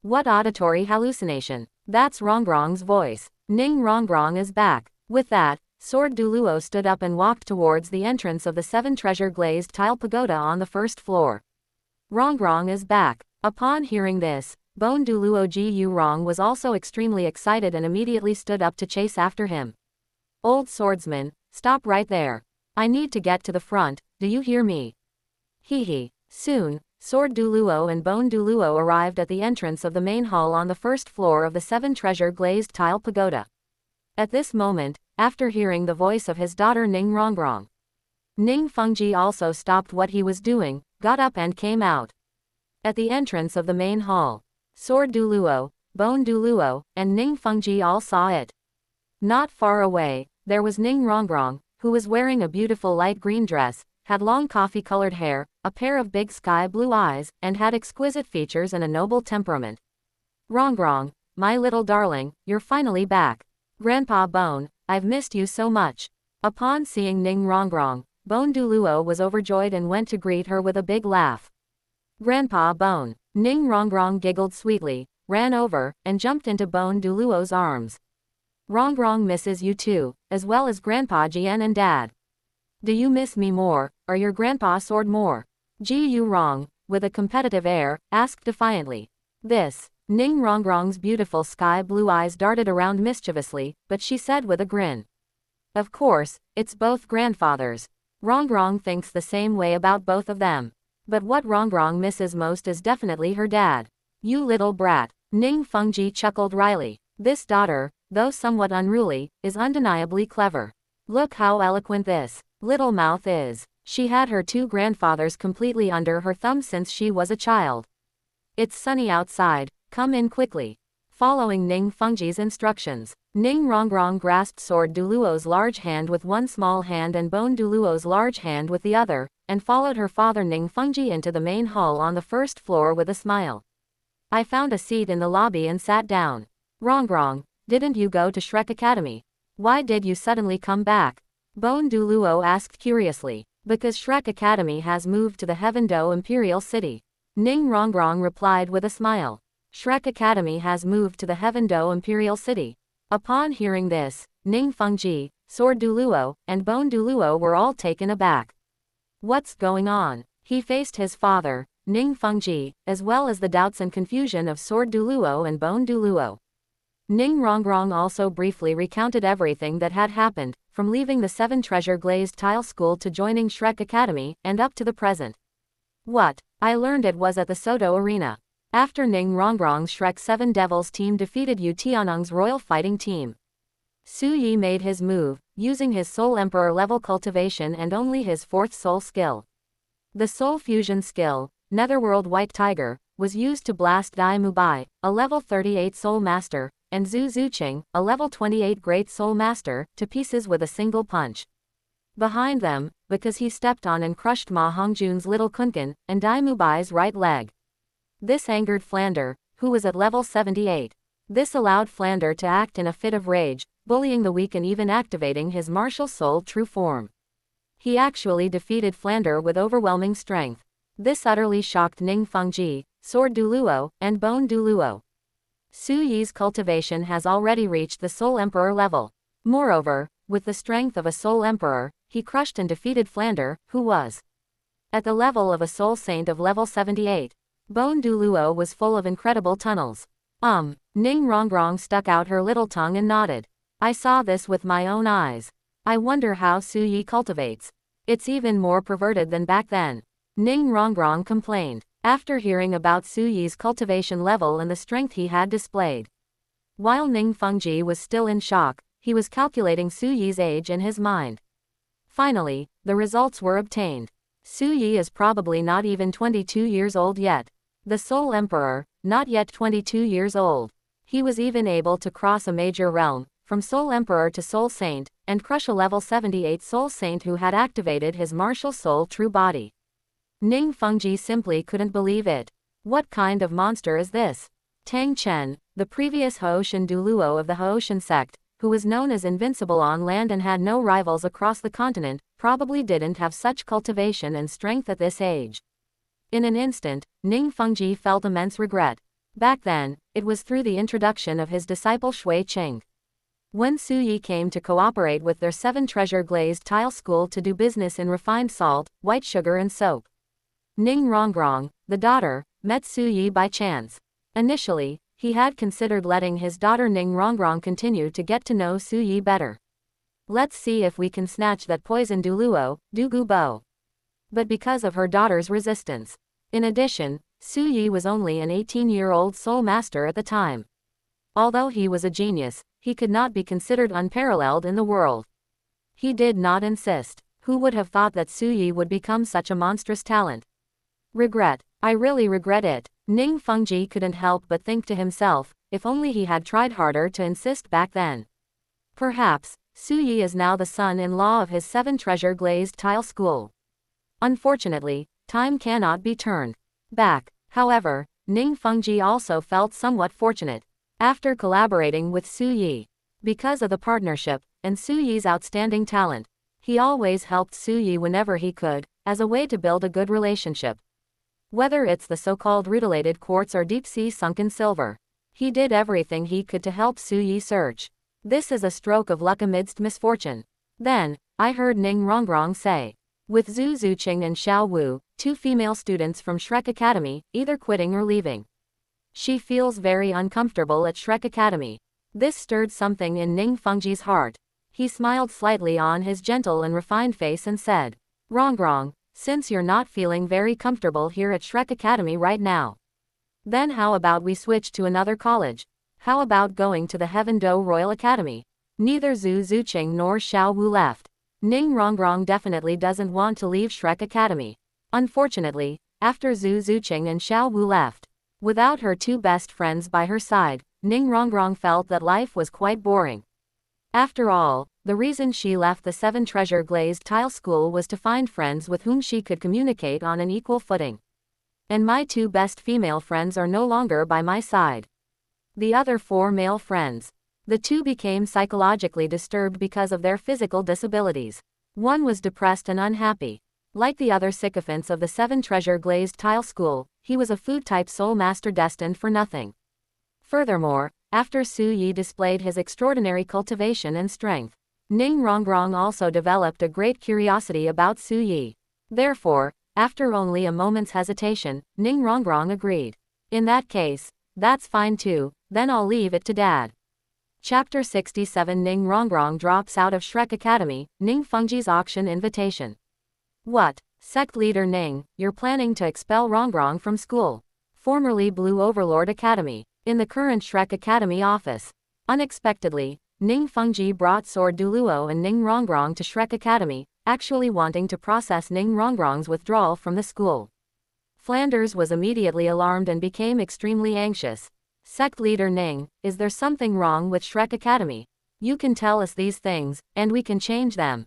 What auditory hallucination? That's Rongrong's voice. Ning Rongrong is back. With that, Sword douluo stood up and walked towards the entrance of the 7 Treasure Glazed Tile Pagoda on the first floor. Rongrong is back. Upon hearing this, Bone douluo Ji Yu Rong was also extremely excited and immediately stood up to chase after him. Old swordsman, stop right there. I need to get to the front, do you hear me? Hee. Soon, Sword douluo and Bone douluo arrived at the entrance of the main hall on the first floor of the 7 Treasure Glazed Tile Pagoda. At this moment, after hearing the voice of his daughter Ning Rongrong, Ning Fengji also stopped what he was doing, got up and came out. At the entrance of the main hall, Sword douluo, Bone douluo, and Ning Fengji all saw it. Not far away, there was Ning Rongrong, who was wearing a beautiful light green dress, had long coffee-colored hair, a pair of big sky-blue eyes, and had exquisite features and a noble temperament. Rongrong, my little darling, you're finally back. Grandpa Bone, I've missed you so much. Upon seeing Ning Rongrong, Bone douluo was overjoyed and went to greet her with a big laugh. Grandpa Bone. Ning Rongrong giggled sweetly, ran over, and jumped into Bone douluo's arms. Rongrong misses you too, as well as Grandpa Jian and Dad. Do you miss me more, or your Grandpa Sword more? Ji Yu Rong, with a competitive air, asked defiantly. This, Ning Rongrong's beautiful sky-blue eyes darted around mischievously, but she said with a grin. Of course, it's both grandfathers. Rongrong thinks the same way about both of them. But what Rongrong misses most is definitely her dad. You little brat. Ning Fengji chuckled wryly. This daughter, though somewhat unruly, is undeniably clever. Look how eloquent this little mouth is. She had her two grandfathers completely under her thumb since she was a child. It's sunny outside, come in quickly. Following Ning Fengji's instructions, Ning Rongrong grasped Sword Douluo's large hand with one small hand and Bone Douluo's large hand with the other, and followed her father Ning Fengji into the main hall on the first floor with a smile. I found a seat in the lobby and sat down. Rongrong, didn't you go to Shrek Academy? Why did you suddenly come back? Bone Douluo asked curiously. Because Shrek Academy has moved to the Heaven-Do Imperial City. Ning Rongrong replied with a smile. Shrek Academy has moved to the Heaven-Do Imperial City. Upon hearing this, Ning Fengji, Sword Douluo, and Bone Douluo were all taken aback. What's going on? He faced his father, Ning Fengji, as well as the doubts and confusion of Sword Douluo and Bone Douluo. Ning Rongrong also briefly recounted everything that had happened, from leaving the 7 treasure glazed tile school to joining Shrek Academy, and up to the present. What? I learned it was at the Soto Arena. After Ning Rongrong's Shrek 7 Devils team defeated Yu Tianung's Royal Fighting Team. Su Yi made his move, using his Soul Emperor level cultivation and only his 4th soul skill. The Soul Fusion skill, Netherworld White Tiger, was used to blast Dai Mubai, a level 38 Soul Master, and Zhu Zuqing, a level 28 Great Soul Master, to pieces with a single punch. Behind them, because he stepped on and crushed Ma Hongjun's little Kunkin, and Dai Mubai's right leg. This angered Flander, who was at level 78. This allowed Flander to act in a fit of rage, bullying the weak and even activating his martial soul true form. He actually defeated Flander with overwhelming strength. This utterly shocked Ning Fengji, Sword Douluo, and Bone Douluo. Su Yi's cultivation has already reached the Soul Emperor level. Moreover, with the strength of a Soul Emperor, he crushed and defeated Flander, who was at the level of a Soul Saint of level 78. Bone Douluo was full of incredible tunnels. Ning Rongrong stuck out her little tongue and nodded. I saw this with my own eyes. I wonder how Su Yi cultivates. It's even more perverted than back then. Ning Rongrong complained, after hearing about Su Yi's cultivation level and the strength he had displayed. While Ning Fengji was still in shock, he was calculating Su Yi's age in his mind. Finally, the results were obtained. Su Yi is probably not even 22 years old yet. The Soul Emperor, not yet 22 years old. He was even able to cross a major realm, from Soul Emperor to Soul Saint, and crush a level 78 Soul Saint who had activated his martial soul true body. Ning Fengji simply couldn't believe it. What kind of monster is this? Tang Chen, the previous Haoshan Douluo of the Haoshan sect, who was known as invincible on land and had no rivals across the continent, probably didn't have such cultivation and strength at this age. In an instant, Ning Fengji felt immense regret. Back then, it was through the introduction of his disciple Shui Qing. When Su Yi came to cooperate with their 7 treasure glazed tile school to do business in refined salt, white sugar and soap. Ning Rongrong, the daughter, met Su Yi by chance. Initially, he had considered letting his daughter Ning Rongrong continue to get to know Su Yi better. Let's see if we can snatch that poison Douluo, Dugu Bo. But because of her daughter's resistance. In addition, Su Yi was only an 18-year-old soul master at the time. Although he was a genius, he could not be considered unparalleled in the world. He did not insist. Who would have thought that Su Yi would become such a monstrous talent? Regret. I really regret it. Ning Fengji couldn't help but think to himself, if only he had tried harder to insist back then. Perhaps, Su Yi is now the son-in-law of his 7 treasure glazed tile school. Unfortunately, time cannot be turned back. However, Ning Fengji also felt somewhat fortunate. After collaborating with Su Yi, because of the partnership, and Su Yi's outstanding talent, he always helped Su Yi whenever he could, as a way to build a good relationship. Whether it's the so-called rutilated quartz or deep-sea sunken silver, he did everything he could to help Su Yi search. This is a stroke of luck amidst misfortune. Then, I heard Ning Rongrong say, with Zhu Zuqing and Xiao Wu, 2 female students from Shrek Academy, either quitting or leaving. She feels very uncomfortable at Shrek Academy. This stirred something in Ning Fengji's heart. He smiled slightly on his gentle and refined face and said, Rongrong, since you're not feeling very comfortable here at Shrek Academy right now, then how about we switch to another college? How about going to the Heaven-Do Royal Academy? Neither Zhu Zuqing nor Xiao Wu left. Ning Rongrong definitely doesn't want to leave Shrek Academy. Unfortunately, after Zhu Zuqing and Xiao Wu left, without her two best friends by her side, Ning Rongrong felt that life was quite boring. After all, the reason she left the Seven Treasure Glazed Tile School was to find friends with whom she could communicate on an equal footing. And my two best female friends are no longer by my side. The other four male friends. The two became psychologically disturbed because of their physical disabilities. One was depressed and unhappy. Like the other sycophants of the Seven Treasure Glazed Tile School, he was a food-type soul master destined for nothing. Furthermore, after Su Yi displayed his extraordinary cultivation and strength, Ning Rongrong also developed a great curiosity about Su Yi. Therefore, after only a moment's hesitation, Ning Rongrong agreed. In that case, that's fine too, then I'll leave it to Dad. Chapter 67 Ning Rongrong drops out of Shrek Academy, Ning Fengji's auction invitation. What? Sect leader Ning, you're planning to expel Rongrong from school. Formerly Blue Overlord Academy. In the current Shrek Academy office. Unexpectedly, Ning Fengji brought Sword Douluo and Ning Rongrong to Shrek Academy, actually wanting to process Ning Rongrong's withdrawal from the school. Flanders was immediately alarmed and became extremely anxious. Sect leader Ning, is there something wrong with Shrek Academy? You can tell us these things, and we can change them.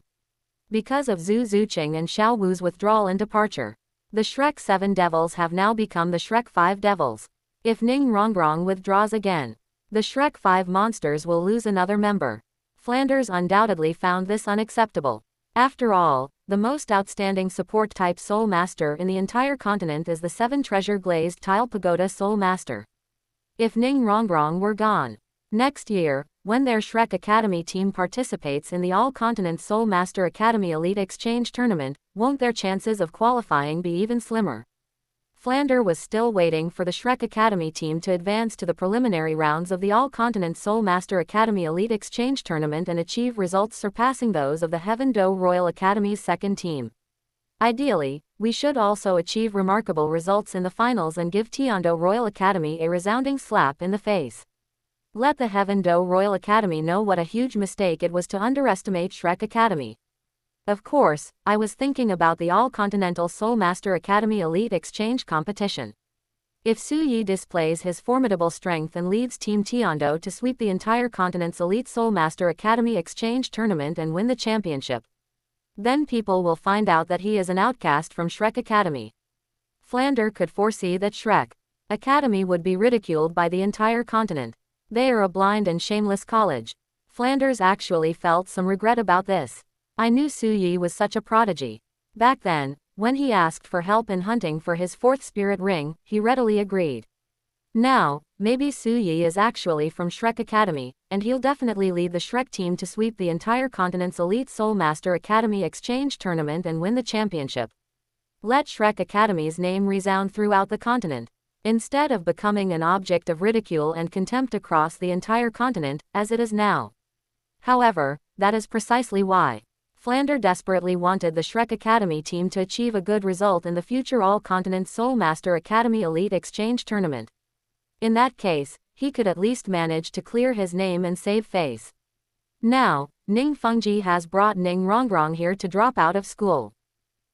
Because of Zhu Zuqing and Xiao Wu's withdrawal and departure, the Shrek 7 Devils have now become the Shrek 5 Devils. If Ning Rongrong withdraws again, the Shrek 5 monsters will lose another member. Flanders undoubtedly found this unacceptable. After all, the most outstanding support-type Soul Master in the entire continent is the Seven Treasure Glazed Tile Pagoda Soul Master. If Ning Rongrong were gone, next year, when their Shrek Academy team participates in the All-Continent Soul Master Academy Elite Exchange Tournament, won't their chances of qualifying be even slimmer? Flander was still waiting for the Shrek Academy team to advance to the preliminary rounds of the All-Continent Soul Master Academy Elite Exchange Tournament and achieve results surpassing those of the Heaven Do Royal Academy's second team. Ideally, we should also achieve remarkable results in the finals and give Tiando Royal Academy a resounding slap in the face. Let the Heaven Do Royal Academy know what a huge mistake it was to underestimate Shrek Academy. Of course, I was thinking about the All-Continental Soul Master Academy Elite Exchange competition. If Su Yi displays his formidable strength and leads Team Tiando to sweep the entire continent's Elite Soul Master Academy Exchange Tournament and win the championship, then people will find out that he is an outcast from Shrek Academy. Flander could foresee that Shrek Academy would be ridiculed by the entire continent. They are a blind and shameless college. Flanders actually felt some regret about this. I knew Su Yi was such a prodigy. Back then, when he asked for help in hunting for his fourth spirit ring, he readily agreed. Now, maybe Su Yi is actually from Shrek Academy, and he'll definitely lead the Shrek team to sweep the entire continent's Elite Soul Master Academy Exchange Tournament and win the championship. Let Shrek Academy's name resound throughout the continent, instead of becoming an object of ridicule and contempt across the entire continent, as it is now. However, that is precisely why Flander desperately wanted the Shrek Academy team to achieve a good result in the future All-Continent Soul Master Academy Elite Exchange Tournament. In that case, he could at least manage to clear his name and save face. Now, Ning Fengji has brought Ning Rongrong here to drop out of school.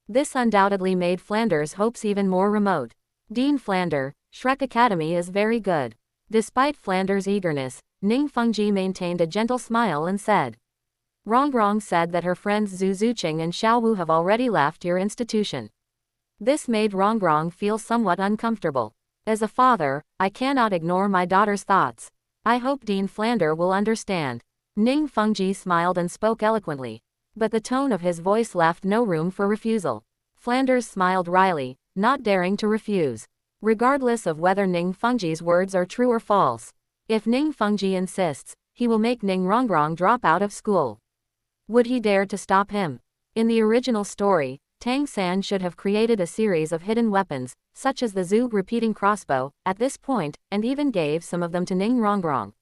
This undoubtedly made Flander's hopes even more remote. Dean Flander, Shrek Academy is very good. Despite Flander's eagerness, Ning Fengji maintained a gentle smile and said, Rongrong said that her friends Zhu Zuqing and Xiao Wu have already left your institution. This made Rongrong feel somewhat uncomfortable. As a father, I cannot ignore my daughter's thoughts. I hope Dean Flander will understand. Ning Fengji smiled and spoke eloquently, but the tone of his voice left no room for refusal. Flanders smiled wryly, not daring to refuse. Regardless of whether Ning Fengji's words are true or false, if Ning Fengji insists, he will make Ning Rongrong drop out of school. Would he dare to stop him? In the original story, Tang San should have created a series of hidden weapons, such as the Zug repeating crossbow, at this point, and even gave some of them to Ning Rongrong.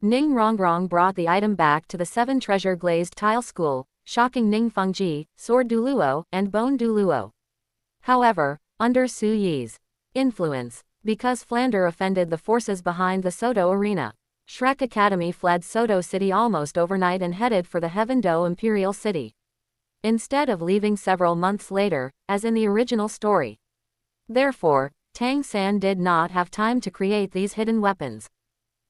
Ning Rongrong brought the item back to the Seven Treasure Glazed Tile School, shocking Ning Fengji, Sword Douluo, and Bone Douluo. However, under Su Yi's influence, because Flander offended the forces behind the Soto Arena, Shrek Academy fled Soto City almost overnight and headed for the Heaven Do Imperial City, instead of leaving several months later, as in the original story. Therefore, Tang San did not have time to create these hidden weapons.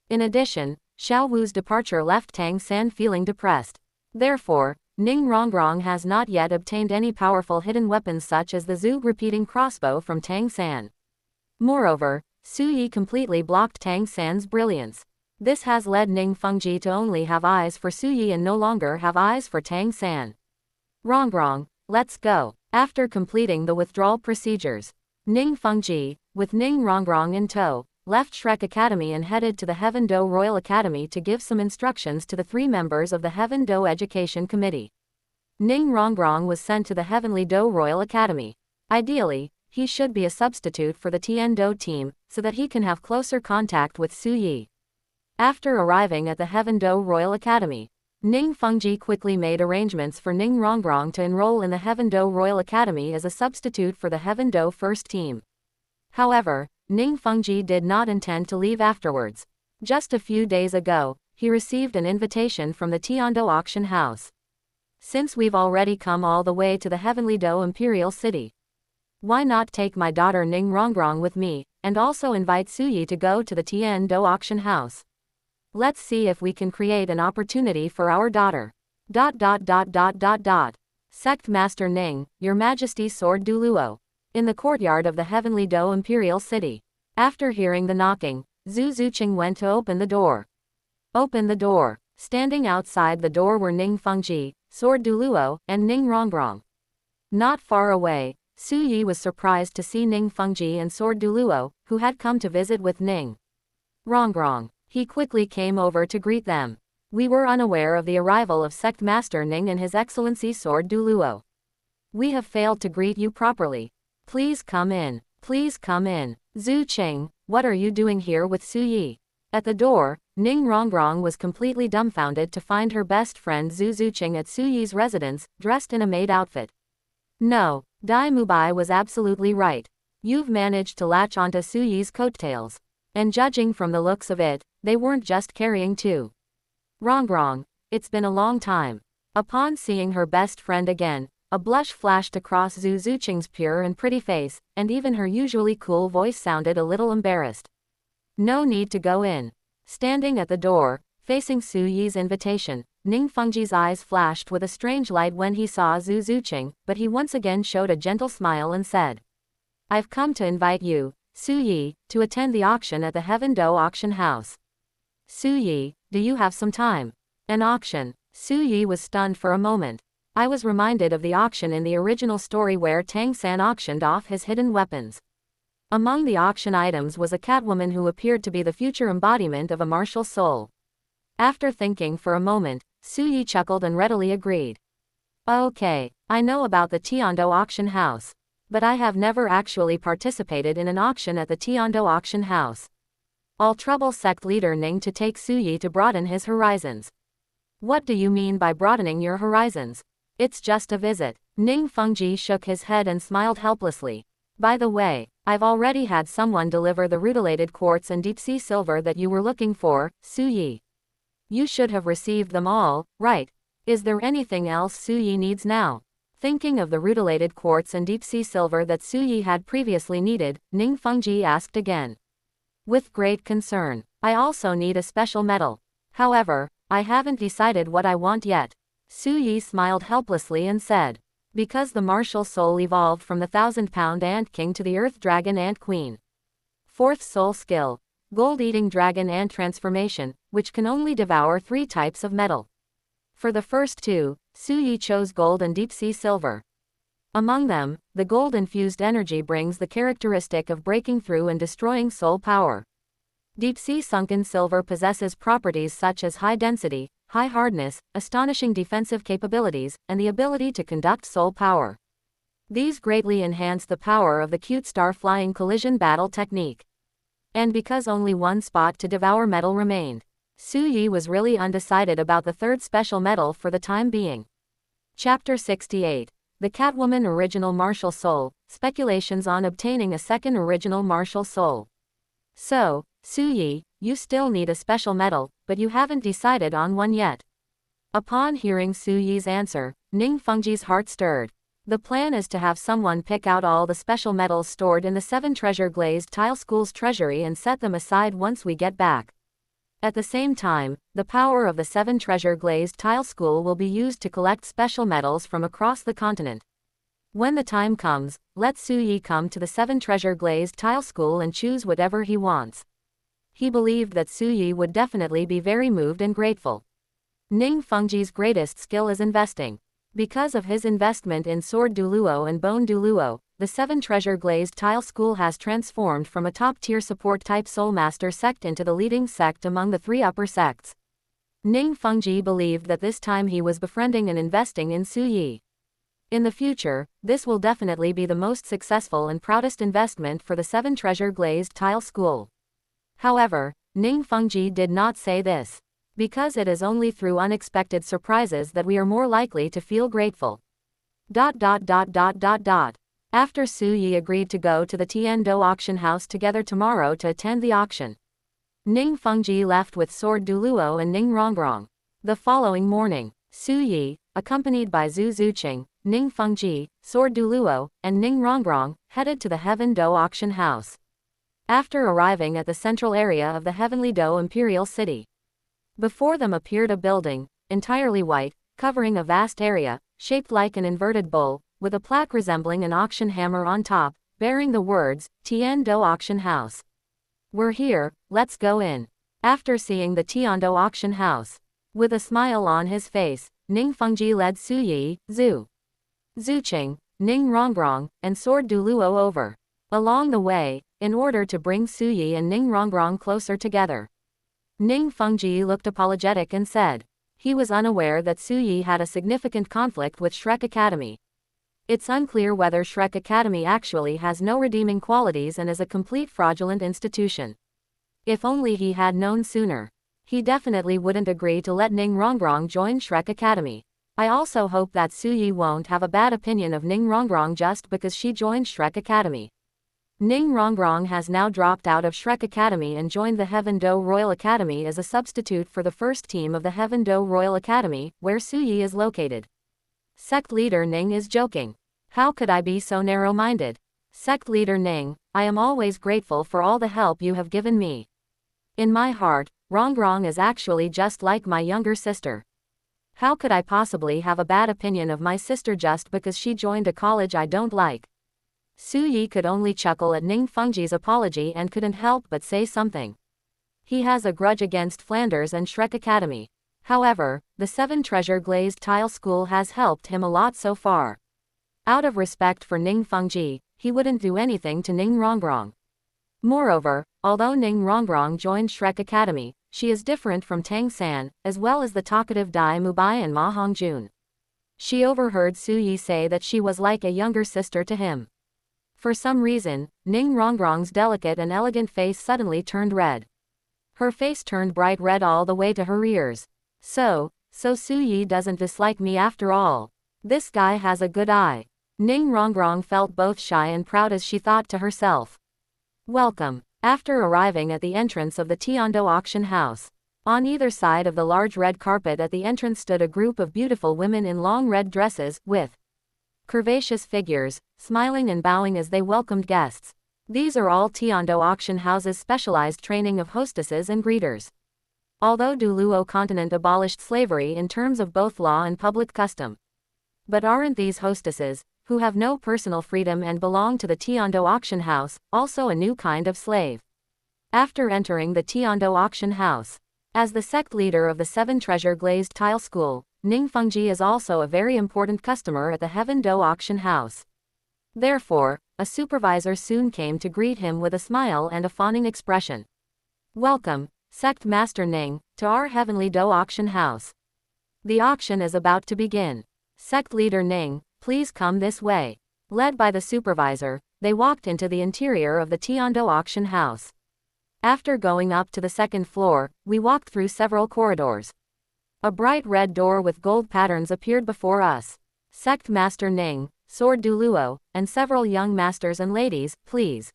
In addition, Xiao Wu's departure left Tang San feeling depressed. Therefore, Ning Rongrong has not yet obtained any powerful hidden weapons such as the Zug repeating crossbow from Tang San. Moreover, Su Yi completely blocked Tang San's brilliance. This has led Ning Fengji to only have eyes for Su Yi and no longer have eyes for Tang San. Rongrong, let's go. After completing the withdrawal procedures, Ning Fengji, with Ning Rongrong in tow, left Shrek Academy and headed to the Heaven Do Royal Academy to give some instructions to the 3 members of the Heaven Do Education Committee. Ning Rongrong was sent to the Heavenly Do Royal Academy. Ideally, he should be a substitute for the Tien Do team, so that he can have closer contact with Su Yi. After arriving at the Heaven Do Royal Academy, Ning Fengji quickly made arrangements for Ning Rongrong to enroll in the Heaven Do Royal Academy as a substitute for the Heaven Do first team. However, Ning Fengji did not intend to leave afterwards. Just a few days ago, he received an invitation from the Tiando auction house. Since we've already come all the way to the Heavenly Do Imperial City, why not take my daughter Ning Rongrong with me, and also invite Su Yi to go to the Tiando auction house? Let's see if we can create an opportunity for our daughter. Sect Master Ning, Your Majesty's sword douluo. In the courtyard of the Heavenly Do Imperial City. After hearing the knocking, Zhu Zuqing went to open the door. Open the door. Standing outside the door were Ning Fengji, sword douluo, and Ning Rongrong. Not far away, Su Yi was surprised to see Ning Fengji and sword douluo, who had come to visit with Ning Rongrong. He quickly came over to greet them. We were unaware of the arrival of Sect Master Ning and His Excellency sword douluo. We have failed to greet you properly. Please come in. Please come in. Zhu Qing, what are you doing here with Su Yi? At the door, Ning Rongrong was completely dumbfounded to find her best friend Zhu Zuqing at Su Yi's residence, dressed in a maid outfit. No, Dai Mubai was absolutely right. You've managed to latch onto Su Yi's coattails. And judging from the looks of it, they weren't just carrying 2. Rongrong, it's been a long time. Upon seeing her best friend again, a blush flashed across Zhu Zuqing's pure and pretty face, and even her usually cool voice sounded a little embarrassed. No need to go in. Standing at the door, facing Su Yi's invitation, Ning Fengji's eyes flashed with a strange light when he saw Zhu Zuqing, but he once again showed a gentle smile and said, I've come to invite you, Su Yi, to attend the auction at the Heaven Do auction house. Su Yi, do you have some time? An auction? Su Yi was stunned for a moment. I was reminded of the auction in the original story where Tang San auctioned off his hidden weapons. Among the auction items was a catwoman who appeared to be the future embodiment of a martial soul. After thinking for a moment, Su Yi chuckled and readily agreed. Okay, I know about the Tiando auction house. But I have never actually participated in an auction at the Tiando auction house. I'll trouble sect leader Ning to take Su Yi to broaden his horizons. What do you mean by broadening your horizons? It's just a visit. Ning Fengji shook his head and smiled helplessly. By the way, I've already had someone deliver the rutilated quartz and deep sea silver that you were looking for, Su Yi. You should have received them all, right? Is there anything else Su Yi needs now? Thinking of the rutilated quartz and deep sea silver that Su Yi had previously needed, Ning Fengji asked again. With great concern. I also need a special metal. However, I haven't decided what I want yet. Su Yi smiled helplessly and said. Because the martial soul evolved from the 1,000-pound ant king to the earth dragon ant queen. 4th soul skill. Gold-eating dragon ant transformation, which can only devour 3 types of metal. For the first 2, Su Yi chose gold and deep sea silver. Among them, the gold-infused energy brings the characteristic of breaking through and destroying soul power. Deep sea sunken silver possesses properties such as high density, high hardness, astonishing defensive capabilities, and the ability to conduct soul power. These greatly enhance the power of the cute star flying collision battle technique. And because only one spot to devour metal remained, Su Yi was really undecided about the 3rd special metal for the time being. Chapter 68. The Catwoman Original Martial Soul, Speculations on Obtaining a Second Original Martial Soul. So, Su Yi, you still need a special medal, but you haven't decided on one yet. Upon hearing Su Yi's answer, Ning Fengji's heart stirred. The plan is to have someone pick out all the special medals stored in the 7 treasure glazed tile school's treasury and set them aside once we get back. At the same time, the power of the 7 treasure glazed tile school will be used to collect special medals from across the continent. When the time comes, let Su Yi come to the 7 treasure glazed tile school and choose whatever he wants. He believed that Su Yi would definitely be very moved and grateful. Ning Fengji's greatest skill is investing. Because of his investment in sword douluo and bone douluo, the 7 treasure glazed tile school has transformed from a top-tier support-type soul master sect into the leading sect among the 3 upper sects. Ning Fengji believed that this time he was befriending and investing in Su Yi. In the future, this will definitely be the most successful and proudest investment for the 7 treasure glazed tile school. However, Ning Fengji did not say this. Because it is only through unexpected surprises that we are more likely to feel grateful. After Su Yi agreed to go to the Tiando auction house together tomorrow to attend the auction, Ning Fengji left with Sword Douluo and Ning Rongrong. The following morning, Su Yi, accompanied by Zhu Zuqing, Ning Fengji, Sword Douluo, and Ning Rongrong, headed to the Heaven Do auction house. After arriving at the central area of the Heavenly Do Imperial City, before them appeared a building, entirely white, covering a vast area, shaped like an inverted bowl, with a plaque resembling an auction hammer on top, bearing the words, Tiando Auction House. We're here, let's go in. After seeing the Tiando auction house, with a smile on his face, Ning Fengji led Su Yi, Zhu Zuqing, Ning Rongrong, and Sword Douluo over. Along the way, in order to bring Su Yi and Ning Rongrong closer together, Ning Fengji looked apologetic and said he was unaware that Su Yi had a significant conflict with Shrek Academy. It's unclear whether Shrek Academy actually has no redeeming qualities and is a complete fraudulent institution. If only he had known sooner. He definitely wouldn't agree to let Ning Rongrong join Shrek Academy. I also hope that Su Yi won't have a bad opinion of Ning Rongrong just because she joined Shrek Academy. Ning Rongrong has now dropped out of Shrek Academy and joined the Heaven Do Royal Academy as a substitute for the first team of the Heaven Do Royal Academy, where Su Yi is located. Sect leader Ning is joking. How could I be so narrow-minded? Sect leader Ning, I am always grateful for all the help you have given me. In my heart, Rongrong is actually just like my younger sister. How could I possibly have a bad opinion of my sister just because she joined a college I don't like? Su Yi could only chuckle at Ning Fengji's apology and couldn't help but say something. He has a grudge against Flanders and Shrek Academy. However, the 7 treasure glazed tile school has helped him a lot so far. Out of respect for Ning Fengji, he wouldn't do anything to Ning Rongrong. Moreover, although Ning Rongrong joined Shrek Academy, she is different from Tang San, as well as the talkative Dai Mubai and Ma Hongjun. She overheard Su Yi say that she was like a younger sister to him. For some reason, Ning Rongrong's delicate and elegant face suddenly turned red. Her face turned bright red all the way to her ears. So Su Yi doesn't dislike me after all. This guy has a good eye. Ning Rongrong felt both shy and proud as she thought to herself. Welcome. After arriving at the entrance of the Tiando auction house, on either side of the large red carpet at the entrance stood a group of beautiful women in long red dresses, with curvaceous figures, smiling and bowing as they welcomed guests. These are all Tiando auction house's specialized training of hostesses and greeters. Although Douluo continent abolished slavery in terms of both law and public custom. But aren't these hostesses, who have no personal freedom and belong to the Tiando auction house, also a new kind of slave? After entering the Tiando auction house, as the sect leader of the 7 treasure glazed tile school, Ning Fengji is also a very important customer at the Heaven Do auction house. Therefore, a supervisor soon came to greet him with a smile and a fawning expression. Welcome, Sect Master Ning, to our Heavenly Do auction house. The auction is about to begin. Sect leader Ning, please come this way. Led by the supervisor, they walked into the interior of the Tiando auction house. After going up to the 2nd floor, we walked through several corridors. A bright red door with gold patterns appeared before us. Sect Master Ning, Sword Douluo, and several young masters and ladies, please.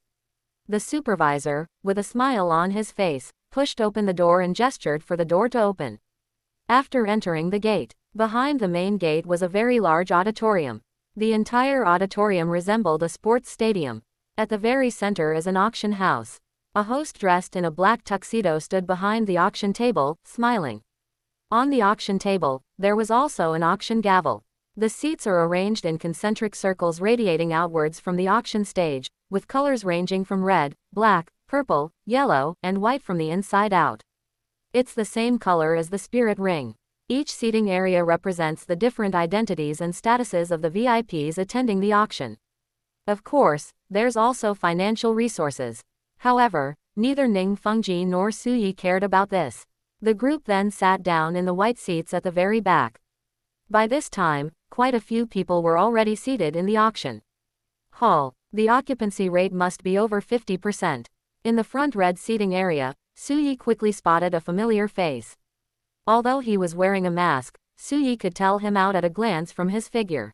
The supervisor, with a smile on his face, pushed open the door and gestured for the door to open. After entering the gate, behind the main gate was a very large auditorium. The entire auditorium resembled a sports stadium. At the very center is an auction house. A host dressed in a black tuxedo stood behind the auction table, smiling. On the auction table, there was also an auction gavel. The seats are arranged in concentric circles radiating outwards from the auction stage, with colors ranging from red, black, purple, yellow, and white from the inside out. It's the same color as the spirit ring. Each seating area represents the different identities and statuses of the VIPs attending the auction. Of course, there's also financial resources. However, neither Ning Fengji nor Su Yi cared about this. The group then sat down in the white seats at the very back. By this time, quite a few people were already seated in the auction hall. The occupancy rate must be over 50%. In the front red seating area, Su Yi quickly spotted a familiar face. Although he was wearing a mask, Su Yi could tell him out at a glance from his figure.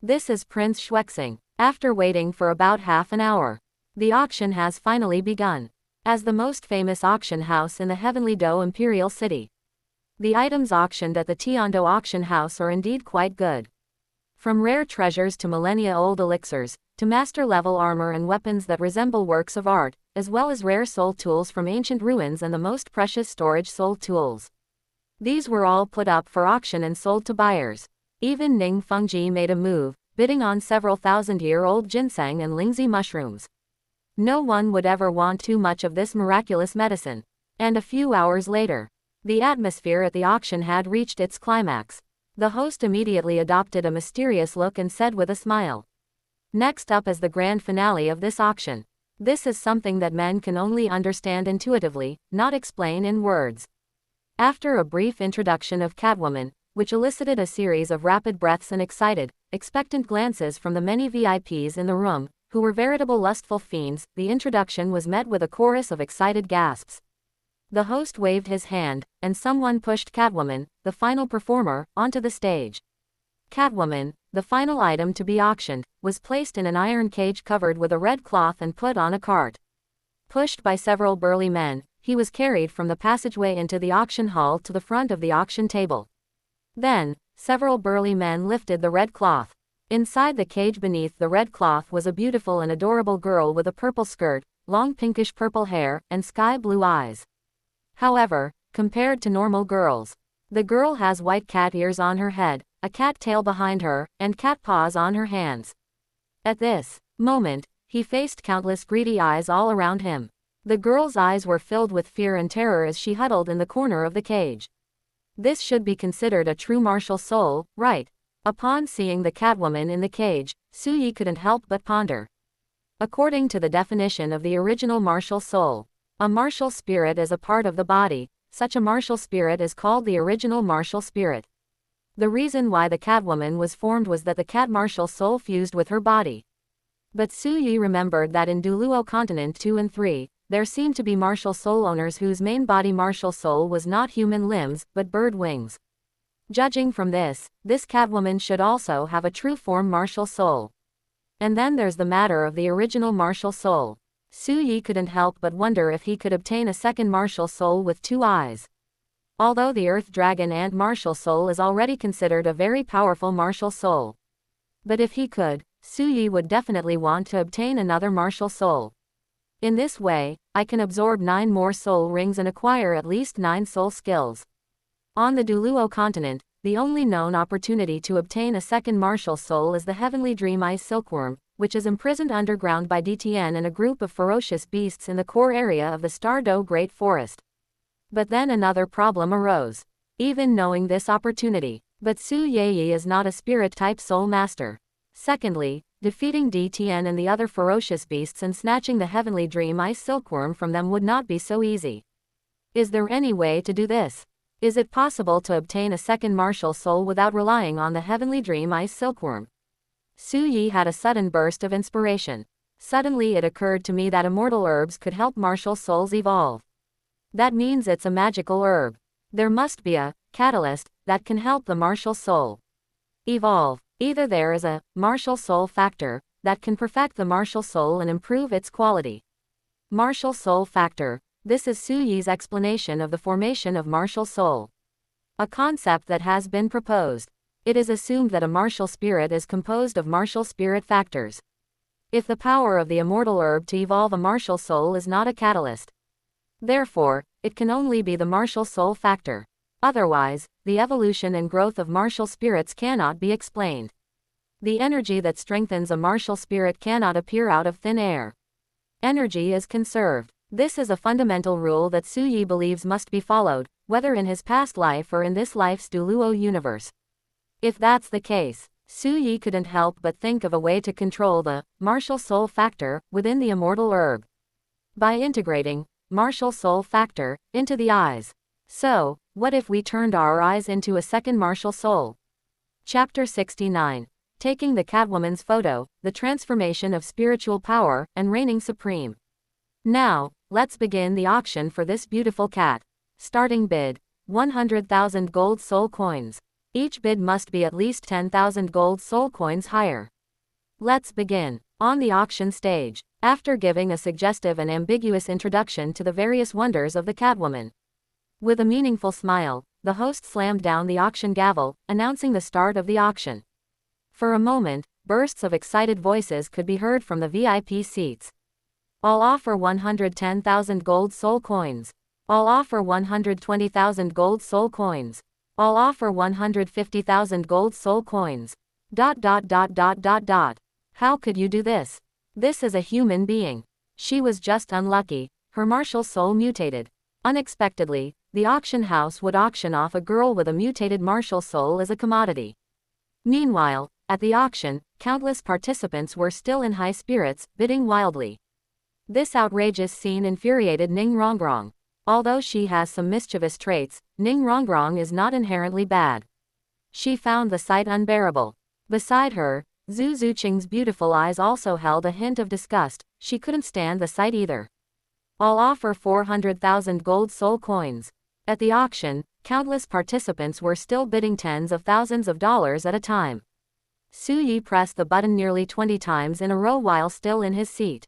This is Prince Shuexing. After waiting for about half an hour, the auction has finally begun. As the most famous auction house in the Heavenly Do Imperial City, the items auctioned at the Tiando auction house are indeed quite good. From rare treasures to millennia-old elixirs, to master-level armor and weapons that resemble works of art, as well as rare soul tools from ancient ruins and the most precious storage soul tools. These were all put up for auction and sold to buyers. Even Ning Fengji made a move, bidding on several thousand-year-old ginseng and lingzi mushrooms. No one would ever want too much of this miraculous medicine. And a few hours later, the atmosphere at the auction had reached its climax. The host immediately adopted a mysterious look and said with a smile, "Next up is the grand finale of this auction. This is something that men can only understand intuitively, not explain in words." After a brief introduction of Catwoman, which elicited a series of rapid breaths and excited, expectant glances from the many VIPs in the room, who were veritable lustful fiends, the introduction was met with a chorus of excited gasps. The host waved his hand, and someone pushed Catwoman, the final performer, onto the stage. Catwoman, the final item to be auctioned, was placed in an iron cage covered with a red cloth and put on a cart. Pushed by several burly men, he was carried from the passageway into the auction hall to the front of the auction table. Then, several burly men lifted the red cloth. Inside the cage beneath the red cloth was a beautiful and adorable girl with a purple skirt, long pinkish purple hair, and sky blue eyes. However, compared to normal girls, the girl has white cat ears on her head, a cat tail behind her, and cat paws on her hands. At this moment, he faced countless greedy eyes all around him. The girl's eyes were filled with fear and terror as she huddled in the corner of the cage. This should be considered a true martial soul, right? Upon seeing the Catwoman in the cage, Su Yi couldn't help but ponder. According to the definition of the original martial soul, a martial spirit is a part of the body. Such a martial spirit is called the original martial spirit. The reason why the Catwoman was formed was that the cat martial soul fused with her body. But Su Yi remembered that in Douluo Continent 2 and 3, there seemed to be martial soul owners whose main body martial soul was not human limbs, but bird wings. Judging from this Catwoman should also have a true form martial soul. And then there's the matter of the original martial soul. Su Yi couldn't help but wonder if he could obtain a second martial soul with 2 eyes. Although the Earth Dragon Ant martial soul is already considered a very powerful martial soul. But if he could, Su Yi would definitely want to obtain another martial soul. In this way, I can absorb 9 more soul rings and acquire at least 9 soul skills. On the Douluo continent, the only known opportunity to obtain a second martial soul is the Heavenly Dream Ice Silkworm, which is imprisoned underground by DTN and a group of ferocious beasts in the core area of the Stardo Great Forest. But then another problem arose. Even knowing this opportunity, but Su Yi is not a spirit-type soul master. Secondly, defeating DTN and the other ferocious beasts and snatching the Heavenly Dream Ice Silkworm from them would not be so easy. Is there any way to do this? Is it possible to obtain a second martial soul without relying on the Heavenly Dream Ice Silkworm? Su Yi had a sudden burst of inspiration. Suddenly it occurred to me that immortal herbs could help martial souls evolve. That means it's a magical herb. There must be a catalyst that can help the martial soul evolve. Either there is a martial soul factor that can perfect the martial soul and improve its quality, Martial soul factor. This is Su Yi's explanation of the formation of martial soul. A concept that has been proposed. It is assumed that a martial spirit is composed of martial spirit factors. If the power of the immortal herb to evolve a martial soul is not a catalyst, therefore, it can only be the martial soul factor. Otherwise, the evolution and growth of martial spirits cannot be explained. The energy that strengthens a martial spirit cannot appear out of thin air. Energy is conserved. This is a fundamental rule that Su Yi believes must be followed, whether in his past life or in this life's douluo universe. If that's the case, Su Yi couldn't help but think of a way to control the martial soul factor within the immortal herb by integrating martial soul factor into the eyes. So, what if we turned our eyes into a second martial soul? Chapter 69. Taking the Catwoman's photo, the transformation of spiritual power and reigning supreme. Now, let's begin the auction for this beautiful cat. Starting bid, 100,000 gold soul coins. Each bid must be at least 10,000 gold soul coins higher. Let's begin. On the auction stage, after giving a suggestive and ambiguous introduction to the various wonders of the Catwoman, with a meaningful smile, the host slammed down the auction gavel, announcing the start of the auction. For a moment, bursts of excited voices could be heard from the VIP seats. I'll offer 110,000 gold soul coins. I'll offer 120,000 gold soul coins. I'll offer 150,000 gold soul coins. ... How could you do this? This is a human being. She was just unlucky. Her martial soul mutated. Unexpectedly, the auction house would auction off a girl with a mutated martial soul as a commodity. Meanwhile, at the auction, countless participants were still in high spirits, bidding wildly. This outrageous scene infuriated Ning Rongrong. Although she has some mischievous traits, Ning Rongrong is not inherently bad. She found the sight unbearable. Beside her, Zhu Zuqing's beautiful eyes also held a hint of disgust. She couldn't stand the sight either. I'll offer 400,000 gold soul coins. At the auction, countless participants were still bidding tens of thousands of dollars at a time. Su Yi pressed the button nearly 20 times in a row while still in his seat.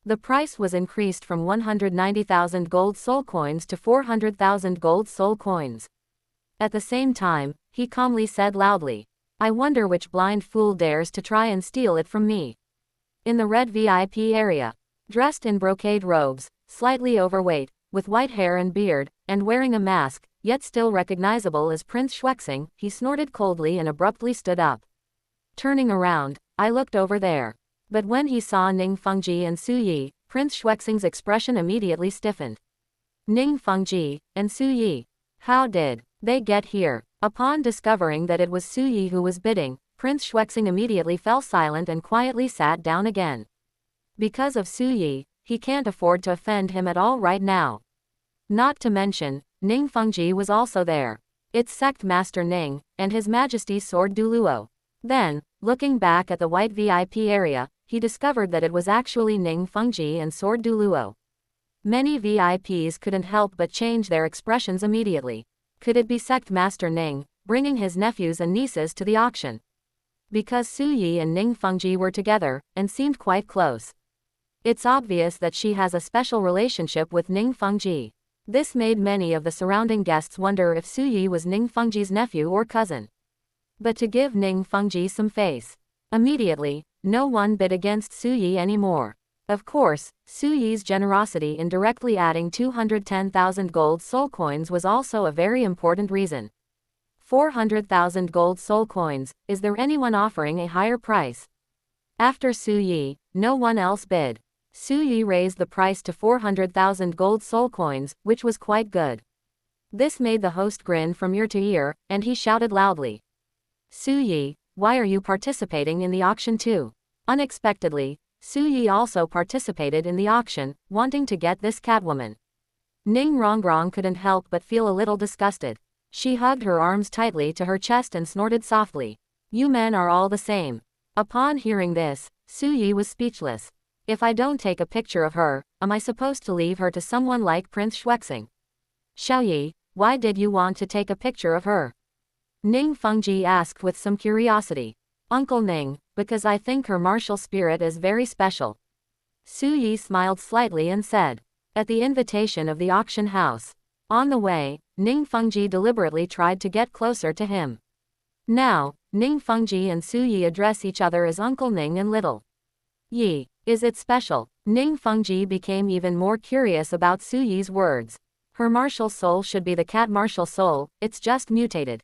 The price was increased from 190,000 gold soul coins to 400,000 gold soul coins. At the same time, he calmly said loudly, "I wonder which blind fool dares to try and steal it from me." In the red VIP area, dressed in brocade robes, slightly overweight, with white hair and beard, and wearing a mask, yet still recognizable as Prince Schwexing, he snorted coldly and abruptly stood up. Turning around, I looked over there. But when he saw Ning Fengji and Su Yi, Prince Schwexing's expression immediately stiffened. Ning Fengji and Su Yi. How did they get here? Upon discovering that it was Su Yi who was bidding, Prince Schwexing immediately fell silent and quietly sat down again. Because of Su Yi, he can't afford to offend him at all right now. Not to mention, Ning Fengji was also there. It's Sect Master Ning, and His Majesty's Sword Douluo. Then, looking back at the white VIP area, he discovered that it was actually Ning Fengji and Sword Douluo. Many VIPs couldn't help but change their expressions immediately. Could it be Sect Master Ning, bringing his nephews and nieces to the auction? Because Su Yi and Ning Fengji were together, and seemed quite close. It's obvious that she has a special relationship with Ning Fengji. This made many of the surrounding guests wonder if Su Yi was Ning Fengji's nephew or cousin. But to give Ning Fengji some face, immediately, no one bid against Su Yi anymore. Of course, Su Yi's generosity in directly adding 210,000 gold soul coins was also a very important reason. 400,000 gold soul coins, is there anyone offering a higher price? After Su Yi, no one else bid. Su Yi raised the price to 400,000 gold soul coins, which was quite good. This made the host grin from ear to ear, and he shouted loudly, "Su Yi, why are you participating in the auction too?" Unexpectedly, Su Yi also participated in the auction, wanting to get this Catwoman. Ning Rongrong couldn't help but feel a little disgusted. She hugged her arms tightly to her chest and snorted softly. "You men are all the same." Upon hearing this, Su Yi was speechless. If I don't take a picture of her, am I supposed to leave her to someone like Prince Schwexing? Xiao Yi, why did you want to take a picture of her? Ning Fengji asked with some curiosity. Uncle Ning, because I think her martial spirit is very special. Su Yi smiled slightly and said. At the invitation of the auction house. On the way, Ning Fengji deliberately tried to get closer to him. Now, Ning Fengji and Su Yi address each other as Uncle Ning and Little Yi. Is it special? Ning Fengji became even more curious about Su Yi's words. Her martial soul should be the cat martial soul, it's just mutated.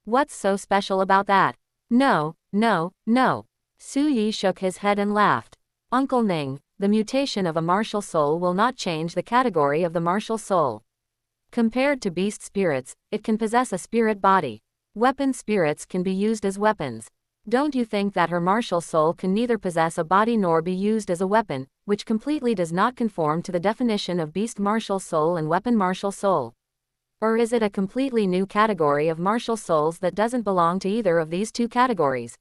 What's so special about that? No, no, no. Su Yi shook his head and laughed. Uncle Ning, the mutation of a martial soul will not change the category of the martial soul. Compared to beast spirits, it can possess a spirit body. Weapon spirits can be used as weapons. Don't you think that her martial soul can neither possess a body nor be used as a weapon, which completely does not conform to the definition of beast martial soul and weapon martial soul? Or is it a completely new category of martial souls that doesn't belong to either of these two categories?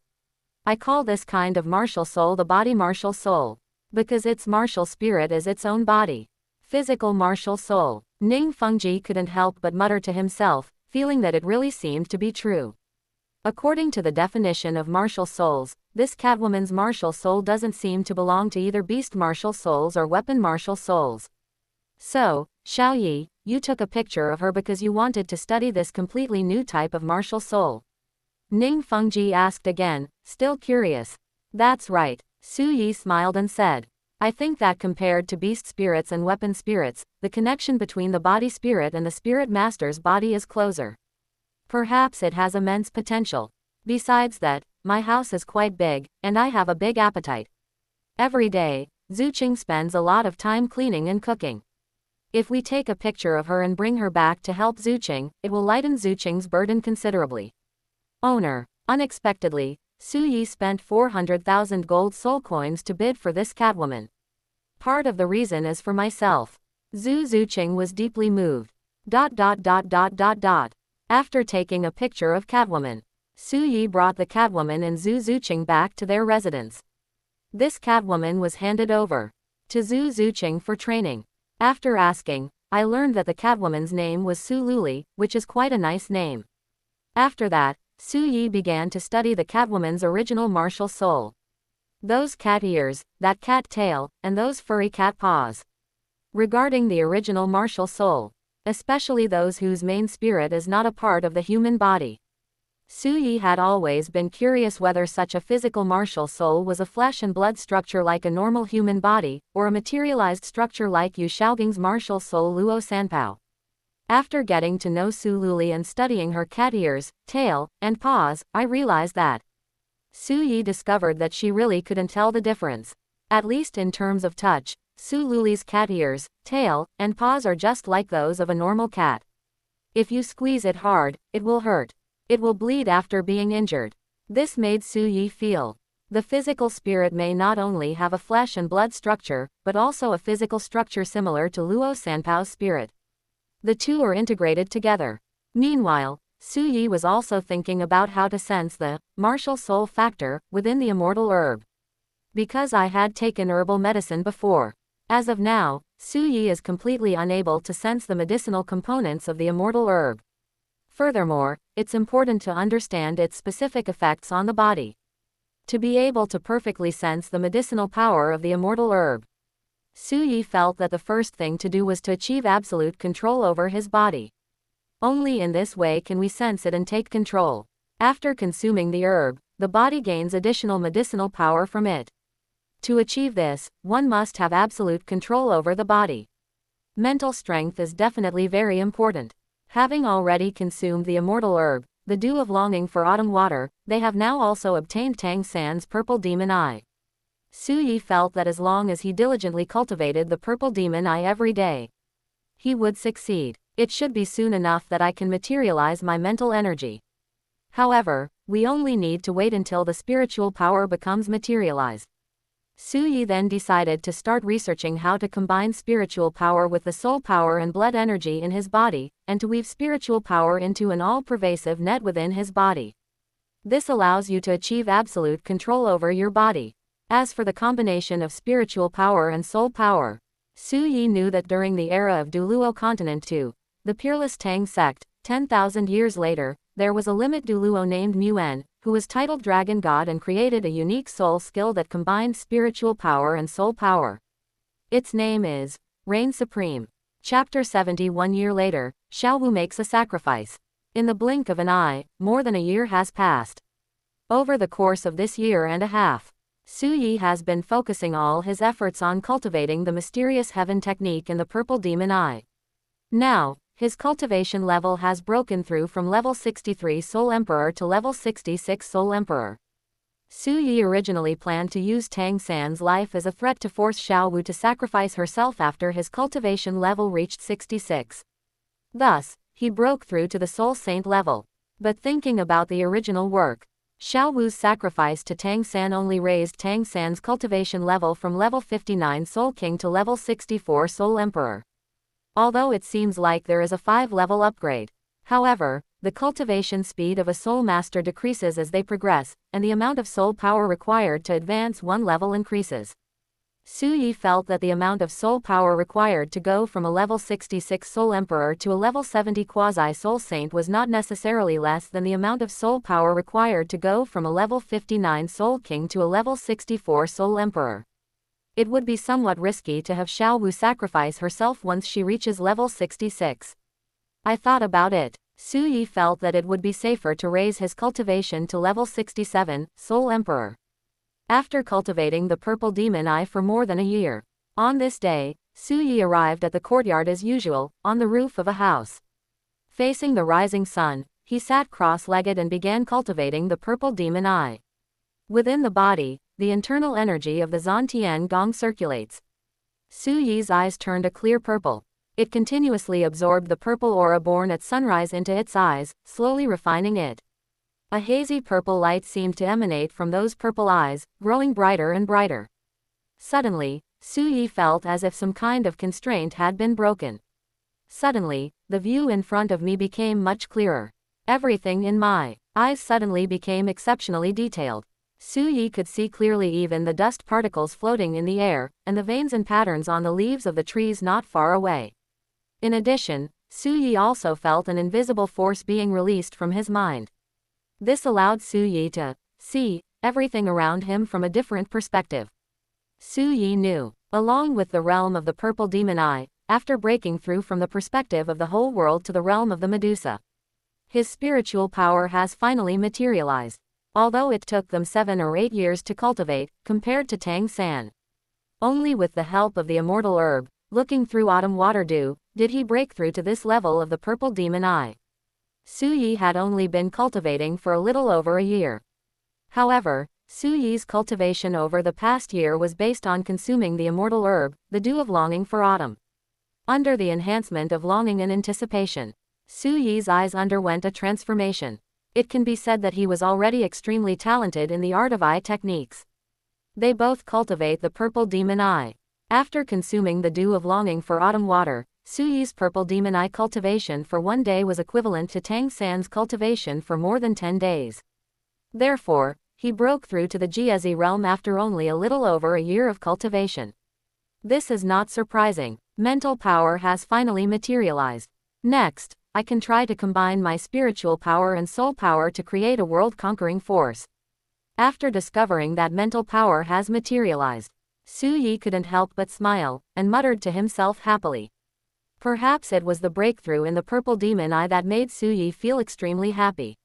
I call this kind of martial soul the body martial soul, because its martial spirit is its own body. Physical martial soul. Ning Fengji couldn't help but mutter to himself, feeling that it really seemed to be true. According to the definition of martial souls, this catwoman's martial soul doesn't seem to belong to either beast martial souls or weapon martial souls. So, Xiao Yi, you took a picture of her because you wanted to study this completely new type of martial soul? Ning Fengji asked again, still curious. That's right, Su Yi smiled and said. I think that compared to beast spirits and weapon spirits, the connection between the body spirit and the spirit master's body is closer. Perhaps it has immense potential. Besides that, my house is quite big, and I have a big appetite. Every day, Zuqing spends a lot of time cleaning and cooking. If we take a picture of her and bring her back to help Zuqing, it will lighten Zuqing's burden considerably. Owner. Unexpectedly, Su Yi spent 400,000 gold soul coins to bid for this catwoman. Part of the reason is for myself. Zuqing was deeply moved. After taking a picture of Catwoman, Su Yi brought the Catwoman and Zuqing back to their residence. This Catwoman was handed over to Zuqing for training. After asking, I learned that the Catwoman's name was Su Luli, which is quite a nice name. After that, Su Yi began to study the Catwoman's original martial soul. Those cat ears, that cat tail, and those furry cat paws. Regarding the original martial soul, especially those whose main spirit is not a part of the human body, Su Yi had always been curious whether such a physical martial soul was a flesh and blood structure like a normal human body, or a materialized structure like Yu Xiaoging's martial soul Luo Sanpao. After getting to know Su Luli and studying her cat ears, tail, and paws, I realized that Su Yi discovered that she really couldn't tell the difference. At least in terms of touch, Su Luli's cat ears, tail, and paws are just like those of a normal cat. If you squeeze it hard, it will hurt. It will bleed after being injured. This made Su Yi feel. The physical spirit may not only have a flesh and blood structure, but also a physical structure similar to Luo Sanpao's spirit. The two are integrated together. Meanwhile, Su Yi was also thinking about how to sense the martial soul factor within the immortal herb. Because I had taken herbal medicine before. As of now, Su Yi is completely unable to sense the medicinal components of the immortal herb. Furthermore, it's important to understand its specific effects on the body. To be able to perfectly sense the medicinal power of the immortal herb, Su Yi felt that the first thing to do was to achieve absolute control over his body. Only in this way can we sense it and take control. After consuming the herb, the body gains additional medicinal power from it. To achieve this, one must have absolute control over the body. Mental strength is definitely very important. Having already consumed the immortal herb, the dew of longing for autumn water, they have now also obtained Tang San's purple demon eye. Su Yi felt that as long as he diligently cultivated the purple demon eye every day, he would succeed. It should be soon enough that I can materialize my mental energy. However, we only need to wait until the spiritual power becomes materialized. Su Yi then decided to start researching how to combine spiritual power with the soul power and blood energy in his body, and to weave spiritual power into an all-pervasive net within his body. This allows you to achieve absolute control over your body. As for the combination of spiritual power and soul power, Su Yi knew that during the era of Douluo Continent II, the peerless Tang sect, 10,000 years later, there was a limit douluo named Muen, who was titled Dragon God and created a unique soul skill that combined spiritual power and soul power. Its name is Reign Supreme. Chapter 70. 1 year later, Xiaowu makes a sacrifice. In the blink of an eye, more than a year has passed. Over the course of this year and a half, Su Yi has been focusing all his efforts on cultivating the mysterious heaven technique in the purple demon eye. Now, his cultivation level has broken through from level 63 Soul Emperor to level 66 Soul Emperor. Su Yi originally planned to use Tang San's life as a threat to force Xiaowu to sacrifice herself after his cultivation level reached 66. Thus, he broke through to the Soul Saint level. But thinking about the original work, Xiaowu's sacrifice to Tang San only raised Tang San's cultivation level from level 59 Soul King to level 64 Soul Emperor. Although it seems like there is a 5-level upgrade. However, the cultivation speed of a Soul Master decreases as they progress, and the amount of soul power required to advance 1 level increases. Su Yi felt that the amount of soul power required to go from a level 66 Soul Emperor to a level 70 Quasi-Soul Saint was not necessarily less than the amount of soul power required to go from a level 59 Soul King to a level 64 Soul Emperor. It would be somewhat risky to have Xiaowu sacrifice herself once she reaches level 66. I thought about it. Su Yi felt that it would be safer to raise his cultivation to level 67, Soul Emperor. After cultivating the purple demon eye for more than a year, on this day, Su Yi arrived at the courtyard as usual, on the roof of a house. Facing the rising sun, he sat cross-legged and began cultivating the purple demon eye. Within the body, the internal energy of the Zhantian Gong circulates. Su Yi's eyes turned a clear purple. It continuously absorbed the purple aura born at sunrise into its eyes, slowly refining it. A hazy purple light seemed to emanate from those purple eyes, growing brighter and brighter. Suddenly, Su Yi felt as if some kind of constraint had been broken. Suddenly, the view in front of me became much clearer. Everything in my eyes suddenly became exceptionally detailed. Su Yi could see clearly even the dust particles floating in the air, and the veins and patterns on the leaves of the trees not far away. In addition, Su Yi also felt an invisible force being released from his mind. This allowed Su Yi to see everything around him from a different perspective. Su Yi knew, along with the realm of the purple demon eye, after breaking through from the perspective of the whole world to the realm of the Medusa, his spiritual power has finally materialized. Although it took them 7 or 8 years to cultivate, compared to Tang San. Only with the help of the immortal herb, looking through autumn water dew, did he break through to this level of the purple demon eye. Su Yi had only been cultivating for a little over a year. However, Su Yi's cultivation over the past year was based on consuming the immortal herb, the dew of longing for autumn. Under the enhancement of longing and anticipation, Su Yi's eyes underwent a transformation. It can be said that he was already extremely talented in the art of eye techniques. They both cultivate the purple demon eye. After consuming the dew of longing for autumn water, Su Yi's purple demon eye cultivation for 1 day was equivalent to Tang San's cultivation for more than 10 days. Therefore, he broke through to the Jiezi realm after only a little over a year of cultivation. This is not surprising. Mental power has finally materialized. Next, I can try to combine my spiritual power and soul power to create a world-conquering force. After discovering that mental power has materialized, Su Yi couldn't help but smile, and muttered to himself happily. Perhaps it was the breakthrough in the purple demon eye that made Su Yi feel extremely happy.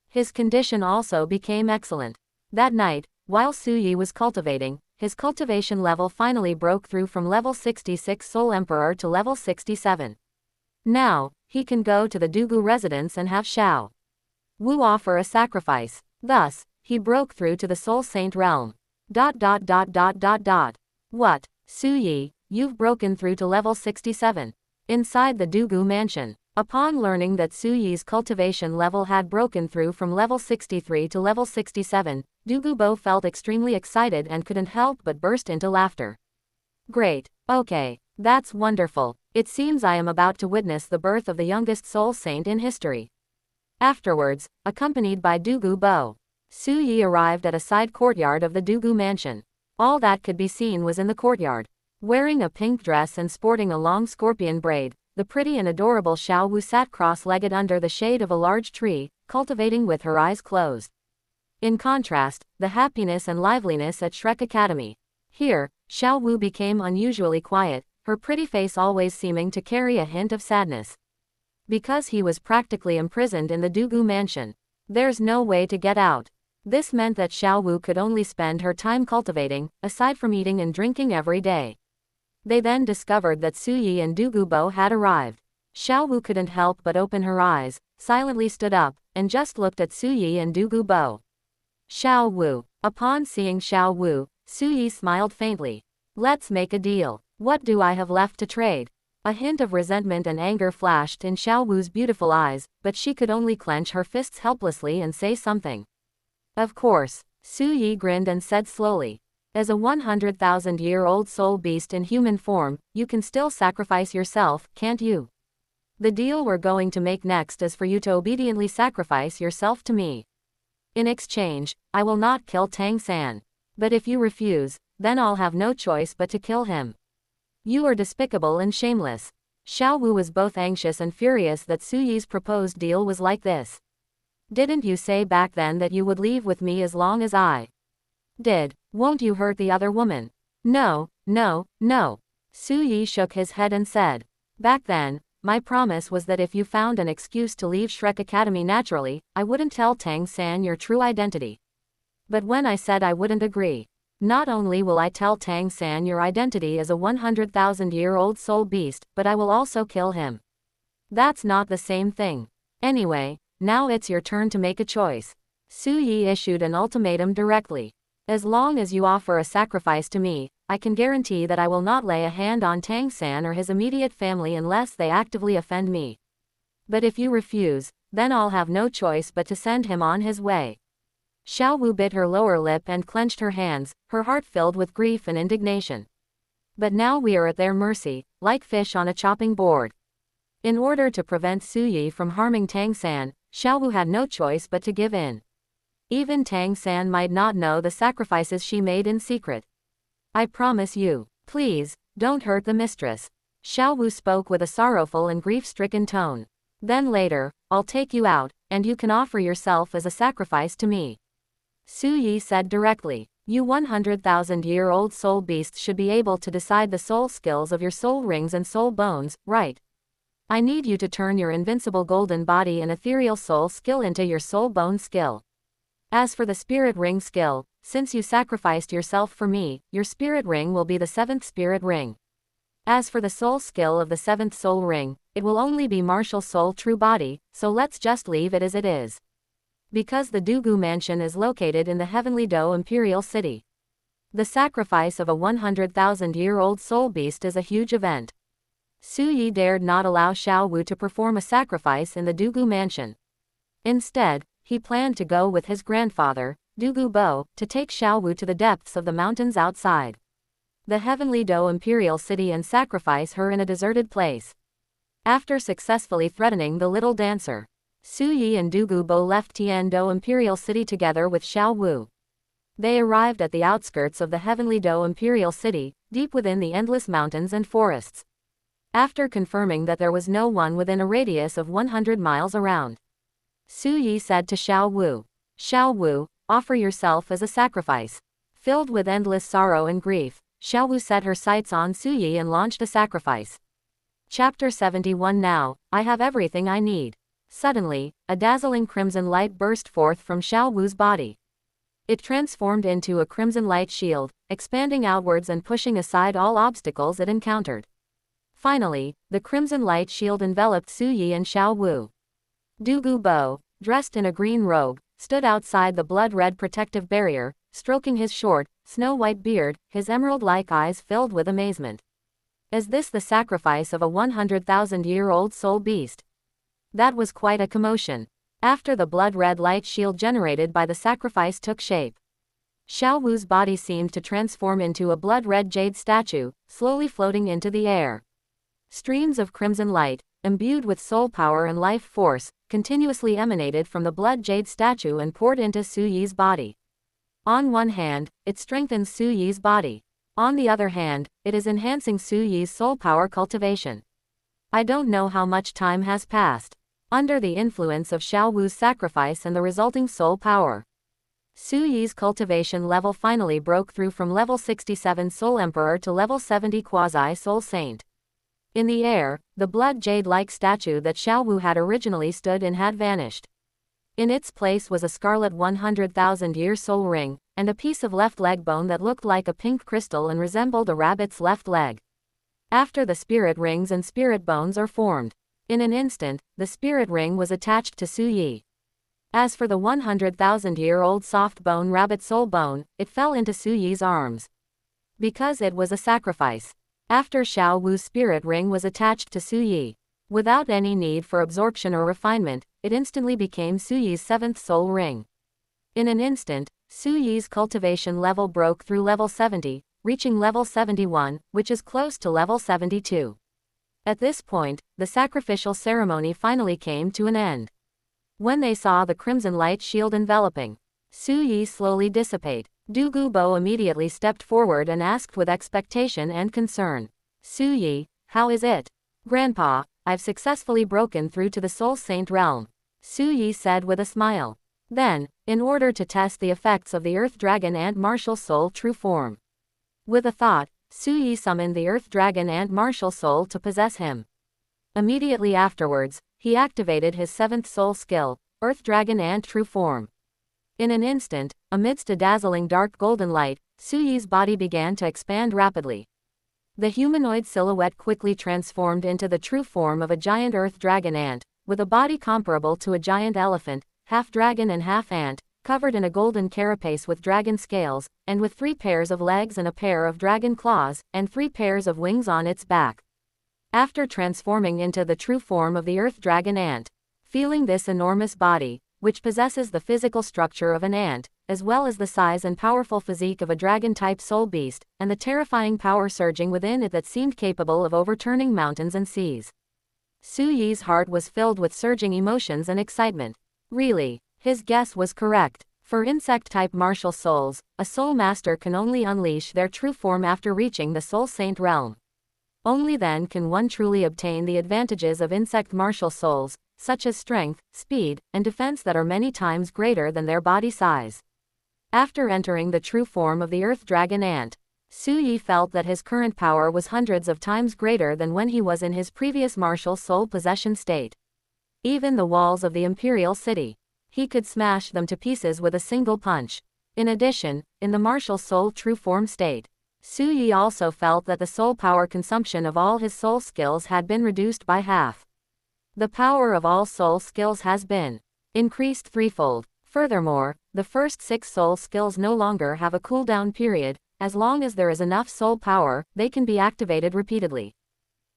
His condition also became excellent. That night, while Su Yi was cultivating, his cultivation level finally broke through from level 66 Soul Emperor to level 67. Now, he can go to the Dugu residence and have Xiao Wu offer a sacrifice. Thus, he broke through to the Soul Saint realm. What, Su Yi, you've broken through to level 67. Inside the Dugu mansion, upon learning that Su Yi's cultivation level had broken through from level 63 to level 67, Dugu Bo felt extremely excited and couldn't help but burst into laughter. Great, okay, that's wonderful. It seems I am about to witness the birth of the youngest soul saint in history. Afterwards, accompanied by Dugu Bo, Su Yi arrived at a side courtyard of the Dugu mansion. All that could be seen was in the courtyard. Wearing a pink dress and sporting a long scorpion braid, the pretty and adorable Xiao Wu sat cross-legged under the shade of a large tree, cultivating with her eyes closed. In contrast, the happiness and liveliness at Shrek Academy. Here, Xiao Wu became unusually quiet, her pretty face always seeming to carry a hint of sadness. Because he was practically imprisoned in the douluo mansion. There's no way to get out. This meant that Xiao Wu could only spend her time cultivating, aside from eating and drinking every day. They then discovered that Su Yi and douluo Bo had arrived. Xiao Wu couldn't help but open her eyes, silently stood up, and just looked at Su Yi and douluo Bo. Xiao Wu. Upon seeing Xiao Wu, Su Yi smiled faintly. Let's make a deal. What do I have left to trade? A hint of resentment and anger flashed in Xiao Wu's beautiful eyes, but she could only clench her fists helplessly and say something. Of course. Su Yi grinned and said slowly. As a 100,000-year-old soul beast in human form, you can still sacrifice yourself, can't you? The deal we're going to make next is for you to obediently sacrifice yourself to me. In exchange, I will not kill Tang San. But if you refuse, then I'll have no choice but to kill him. You are despicable and shameless. Xiao Wu was both anxious and furious that Su Yi's proposed deal was like this. Didn't you say back then that you would leave with me as long as I did? Won't you hurt the other woman? No, no, no. Su Yi shook his head and said. Back then, my promise was that if you found an excuse to leave Shrek Academy naturally, I wouldn't tell Tang San your true identity. But when I said I wouldn't agree, not only will I tell Tang San your identity as a 100,000-year-old soul beast, but I will also kill him. That's not the same thing. Anyway, now it's your turn to make a choice. Su Yi issued an ultimatum directly. As long as you offer a sacrifice to me, I can guarantee that I will not lay a hand on Tang San or his immediate family unless they actively offend me. But if you refuse, then I'll have no choice but to send him on his way. Xiao Wu bit her lower lip and clenched her hands, her heart filled with grief and indignation. But now we are at their mercy, like fish on a chopping board. In order to prevent Su Yi from harming Tang San, Xiao Wu had no choice but to give in. Even Tang San might not know the sacrifices she made in secret. I promise you, please, don't hurt the mistress. Xiao Wu spoke with a sorrowful and grief-stricken tone. Then later, I'll take you out, and you can offer yourself as a sacrifice to me. Su Yi said directly. You 100,000-year-old soul beast should be able to decide the soul skills of your soul rings and soul bones, right? I need you to turn your invincible golden body and ethereal soul skill into your soul bone skill. As for the spirit ring skill, since you sacrificed yourself for me, your spirit ring will be the 7th spirit ring. As for the soul skill of the 7th soul ring, it will only be martial soul true body, so let's just leave it as it is. Because the douluo mansion is located in the Heavenly Do Imperial City. The sacrifice of a 100,000-year-old soul beast is a huge event. Su Yi dared not allow Xiao Wu to perform a sacrifice in the douluo mansion. Instead, he planned to go with his grandfather, douluo Bo, to take Xiao Wu to the depths of the mountains outside the Heavenly Do Imperial City and sacrifice her in a deserted place. After successfully threatening the little dancer, Su Yi and douluo Bo left Tian-Do Imperial City together with Xiao Wu. They arrived at the outskirts of the Heavenly Do Imperial City, deep within the endless mountains and forests. After confirming that there was no one within a radius of 100 miles around, Su Yi said to Xiao Wu, Xiao Wu, offer yourself as a sacrifice. Filled with endless sorrow and grief, Xiao Wu set her sights on Su Yi and launched a sacrifice. Chapter 71. Now, I have everything I need. Suddenly, a dazzling crimson light burst forth from Xiao Wu's body. It transformed into a crimson light shield, expanding outwards and pushing aside all obstacles it encountered. Finally, the crimson light shield enveloped Su Yi and Xiao Wu. douluo Bo, dressed in a green robe, stood outside the blood-red protective barrier, stroking his short, snow-white beard, his emerald-like eyes filled with amazement. Is this the sacrifice of a 100,000-year-old soul beast? That was quite a commotion. After the blood-red light shield generated by the sacrifice took shape, Xiao Wu's body seemed to transform into a blood-red jade statue, slowly floating into the air. Streams of crimson light, imbued with soul power and life force, continuously emanated from the blood jade statue and poured into Su Yi's body. On one hand, it strengthens Su Yi's body. On the other hand, it is enhancing Su Yi's soul power cultivation. I don't know how much time has passed. Under the influence of Xiao Wu's sacrifice and the resulting soul power, Su Yi's cultivation level finally broke through from level 67 Soul Emperor to level 70 Quasi Soul Saint. In the air, the blood jade-like statue that Xiao Wu had originally stood in had vanished. In its place was a scarlet 100,000-year soul ring, and a piece of left leg bone that looked like a pink crystal and resembled a rabbit's left leg. After the spirit rings and spirit bones are formed. In an instant, the spirit ring was attached to Su Yi. As for the 100,000-year-old soft bone rabbit soul bone, it fell into Su Yi's arms. Because it was a sacrifice. After Xiao Wu's spirit ring was attached to Su Yi, without any need for absorption or refinement, it instantly became Su Yi's 7th soul ring. In an instant, Su Yi's cultivation level broke through level 70, reaching level 71, which is close to level 72. At this point, the sacrificial ceremony finally came to an end. When they saw the crimson light shield enveloping Su Yi slowly dissipate, Du Gubo immediately stepped forward and asked with expectation and concern, "Su Yi, how is it?" "Grandpa, I've successfully broken through to the Soul Saint realm," Su Yi said with a smile. Then, in order to test the effects of the Earth Dragon and Martial Soul true form. With a thought, Su Yi summoned the Earth Dragon and Martial Soul to possess him. Immediately afterwards, he activated his 7th soul skill, Earth Dragon and True Form. In an instant, amidst a dazzling dark golden light, Su Yi's body began to expand rapidly. The humanoid silhouette quickly transformed into the true form of a giant Earth Dragon ant, with a body comparable to a giant elephant, half dragon and half ant, covered in a golden carapace with dragon scales, and with 3 pairs of legs and a pair of dragon claws, and 3 pairs of wings on its back. After transforming into the true form of the Earth Dragon ant, feeling this enormous body, which possesses the physical structure of an ant, as well as the size and powerful physique of a dragon-type soul beast, and the terrifying power surging within it that seemed capable of overturning mountains and seas. Su Yi's heart was filled with surging emotions and excitement. Really, his guess was correct. For insect-type martial souls, a soul master can only unleash their true form after reaching the Soul Saint realm. Only then can one truly obtain the advantages of insect martial souls, such as strength, speed, and defense that are many times greater than their body size. After entering the true form of the Earth Dragon ant, Su Yi felt that his current power was hundreds of times greater than when he was in his previous martial soul possession state. Even the walls of the Imperial City, he could smash them to pieces with a single punch. In addition, in the martial soul true form state, Su Yi also felt that the soul power consumption of all his soul skills had been reduced by half. The power of all soul skills has been increased threefold. Furthermore, the first 6 soul skills no longer have a cooldown period. As long as there is enough soul power, they can be activated repeatedly.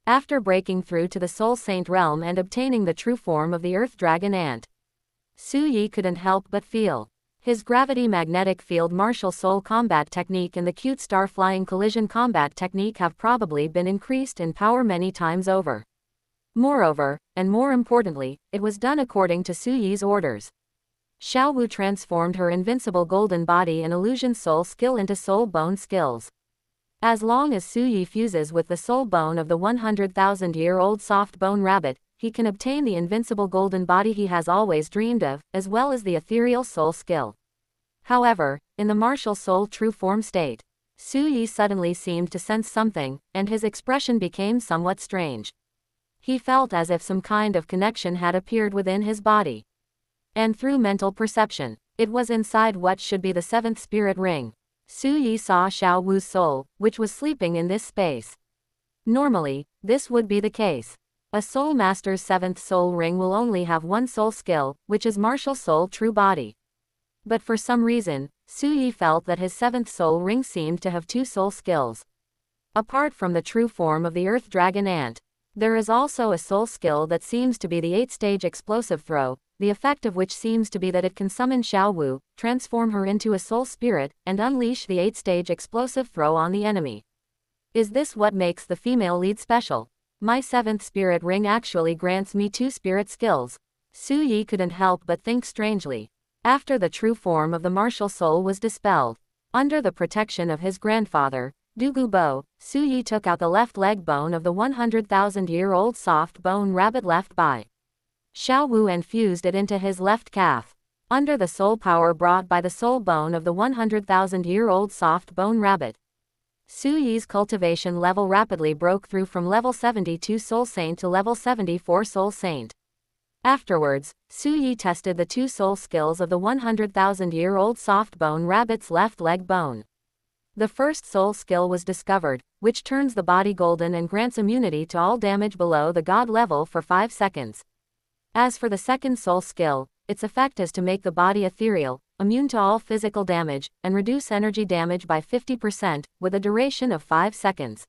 After breaking through to the Soul Saint realm and obtaining the true form of the Earth Dragon ant, Su Yi couldn't help but feel his gravity magnetic field martial soul combat technique and the cute star flying collision combat technique have probably been increased in power many times over. Moreover, and more importantly, it was done according to Su Yi's orders. Xiao Wu transformed her invincible golden body and illusion soul skill into soul bone skills. As long as Su Yi fuses with the soul bone of the 100,000-year-old soft bone rabbit, he can obtain the invincible golden body he has always dreamed of, as well as the ethereal soul skill. However, in the martial soul true form state, Su Yi suddenly seemed to sense something, and his expression became somewhat strange. He felt as if some kind of connection had appeared within his body. And through mental perception, it was inside what should be the 7th spirit ring. Su Yi saw Xiao Wu's soul, which was sleeping in this space. Normally, this would be the case. A soul master's 7th soul ring will only have 1 soul skill, which is martial soul true body. But for some reason, Su Yi felt that his 7th soul ring seemed to have 2 soul skills. Apart from the true form of the Earth Dragon ant, there is also a soul skill that seems to be the 8-stage explosive throw, the effect of which seems to be that it can summon Xiao Wu, transform her into a soul spirit, and unleash the 8-stage explosive throw on the enemy. Is this what makes the female lead special? My 7th spirit ring actually grants me 2 spirit skills. Su Yi couldn't help but think strangely. After the true form of the martial soul was dispelled, under the protection of his grandfather, Du Gubo, Su Yi took out the left leg bone of the 100,000-year-old soft bone rabbit left by Xiao Wu and fused it into his left calf. under the soul power brought by the soul bone of the 100,000-year-old soft bone rabbit. Su Yi's cultivation level rapidly broke through from level 72 Soul Saint to level 74 Soul Saint. Afterwards, Su Yi tested the 2 soul skills of the 100,000-year-old soft bone rabbit's left leg bone. The first soul skill was discovered, which turns the body golden and grants immunity to all damage below the god level for 5 seconds. As for the second soul skill, its effect is to make the body ethereal, immune to all physical damage, and reduce energy damage by 50%, with a duration of 5 seconds.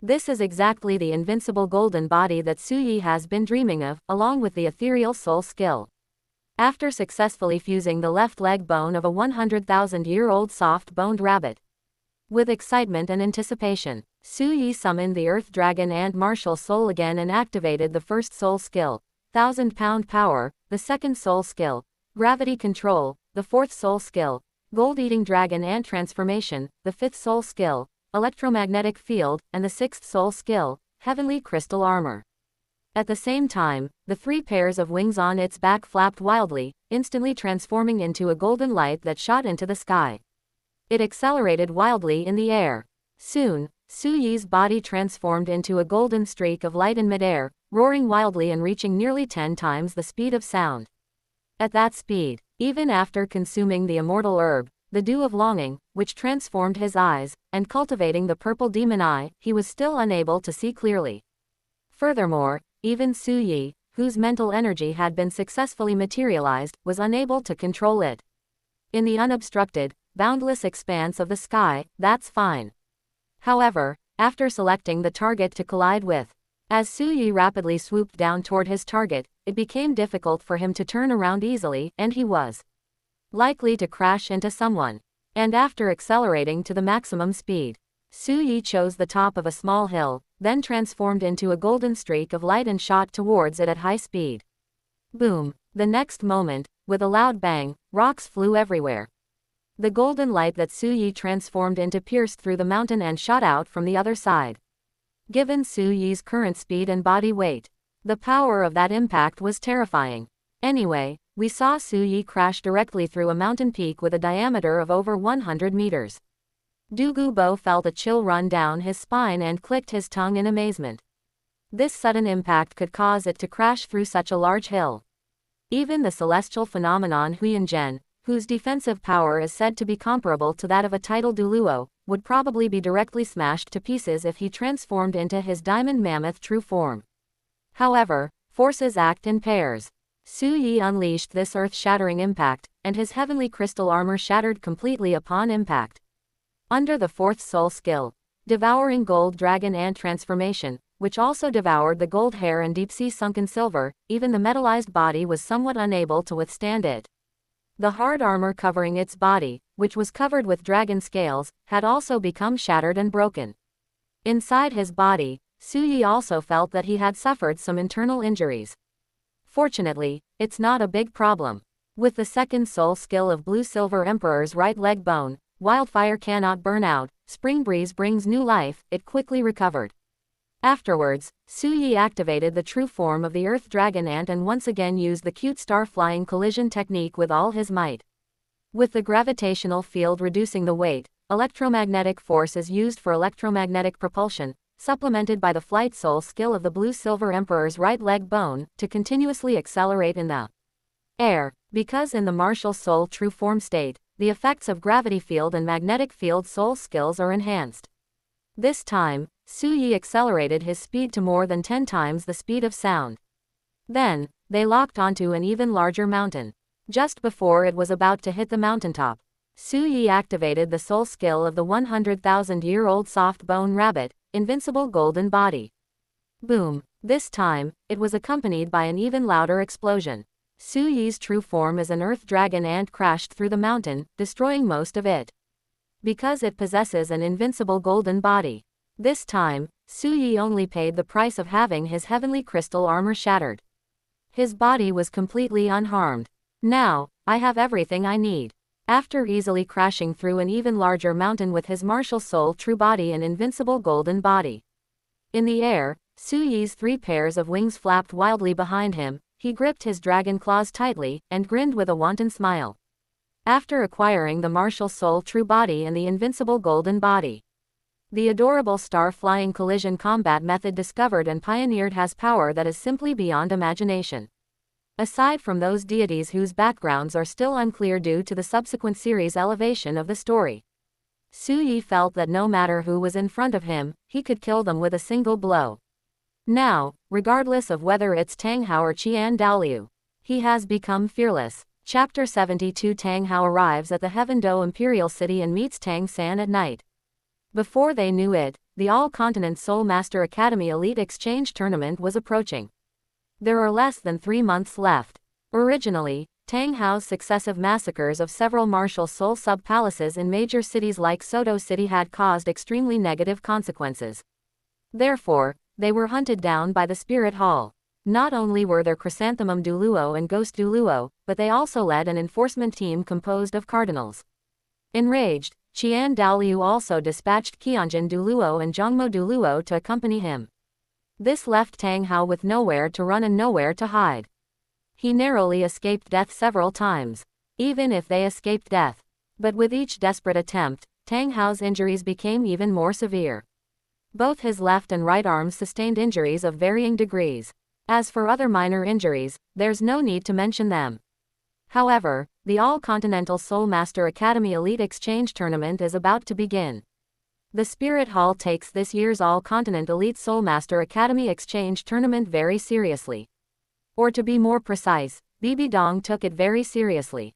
This is exactly the invincible golden body that Su Yi has been dreaming of, along with the ethereal soul skill. After successfully fusing the left leg bone of a 100,000-year-old soft-boned rabbit. With excitement and anticipation, Su Yi summoned the Earth Dragon and Martial Soul again and activated the first soul skill, 1,000-pound power, the second soul skill, gravity control, the fourth soul skill, gold-eating dragon and transformation, the fifth soul skill, electromagnetic field, and the sixth soul skill, heavenly crystal armor. At the same time, the 3 pairs of wings on its back flapped wildly, instantly transforming into a golden light that shot into the sky. It accelerated wildly in the air. Soon, Su Yi's body transformed into a golden streak of light in midair, roaring wildly and reaching nearly 10 times the speed of sound. At that speed, even after consuming the immortal herb, the dew of longing, which transformed his eyes, and cultivating the purple demon eye, he was still unable to see clearly. Furthermore, even Su Yi, whose mental energy had been successfully materialized, was unable to control it. In the unobstructed, boundless expanse of the sky, that's fine. However, after selecting the target to collide with, as Su Yi rapidly swooped down toward his target, it became difficult for him to turn around easily, and he was likely to crash into someone. And after accelerating to the maximum speed, Su Yi chose the top of a small hill, then transformed into a golden streak of light and shot towards it at high speed. Boom! The next moment, with a loud bang, rocks flew everywhere. The golden light that Su Yi transformed into pierced through the mountain and shot out from the other side. Given Su Yi's current speed and body weight, the power of that impact was terrifying. Anyway, we saw Su Yi crash directly through a mountain peak with a diameter of over 100 meters. Du Gubo felt a chill run down his spine and clicked his tongue in amazement. This sudden impact could cause it to crash through such a large hill. Even the celestial phenomenon Huiyanzhen, whose defensive power is said to be comparable to that of a tidal douluo, would probably be directly smashed to pieces if he transformed into his diamond mammoth true form. However, forces act in pairs. Su Yi unleashed this earth-shattering impact, and his heavenly crystal armor shattered completely upon impact. Under the fourth soul skill, devouring gold dragon and transformation, which also devoured the gold hair and deep-sea sunken silver, even the metallized body was somewhat unable to withstand it. The hard armor covering its body, which was covered with dragon scales, had also become shattered and broken. Inside his body, Su Yi also felt that he had suffered some internal injuries. Fortunately, it's not a big problem. With the second soul skill of Blue Silver Emperor's right leg bone, wildfire cannot burn out, spring breeze brings new life, it quickly recovered. Afterwards, Su Yi activated the true form of the Earth Dragon Ant and once again used the cute star flying collision technique with all his might. With the gravitational field reducing the weight, electromagnetic force is used for electromagnetic propulsion, supplemented by the flight soul skill of the Blue Silver Emperor's right leg bone, to continuously accelerate in the air. Because in the martial soul true form state, the effects of gravity field and magnetic field soul skills are enhanced. This time, Su Yi accelerated his speed to more than 10 times the speed of sound. Then, they locked onto an even larger mountain. Just before it was about to hit the mountaintop, Su Yi activated the soul skill of the 100,000-year-old soft bone rabbit, invincible golden body. Boom! This time, it was accompanied by an even louder explosion. Su Yi's true form as an earth dragon ant crashed through the mountain, destroying most of it. Because it possesses an invincible golden body. This time, Su Yi only paid the price of having his heavenly crystal armor shattered. His body was completely unharmed. Now, I have everything I need. After easily crashing through an even larger mountain with his martial soul true body and invincible golden body. In the air, Su Yi's 3 pairs of wings flapped wildly behind him. He gripped his dragon claws tightly, and grinned with a wanton smile. After acquiring the martial soul true body and the invincible golden body, the adorable star-flying collision combat method discovered and pioneered has power that is simply beyond imagination. Aside from those deities whose backgrounds are still unclear due to the subsequent series' elevation of the story, Su Yi felt that no matter who was in front of him, he could kill them with a single blow. Now, regardless of whether it's Tang Hao or Qian Dalu, he has become fearless. Chapter 72 Tang Hao arrives at the Heaven Do Imperial City and meets Tang San at night. Before they knew it, the All-Continent Soul Master Academy Elite Exchange Tournament was approaching. There are less than 3 months left. Originally, Tang Hao's successive massacres of several martial soul sub-palaces in major cities like Soto City had caused extremely negative consequences. Therefore, they were hunted down by the Spirit Hall. Not only were there Chrysanthemum Douluo and Ghost Douluo, but they also led an enforcement team composed of cardinals. Enraged, Qian Dalu also dispatched Qianjin Douluo and Zhongmo Douluo to accompany him. This left Tang Hao with nowhere to run and nowhere to hide. He narrowly escaped death several times, even if they escaped death. But with each desperate attempt, Tang Hao's injuries became even more severe. Both his left and right arms sustained injuries of varying degrees. As for other minor injuries, there's no need to mention them. However, the All-Continental Soul Master Academy Elite Exchange Tournament is about to begin. The Spirit Hall takes this year's All-Continent Elite Soul Master Academy Exchange Tournament very seriously. Or to be more precise, Bibi Dong took it very seriously.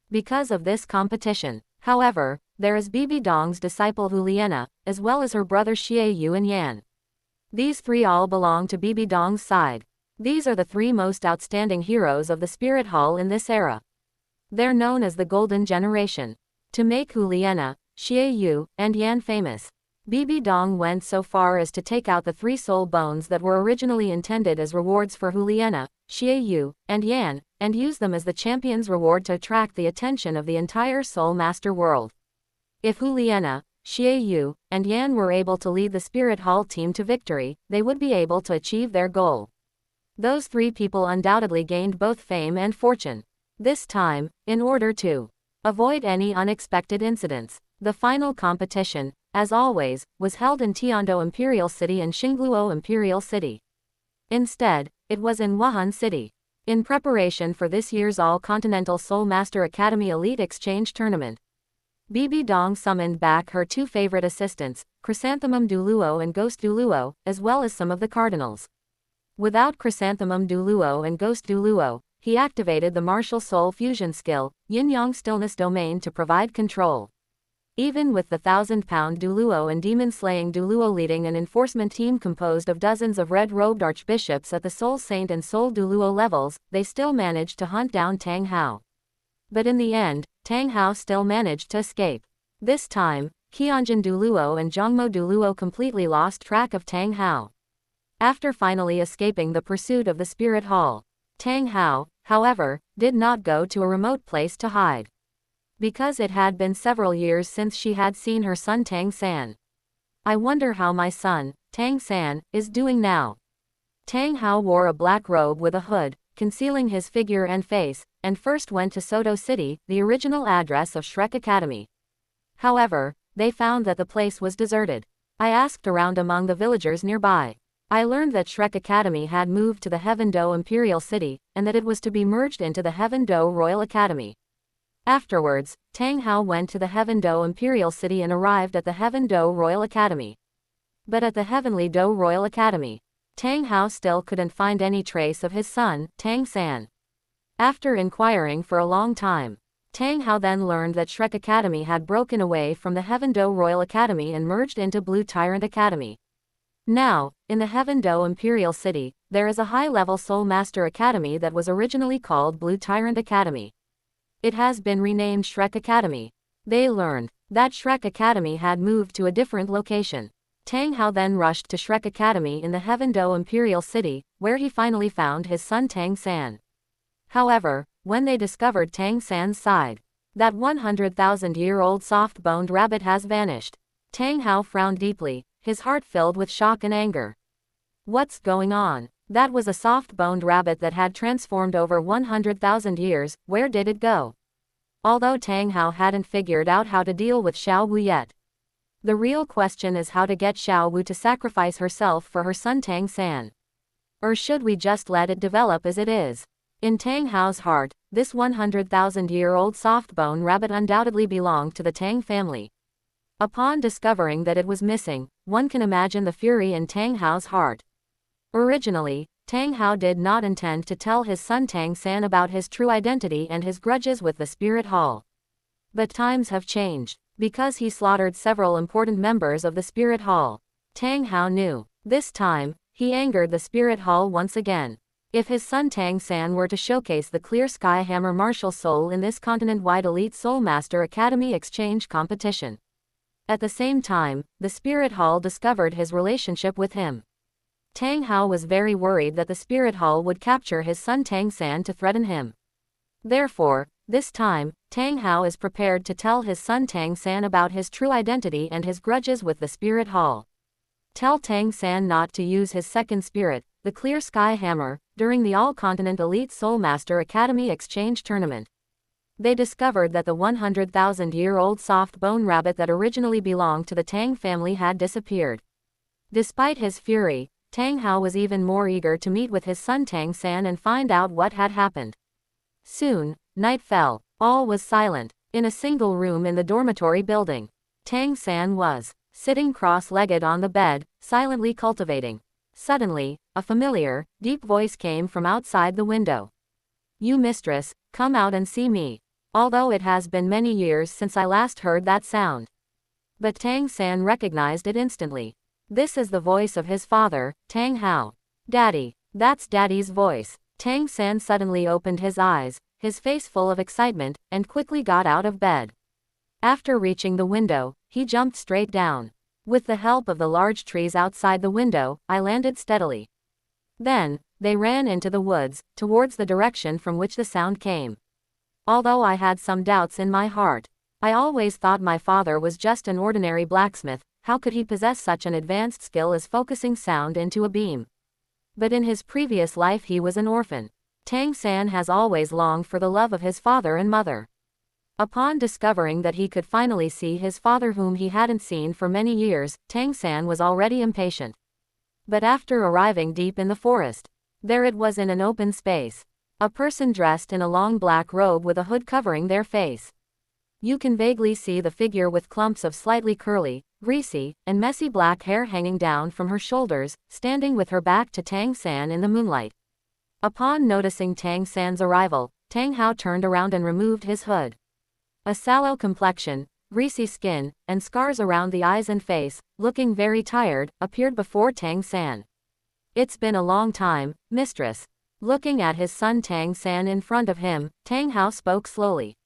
Because of this competition, however, there is Bibi Dong's disciple Huliena, as well as her brothers Xie Yu and Yan. These three all belong to Bibi Dong's side. These are the three most outstanding heroes of the Spirit Hall in this era. They're known as the Golden Generation. To make Huliena, Xie Yu, and Yan famous, Bibi Dong went so far as to take out the 3 soul bones that were originally intended as rewards for Huliena, Xie Yu, and Yan, and use them as the champion's reward to attract the attention of the entire Soul Master world. If Huliena, Xie Yu, and Yan were able to lead the Spirit Hall team to victory, they would be able to achieve their goal. Those 3 people undoubtedly gained both fame and fortune. This time, in order to avoid any unexpected incidents, the final competition, as always, was held in Tiando Imperial City and Xingluo Imperial City. Instead, it was in Wuhan City. In preparation for this year's All-Continental Soul Master Academy Elite Exchange Tournament, Bibi Dong summoned back her 2 favorite assistants, Chrysanthemum Douluo and Ghost Douluo, as well as some of the cardinals. Without Chrysanthemum Douluo and Ghost Douluo, he activated the martial soul fusion skill, Yin-Yang Stillness Domain, to provide control. Even with the 1,000-pound Douluo and demon-slaying Douluo leading an enforcement team composed of dozens of red-robed archbishops at the Soul Saint and Soul Douluo levels, they still managed to hunt down Tang Hao. But in the end, Tang Hao still managed to escape. This time, Qianjin Douluo and Zhongmo Douluo completely lost track of Tang Hao. After finally escaping the pursuit of the Spirit Hall, Tang Hao, however, did not go to a remote place to hide. Because it had been several years since she had seen her son Tang San. I wonder how my son, Tang San, is doing now. Tang Hao wore a black robe with a hood, concealing his figure and face, and first went to Soto City, the original address of Shrek Academy. However, they found that the place was deserted. I asked around among the villagers nearby. I learned that Shrek Academy had moved to the Heaven Do Imperial City, and that it was to be merged into the Heaven Do Royal Academy. Afterwards, Tang Hao went to the Heaven Do Imperial City and arrived at the Heaven Do Royal Academy. But at the Heavenly Do Royal Academy, Tang Hao still couldn't find any trace of his son, Tang San. After inquiring for a long time, Tang Hao then learned that Shrek Academy had broken away from the Heaven Do Royal Academy and merged into Blue Tyrant Academy. Now, in the Heaven Do Imperial City, there is a high-level Soul Master Academy that was originally called Blue Tyrant Academy. It has been renamed Shrek Academy. They learned that Shrek Academy had moved to a different location. Tang Hao then rushed to Shrek Academy in the Heaven Do Imperial City, where he finally found his son Tang San. However, when they discovered Tang San's side, that 100,000-year-old soft-boned rabbit has vanished. Tang Hao frowned deeply, his heart filled with shock and anger. What's going on? That was a soft-boned rabbit that had transformed over 100,000 years. Where did it go? Although Tang Hao hadn't figured out how to deal with Xiao Wu yet. The real question is how to get Xiao Wu to sacrifice herself for her son Tang San. Or should we just let it develop as it is? In Tang Hao's heart, this 100,000-year-old soft-bone rabbit undoubtedly belonged to the Tang family. Upon discovering that it was missing, one can imagine the fury in Tang Hao's heart. Originally, Tang Hao did not intend to tell his son Tang San about his true identity and his grudges with the Spirit Hall. But times have changed. Because he slaughtered several important members of the Spirit Hall, Tang Hao knew. This time, he angered the Spirit Hall once again. If his son Tang San were to showcase the Clear Sky Hammer martial soul in this continent-wide Elite Soul Master Academy exchange competition. At the same time, the Spirit Hall discovered his relationship with him. Tang Hao was very worried that the Spirit Hall would capture his son Tang San to threaten him. Therefore, this time, Tang Hao is prepared to tell his son Tang San about his true identity and his grudges with the Spirit Hall. Tell Tang San not to use his second spirit, the Clear Sky Hammer, during the All-Continent Elite Soul Master Academy Exchange Tournament. They discovered that the 100,000-year-old soft-bone rabbit that originally belonged to the Tang family had disappeared. Despite his fury, Tang Hao was even more eager to meet with his son Tang San and find out what had happened. Soon, night fell. All was silent. In a single room in the dormitory building, Tang San was sitting cross-legged on the bed, silently cultivating. Suddenly, a familiar, deep voice came from outside the window. "You mistress, come out and see me." Although it has been many years since I last heard that sound. But Tang San recognized it instantly. This is the voice of his father, Tang Hao. "Daddy." That's Daddy's voice. Tang San suddenly opened his eyes, his face full of excitement, and quickly got out of bed. After reaching the window, he jumped straight down. With the help of the large trees outside the window, I landed steadily. Then, they ran into the woods, towards the direction from which the sound came. Although I had some doubts in my heart, I always thought my father was just an ordinary blacksmith. How could he possess such an advanced skill as focusing sound into a beam? But in his previous life he was an orphan. Tang San has always longed for the love of his father and mother. Upon discovering that he could finally see his father whom he hadn't seen for many years, Tang San was already impatient. But after arriving deep in the forest, there it was in an open space. A person dressed in a long black robe with a hood covering their face. You can vaguely see the figure with clumps of slightly curly, greasy, and messy black hair hanging down from her shoulders, standing with her back to Tang San in the moonlight. Upon noticing Tang San's arrival, Tang Hao turned around and removed his hood. A sallow complexion, greasy skin, and scars around the eyes and face, looking very tired, appeared before Tang San. "It's been a long time, mistress." Looking at his son Tang San in front of him, Tang Hao spoke slowly.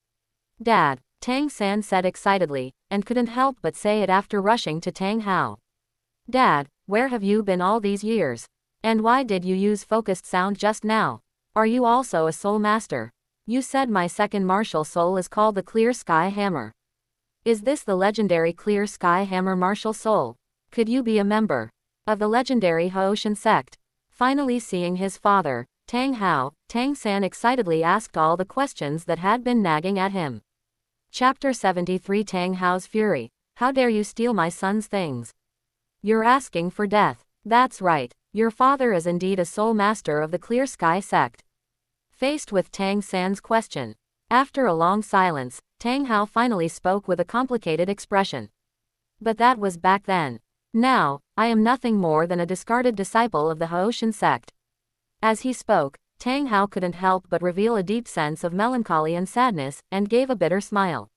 "Dad," Tang San said excitedly, and couldn't help but say it after rushing to Tang Hao. "Dad, where have you been all these years? And why did you use focused sound just now? Are you also a soul master? You said my second martial soul is called the Clear Sky Hammer. Is this the legendary Clear Sky Hammer martial soul? Could you be a member of the legendary Haoshan sect?" Finally seeing his father, Tang San excitedly asked all the questions that had been nagging at him. Chapter 73 Tang Hao's Fury. "How dare you steal my son's things? You're asking for death." "That's right. Your father is indeed a soul master of the Clear Sky sect." Faced with Tang San's question, after a long silence, Tang Hao finally spoke with a complicated expression. "But that was back then. Now, I am nothing more than a discarded disciple of the Haoshan sect." As he spoke, Tang Hao couldn't help but reveal a deep sense of melancholy and sadness, and gave a bitter smile.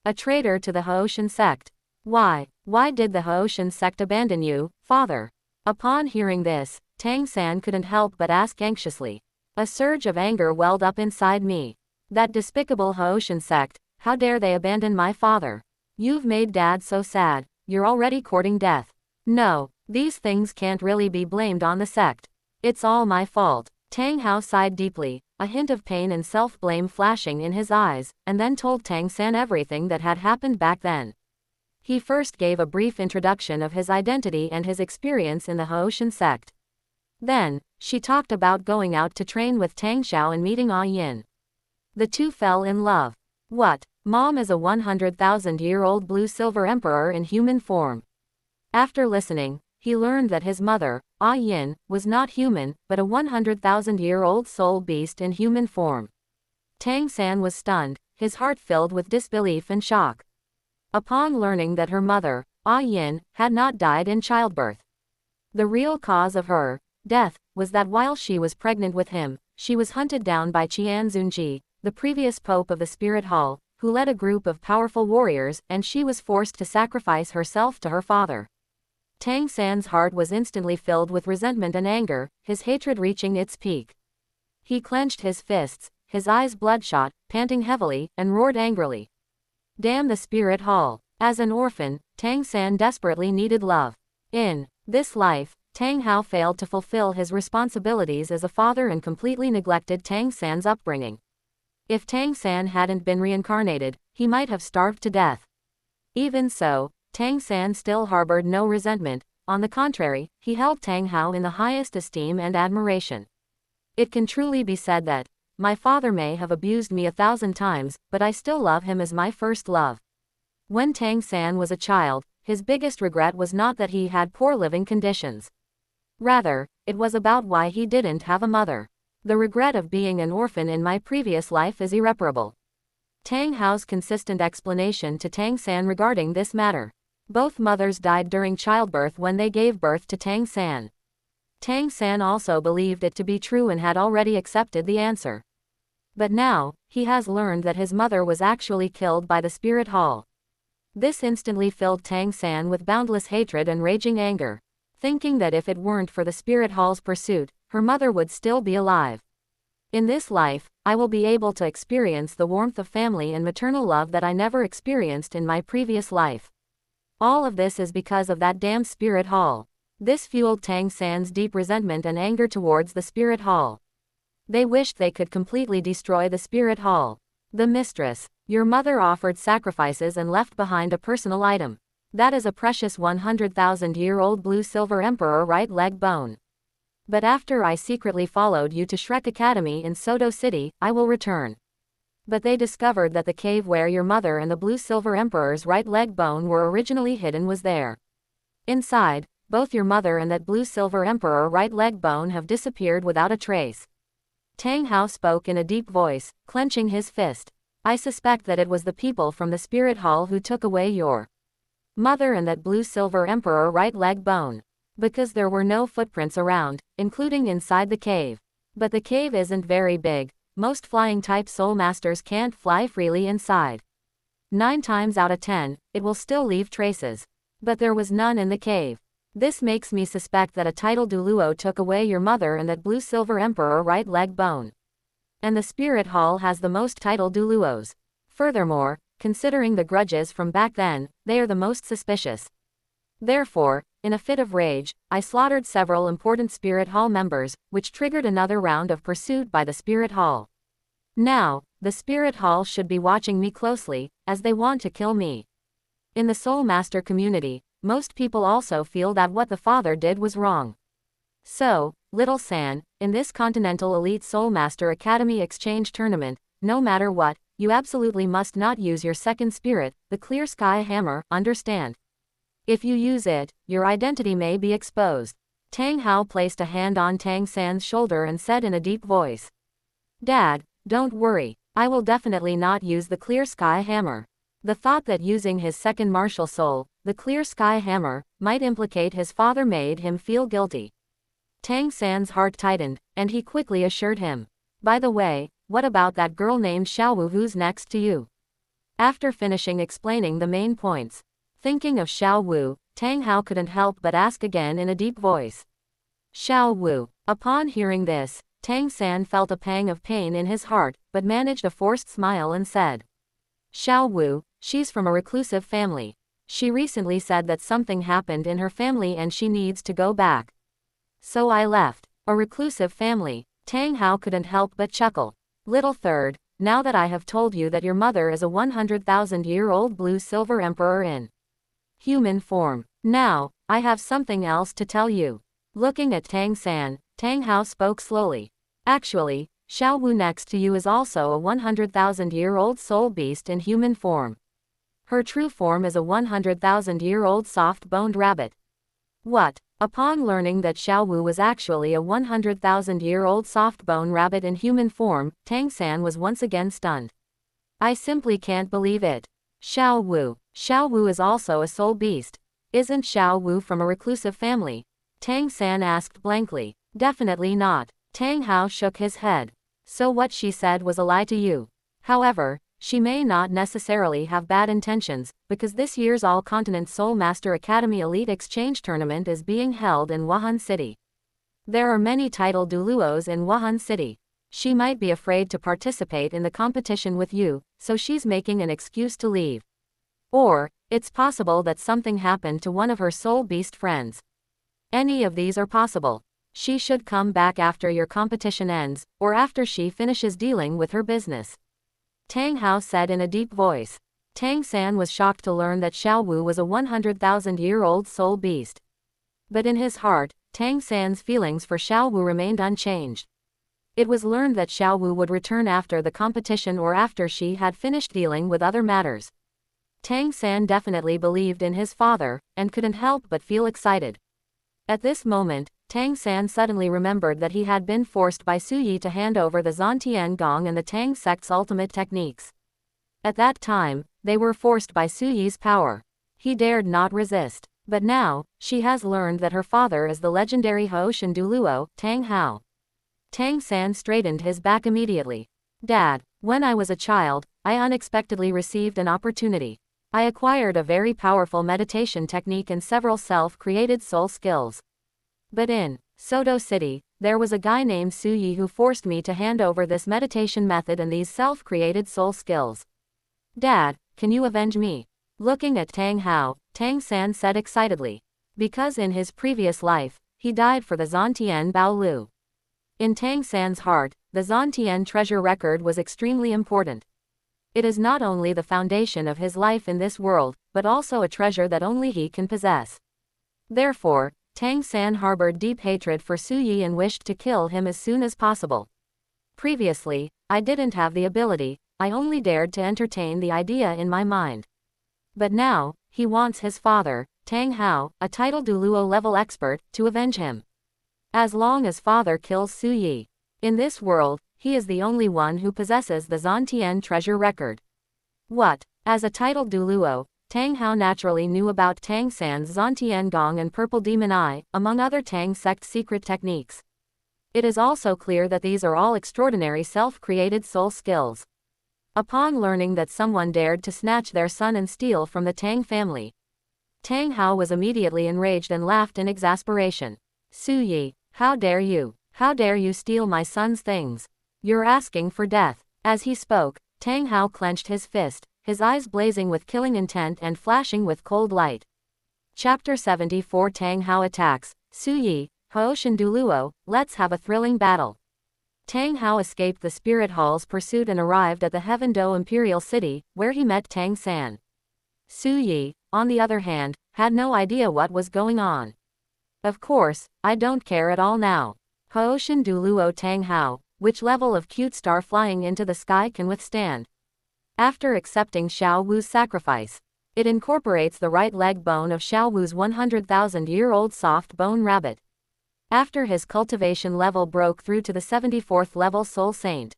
"A traitor to the Haoshan sect. Why did the Haoshan sect abandon you, father?" Upon hearing this, Tang San couldn't help but ask anxiously. A surge of anger welled up inside me. That despicable Haoshan sect, how dare they abandon my father? You've made Dad so sad, you're already courting death. No, these things can't really be blamed on the sect. It's all my fault. Tang Hao sighed deeply, a hint of pain and self-blame flashing in his eyes, and then told Tang San everything that had happened back then. He first gave a brief introduction of his identity and his experience in the Haoshan sect. Then, She talked about going out to train with Tang Xiao and meeting Ah Yin. The two fell in love. What? Mom is a 100,000-year-old blue-silver emperor in human form. After listening, he learned that his mother, Ah Yin, was not human, but a 100,000-year-old soul beast in human form. Tang San was stunned, his heart filled with disbelief and shock. Upon learning that her mother, Ah Yin, had not died in childbirth. The real cause of her death was that while she was pregnant with him, she was hunted down by Qian Zunji, the previous pope of the Spirit Hall, who led a group of powerful warriors, and she was forced to sacrifice herself to her father. Tang San's heart was instantly filled with resentment and anger, his hatred reaching its peak. He clenched his fists, his eyes bloodshot, panting heavily, and roared angrily. Damn the Spirit Hall! As an orphan, Tang San desperately needed love. In this life, Tang Hao failed to fulfill his responsibilities as a father and completely neglected Tang San's upbringing. If Tang San hadn't been reincarnated, he might have starved to death. Even so, Tang San still harbored no resentment. On the contrary, he held Tang Hao in the highest esteem and admiration. It can truly be said that, my father may have abused me 1,000 times, but I still love him as my first love. When Tang San was a child, his biggest regret was not that he had poor living conditions. Rather, it was about why he didn't have a mother. The regret of being an orphan in my previous life is irreparable. Tang Hao's consistent explanation to Tang San regarding this matter. Both mothers died during childbirth when they gave birth to Tang San. Tang San also believed it to be true and had already accepted the answer. But now, he has learned that his mother was actually killed by the Spirit Hall. This instantly filled Tang San with boundless hatred and raging anger. Thinking that if it weren't for the Spirit Hall's pursuit, her mother would still be alive. In this life, I will be able to experience the warmth of family and maternal love that I never experienced in my previous life. All of this is because of that damn Spirit Hall. This fueled Tang San's deep resentment and anger towards the Spirit Hall. They wished they could completely destroy the Spirit Hall. The mistress, your mother offered sacrifices and left behind a personal item. That is a precious 100,000-year-old blue-silver emperor right leg bone. But after I secretly followed you to Shrek Academy in Soto City, I will return. But they discovered that the cave where your mother and the blue-silver emperor's right leg bone were originally hidden was there. Inside, both your mother and that blue-silver emperor right leg bone have disappeared without a trace. Tang Hao spoke in a deep voice, clenching his fist. I suspect that it was the people from the Spirit Hall who took away your mother and that blue-silver emperor right leg bone. Because there were no footprints around, including inside the cave. But the cave isn't very big. Most flying-type soul masters can't fly freely inside. 9 times out of 10, it will still leave traces. But there was none in the cave. This makes me suspect that a title douluo took away your mother and that blue-silver emperor right leg bone. And the Spirit Hall has the most title douluos. Furthermore, considering the grudges from back then, they are the most suspicious. Therefore, in a fit of rage, I slaughtered several important Spirit Hall members, which triggered another round of pursuit by the Spirit Hall. Now, the Spirit Hall should be watching me closely, as they want to kill me. In the Soul Master community, most people also feel that what the father did was wrong. So, Little San, in this Continental Elite Soul Master Academy Exchange Tournament, no matter what, you absolutely must not use your second spirit, the Clear Sky Hammer, understand? If you use it, your identity may be exposed. Tang Hao placed a hand on Tang San's shoulder and said in a deep voice. Dad, don't worry, I will definitely not use the Clear Sky Hammer. The thought that using his second martial soul, the Clear Sky Hammer, might implicate his father made him feel guilty. Tang San's heart tightened, and he quickly assured him. By the way, what about that girl named Xiaowu who's next to you? After finishing explaining the main points. Thinking of Xiaowu, Tang Hao couldn't help but ask again in a deep voice. Xiaowu. Upon hearing this, Tang San felt a pang of pain in his heart, but managed a forced smile and said. Xiaowu, she's from a reclusive family. She recently said that something happened in her family and she needs to go back. So I left. A reclusive family. Tang Hao couldn't help but chuckle. Little third, now that I have told you that your mother is a 100,000-year-old blue-silver emperor in human form. Now, I have something else to tell you. Looking at Tang San, Tang Hao spoke slowly. Actually, Xiao Wu next to you is also a 100,000-year-old soul beast in human form. Her true form is a 100,000-year-old soft-boned rabbit. What? Upon learning that Xiao Wu was actually a 100,000-year-old soft-bone rabbit in human form, Tang San was once again stunned. I simply can't believe it. Xiao Wu. Xiao Wu is also a soul beast. Isn't Xiao Wu from a reclusive family? Tang San asked blankly. Definitely not. Tang Hao shook his head. So what she said was a lie to you. However, she may not necessarily have bad intentions, because this year's All-Continent Soul Master Academy Elite Exchange Tournament is being held in Wuhan City. There are many titled douluos in Wuhan City. She might be afraid to participate in the competition with you, so she's making an excuse to leave. Or, it's possible that something happened to one of her soul beast friends. Any of these are possible. She should come back after your competition ends, or after she finishes dealing with her business. Tang Hao said in a deep voice. Tang San was shocked to learn that Xiao Wu was a 100,000-year-old soul beast. But in his heart, Tang San's feelings for Xiao Wu remained unchanged. It was learned that Xiao Wu would return after the competition or after she had finished dealing with other matters. Tang San definitely believed in his father, and couldn't help but feel excited. At this moment, Tang San suddenly remembered that he had been forced by Su Yi to hand over the Zantian Gong and the Tang sect's ultimate techniques. At that time, they were forced by Su Yi's power. He dared not resist. But now, she has learned that her father is the legendary Hoshin douluo, Tang Hao. Tang San straightened his back immediately. Dad, when I was a child, I unexpectedly received an opportunity. I acquired a very powerful meditation technique and several self-created soul skills. But in Sodo City, there was a guy named Su Yi who forced me to hand over this meditation method and these self-created soul skills. Dad, can you avenge me? Looking at Tang Hao, Tang San said excitedly. Because in his previous life, he died for the Zantian Baolu. In Tang San's heart, the Zantian treasure record was extremely important. It is not only the foundation of his life in this world, but also a treasure that only he can possess. Therefore, Tang San harbored deep hatred for Su Yi and wished to kill him as soon as possible. Previously, I didn't have the ability, I only dared to entertain the idea in my mind. But now, he wants his father, Tang Hao, a titled douluo level expert, to avenge him. As long as father kills Su Yi. In this world, he is the only one who possesses the Zantian treasure record. What? As a titled douluo, Tang Hao naturally knew about Tang San's Zantian Gong and Purple Demon Eye, among other Tang sect secret techniques. It is also clear that these are all extraordinary self-created soul skills. Upon learning that someone dared to snatch their son and steal from the Tang family, Tang Hao was immediately enraged and laughed in exasperation. Su Yi, how dare you? How dare you steal my son's things? You're asking for death. As he spoke, Tang Hao clenched his fist, his eyes blazing with killing intent and flashing with cold light. Chapter 74 Tang Hao attacks. Su Yi, Hoshin douluo, let's have a thrilling battle. Tang Hao escaped the Spirit Hall's pursuit and arrived at the Heaven Do Imperial City, where he met Tang San. Su Yi, on the other hand, had no idea what was going on. Of course, I don't care at all now. Hoshin douluo Tang Hao, which level of cute star flying into the sky can withstand? After accepting Xiao Wu's sacrifice, it incorporates the right leg bone of Xiao Wu's 100,000-year-old soft bone rabbit. After his cultivation level broke through to the 74th level Soul Saint.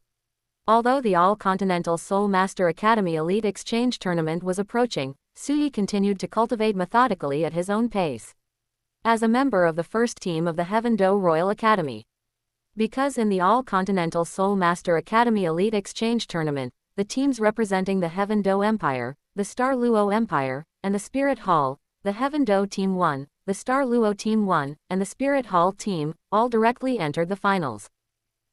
Although the All-Continental Soul Master Academy Elite Exchange Tournament was approaching, Su Yi continued to cultivate methodically at his own pace. As a member of the first team of the Heaven Do Royal Academy. Because in the All-Continental Soul Master Academy Elite Exchange Tournament, the teams representing the Heaven Do Empire, the Star Luo Empire, and the Spirit Hall, the Heaven Do Team 1, the Star Luo Team 1, and the Spirit Hall Team, all directly entered the finals.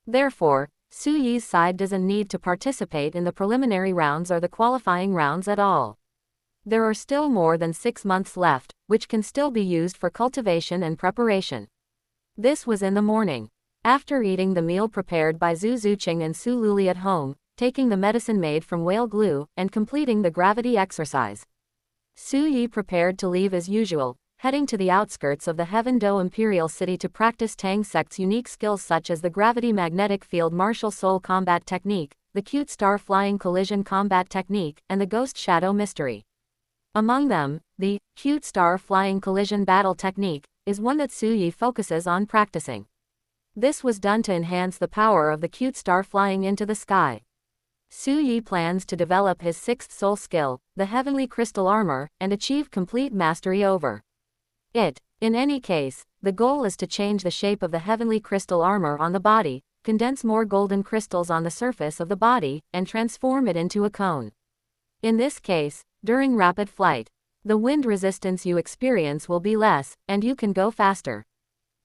Therefore, Su Yi's side doesn't need to participate in the preliminary rounds or the qualifying rounds at all. There are still more than 6 months left, which can still be used for cultivation and preparation. This was in the morning. After eating the meal prepared by Zhu Zuqing and Su Luli at home, taking the medicine made from whale glue, and completing the gravity exercise, Su Yi prepared to leave as usual, heading to the outskirts of the Heaven-Do Imperial City to practice Tang sect's unique skills such as the Gravity Magnetic Field Martial Soul Combat Technique, the Cute Star Flying Collision Combat Technique, and the Ghost Shadow Mystery. Among them, the Cute Star Flying Collision Battle Technique is one that Su Yi focuses on practicing. This was done to enhance the power of the Cute Star flying into the sky. Su Yi plans to develop his sixth soul skill, the Heavenly Crystal Armor, and achieve complete mastery over it. In any case, the goal is to change the shape of the Heavenly Crystal Armor on the body, condense more golden crystals on the surface of the body, and transform it into a cone. In this case, during rapid flight, the wind resistance you experience will be less, and you can go faster.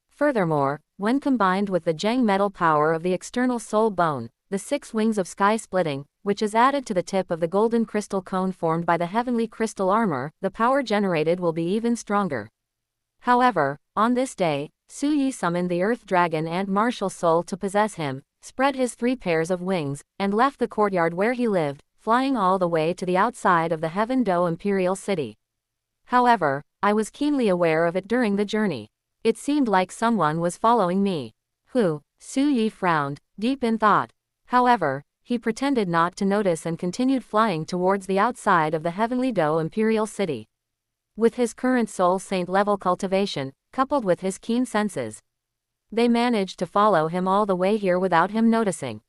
Furthermore, when combined with the Zheng metal power of the external soul bone, the 6 wings of sky splitting, which is added to the tip of the golden crystal cone formed by the Heavenly Crystal Armor, the power generated will be even stronger. However, on this day, Su Yi summoned the Earth Dragon and Martial Soul to possess him, spread his 3 pairs of wings, and left the courtyard where he lived, flying all the way to the outside of the Heaven-Do Imperial City. However, I was keenly aware of it during the journey. It seemed like someone was following me. Who? Su Yi frowned, deep in thought. However, he pretended not to notice and continued flying towards the outside of the Heavenly Do Imperial City. With his current Soul Saint level cultivation, coupled with his keen senses, they managed to follow him all the way here without him noticing.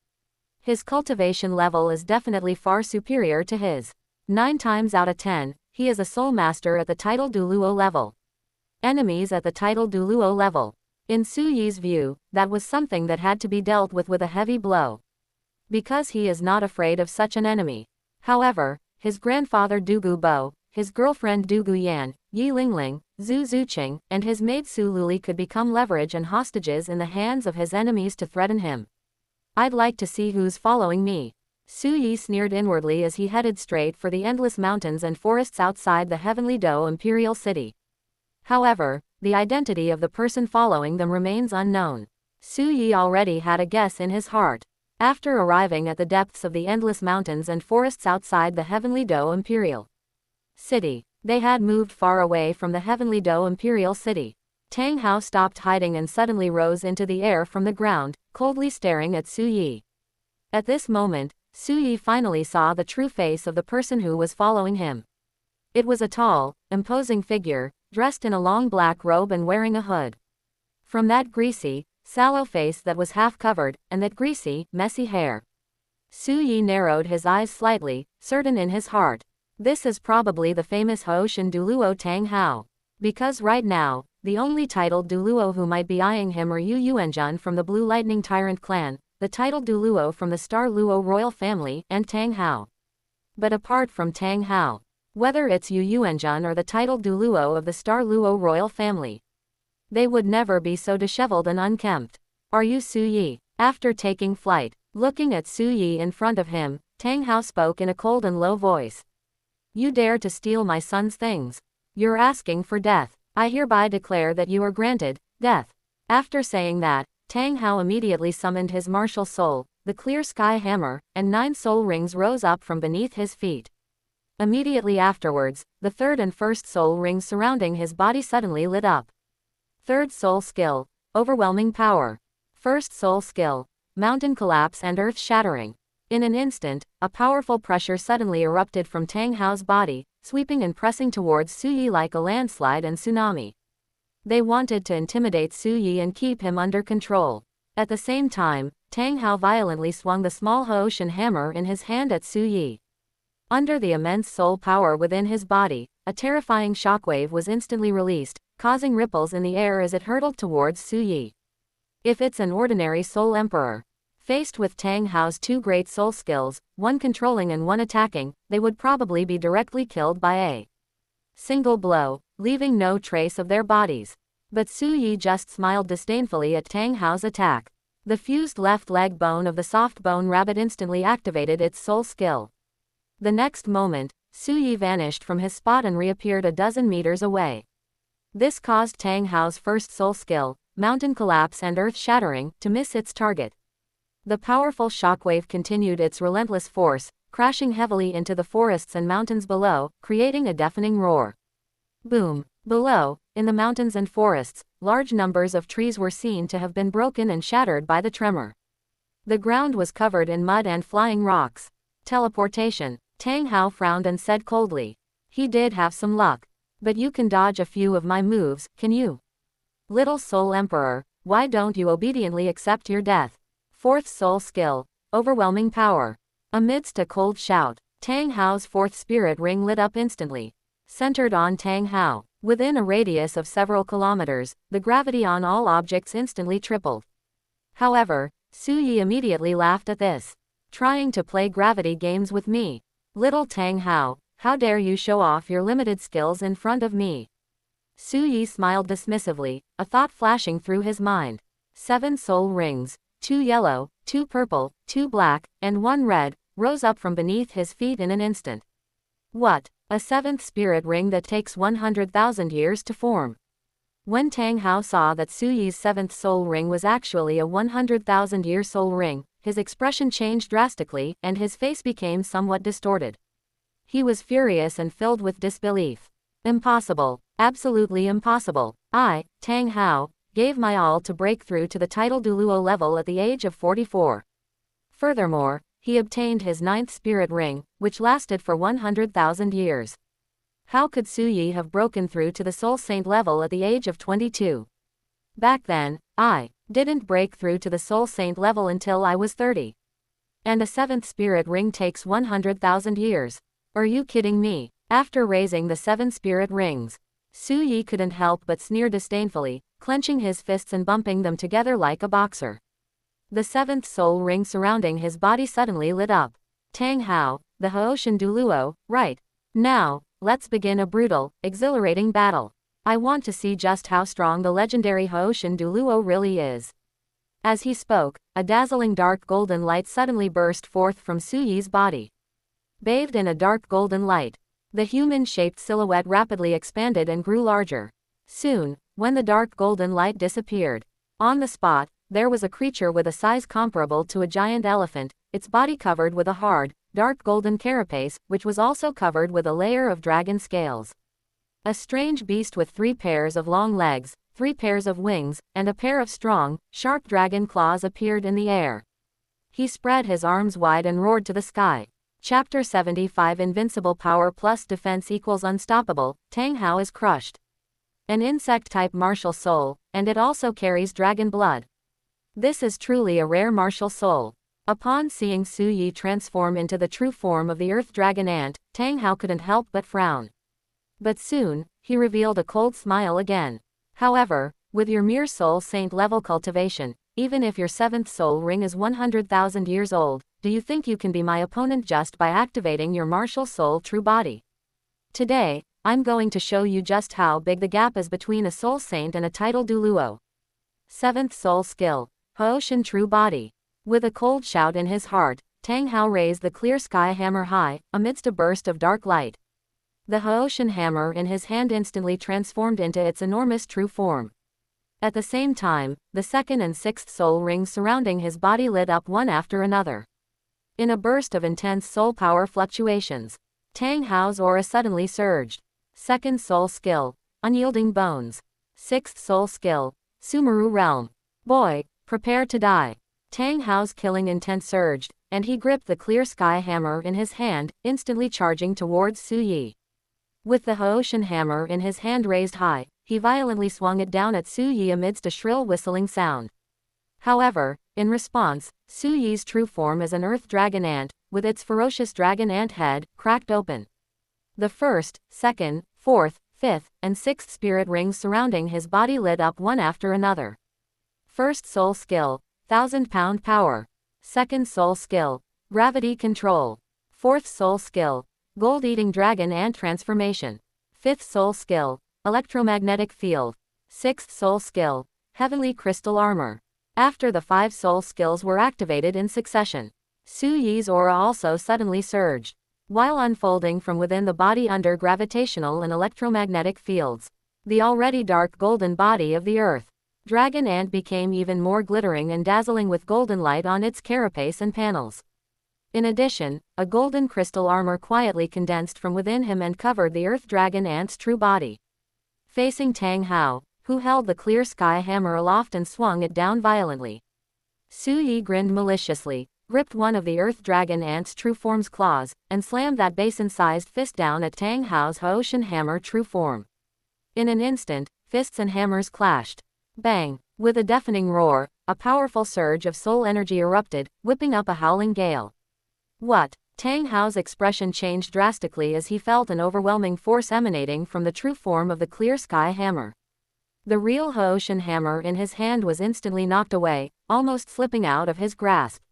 His cultivation level is definitely far superior to his. 9 times out of 10, he is a Soul Master at the title douluo level. Enemies at the title douluo level. In Su Yi's view, that was something that had to be dealt with a heavy blow. Because he is not afraid of such an enemy. However, his grandfather Dugu Bo, his girlfriend Dugu Yan, Yi Lingling, Zhu Zuqing, and his maid Su Luli could become leverage and hostages in the hands of his enemies to threaten him. I'd like to see who's following me. Su Yi sneered inwardly as he headed straight for the endless mountains and forests outside the Heavenly Do Imperial City. However, the identity of the person following them remains unknown. Su Yi already had a guess in his heart. After arriving at the depths of the endless mountains and forests outside the Heavenly Do Imperial City, they had moved far away from the Heavenly Do Imperial City. Tang Hao stopped hiding and suddenly rose into the air from the ground, coldly staring at Su Yi. At this moment, Su Yi finally saw the true face of the person who was following him. It was a tall, imposing figure, dressed in a long black robe and wearing a hood. From that greasy, sallow face that was half covered, and that greasy, messy hair, Su Yi narrowed his eyes slightly, certain in his heart. This is probably the famous Hoshin douluo Tang Hao. Because right now, the only titled douluo who might be eyeing him are Yu Yuanjun from the Blue Lightning Tyrant clan, the titled douluo from the Star Luo royal family, and Tang Hao. But apart from Tang Hao, whether it's Yu Yuanjun or the titled douluo of the Star Luo royal family, they would never be so disheveled and unkempt. Are you Su Yi? After taking flight, looking at Su Yi in front of him, Tang Hao spoke in a cold and low voice. You dare to steal my son's things. You're asking for death. I hereby declare that you are granted death. After saying that, Tang Hao immediately summoned his martial soul, the clear sky hammer, and 9 soul rings rose up from beneath his feet. Immediately afterwards, the 3rd and 1st soul rings surrounding his body suddenly lit up. 3rd soul skill, overwhelming power. 1st soul skill, mountain collapse and earth shattering. In an instant, a powerful pressure suddenly erupted from Tang Hao's body, sweeping and pressing towards Su Yi like a landslide and tsunami. They wanted to intimidate Su Yi and keep him under control. At the same time, Tang Hao violently swung the small Hoshin hammer in his hand at Su Yi. Under the immense soul power within his body, a terrifying shockwave was instantly released, causing ripples in the air as it hurtled towards Su Yi. If it's an ordinary soul emperor, faced with Tang Hao's 2 great soul skills, one controlling and one attacking, they would probably be directly killed by a single blow, leaving no trace of their bodies. But Su Yi just smiled disdainfully at Tang Hao's attack. The fused left leg bone of the soft bone rabbit instantly activated its soul skill. The next moment, Su Yi vanished from his spot and reappeared a dozen meters away. This caused Tang Hao's 1st soul skill, mountain collapse and earth shattering, to miss its target. The powerful shockwave continued its relentless force, crashing heavily into the forests and mountains below, creating a deafening roar. Boom! Below, In the mountains and forests, large numbers of trees were seen to have been broken and shattered by the tremor. The ground was covered in mud and flying rocks. Teleportation. Tang Hao frowned and said coldly. He did have some luck. But you can dodge a few of my moves, can you? Little Soul Emperor, why don't you obediently accept your death? Fourth soul skill. Overwhelming power. Amidst a cold shout, Tang Hao's fourth spirit ring lit up instantly. Centered on Tang Hao, within a radius of several kilometers, the gravity on all objects instantly tripled. However, Su Yi immediately laughed at this. Trying to play gravity games with me? Little Tang Hao, how dare you show off your limited skills in front of me? Su Yi smiled dismissively, a thought flashing through his mind. 7 soul rings, 2 yellow, 2 purple, 2 black, and 1 red, rose up from beneath his feet in an instant. What? A 7th spirit ring that takes 100,000 years to form. When Tang Hao saw that Su Yi's 7th soul ring was actually a 100,000-year soul ring, his expression changed drastically, and his face became somewhat distorted. He was furious and filled with disbelief. Impossible. Absolutely impossible. I, Tang Hao, gave my all to break through to the title douluo level at the age of 44. Furthermore, he obtained his 9th spirit ring, which lasted for 100,000 years. How could Su Yi have broken through to the soul saint level at the age of 22? Back then, I didn't break through to the soul saint level until I was 30. And a 7th spirit ring takes 100,000 years. Are you kidding me? After raising the 7 spirit rings, Su Yi couldn't help but sneer disdainfully, clenching his fists and bumping them together like a boxer. The 7th soul ring surrounding his body suddenly lit up. Tang Hao, the Haoshan douluo, right. Now, let's begin a brutal, exhilarating battle. I want to see just how strong the legendary Haoshan douluo really is. As he spoke, a dazzling dark golden light suddenly burst forth from Su Yi's body. Bathed in a dark golden light, the human-shaped silhouette rapidly expanded and grew larger. Soon, when the dark golden light disappeared, on the spot, there was a creature with a size comparable to a giant elephant, its body covered with a hard, dark golden carapace, which was also covered with a layer of dragon scales. A strange beast with 3 pairs of long legs, 3 pairs of wings, and a pair of strong, sharp dragon claws appeared in the air. He spread his arms wide and roared to the sky. Chapter 75 Invincible Power plus Defense equals Unstoppable. Tang Hao is crushed. An insect-type martial soul, and it also carries dragon blood. This is truly a rare martial soul. Upon seeing Su Yi transform into the true form of the earth dragon ant, Tang Hao couldn't help but frown. But soon, he revealed a cold smile again. However, with your mere soul saint level cultivation, even if your 7th soul ring is 100,000 years old, do you think you can be my opponent just by activating your martial soul true body? Today, I'm going to show you just how big the gap is between a soul saint and a title douluo. 7th soul skill, Haoshan true body. With a cold shout in his heart, Tang Hao raised the clear sky hammer high, amidst a burst of dark light. The Haoshan hammer in his hand instantly transformed into its enormous true form. At the same time, the 2nd and 6th soul rings surrounding his body lit up one after another. In a burst of intense soul power fluctuations, Tang Hao's aura suddenly surged. 2nd soul skill, Unyielding Bones. 6th soul skill, Sumeru Realm. Boy, prepare to die. Tang Hao's killing intent surged, and he gripped the clear sky hammer in his hand, instantly charging towards Su Yi. With the Haoshan hammer in his hand raised high, he violently swung it down at Su Yi amidst a shrill whistling sound. However, in response, Su Yi's true form as an earth dragon ant, with its ferocious dragon ant head, cracked open. The 1st, 2nd, 4th, 5th, and 6th spirit rings surrounding his body lit up one after another. 1st soul skill, 1,000-pound power. 2nd soul skill, gravity control. 4th soul skill, gold-eating dragon ant transformation. 5th soul skill, electromagnetic field. 6th soul skill, heavenly crystal armor. After the 5 soul skills were activated in succession, Su Yi's aura also suddenly surged. While unfolding from within the body under gravitational and electromagnetic fields, the already dark golden body of the earth dragon ant became even more glittering and dazzling with golden light on its carapace and panels. In addition, a golden crystal armor quietly condensed from within him and covered the earth dragon ant's true body. facing Tang Hao, who held the clear sky hammer aloft and swung it down violently. Su Yi grinned maliciously, gripped one of the Earth Dragon Ant's true form's claws, and slammed that basin-sized fist down at Tang Hao's Hoshin hammer true form. In an instant, fists and hammers clashed. Bang! With a deafening roar, a powerful surge of soul energy erupted, whipping up a howling gale. What? Tang Hao's expression changed drastically as he felt an overwhelming force emanating from the true form of the clear sky hammer. The real Hoshin hammer in his hand was instantly knocked away, almost slipping out of his grasp.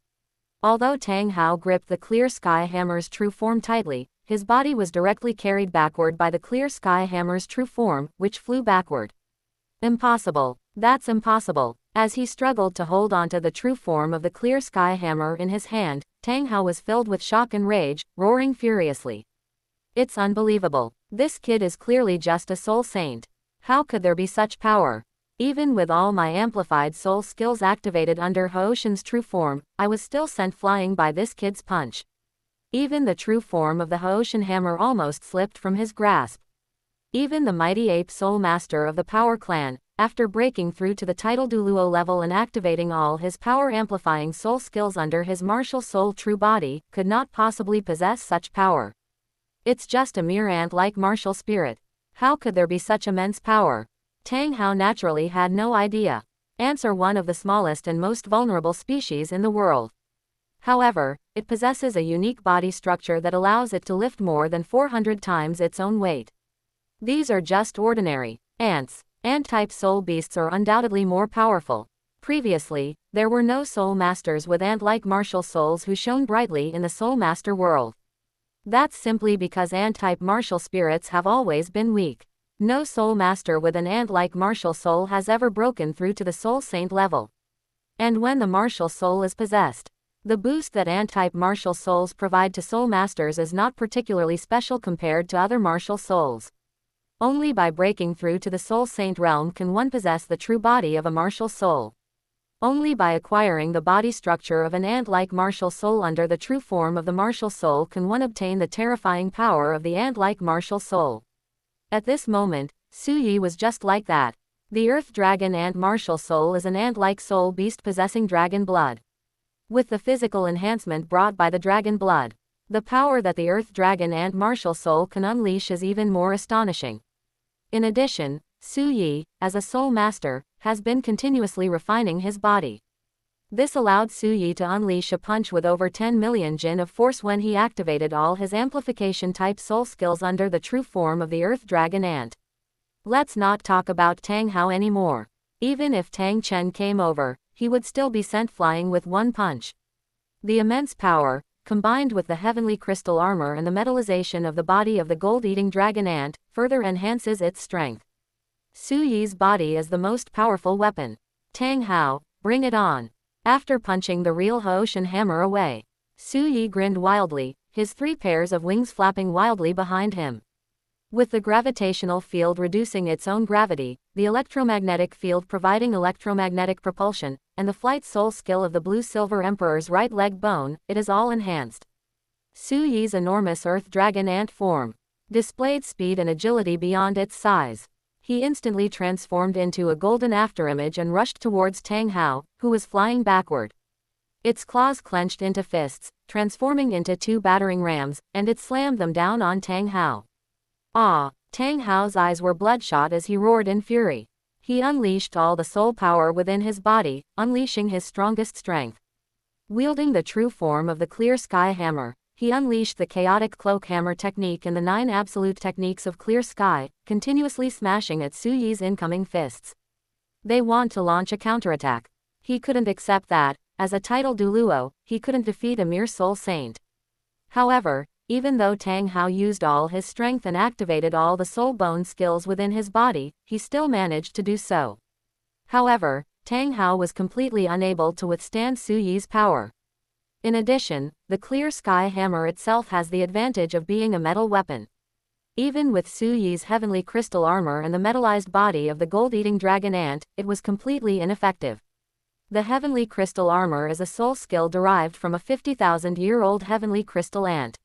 Although Tang Hao gripped the clear sky hammer's true form tightly, his body was directly carried backward by the clear sky hammer's true form, which flew backward. Impossible. That's impossible. As he struggled to hold onto the true form of the clear sky hammer in his hand, Tang Hao was filled with shock and rage, roaring furiously. It's unbelievable. This kid is clearly just a soul saint. How could there be such power? Even with all my amplified soul skills activated under Hoshin's true form, I was still sent flying by this kid's punch. Even the true form of the Hoshin hammer almost slipped from his grasp. Even the mighty ape soul master of the power clan, after breaking through to the title douluo level and activating all his power-amplifying soul skills under his martial soul true body, could not possibly possess such power. It's just a mere ant-like martial spirit. How could there be such immense power? Tang Hao naturally had no idea. Ants are one of the smallest and most vulnerable species in the world. However, it possesses a unique body structure that allows it to lift more than 400 times its own weight. These are just ordinary ants. Ant-type soul beasts are undoubtedly more powerful. Previously, there were no soul masters with ant-like martial souls who shone brightly in the soul master world. That's simply because ant-type martial spirits have always been weak. No soul master with an ant-like martial soul has ever broken through to the soul saint level. And when the martial soul is possessed, the boost that ant-type martial souls provide to soul masters is not particularly special compared to other martial souls. Only by breaking through to the soul saint realm can one possess the true body of a martial soul. Only by acquiring the body structure of an ant-like martial soul under the true form of the martial soul can one obtain the terrifying power of the ant-like martial soul. At this moment, Su Yi was just like that. The Earth Dragon Ant martial soul is an ant-like soul beast possessing dragon blood. With the physical enhancement brought by the dragon blood, the power that the Earth Dragon Ant martial soul can unleash is even more astonishing. In addition, Su Yi, as a soul master, has been continuously refining his body. This allowed Su Yi to unleash a punch with over 10 million jin of force when he activated all his amplification-type soul skills under the true form of the Earth Dragon Ant. Let's not talk about Tang Hao anymore. Even if Tang Chen came over, he would still be sent flying with one punch. The immense power, combined with the heavenly crystal armor and the metallization of the body of the gold-eating dragon ant, further enhances its strength. Su Yi's body is the most powerful weapon. Tang Hao, bring it on. After punching the real Hoshin hammer away, Su Yi grinned wildly, his 3 pairs of wings flapping wildly behind him. With the gravitational field reducing its own gravity, the electromagnetic field providing electromagnetic propulsion, and the flight soul skill of the blue-silver emperor's right leg bone, it is all enhanced. Su Yi's enormous Earth Dragon Ant form displayed speed and agility beyond its size. He instantly transformed into a golden afterimage and rushed towards Tang Hao, who was flying backward. Its claws clenched into fists, transforming into 2 battering rams, and it slammed them down on Tang Hao. Ah! Tang Hao's eyes were bloodshot as he roared in fury. He unleashed all the soul power within his body, unleashing his strongest strength. Wielding the true form of the clear sky hammer, he unleashed the chaotic cloak hammer technique and the 9 absolute techniques of clear sky, continuously smashing at Su Yi's incoming fists. They want to launch a counterattack. He couldn't accept that. As a title douluo, he couldn't defeat a mere soul saint. However, even though Tang Hao used all his strength and activated all the soul bone skills within his body, he still managed to do so. However, Tang Hao was completely unable to withstand Su Yi's power. In addition, the clear sky hammer itself has the advantage of being a metal weapon. Even with Su Yi's heavenly crystal armor and the metallized body of the gold-eating dragon ant, it was completely ineffective. The heavenly crystal armor is a soul skill derived from a 50,000-year-old heavenly crystal ant.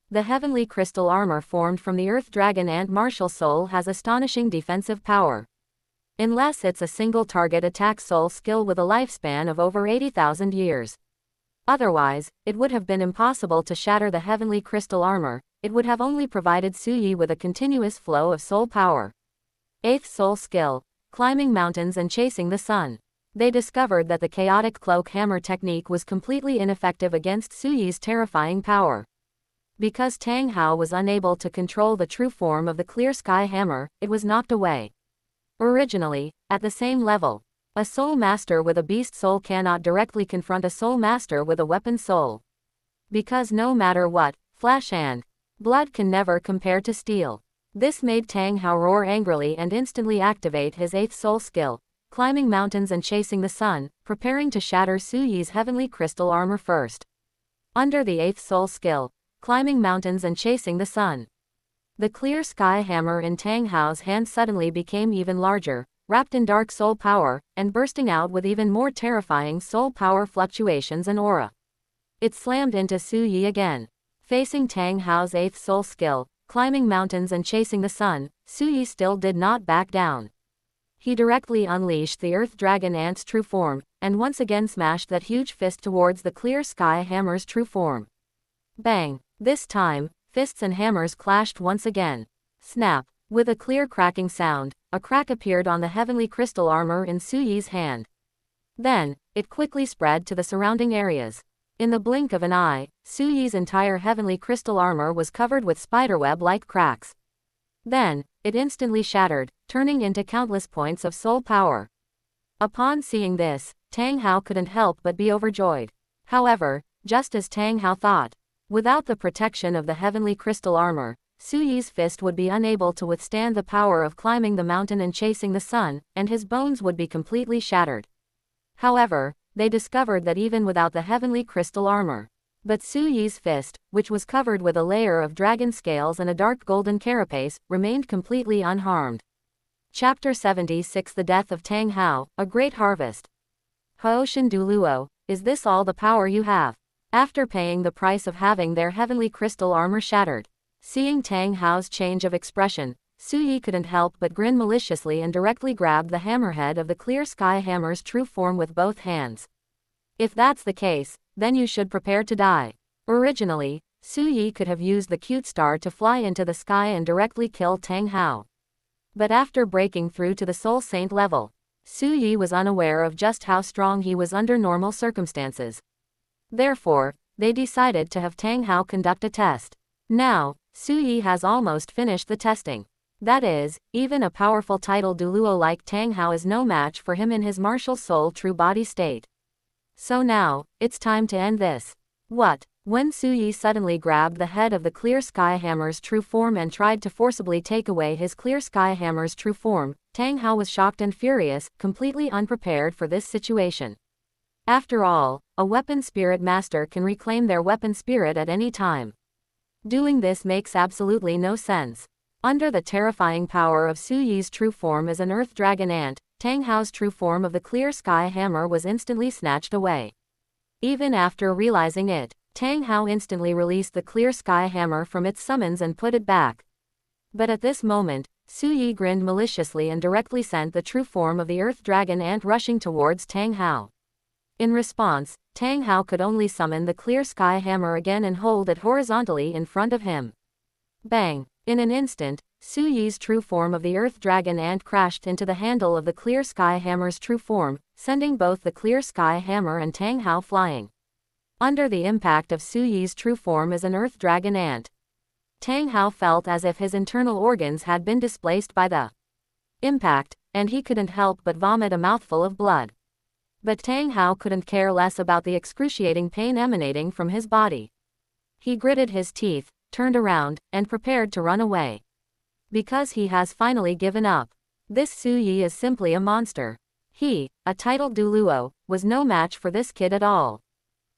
The heavenly crystal armor formed from the earth dragon ant martial soul has astonishing defensive power. Unless it's a single target attack soul skill with a lifespan of over 80,000 years. Otherwise, it would have been impossible to shatter the heavenly crystal armor. It would have only provided Suyi with a continuous flow of soul power. 8th soul skill, climbing mountains and chasing the sun. They discovered that the chaotic cloak hammer technique was completely ineffective against Suyi's terrifying power. Because Tang Hao was unable to control the true form of the clear sky hammer, it was knocked away. Originally, at the same level, a soul master with a beast soul cannot directly confront a soul master with a weapon soul. Because no matter what, flesh and blood can never compare to steel. This made Tang Hao roar angrily and instantly activate his 8th soul skill, climbing mountains and chasing the sun, preparing to shatter Suyi's heavenly crystal armor first. Under the 8th soul skill, climbing mountains and chasing the sun. The clear sky hammer in Tang Hao's hand suddenly became even larger, wrapped in dark soul power, and bursting out with even more terrifying soul power fluctuations and aura. It slammed into Suyi again. Facing Tang Hao's 8th soul skill, climbing mountains and chasing the sun, Suyi still did not back down. He directly unleashed the earth dragon ant's true form, and once again smashed that huge fist towards the clear sky hammer's true form. Bang! This time, fists and hammers clashed once again. Snap! With a clear cracking sound, a crack appeared on the heavenly crystal armor in Suyi's hand. Then, it quickly spread to the surrounding areas. In the blink of an eye, Suyi's entire heavenly crystal armor was covered with spiderweb-like cracks. Then, it instantly shattered, turning into countless points of soul power. Upon seeing this, Tang Hao couldn't help but be overjoyed. However, just as Tang Hao thought, without the protection of the heavenly crystal armor, Suyi's fist would be unable to withstand the power of climbing the mountain and chasing the sun, and his bones would be completely shattered. However, they discovered that even without the heavenly crystal armor, but Suyi's fist, which was covered with a layer of dragon scales and a dark golden carapace, remained completely unharmed. Chapter 76 The Death of Tang Hao, A Great Harvest. Hooshin douluo, is this all the power you have? After paying the price of having their heavenly crystal armor shattered, seeing Tang Hao's change of expression, Suyi couldn't help but grin maliciously and directly grabbed the hammerhead of the clear sky hammer's true form with both hands. If that's the case, then you should prepare to die. Originally, Suyi could have used the cute star to fly into the sky and directly kill Tang Hao. But after breaking through to the Soul Saint level, Suyi was unaware of just how strong he was under normal circumstances. Therefore, they decided to have Tang Hao conduct a test. Now, Suyi has almost finished the testing. That is, even a powerful title douluo like Tang Hao is no match for him in his martial soul true body state. So now, it's time to end this. What? When Suyi suddenly grabbed the head of the clear sky hammer's true form and tried to forcibly take away his clear sky hammer's true form, Tang Hao was shocked and furious, completely unprepared for this situation. After all, a weapon spirit master can reclaim their weapon spirit at any time. Doing this makes absolutely no sense. Under the terrifying power of Suyi's true form as an earth dragon ant, Tang Hao's true form of the clear sky hammer was instantly snatched away. Even after realizing it, Tang Hao instantly released the clear sky hammer from its summons and put it back. But at this moment, Suyi grinned maliciously and directly sent the true form of the earth dragon ant rushing towards Tang Hao. In response, Tang Hao could only summon the clear sky hammer again and hold it horizontally in front of him. Bang! In an instant, Suyi's true form of the earth dragon ant crashed into the handle of the clear sky hammer's true form, sending both the clear sky hammer and Tang Hao flying. Under the impact of Suyi's true form as an earth dragon ant, Tang Hao felt as if his internal organs had been displaced by the impact, and he couldn't help but vomit a mouthful of blood. But Tang Hao couldn't care less about the excruciating pain emanating from his body. He gritted his teeth, turned around, and prepared to run away. Because he has finally given up. This Suyi is simply a monster. He, a titled douluo, was no match for this kid at all.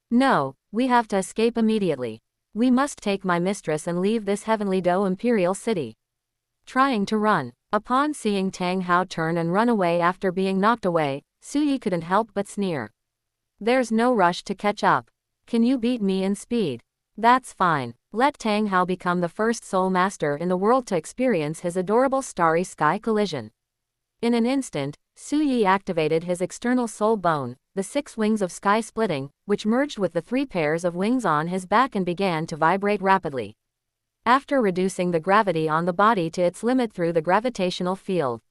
No, we have to escape immediately. We must take my mistress and leave this heavenly Do imperial city. Trying to run. Upon seeing Tang Hao turn and run away after being knocked away, Suyi couldn't help but sneer. There's no rush to catch up. Can you beat me in speed? That's fine. Let Tang Hao become the first soul master in the world to experience his adorable starry sky collision. In an instant, Su Yi activated his external soul bone, the 6 wings of sky splitting, which merged with the 3 pairs of wings on his back and began to vibrate rapidly. After reducing the gravity on the body to its limit through the gravitational field,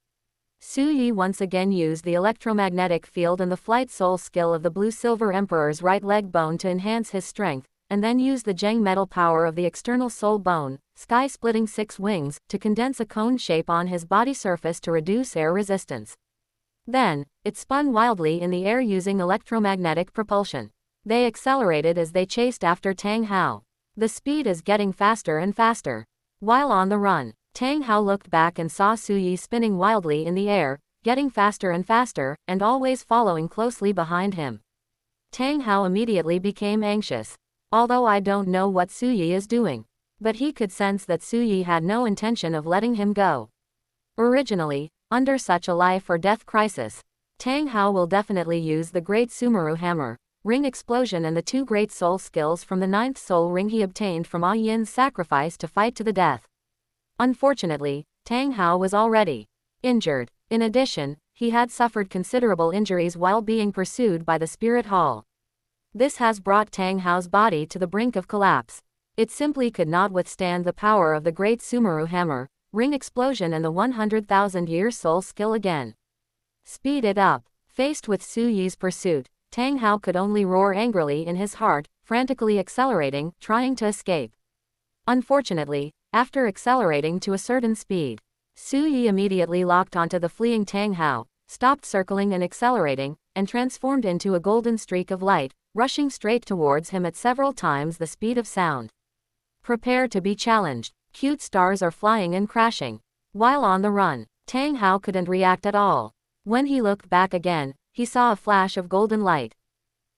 Su Yi once again used the electromagnetic field and the flight soul skill of the blue-silver emperor's right leg bone to enhance his strength, and then used the Zheng metal power of the external soul bone, sky-splitting 6 wings, to condense a cone shape on his body surface to reduce air resistance. Then, it spun wildly in the air using electromagnetic propulsion. They accelerated as they chased after Tang Hao. The speed is getting faster and faster. While on the run, Tang Hao looked back and saw Su Yi spinning wildly in the air, getting faster and faster, and always following closely behind him. Tang Hao immediately became anxious. Although I don't know what Su Yi is doing. But he could sense that Su Yi had no intention of letting him go. Originally, under such a life or death crisis, Tang Hao will definitely use the Great Sumeru Hammer, Ring Explosion and the 2 great soul skills from the 9th soul ring he obtained from Ah Yin's sacrifice to fight to the death. Unfortunately, Tang Hao was already injured. In addition, he had suffered considerable injuries while being pursued by the Spirit Hall. This has brought Tang Hao's body to the brink of collapse. It simply could not withstand the power of the Great Sumeru Hammer, Ring Explosion and the 100,000-year soul skill again. Speed it up. Faced with Su Yi's pursuit, Tang Hao could only roar angrily in his heart, frantically accelerating, trying to escape. Unfortunately, after accelerating to a certain speed, Su Yi immediately locked onto the fleeing Tang Hao, stopped circling and accelerating, and transformed into a golden streak of light, rushing straight towards him at several times the speed of sound. Prepare to be challenged. Cute stars are flying and crashing. While on the run, Tang Hao couldn't react at all. When he looked back again, he saw a flash of golden light.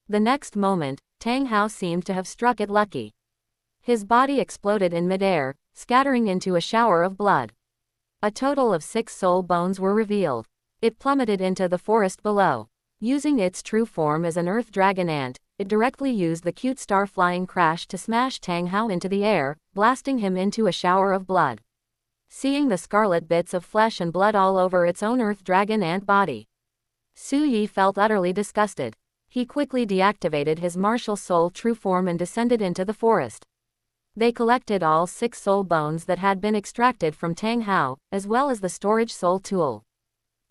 The next moment, Tang Hao seemed to have struck it lucky. His body exploded in midair, scattering into a shower of blood. A total of 6 soul bones were revealed. It plummeted into the forest below. Using its true form as an earth dragon ant, it directly used the cute star flying crash to smash Tang Hao into the air, blasting him into a shower of blood. Seeing the scarlet bits of flesh and blood all over its own earth dragon ant body, Su Yi felt utterly disgusted. He quickly deactivated his martial soul true form and descended into the forest. They collected all 6 soul bones that had been extracted from Tang Hao, as well as the storage soul tool.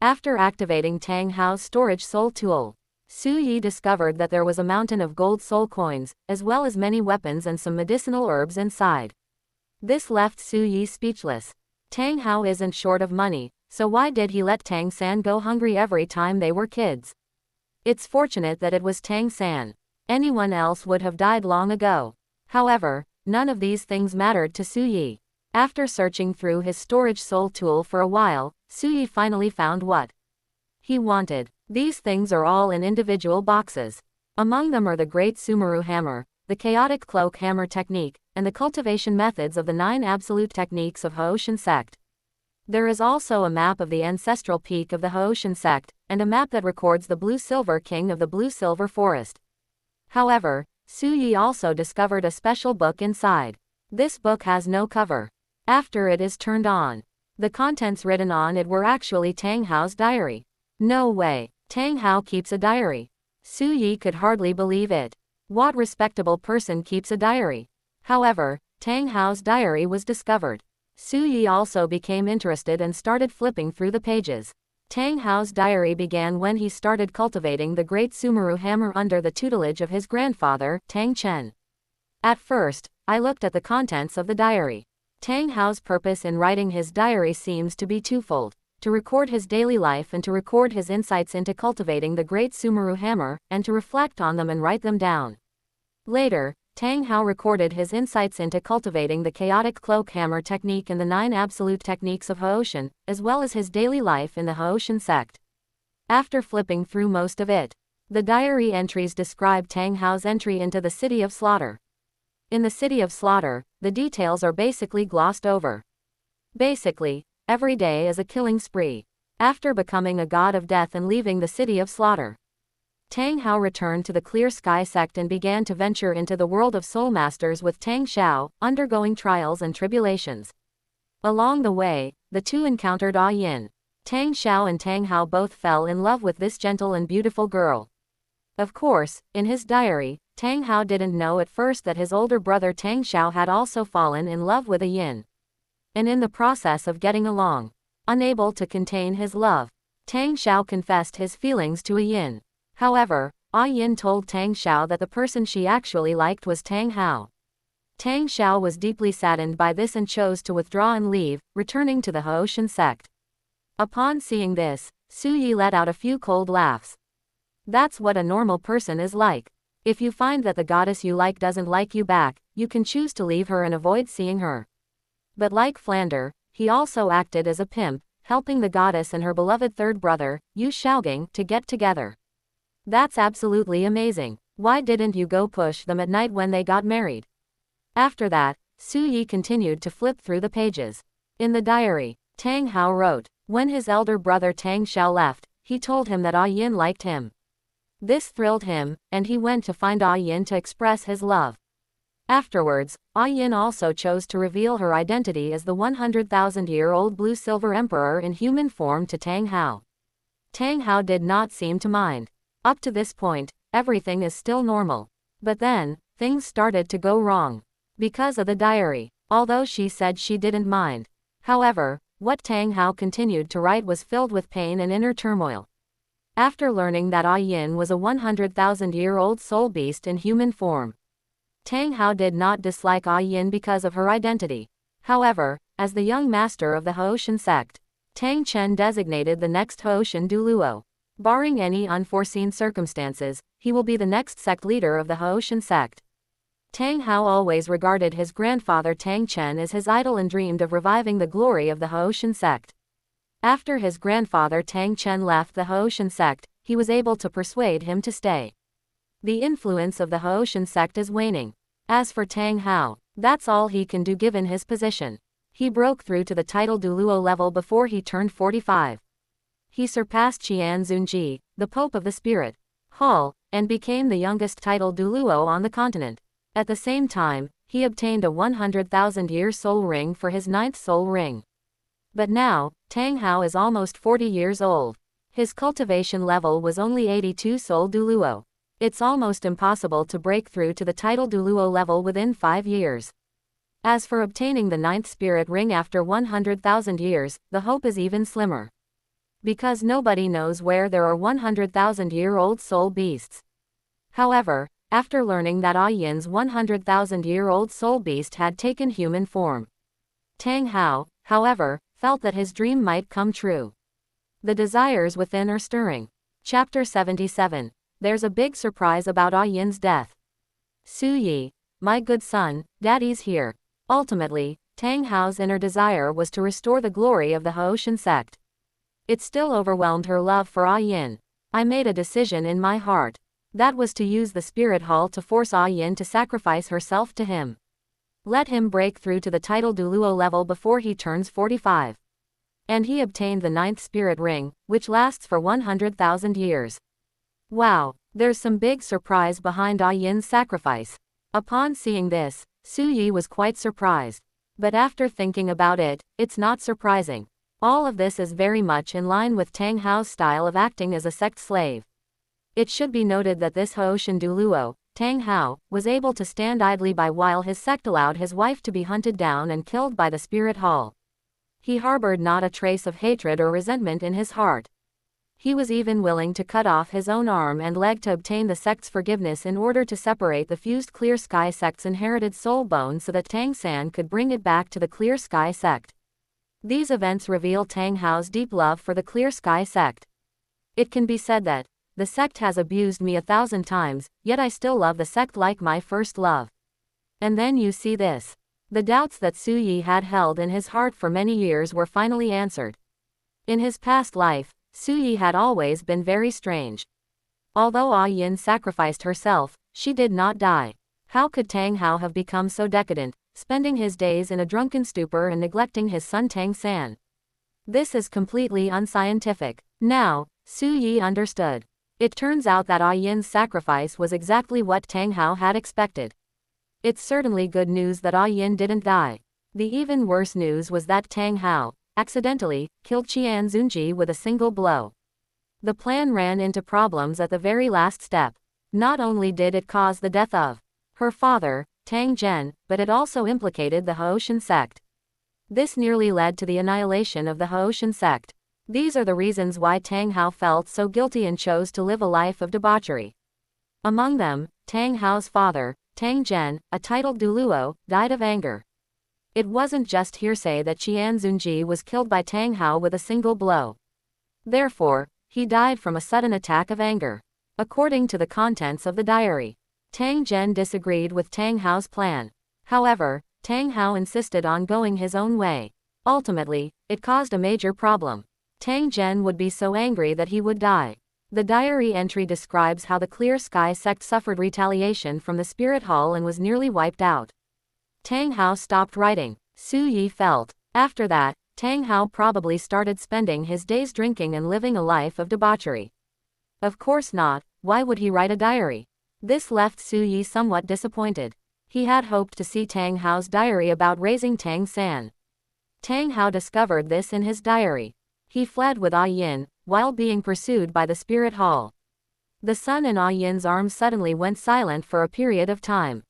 After activating Tang Hao's storage soul tool, Su Yi discovered that there was a mountain of gold soul coins, as well as many weapons and some medicinal herbs inside. This left Su Yi speechless. Tang Hao isn't short of money, so why did he let Tang San go hungry every time they were kids? It's fortunate that it was Tang San. Anyone else would have died long ago. However, none of these things mattered to Su Yi. After searching through his storage soul tool for a while, Su Yi finally found what he wanted. These things are all in individual boxes. Among them are the Great Sumeru Hammer, the Chaotic Cloak Hammer Technique, and the cultivation methods of the 9 absolute techniques of Haoshan sect. There is also a map of the ancestral peak of the Haoshan sect, and a map that records the Blue-Silver King of the Blue-Silver Forest. However, Su Yi also discovered a special book inside. This book has no cover. After it is turned on, the contents written on it were actually Tang Hao's diary. No way, Tang Hao keeps a diary. Su Yi could hardly believe it. What respectable person keeps a diary? However, Tang Hao's diary was discovered. Su Yi also became interested and started flipping through the pages. Tang Hao's diary began when he started cultivating the Great Sumeru Hammer under the tutelage of his grandfather, Tang Chen. At first, I looked at the contents of the diary. Tang Hao's purpose in writing his diary seems to be twofold: to record his daily life and to record his insights into cultivating the Great Sumeru Hammer, and to reflect on them and write them down. Later, Tang Hao recorded his insights into cultivating the Chaotic Cloak Hammer Technique and the 9 absolute techniques of Haoshan, as well as his daily life in the Haoshan sect. After flipping through most of it, the diary entries describe Tang Hao's entry into the City of Slaughter. In the City of Slaughter, the details are basically glossed over. Basically, every day is a killing spree. After becoming a god of death and leaving the City of Slaughter, Tang Hao returned to the Clear Sky sect and began to venture into the world of soul masters with Tang Xiao, undergoing trials and tribulations. Along the way, the two encountered Yin. Tang Xiao and Tang Hao both fell in love with this gentle and beautiful girl. Of course, in his diary, Tang Hao didn't know at first that his older brother Tang Xiao had also fallen in love with Yin. And in the process of getting along, unable to contain his love, Tang Xiao confessed his feelings to Yin. However, Yin told Tang Xiao that the person she actually liked was Tang Hao. Tang Xiao was deeply saddened by this and chose to withdraw and leave, returning to the Haoshan sect. Upon seeing this, Su Yi let out a few cold laughs. That's what a normal person is like. If you find that the goddess you like doesn't like you back, you can choose to leave her and avoid seeing her. But like Flander, he also acted as a pimp, helping the goddess and her beloved third brother, Yu Shaogang, to get together. That's absolutely amazing. Why didn't you go push them at night when they got married? After that, Su Yi continued to flip through the pages. In the diary, Tang Hao wrote, when his elder brother Tang Xiao left, he told him that Yin liked him. This thrilled him, and he went to find Yin to express his love. Afterwards, Yin also chose to reveal her identity as the 100,000-year-old blue-silver emperor in human form to Tang Hao. Tang Hao did not seem to mind. Up to this point, everything is still normal. But then, things started to go wrong. Because of the diary, although she said she didn't mind. However, what Tang Hao continued to write was filled with pain and inner turmoil. After learning that Yin was a 100,000-year-old soul beast in human form, Tang Hao did not dislike Yin because of her identity. However, as the young master of the Haoshan sect, Tang Chen designated the next Haoshan douluo. Barring any unforeseen circumstances, he will be the next sect leader of the Haoshan sect. Tang Hao always regarded his grandfather Tang Chen as his idol and dreamed of reviving the glory of the Haoshan sect. After his grandfather Tang Chen left the Haoshan sect, he was able to persuade him to stay. The influence of the Haoshan sect is waning. As for Tang Hao, that's all he can do given his position. He broke through to the title douluo level before he turned 45. He surpassed Qian Zunji, the Pope of the Spirit Hall, and became the youngest title douluo on the continent. At the same time, he obtained a 100,000-year soul ring for his 9th soul ring. But now, Tang Hao is almost 40 years old. His cultivation level was only 82 soul douluo. It's almost impossible to break through to the title douluo level within 5 years. As for obtaining the 9th spirit ring after 100,000 years, the hope is even slimmer. Because nobody knows where there are 100,000-year-old soul beasts. However, after learning that Yin's 100,000-year-old soul beast had taken human form, Tang Hao, however, felt that his dream might come true. The desires within are stirring. Chapter 77. There's a big surprise about Yin's death. Su Yi, my good son, Daddy's here. Ultimately, Tang Hao's inner desire was to restore the glory of the Haoshan sect. It still overwhelmed her love for Yin. I made a decision in my heart. That was to use the spirit hall to force Yin to sacrifice herself to him. Let him break through to the title douluo level before he turns 45. And he obtained the 9th spirit ring, which lasts for 100,000 years. Wow, there's some big surprise behind Yin's sacrifice. Upon seeing this, Su Yi was quite surprised. But after thinking about it, it's not surprising. All of this is very much in line with Tang Hao's style of acting as a sect slave. It should be noted that this Haoshan douluo, Tang Hao, was able to stand idly by while his sect allowed his wife to be hunted down and killed by the spirit hall. He harbored not a trace of hatred or resentment in his heart. He was even willing to cut off his own arm and leg to obtain the sect's forgiveness in order to separate the fused Clear Sky sect's inherited soul bone so that Tang San could bring it back to the Clear Sky sect. These events reveal Tang Hao's deep love for the Clear Sky sect. It can be said that, the sect has abused me 1,000 times, yet I still love the sect like my first love. And then you see this. The doubts that Su Yi had held in his heart for many years were finally answered. In his past life, Su Yi had always been very strange. Although Yin sacrificed herself, she did not die. How could Tang Hao have become so decadent, spending his days in a drunken stupor and neglecting his son Tang San? This is completely unscientific. Now, Su Yi understood. It turns out that Yin's sacrifice was exactly what Tang Hao had expected. It's certainly good news that Yin didn't die. The even worse news was that Tang Hao accidentally killed Qian Zunji with a single blow. The plan ran into problems at the very last step. Not only did it cause the death of her father, Tang Zhen, but it also implicated the Haoshan sect. This nearly led to the annihilation of the Haoshan sect. These are the reasons why Tang Hao felt so guilty and chose to live a life of debauchery. Among them, Tang Hao's father, Tang Zhen, a titled douluo, died of anger. It wasn't just hearsay that Qian Zunji was killed by Tang Hao with a single blow. Therefore, he died from a sudden attack of anger. According to the contents of the diary, Tang Zhen disagreed with Tang Hao's plan. However, Tang Hao insisted on going his own way. Ultimately, it caused a major problem. Tang Zhen would be so angry that he would die. The diary entry describes how the Clear Sky sect suffered retaliation from the spirit hall and was nearly wiped out. Tang Hao stopped writing. Su Yi felt. After that, Tang Hao probably started spending his days drinking and living a life of debauchery. Of course not, why would he write a diary? This left Su Yi somewhat disappointed. He had hoped to see Tang Hao's diary about raising Tang San. Tang Hao discovered this in his diary. He fled with Yin, while being pursued by the spirit hall. The sun in Yin's arms suddenly went silent for a period of time.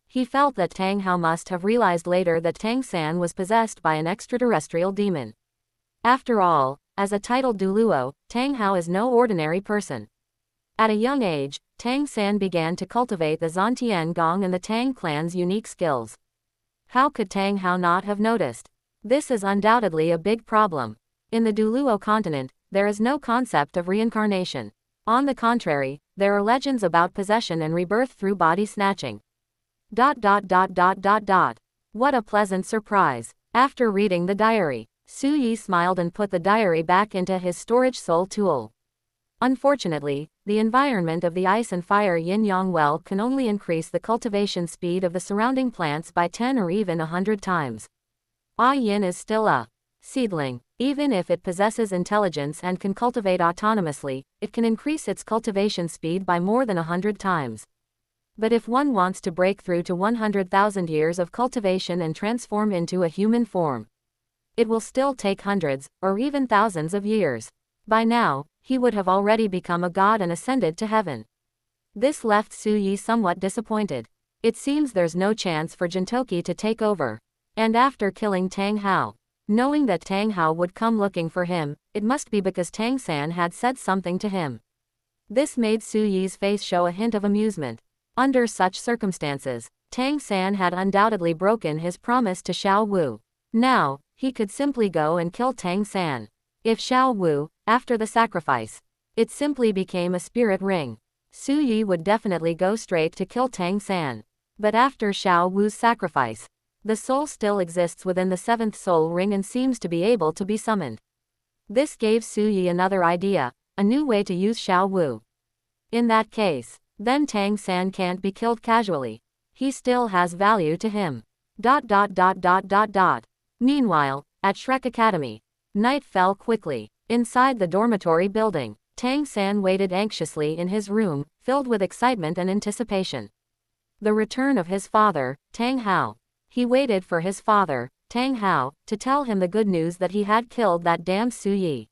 He felt that Tang Hao must have realized later that Tang San was possessed by an extraterrestrial demon. After all, as a titled douluo, Tang Hao is no ordinary person. At a young age, Tang San began to cultivate the Zantian Gong and the Tang clan's unique skills. How could Tang Hao not have noticed? This is undoubtedly a big problem. In the douluo continent, there is no concept of reincarnation. On the contrary, there are legends about possession and rebirth through body snatching. What a pleasant surprise. After reading the diary, Su Yi smiled and put the diary back into his storage soul tool. Unfortunately, the environment of the ice and fire yin-yang well can only increase the cultivation speed of the surrounding plants by 10 or even 100 times. Yin is still a seedling. Even if it possesses intelligence and can cultivate autonomously, it can increase its cultivation speed by more than 100 times. But if one wants to break through to 100,000 years of cultivation and transform into a human form, it will still take hundreds, or even thousands of years. By now, he would have already become a god and ascended to heaven. This left Su Yi somewhat disappointed. It seems there's no chance for Jintoki to take over. And after killing Tang Hao, knowing that Tang Hao would come looking for him, it must be because Tang San had said something to him. This made Su Yi's face show a hint of amusement. Under such circumstances, Tang San had undoubtedly broken his promise to Xiao Wu. Now, he could simply go and kill Tang San. If Xiao Wu, after the sacrifice, it simply became a spirit ring, Su Yi would definitely go straight to kill Tang San. But after Xiao Wu's sacrifice, the soul still exists within the 7th soul ring and seems to be able to be summoned. This gave Su Yi another idea, a new way to use Xiao Wu. In that case, then Tang San can't be killed casually. He still has value to him. Meanwhile, at Shrek Academy, night fell quickly. Inside the dormitory building, Tang San waited anxiously in his room, filled with excitement and anticipation. The return of his father, Tang Hao. He waited for his father, Tang Hao, to tell him the good news that he had killed that damn Su Yi.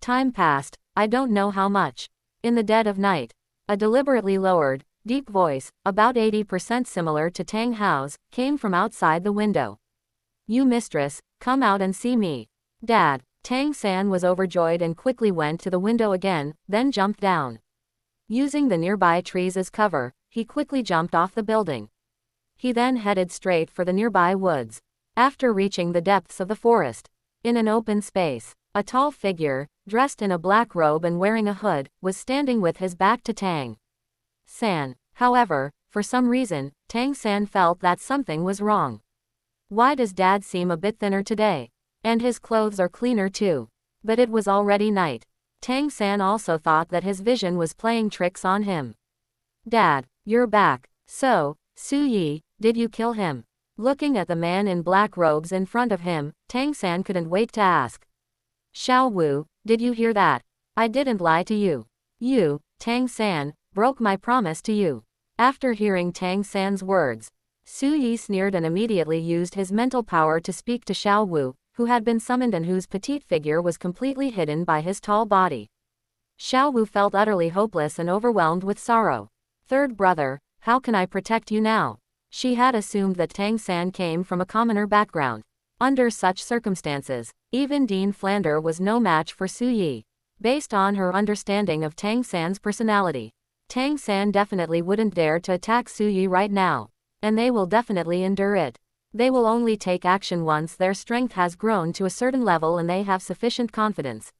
Time passed, I don't know how much. In the dead of night, a deliberately lowered, deep voice, about 80% similar to Tang Hao's, came from outside the window. You mistress, come out and see me. Dad. Tang San was overjoyed and quickly went to the window again, then jumped down. Using the nearby trees as cover, he quickly jumped off the building. He then headed straight for the nearby woods. After reaching the depths of the forest, in an open space, a tall figure, dressed in a black robe and wearing a hood, was standing with his back to Tang San. However, for some reason, Tang San felt that something was wrong. Why does Dad seem a bit thinner today? And his clothes are cleaner too. But it was already night. Tang San also thought that his vision was playing tricks on him. Dad, you're back. So, Su Yi, did you kill him? Looking at the man in black robes in front of him, Tang San couldn't wait to ask. Xiao Wu, did you hear that? I didn't lie to you. You Tang San, broke my promise to you. After hearing Tang San's words, Su Yi sneered and immediately used his mental power to speak to Xiao Wu, who had been summoned and whose petite figure was completely hidden by his tall body. Xiao Wu felt utterly hopeless and overwhelmed with sorrow. Third brother, how can I protect you now? She had assumed that Tang San came from a commoner background. Under such circumstances, even Dean Flander was no match for Su Yi. Based on her understanding of Tang San's personality, Tang San definitely wouldn't dare to attack Su Yi right now. And they will definitely endure it. They will only take action once their strength has grown to a certain level and they have sufficient confidence.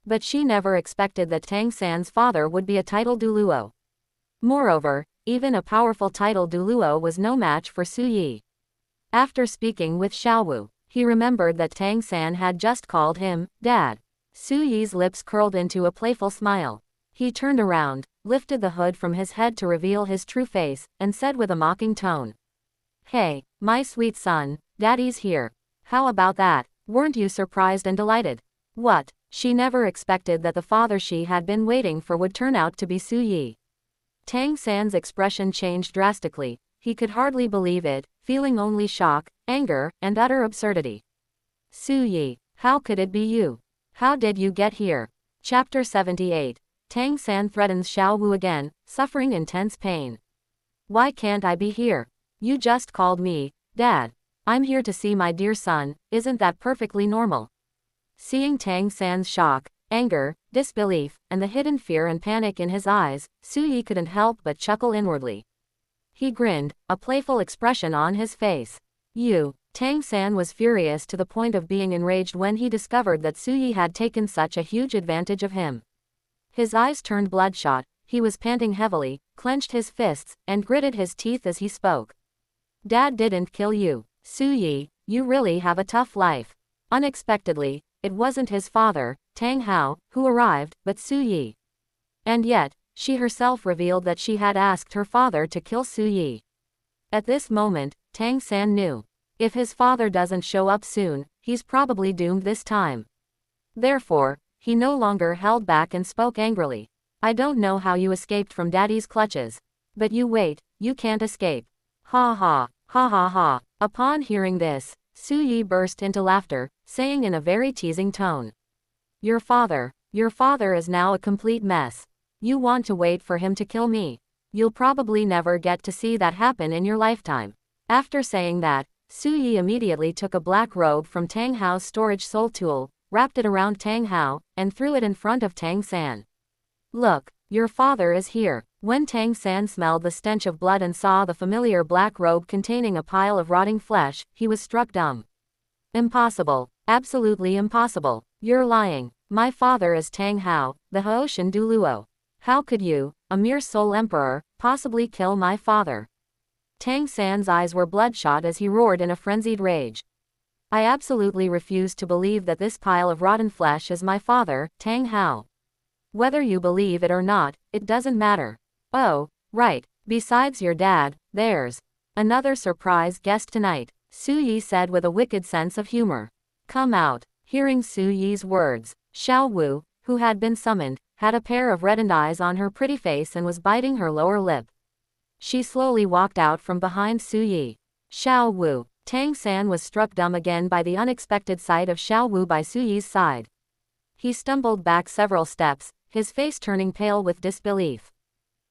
But she never expected that Tang San's father would be a title douluo. Moreover, even a powerful title douluo was no match for Su Yi. After speaking with Xiao Wu, he remembered that Tang San had just called him Dad. Su Yi's lips curled into a playful smile. He turned around, lifted the hood from his head to reveal his true face, and said with a mocking tone, "Hey, my sweet son, Daddy's here. How about that? Weren't you surprised and delighted?" What? She never expected that the father she had been waiting for would turn out to be Su Yi. Tang San's expression changed drastically. He could hardly believe it, feeling only shock, anger, and utter absurdity. Su Yi, how could it be you? How did you get here? Chapter 78. Tang San threatens Xiao Wu again, suffering intense pain. Why can't I be here? You just called me Dad. I'm here to see my dear son, isn't that perfectly normal? Seeing Tang San's shock, anger, disbelief, and the hidden fear and panic in his eyes, Su Yi couldn't help but chuckle inwardly. He grinned, a playful expression on his face. Tang San was furious to the point of being enraged when he discovered that Su Yi had taken such a huge advantage of him. His eyes turned bloodshot, he was panting heavily, clenched his fists, and gritted his teeth as he spoke. Dad didn't kill you. Su Yi, you really have a tough life. Unexpectedly, it wasn't his father, Tang Hao, who arrived, but Su Yi. And yet, she herself revealed that she had asked her father to kill Su Yi. At this moment, Tang San knew. If his father doesn't show up soon, he's probably doomed this time. Therefore, he no longer held back and spoke angrily. I don't know how you escaped from Daddy's clutches. But you wait, you can't escape. Ha ha, ha ha ha. Upon hearing this, Su Yi burst into laughter, saying in a very teasing tone. Your father is now a complete mess. You want to wait for him to kill me. You'll probably never get to see that happen in your lifetime. After saying that, Su Yi immediately took a black robe from Tang Hao's storage soul tool, wrapped it around Tang Hao, and threw it in front of Tang San. Look, your father is here. When Tang San smelled the stench of blood and saw the familiar black robe containing a pile of rotting flesh, he was struck dumb. Impossible. Absolutely impossible. You're lying. My father is Tang Hao, the Haoshan douluo. How could you, a mere soul emperor, possibly kill my father? Tang San's eyes were bloodshot as he roared in a frenzied rage. I absolutely refuse to believe that this pile of rotten flesh is my father, Tang Hao. Whether you believe it or not, it doesn't matter. Oh, right, besides your dad, there's another surprise guest tonight, Su Yi said with a wicked sense of humor. Come out. Hearing Su Yi's words, Xiao Wu, who had been summoned, had a pair of reddened eyes on her pretty face and was biting her lower lip. She slowly walked out from behind Su Yi. Xiao Wu. Tang San was struck dumb again by the unexpected sight of Xiao Wu by Su Yi's side. He stumbled back several steps, his face turning pale with disbelief.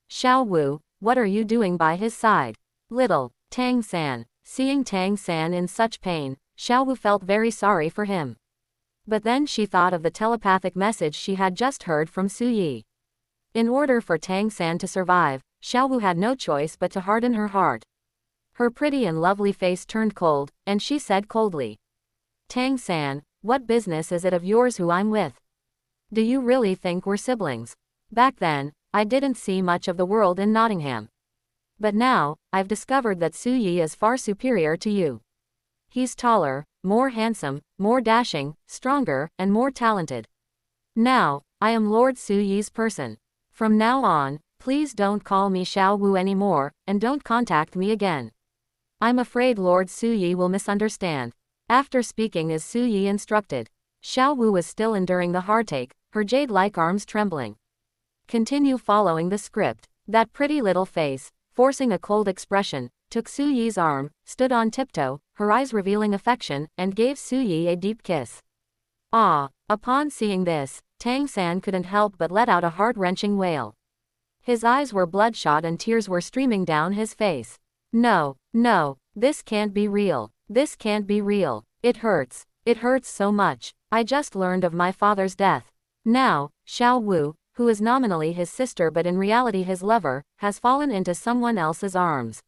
Xiao Wu, what are you doing by his side? Little Tang San. Seeing Tang San in such pain, Xiao Wu felt very sorry for him. But then she thought of the telepathic message she had just heard from Su Yi. In order for Tang San to survive, Xiao Wu had no choice but to harden her heart. Her pretty and lovely face turned cold, and she said coldly, Tang San, what business is it of yours who I'm with? Do you really think we're siblings? Back then, I didn't see much of the world in Nottingham. But now, I've discovered that Su Yi is far superior to you. He's taller, more handsome, more dashing, stronger, and more talented. Now, I am Lord Su Yi's person. From now on, please don't call me Xiao Wu anymore, and don't contact me again. I'm afraid Lord Su Yi will misunderstand. After speaking as Su Yi instructed, Xiao Wu was still enduring the heartache, her jade-like arms trembling. Continue following the script. That pretty little face, forcing a cold expression, took Su Yi's arm, stood on tiptoe, her eyes revealing affection, and gave Su Yi a deep kiss. Ah! Upon seeing this, Tang San couldn't help but let out a heart-wrenching wail. His eyes were bloodshot and tears were streaming down his face. No, no, this can't be real. This can't be real. It hurts. It hurts so much. I just learned of my father's death. Now, Xiao Wu, who is nominally his sister but in reality his lover, has fallen into someone else's arms.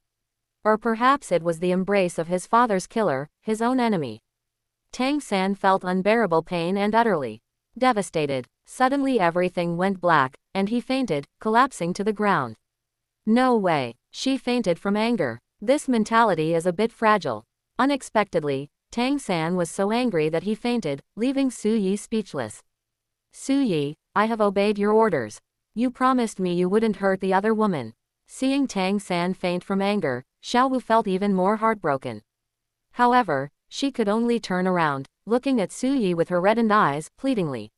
Or perhaps it was the embrace of his father's killer, his own enemy. Tang San felt unbearable pain and utterly devastated. Suddenly everything went black, and he fainted, collapsing to the ground. No way. She fainted from anger. This mentality is a bit fragile. Unexpectedly, Tang San was so angry that he fainted, leaving Su Yi speechless. Su Yi, I have obeyed your orders. You promised me you wouldn't hurt the other woman. Seeing Tang San faint from anger, Xiao Wu felt even more heartbroken. However, she could only turn around, looking at Su Yi with her reddened eyes, pleadingly.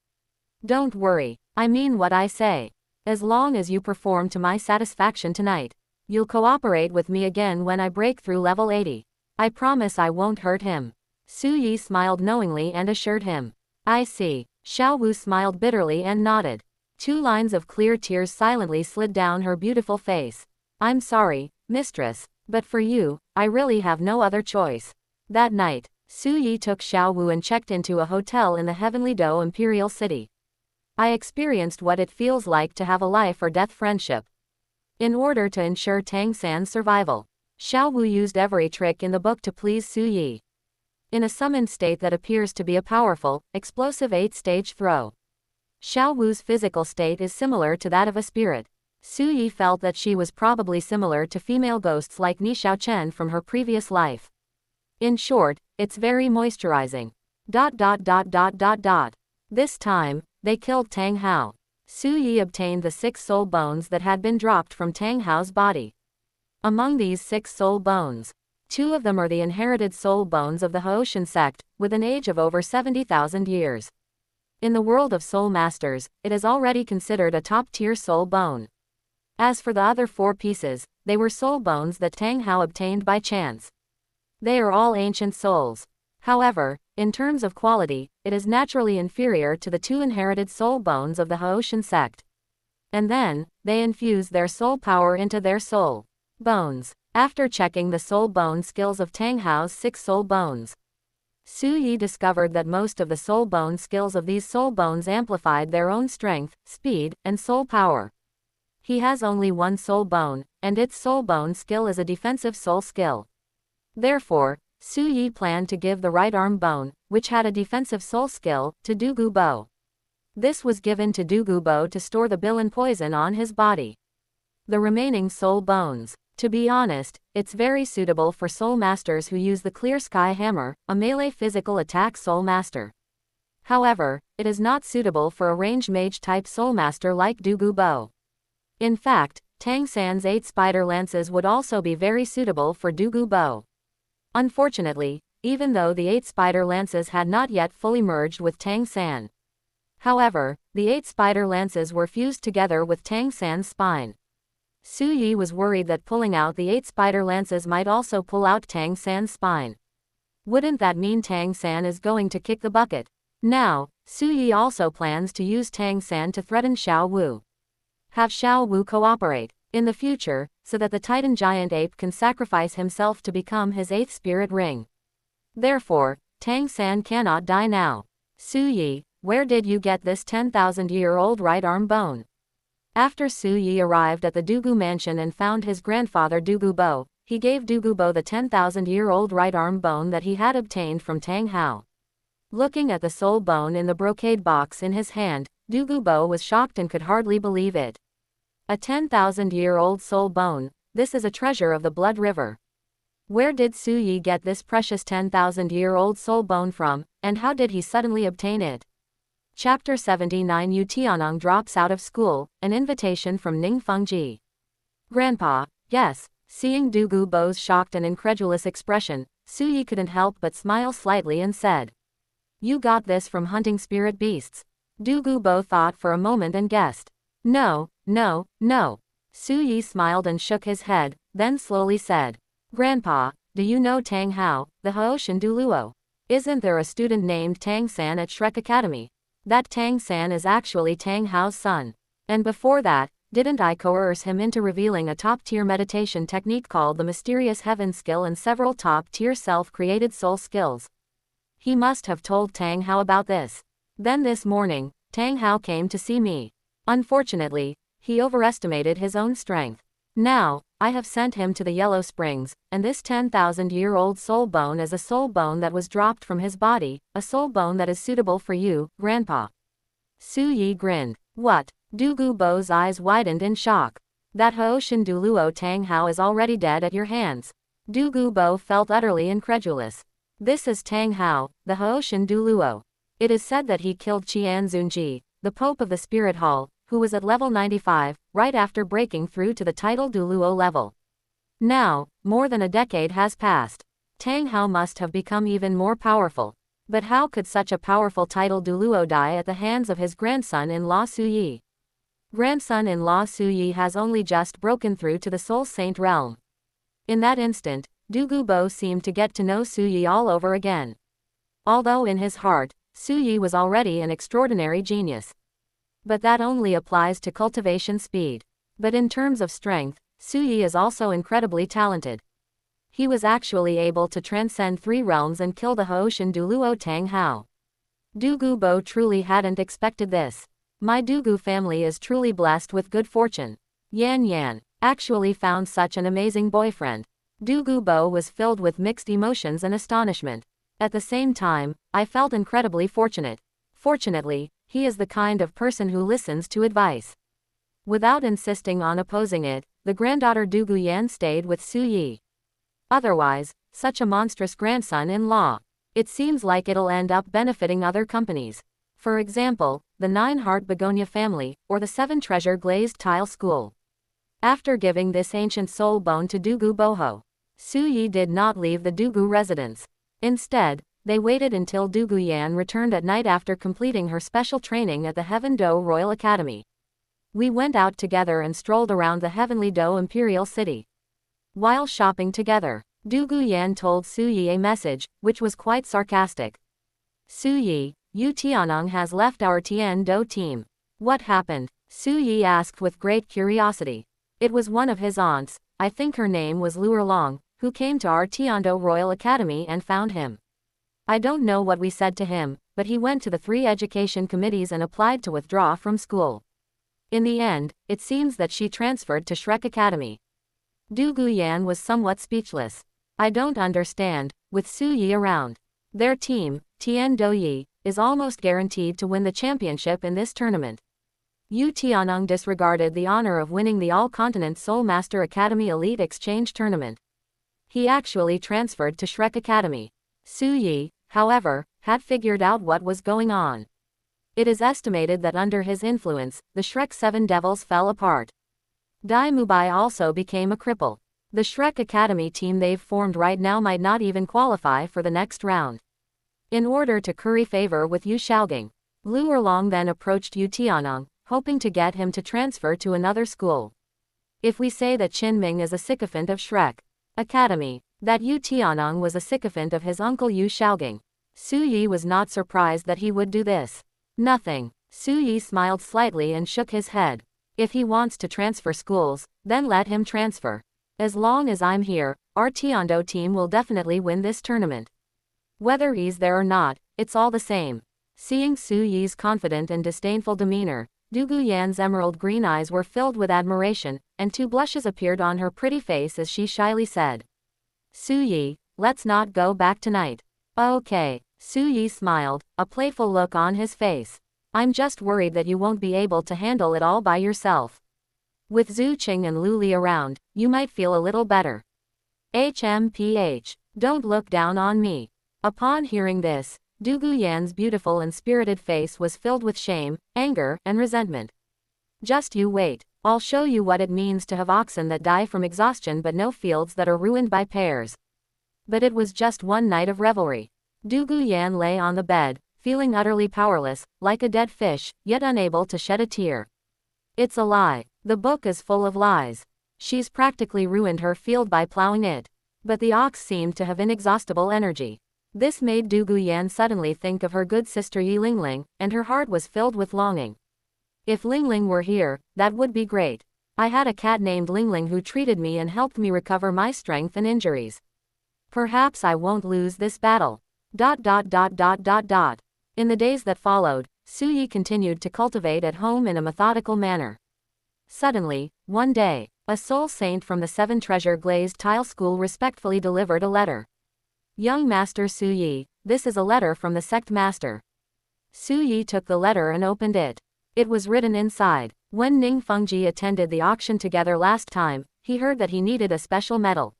Don't worry, I mean what I say. As long as you perform to my satisfaction tonight, you'll cooperate with me again when I break through level 80. I promise I won't hurt him. Su Yi smiled knowingly and assured him. I see. Xiao Wu smiled bitterly and nodded. 2 lines of clear tears silently slid down her beautiful face. I'm sorry, mistress, but for you, I really have no other choice. That night, Su Yi took Xiao Wu and checked into a hotel in the Heavenly Do Imperial City. I experienced what it feels like to have a life or death friendship. In order to ensure Tang San's survival, Xiao Wu used every trick in the book to please Su Yi. In a summoned state that appears to be a powerful, explosive 8-stage throw. Xiao Wu's physical state is similar to that of a spirit. Su Yi felt that she was probably similar to female ghosts like Ni Xiaochen from her previous life. In short, it's very moisturizing. This time, they killed Tang Hao. Su Yi obtained the 6 soul bones that had been dropped from Tang Hao's body. Among these 6 soul bones, 2 of them are the inherited soul bones of the Haoshan sect, with an age of over 70,000 years. In the world of soul masters, it is already considered a top-tier soul bone. As for the other 4 pieces, they were soul bones that Tang Hao obtained by chance. They are all ancient souls. However, in terms of quality, it is naturally inferior to the 2 inherited soul bones of the Haoshan sect. And then, they infuse their soul power into their soul bones. After checking the soul bone skills of Tang Hao's 6 soul bones, Su Yi discovered that most of the soul bone skills of these soul bones amplified their own strength, speed, and soul power. He has only 1 soul bone, and its soul bone skill is a defensive soul skill. Therefore, Su Yi planned to give the right arm bone, which had a defensive soul skill, to Dugu Bo. This was given to Dugu Bo to store the Bilan poison on his body. The remaining soul bones. To be honest, it's very suitable for soul masters who use the Clear Sky Hammer, a melee physical attack soul master. However, it is not suitable for a ranged mage type soul master like Dugu Bo. In fact, Tang San's 8 spider lances would also be very suitable for Dugu Bo. Unfortunately, even though the 8 spider lances had not yet fully merged with Tang San. However, the 8 spider lances were fused together with Tang San's spine. Su Yi was worried that pulling out the 8 spider lances might also pull out Tang San's spine. Wouldn't that mean Tang San is going to kick the bucket? Now, Su Yi also plans to use Tang San to threaten Xiao Wu. Have Xiao Wu cooperate, in the future, so that the Titan giant ape can sacrifice himself to become his 8th spirit ring. Therefore, Tang San cannot die now. Su Yi, where did you get this 10,000-year-old right arm bone? After Su Yi arrived at the Dugu mansion and found his grandfather Dugu Bo, he gave Dugu Bo the 10,000-year-old right arm bone that he had obtained from Tang Hao. Looking at the soul bone in the brocade box in his hand, Dugu Bo was shocked and could hardly believe it. A 10,000-year-old soul bone, this is a treasure of the Blood River. Where did Su Yi get this precious 10,000-year-old soul bone from, and how did he suddenly obtain it? Chapter 79 Yu Tianong drops out of school, an invitation from Ning Fengji. Grandpa, yes. Seeing Dugu Bo's shocked and incredulous expression, Su Yi couldn't help but smile slightly and said, You got this from hunting spirit beasts. Dugu Bo thought for a moment and guessed. No, no, no. Su Yi smiled and shook his head, then slowly said, Grandpa, do you know Tang Hao, the Haoshan douluo? Isn't there a student named Tang San at Shrek Academy? That Tang San is actually Tang Hao's son. And before that, didn't I coerce him into revealing a top-tier meditation technique called the Mysterious Heaven skill and several top-tier self-created soul skills? He must have told Tang Hao about this. Then this morning, Tang Hao came to see me. Unfortunately, he overestimated his own strength. Now, I have sent him to the Yellow Springs, and this 10,000-year-old soul bone is a soul bone that was dropped from his body, a soul bone that is suitable for you, Grandpa. Su Yi grinned. What? Dugu Bo's eyes widened in shock. That Haoshan douluo Tang Hao is already dead at your hands. Dugu Bo felt utterly incredulous. This is Tang Hao, the Haoshan douluo. It is said that he killed Qian Zunji, the Pope of the Spirit Hall, who was at level 95, right after breaking through to the title douluo level. Now, more than a decade has passed. Tang Hao must have become even more powerful. But how could such a powerful title douluo die at the hands of his grandson-in-law Su Yi? Grandson-in-law Su Yi has only just broken through to the Soul Saint realm. In that instant, Dugu Bo seemed to get to know Su Yi all over again. Although in his heart, Su Yi was already an extraordinary genius. But that only applies to cultivation speed. But in terms of strength, Su Yi is also incredibly talented. He was actually able to transcend 3 realms and kill the Haoshan douluo Tang Hao. Dugu Bo truly hadn't expected this. My Dugu family is truly blessed with good fortune. Yan Yan actually found such an amazing boyfriend. Dugu Bo was filled with mixed emotions and astonishment. At the same time, I felt incredibly fortunate. Fortunately, he is the kind of person who listens to advice. Without insisting on opposing it, the granddaughter Dugu Yan stayed with Su Yi. Otherwise, such a monstrous grandson-in-law. It seems like it'll end up benefiting other companies. For example, the 9-Heart Begonia family, or the 7-Treasure Glazed Tile School. After giving this ancient soul bone to Dugu Boho, Su Yi did not leave the Dugu residence. Instead, they waited until Dugu Yan returned at night after completing her special training at the Heaven Do Royal Academy. We went out together and strolled around the Heavenly Do Imperial City. While shopping together, Dugu Yan told Su Yi a message, which was quite sarcastic. Su Yi, Yu Tianong has left our Tian Do team. What happened? Su Yi asked with great curiosity. It was one of his aunts, I think her name was Lu Erlong, who came to our Tiando Royal Academy and found him. I don't know what we said to him, but he went to the 3 education committees and applied to withdraw from school. In the end, it seems that she transferred to Shrek Academy. Dugu Yan was somewhat speechless. I don't understand, with Su Yi around. Their team, Tian Do Yi, is almost guaranteed to win the championship in this tournament. Yu Tianong disregarded the honor of winning the All-Continent Soul Master Academy Elite Exchange Tournament. He actually transferred to Shrek Academy. Su Yi, however, had figured out what was going on. It is estimated that under his influence, the Shrek 7 Devils fell apart. Dai Mubai also became a cripple. The Shrek Academy team they've formed right now might not even qualify for the next round. In order to curry favor with Yu Shaogang, Lu Erlong then approached Yu Tianong, hoping to get him to transfer to another school. If we say that Qinming is a sycophant of Shrek Academy, that Yu Tianong was a sycophant of his uncle Yu Shaogang, Su Yi was not surprised that he would do this. Nothing. Su Yi smiled slightly and shook his head. If he wants to transfer schools, then let him transfer. As long as I'm here, our Tiando team will definitely win this tournament. Whether he's there or not, it's all the same. Seeing Su Yi's confident and disdainful demeanor, Dugu Yan's emerald green eyes were filled with admiration, and 2 blushes appeared on her pretty face as she shyly said, Su Yi, let's not go back tonight. Okay. Su Yi smiled, a playful look on his face. I'm just worried that you won't be able to handle it all by yourself. With Zhu Qing and Lu Li around, you might feel a little better. HMPH. Don't look down on me. Upon hearing this, Dugu Yan's beautiful and spirited face was filled with shame, anger, and resentment. Just you wait. I'll show you what it means to have oxen that die from exhaustion but no fields that are ruined by pears. But it was just one night of revelry. Dugu Yan lay on the bed, feeling utterly powerless, like a dead fish, yet unable to shed a tear. It's a lie. The book is full of lies. She's practically ruined her field by plowing it. But the ox seemed to have inexhaustible energy. This made Du Guyan suddenly think of her good sister Yi Lingling, and her heart was filled with longing. If Lingling were here, that would be great. I had a cat named Lingling who treated me and helped me recover my strength and injuries. Perhaps I won't lose this battle. In the days that followed, Su Yi continued to cultivate at home in a methodical manner. Suddenly, one day, a soul saint from the Seven Treasure Glazed Tile School respectfully delivered a letter. Young Master Su Yi, this is a letter from the sect master. Su Yi took the letter and opened it. It was written inside. When Ning Fengji attended the auction together last time, he heard that he needed a special medal.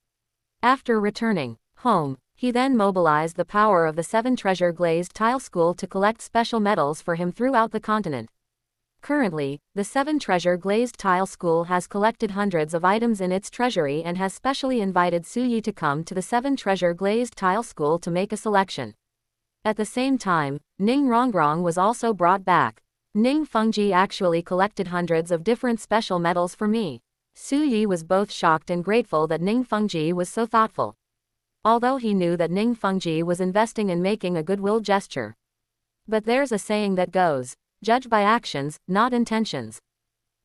After returning home, he then mobilized the power of the Seven Treasure Glazed Tile School to collect special medals for him throughout the continent. Currently, the Seven Treasure Glazed Tile School has collected hundreds of items in its treasury and has specially invited Su Yi to come to the Seven Treasure Glazed Tile School to make a selection. At the same time, Ning Rongrong was also brought back. Ning Fengji actually collected hundreds of different special medals for me. Su Yi was both shocked and grateful that Ning Fengji was so thoughtful. Although he knew that Ning Fengji was investing in making a goodwill gesture. But there's a saying that goes, judge by actions, not intentions.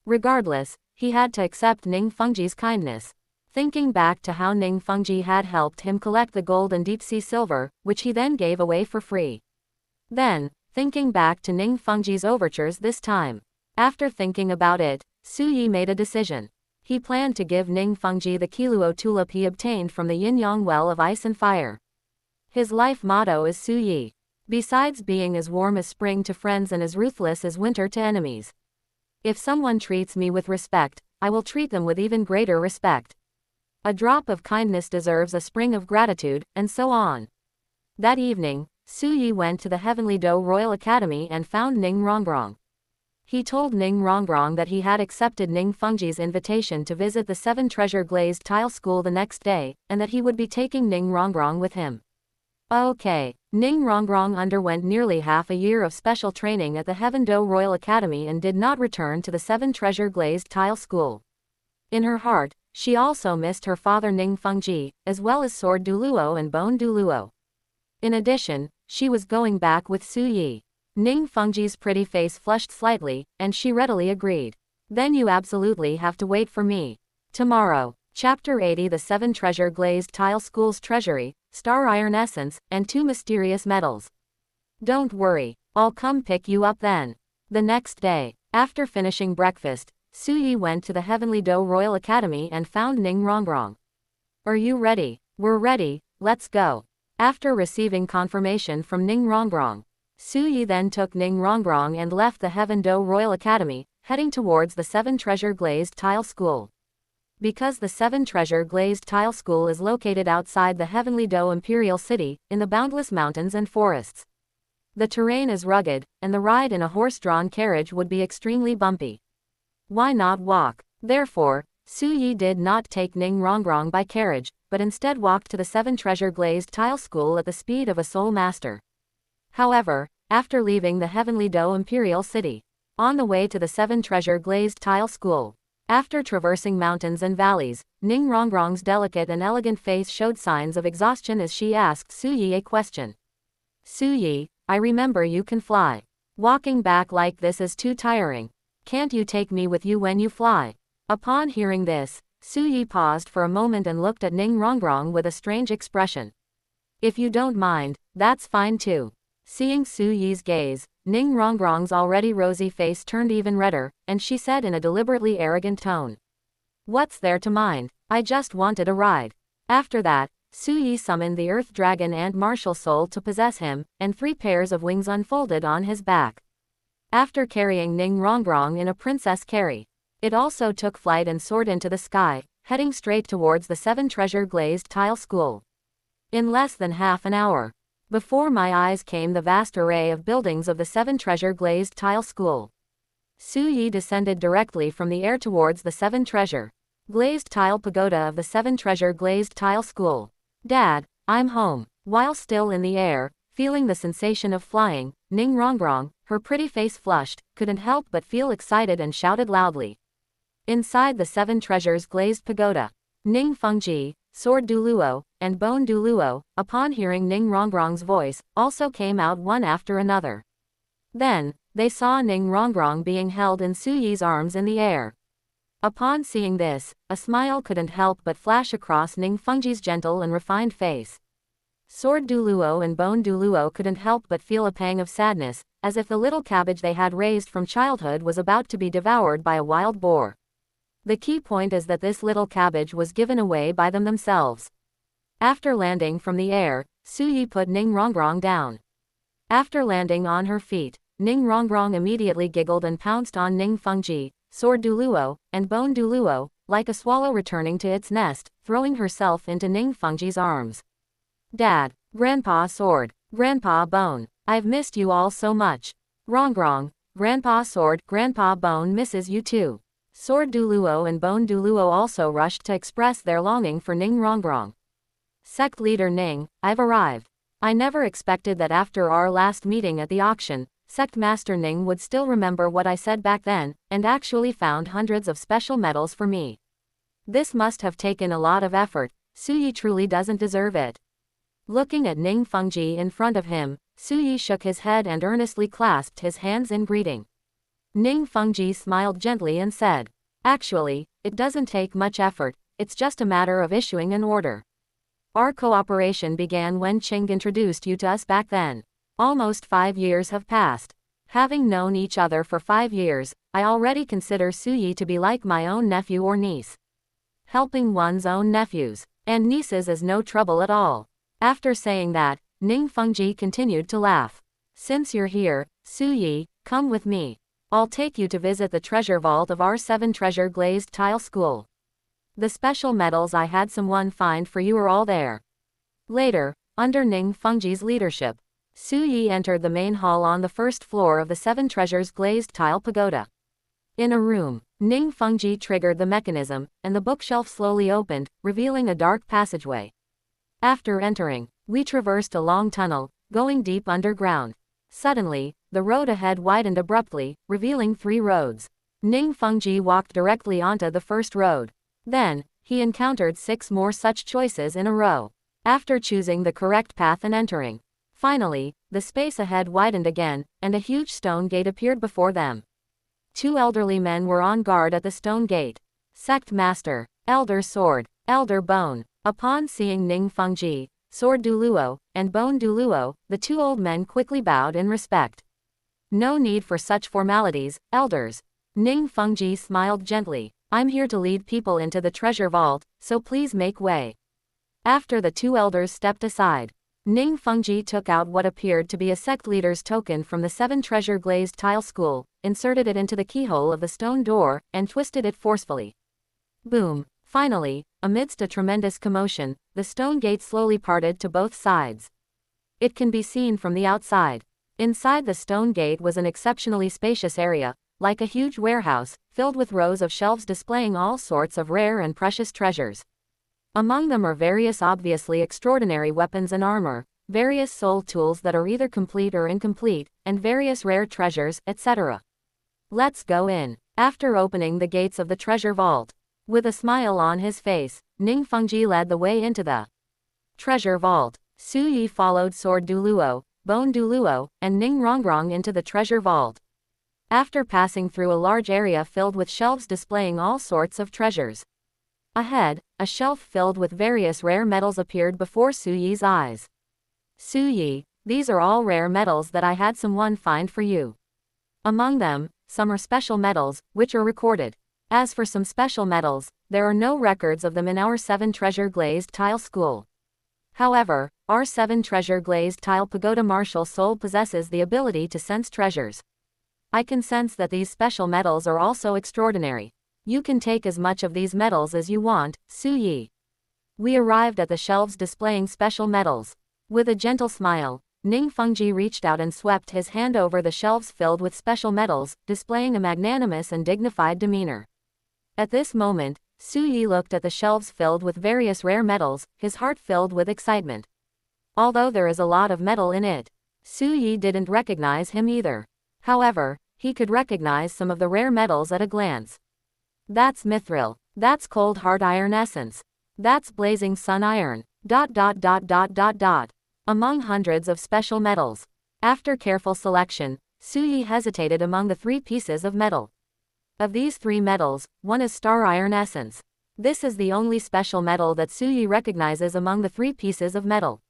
Regardless, he had to accept Ning Fengji's kindness. Thinking back to how Ning Fengji had helped him collect the gold and deep-sea silver, which he then gave away for free. Then, thinking back to Ning Fengji's overtures this time. After thinking about it, Su Yi made a decision. He planned to give Ning Fengji the Kiluo tulip he obtained from the yin-yang well of ice and fire. His life motto is Su Yi. Besides being as warm as spring to friends and as ruthless as winter to enemies. If someone treats me with respect, I will treat them with even greater respect. A drop of kindness deserves a spring of gratitude, and so on. That evening, Su Yi went to the Heavenly Do Royal Academy and found Ning Rongrong. He told Ning Rongrong that he had accepted Ning Fengji's invitation to visit the Seven Treasure Glazed Tile School the next day, and that he would be taking Ning Rongrong with him. Okay. Ning Rongrong underwent nearly half a year of special training at the Heaven Do Royal Academy and did not return to the Seven Treasure Glazed Tile School. In her heart, she also missed her father Ning Fengji, as well as Sword Douluo and Bone Douluo. In addition, she was going back with Su Yi. Ning Fengji's pretty face flushed slightly, and she readily agreed. Then you absolutely have to wait for me. Tomorrow. Chapter 80 The Seven Treasure Glazed Tile School's Treasury, Star Iron Essence, and 2 mysterious metals. Don't worry, I'll come pick you up then. The next day, after finishing breakfast, Su Yi went to the Heavenly Do Royal Academy and found Ning Rongrong. Are you ready? We're ready, let's go. After receiving confirmation from Ning Rongrong, Su Yi then took Ning Rongrong and left the Heaven Do Royal Academy, heading towards the Seven Treasure Glazed Tile School. Because the Seven Treasure Glazed Tile School is located outside the Heavenly Do Imperial City, in the boundless mountains and forests. The terrain is rugged, and the ride in a horse-drawn carriage would be extremely bumpy. Why not walk? Therefore, Su Yi did not take Ning Rongrong by carriage, but instead walked to the Seven Treasure Glazed Tile School at the speed of a soul master. However, after leaving the Heavenly Do Imperial City, on the way to the Seven Treasure Glazed Tile School, after traversing mountains and valleys, Ning Rongrong's delicate and elegant face showed signs of exhaustion as she asked Su Yi a question. Su Yi, I remember you can fly. Walking back like this is too tiring. Can't you take me with you when you fly? Upon hearing this, Su Yi paused for a moment and looked at Ning Rongrong with a strange expression. If you don't mind, that's fine too. Seeing Su Yi's gaze, Ning Rongrong's already rosy face turned even redder, and she said in a deliberately arrogant tone. What's there to mind? I just wanted a ride. After that, Su Yi summoned the Earth Dragon and Martial Soul to possess him, and 3 pairs of wings unfolded on his back. After carrying Ning Rongrong in a princess carry, it also took flight and soared into the sky, heading straight towards the Seven Treasure Glazed Tile School. In less than half an hour, before my eyes came the vast array of buildings of the Seven Treasure Glazed Tile School. Su Yi descended directly from the air towards the Seven Treasure Glazed Tile Pagoda of the Seven Treasure Glazed Tile School. Dad, I'm home. While still in the air, Feeling the sensation of flying, Ning Rongrong, her pretty face flushed, couldn't help but feel excited and shouted loudly. Inside the 7 treasures glazed pagoda, Ning Fengji, sword douluo, and bone douluo, upon hearing Ning Rongrong's voice, also came out one after another. Then, they saw Ning Rongrong being held in Su Yi's arms in the air. Upon seeing this, a smile couldn't help but flash across Ning Fengji's gentle and refined face. Sword douluo and bone douluo couldn't help but feel a pang of sadness, as if the little cabbage they had raised from childhood was about to be devoured by a wild boar. The key point is that this little cabbage was given away by them themselves. After landing from the air, Su Yi put Ning Rongrong down. After landing on her feet, Ning Rongrong immediately giggled and pounced on Ning Fengji, sword douluo, and bone douluo, like a swallow returning to its nest, throwing herself into Ning Fengji's arms. Dad, Grandpa Sword, Grandpa Bone, I've missed you all so much. Rongrong, Grandpa Sword, Grandpa Bone misses you too. Sword douluo and bone douluo also rushed to express their longing for Ning Rongrong. Sect leader Ning, I've arrived. I never expected that after our last meeting at the auction, Sect Master Ning would still remember what I said back then, and actually found hundreds of special medals for me. This must have taken a lot of effort. Su Yi truly doesn't deserve it. Looking at Ning Fengji in front of him, Su Yi shook his head and earnestly clasped his hands in greeting. Ning Fengji smiled gently and said, actually, it doesn't take much effort, it's just a matter of issuing an order. Our cooperation began when Ching introduced you to us back then. Almost 5 years have passed. Having known each other for 5 years, I already consider Su Yi to be like my own nephew or niece. Helping one's own nephews and nieces is no trouble at all. After saying that, Ning Fengji continued to laugh. Since you're here, Su Yi, come with me. I'll take you to visit the treasure vault of our 7 treasure glazed tile school. The special medals I had someone find for you are all there. Later, under Ning Fengji's leadership, Su Yi entered the main hall on the first floor of the 7 treasures glazed tile pagoda. In a room, Ning Fengji triggered the mechanism, and the bookshelf slowly opened, revealing a dark passageway. After entering, we traversed a long tunnel, going deep underground. Suddenly, the road ahead widened abruptly, revealing 3 roads. Ning Fengji walked directly onto the first road. Then, he encountered 6 more such choices in a row. After choosing the correct path and entering, finally, the space ahead widened again, and a huge stone gate appeared before them. 2 elderly men were on guard at the stone gate. Sect Master, Elder Sword, Elder Bone. Upon seeing Ning Fengji, Sword douluo, and bone douluo, the 2 old men quickly bowed in respect. No need for such formalities, elders. Ning Fengji smiled gently. I'm here to lead people into the treasure vault, so please make way. After the 2 elders stepped aside, Ning Fengji took out what appeared to be a sect leader's token from the 7 treasure glazed tile school, inserted it into the keyhole of the stone door, and twisted it forcefully. Boom! Finally, amidst a tremendous commotion, the stone gate slowly parted to both sides. It can be seen from the outside. Inside the stone gate was an exceptionally spacious area, like a huge warehouse, filled with rows of shelves displaying all sorts of rare and precious treasures. Among them are various obviously extraordinary weapons and armor, various soul tools that are either complete or incomplete, and various rare treasures, etc. Let's go in. After opening the gates of the treasure vault, with a smile on his face, Ning Fengji led the way into the treasure vault. Su Yi followed Sword douluo, Bone douluo, and Ning Rongrong into the treasure vault. After passing through a large area filled with shelves displaying all sorts of treasures, ahead, a shelf filled with various rare metals appeared before Su Yi's eyes. Su Yi, these are all rare metals that I had someone find for you. Among them, some are special metals, which are recorded. As for some special metals, there are no records of them in our 7 treasure glazed tile school. However, our 7 treasure glazed tile pagoda martial soul possesses the ability to sense treasures. I can sense that these special metals are also extraordinary. You can take as much of these metals as you want, Su Yi. We arrived at the shelves displaying special metals. With a gentle smile, Ning Fengji reached out and swept his hand over the shelves filled with special metals, displaying a magnanimous and dignified demeanor. At this moment, Su Yi looked at the shelves filled with various rare metals, his heart filled with excitement. although there is a lot of metal in it. Su Yi didn't recognize him either. However, he could recognize some of the rare metals at a glance. That's mithril. That's cold hard iron essence. That's blazing sun iron. ... Among hundreds of special metals. After careful selection, Su Yi hesitated among the 3 pieces of metal. Of these 3 metals, one is star iron essence. This is the only special metal that Su Yi recognizes among the 3 pieces of metal.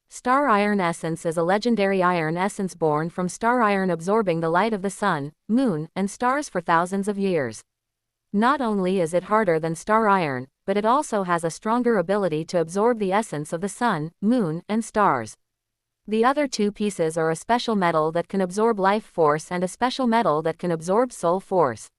Star iron essence is a legendary iron essence born from star iron absorbing the light of the sun, moon, and stars for thousands of years. Not only is it harder than star iron, but it also has a stronger ability to absorb the essence of the sun, moon, and stars. The other 2 pieces are a special metal that can absorb life force and a special metal that can absorb soul force.